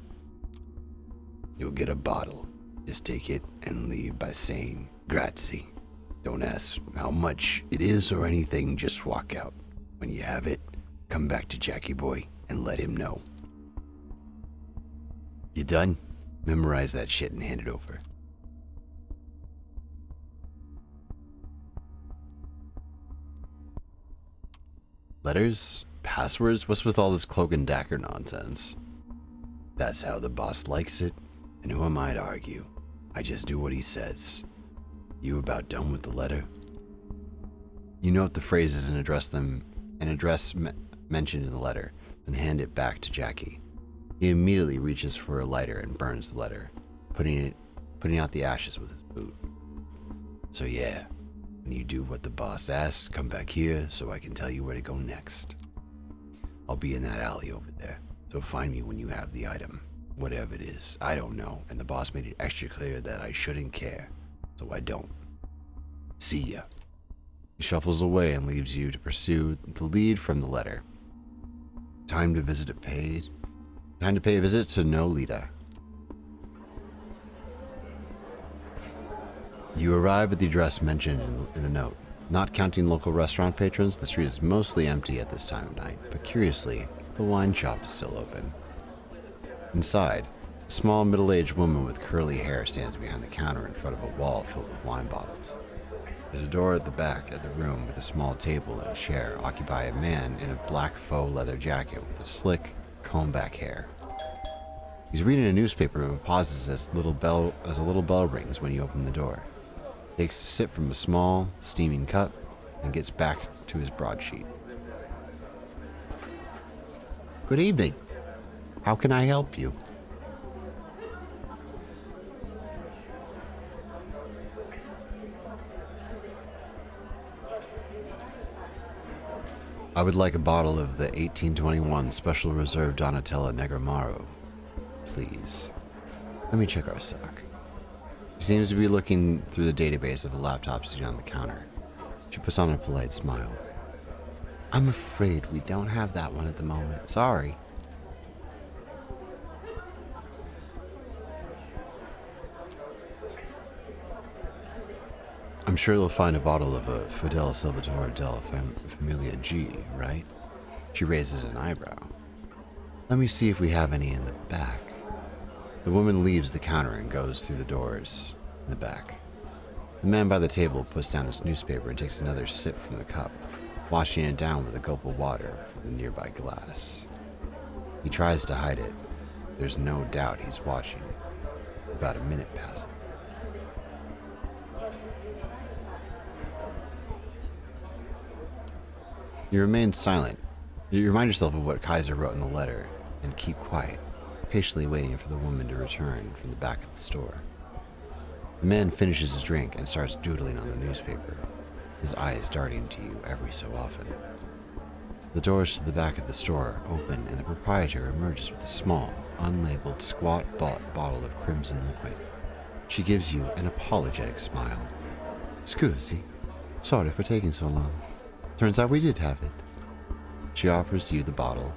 You'll get a bottle. Just take it and leave by saying grazie. Don't ask how much it is or anything, just walk out. When you have it, come back to Jackie Boy and let him know. You done? Memorize that shit and hand it over. Letters? Passwords? What's with all this cloak and dagger nonsense? That's how the boss likes it, and who am I to argue? I just do what he says. You about done with the letter? You note the phrases and address mentioned in the letter, then hand it back to Jackie. He immediately reaches for a lighter and burns the letter, putting out the ashes with his boot. So yeah, when you do what the boss asks, come back here so I can tell you where to go next. I'll be in that alley over there, so find me when you have the item. Whatever it is, I don't know, and the boss made it extra clear that I shouldn't care, so I don't. See ya. He shuffles away and leaves you to pursue the lead from the letter. Time to pay a visit to Nolita. You arrive at the address mentioned in the note. Not counting local restaurant patrons, the street is mostly empty at this time of night, but curiously, the wine shop is still open. Inside, a small middle-aged woman with curly hair stands behind the counter in front of a wall filled with wine bottles. There's a door at the back of the room with a small table and a chair occupied by a man in a black faux leather jacket with a slick, combed-back hair. He's reading a newspaper but pauses as a little bell rings when you open the door. takes a sip from a small, steaming cup, and gets back to his broadsheet. Good evening. How can I help you? I would like a bottle of the 1821 Special Reserve Donatella Negramaro, please. Let me check our stock. She seems to be looking through the database of a laptop sitting on the counter. She puts on a polite smile. I'm afraid we don't have that one at the moment. Sorry. I'm sure they'll find a bottle of a Fidel Salvatore del Familia G, right? She raises an eyebrow. Let me see if we have any in the back. The woman leaves the counter and goes through the doors in the back. The man by the table puts down his newspaper and takes another sip from the cup, washing it down with a gulp of water from the nearby glass. He tries to hide it. There's no doubt he's watching. About a minute passes. You remain silent. You remind yourself of what Kaiser wrote in the letter and keep quiet, patiently waiting for the woman to return from the back of the store. The man finishes his drink and starts doodling on the newspaper, his eyes darting to you every so often. The doors to the back of the store open and the proprietor emerges with a small, unlabeled, squat bottle of crimson liquid. She gives you an apologetic smile. Scusi, sorry for taking so long. Turns out we did have it. She offers you the bottle,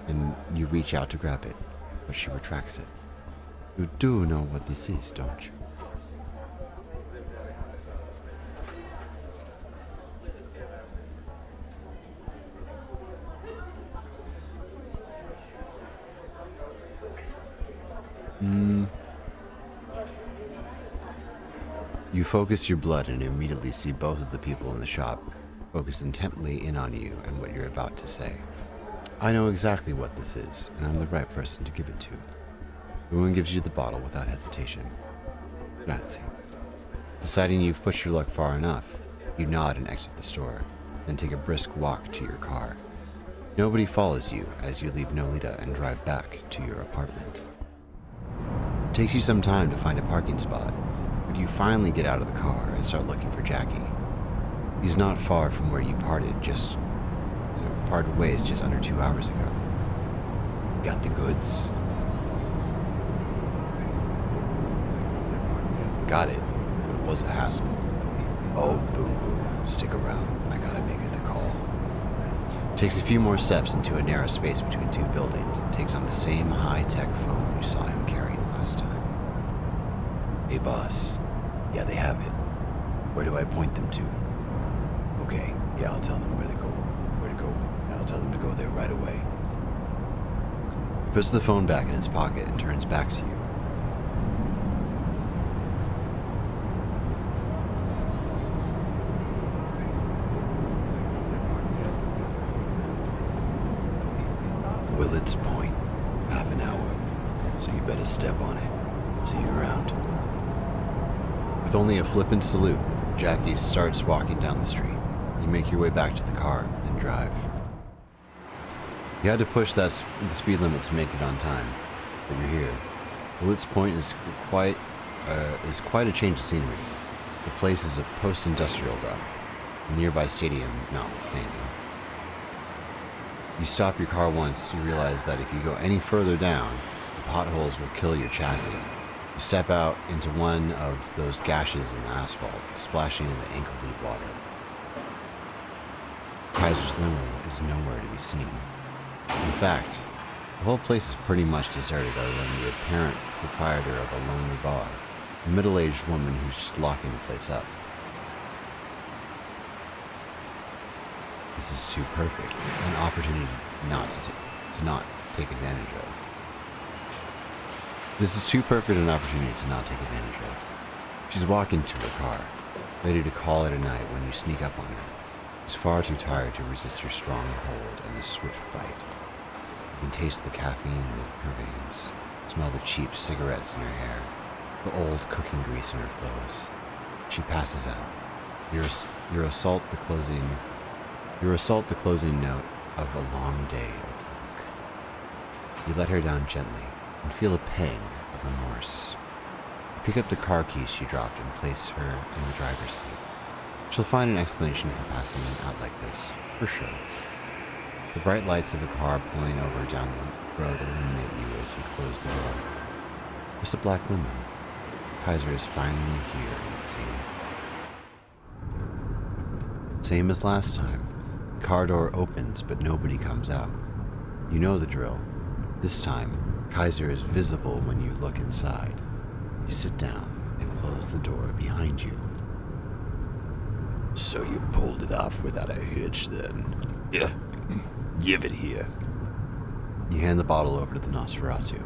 and you reach out to grab it, but she retracts it. You do know what this is, don't you? You focus your blood and immediately see both of the people in the shop focus intently in on you and what you're about to say. I know exactly what this is, and I'm the right person to give it to. The woman gives you the bottle without hesitation. Grazie. Deciding you've pushed your luck far enough, you nod and exit the store, then take a brisk walk to your car. Nobody follows you as you leave Nolita and drive back to your apartment. It takes you some time to find a parking spot, but you finally get out of the car and start looking for Jackie. He's not far from where you parted ways just under 2 hours ago. Got the goods? Got it, but it was a hassle. Oh, boo-hoo. Stick around. I gotta make it the call. Takes a few more steps into a narrow space between two buildings and takes on the same high-tech phone you saw him carrying last time. Hey, boss. Yeah, they have it. Where do I point them to? Okay, yeah, I'll tell them where to go. And I'll tell them to go there right away. He puts the phone back in his pocket and turns back to you. Willets Point, half an hour, so you better step on it. See you around. With only a flippant salute, Jackie starts walking down the street. You make your way back to the car and drive. You had to push the speed limit to make it on time, but you're here. Willets Point is quite a change of scenery. The place is a post-industrial dump, a nearby stadium notwithstanding. You stop your car once, you realize that if you go any further down, the potholes will kill your chassis. You step out into one of those gashes in the asphalt, splashing in the ankle-deep water. Kaiser's limo is nowhere to be seen. In fact, the whole place is pretty much deserted other than the apparent proprietor of a lonely bar, a middle-aged woman who's just locking the place up. This is too perfect, an opportunity to not take advantage of. This is too perfect an opportunity to not take advantage of. She's walking to her car, ready to call it a night when you sneak up on her. She's far too tired to resist your strong hold and a swift bite. You can taste the caffeine in her veins, smell the cheap cigarettes in her hair, the old cooking grease in her clothes. She passes out. You assault the closing note of a long day of work. You let her down gently and feel a pang of remorse. You pick up the car keys she dropped and place her in the driver's seat. She'll find an explanation for passing out like this, for sure. The bright lights of a car pulling over down the road illuminate you as you close the door. It's a black limo. Kaiser is finally here, it seems. Same as last time. The car door opens, but nobody comes out. You know the drill. This time, Kaiser is visible when you look inside. You sit down and close the door behind you. So you pulled it off without a hitch, then? Yeah. Give it here. You hand the bottle over to the Nosferatu.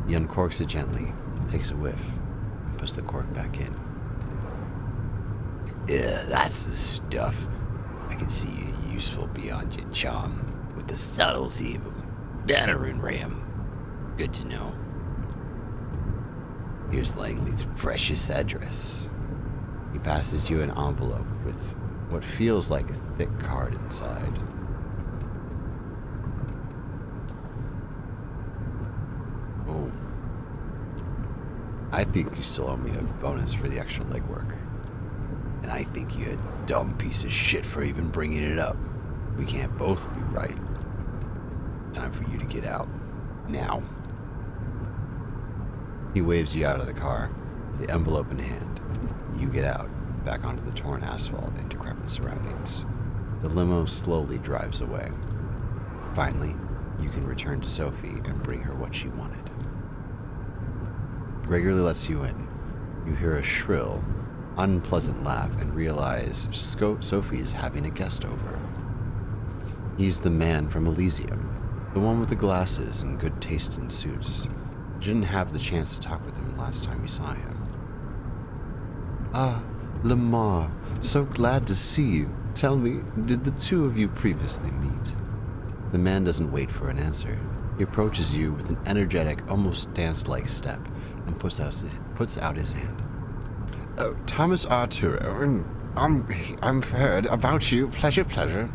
He uncorks it gently, takes a whiff, and puts the cork back in. Yeah, that's the stuff. I can see you're useful beyond your charm, with the subtlety of a battering ram. Good to know. Here's Langley's precious address. He passes you an envelope with what feels like a thick card inside. Oh. I think you still owe me a bonus for the extra legwork. And I think you're a dumb piece of shit for even bringing it up. We can't both be right. Time for you to get out. Now. He waves you out of the car, with the envelope in hand. You get out, back onto the torn asphalt and decrepit surroundings. The limo slowly drives away. Finally, you can return to Sophie and bring her what she wanted. Gregory lets you in. You hear a shrill, unpleasant laugh and realize Sophie is having a guest over. He's the man from Elysium, the one with the glasses and good taste in suits. You didn't have the chance to talk with him last time you saw him. Ah, Lamar, so glad to see you. Tell me, did the two of you previously meet? The man doesn't wait for an answer. He approaches you with an energetic, almost dance-like step and puts out his hand. Oh, Thomas Arturo, I've heard about you. Pleasure.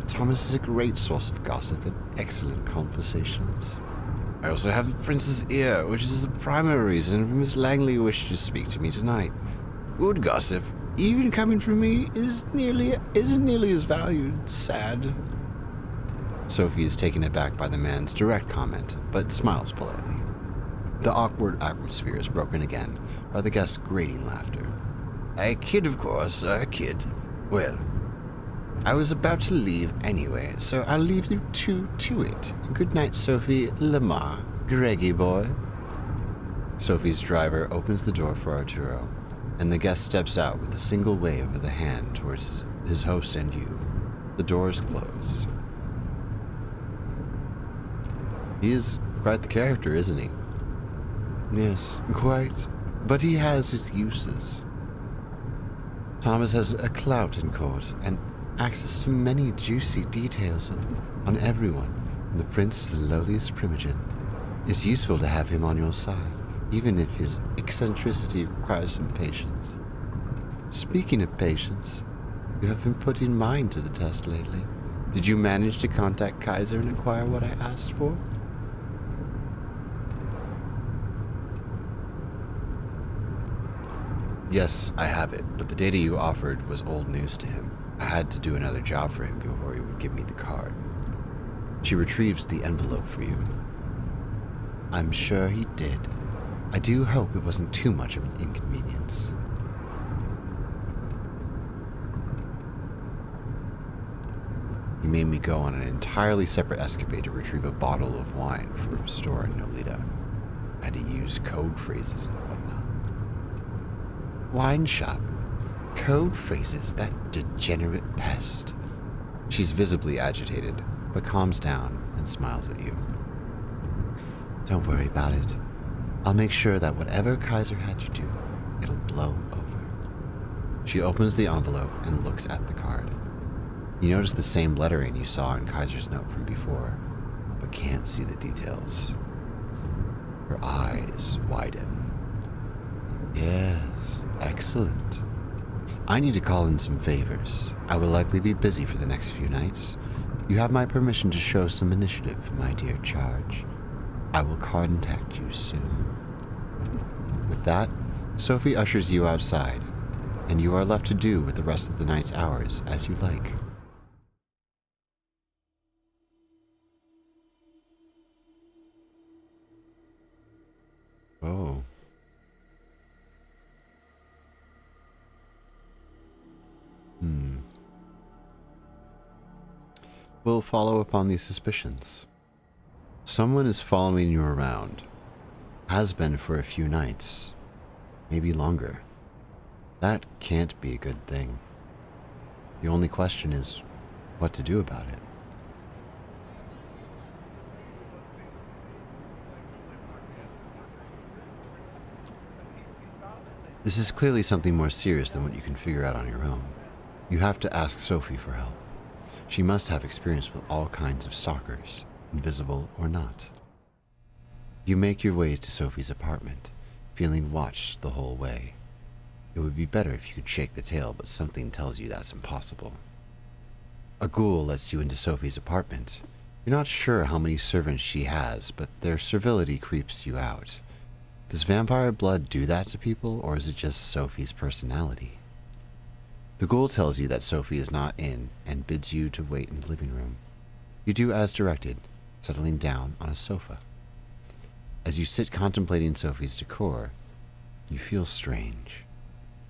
Thomas is a great source of gossip and excellent conversations. I also have the prince's ear, which is the primary reason Miss Langley wished to speak to me tonight. Good gossip, even coming from me, isn't nearly as valued. Sad. Sophie is taken aback by the man's direct comment, but smiles politely. The awkward atmosphere is broken again by the guest's grating laughter. A kid, of course, a kid. Well, I was about to leave anyway, so I'll leave you two to it. Good night, Sophie. Lamar, Greggy boy. Sophie's driver opens the door for Arturo, and the guest steps out with a single wave of the hand towards his host and you. The doors close. He is quite the character, isn't he? Yes, quite. But he has his uses. Thomas has a clout in court and access to many juicy details on everyone, from the prince to the lowliest primogen. It's useful to have him on your side, even if his eccentricity requires some patience. Speaking of patience, you have been putting mine to the test lately. Did you manage to contact Kaiser and inquire what I asked for? Yes, I have it, but the data you offered was old news to him. I had to do another job for him before he would give me the card. She retrieves the envelope for you. I'm sure he did. I do hope it wasn't too much of an inconvenience. He made me go on an entirely separate escapade to retrieve a bottle of wine from a store in Nolita. I had to use code phrases and whatnot. Wine shop. Code phrases, that degenerate pest. She's visibly agitated, but calms down and smiles at you. Don't worry about it. I'll make sure that whatever Kaiser had you do, it'll blow over. She opens the envelope and looks at the card. You notice the same lettering you saw in Kaiser's note from before, but can't see the details. Her eyes widen. Yes, excellent. I need to call in some favors. I will likely be busy for the next few nights. You have my permission to show some initiative, my dear Charge. I will contact you soon. With that, Sophie ushers you outside, and you are left to do with the rest of the night's hours as you like. Oh. We'll follow up on these suspicions. Someone is following you around. Has been for a few nights. Maybe longer. That can't be a good thing. The only question is what to do about it. This is clearly something more serious than what you can figure out on your own. You have to ask Sophie for help. She must have experience with all kinds of stalkers, invisible or not. You make your way to Sophie's apartment, feeling watched the whole way. It would be better if you could shake the tail, but something tells you that's impossible. A ghoul lets you into Sophie's apartment. You're not sure how many servants she has, but their servility creeps you out. Does vampire blood do that to people, or is it just Sophie's personality? The ghoul tells you that Sophie is not in and bids you to wait in the living room. You do as directed, settling down on a sofa. As you sit contemplating Sophie's decor, you feel strange.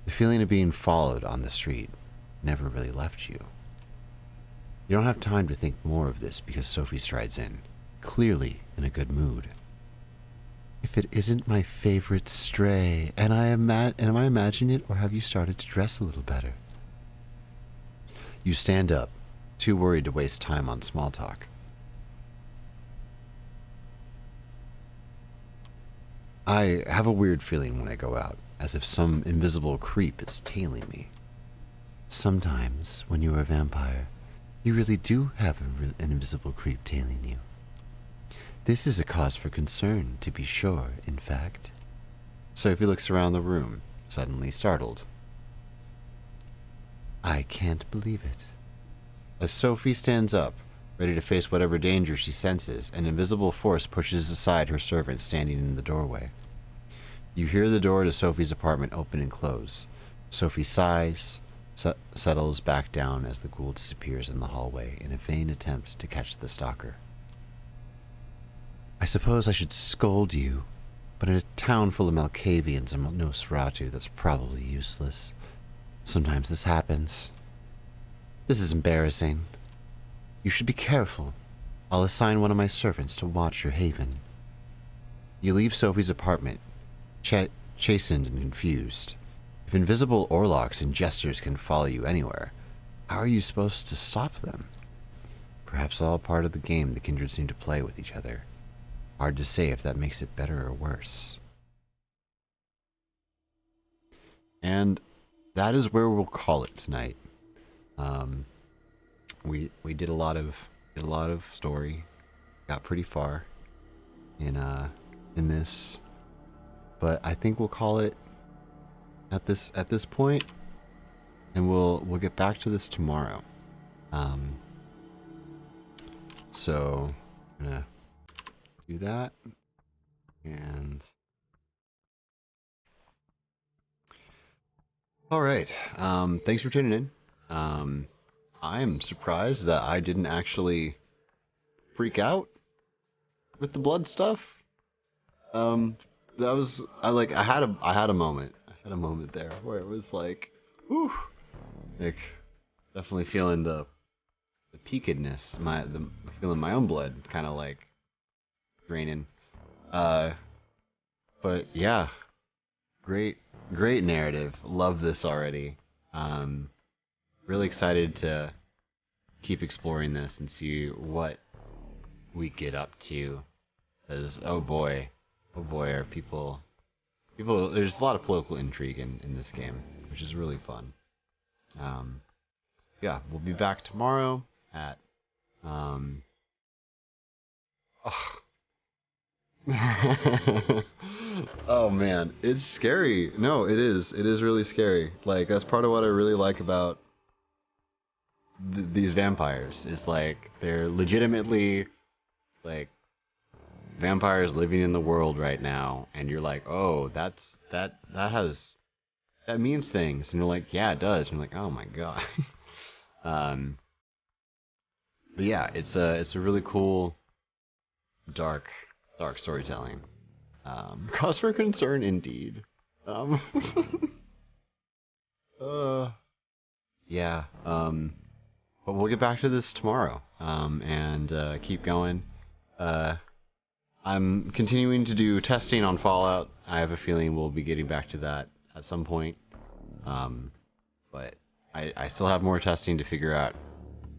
The feeling of being followed on the street never really left you. You don't have time to think more of this because Sophie strides in, clearly in a good mood. If it isn't my favorite stray, am I imagining it, or have you started to dress a little better? You stand up, too worried to waste time on small talk. I have a weird feeling when I go out, as if some invisible creep is tailing me. Sometimes, when you are a vampire, you really do have an invisible creep tailing you. This is a cause for concern, to be sure, in fact. Sophie looks around the room, suddenly startled. I can't believe it. As Sophie stands up, ready to face whatever danger she senses, an invisible force pushes aside her servant standing in the doorway. You hear the door to Sophie's apartment open and close. Sophie sighs, settles back down as the ghoul disappears in the hallway in a vain attempt to catch the stalker. I suppose I should scold you, but in a town full of Malkavians and Nosferatu, that's probably useless. Sometimes this happens. This is embarrassing. You should be careful. I'll assign one of my servants to watch your haven. You leave Sophie's apartment, chastened and confused. If invisible orlocks and jesters can follow you anywhere, how are you supposed to stop them? Perhaps all part of the game the kindred seem to play with each other. Hard to say if that makes it better or worse. And that is where we'll call it tonight. We did a lot of story, got pretty far in this, but I think we'll call it at this point, and we'll get back to this tomorrow. So I'm gonna do that, and all right. Thanks for tuning in. I'm surprised that I didn't actually freak out with the blood stuff. That was I had a moment. I had a moment there where it was like, whew, like definitely feeling the peakedness, feeling my own blood kind of like draining. But yeah, great narrative. Love this already. Really excited to keep exploring this and see what we get up to. As oh boy, are people. There's a lot of political intrigue in this game, which is really fun. Yeah, we'll be back tomorrow at Oh man, it's scary. No, it is. It is really scary. Like that's part of what I really like about these vampires. Is like they're legitimately like vampires living in the world right now, and you're like, oh, that means things, and you're like, yeah, it does. And you're like, oh my god. um, but yeah, it's a really cool dark storytelling. Cause for concern indeed. Um, uh, yeah. But we'll get back to this tomorrow. And keep going. Uh, I'm continuing to do testing on Fallout. I have a feeling we'll be getting back to that at some point. Um, but I still have more testing to figure out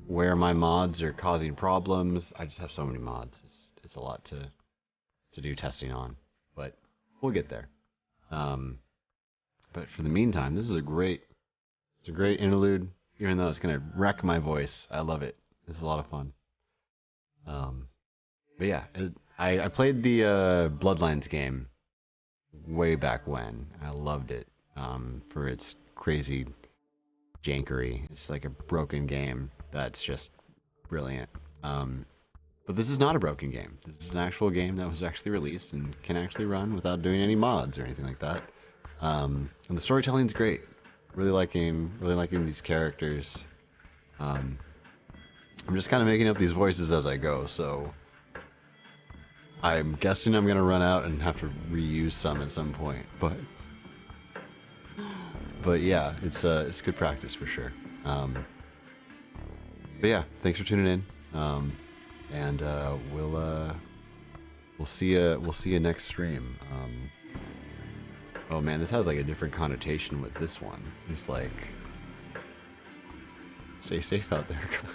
where my mods are causing problems. I just have so many mods. It's a lot to do testing on, but we'll get there. Um, but for the meantime, it's a great interlude. Even though it's gonna wreck my voice, I love it. It's a lot of fun. Um, but yeah, I played the Bloodlines game way back when. I loved it for its crazy jankery. It's like a broken game that's just brilliant. Um, but this is not a broken game. This is an actual game that was actually released and can actually run without doing any mods or anything like that. And the storytelling's great. Really liking these characters. Um, I'm just kind of making up these voices as I go, so I'm guessing I'm gonna run out and have to reuse some at some point. But yeah, it's good practice for sure. But yeah, thanks for tuning in. And we'll see you next stream. Oh man, this has like a different connotation with this one. It's like, stay safe out there, guys.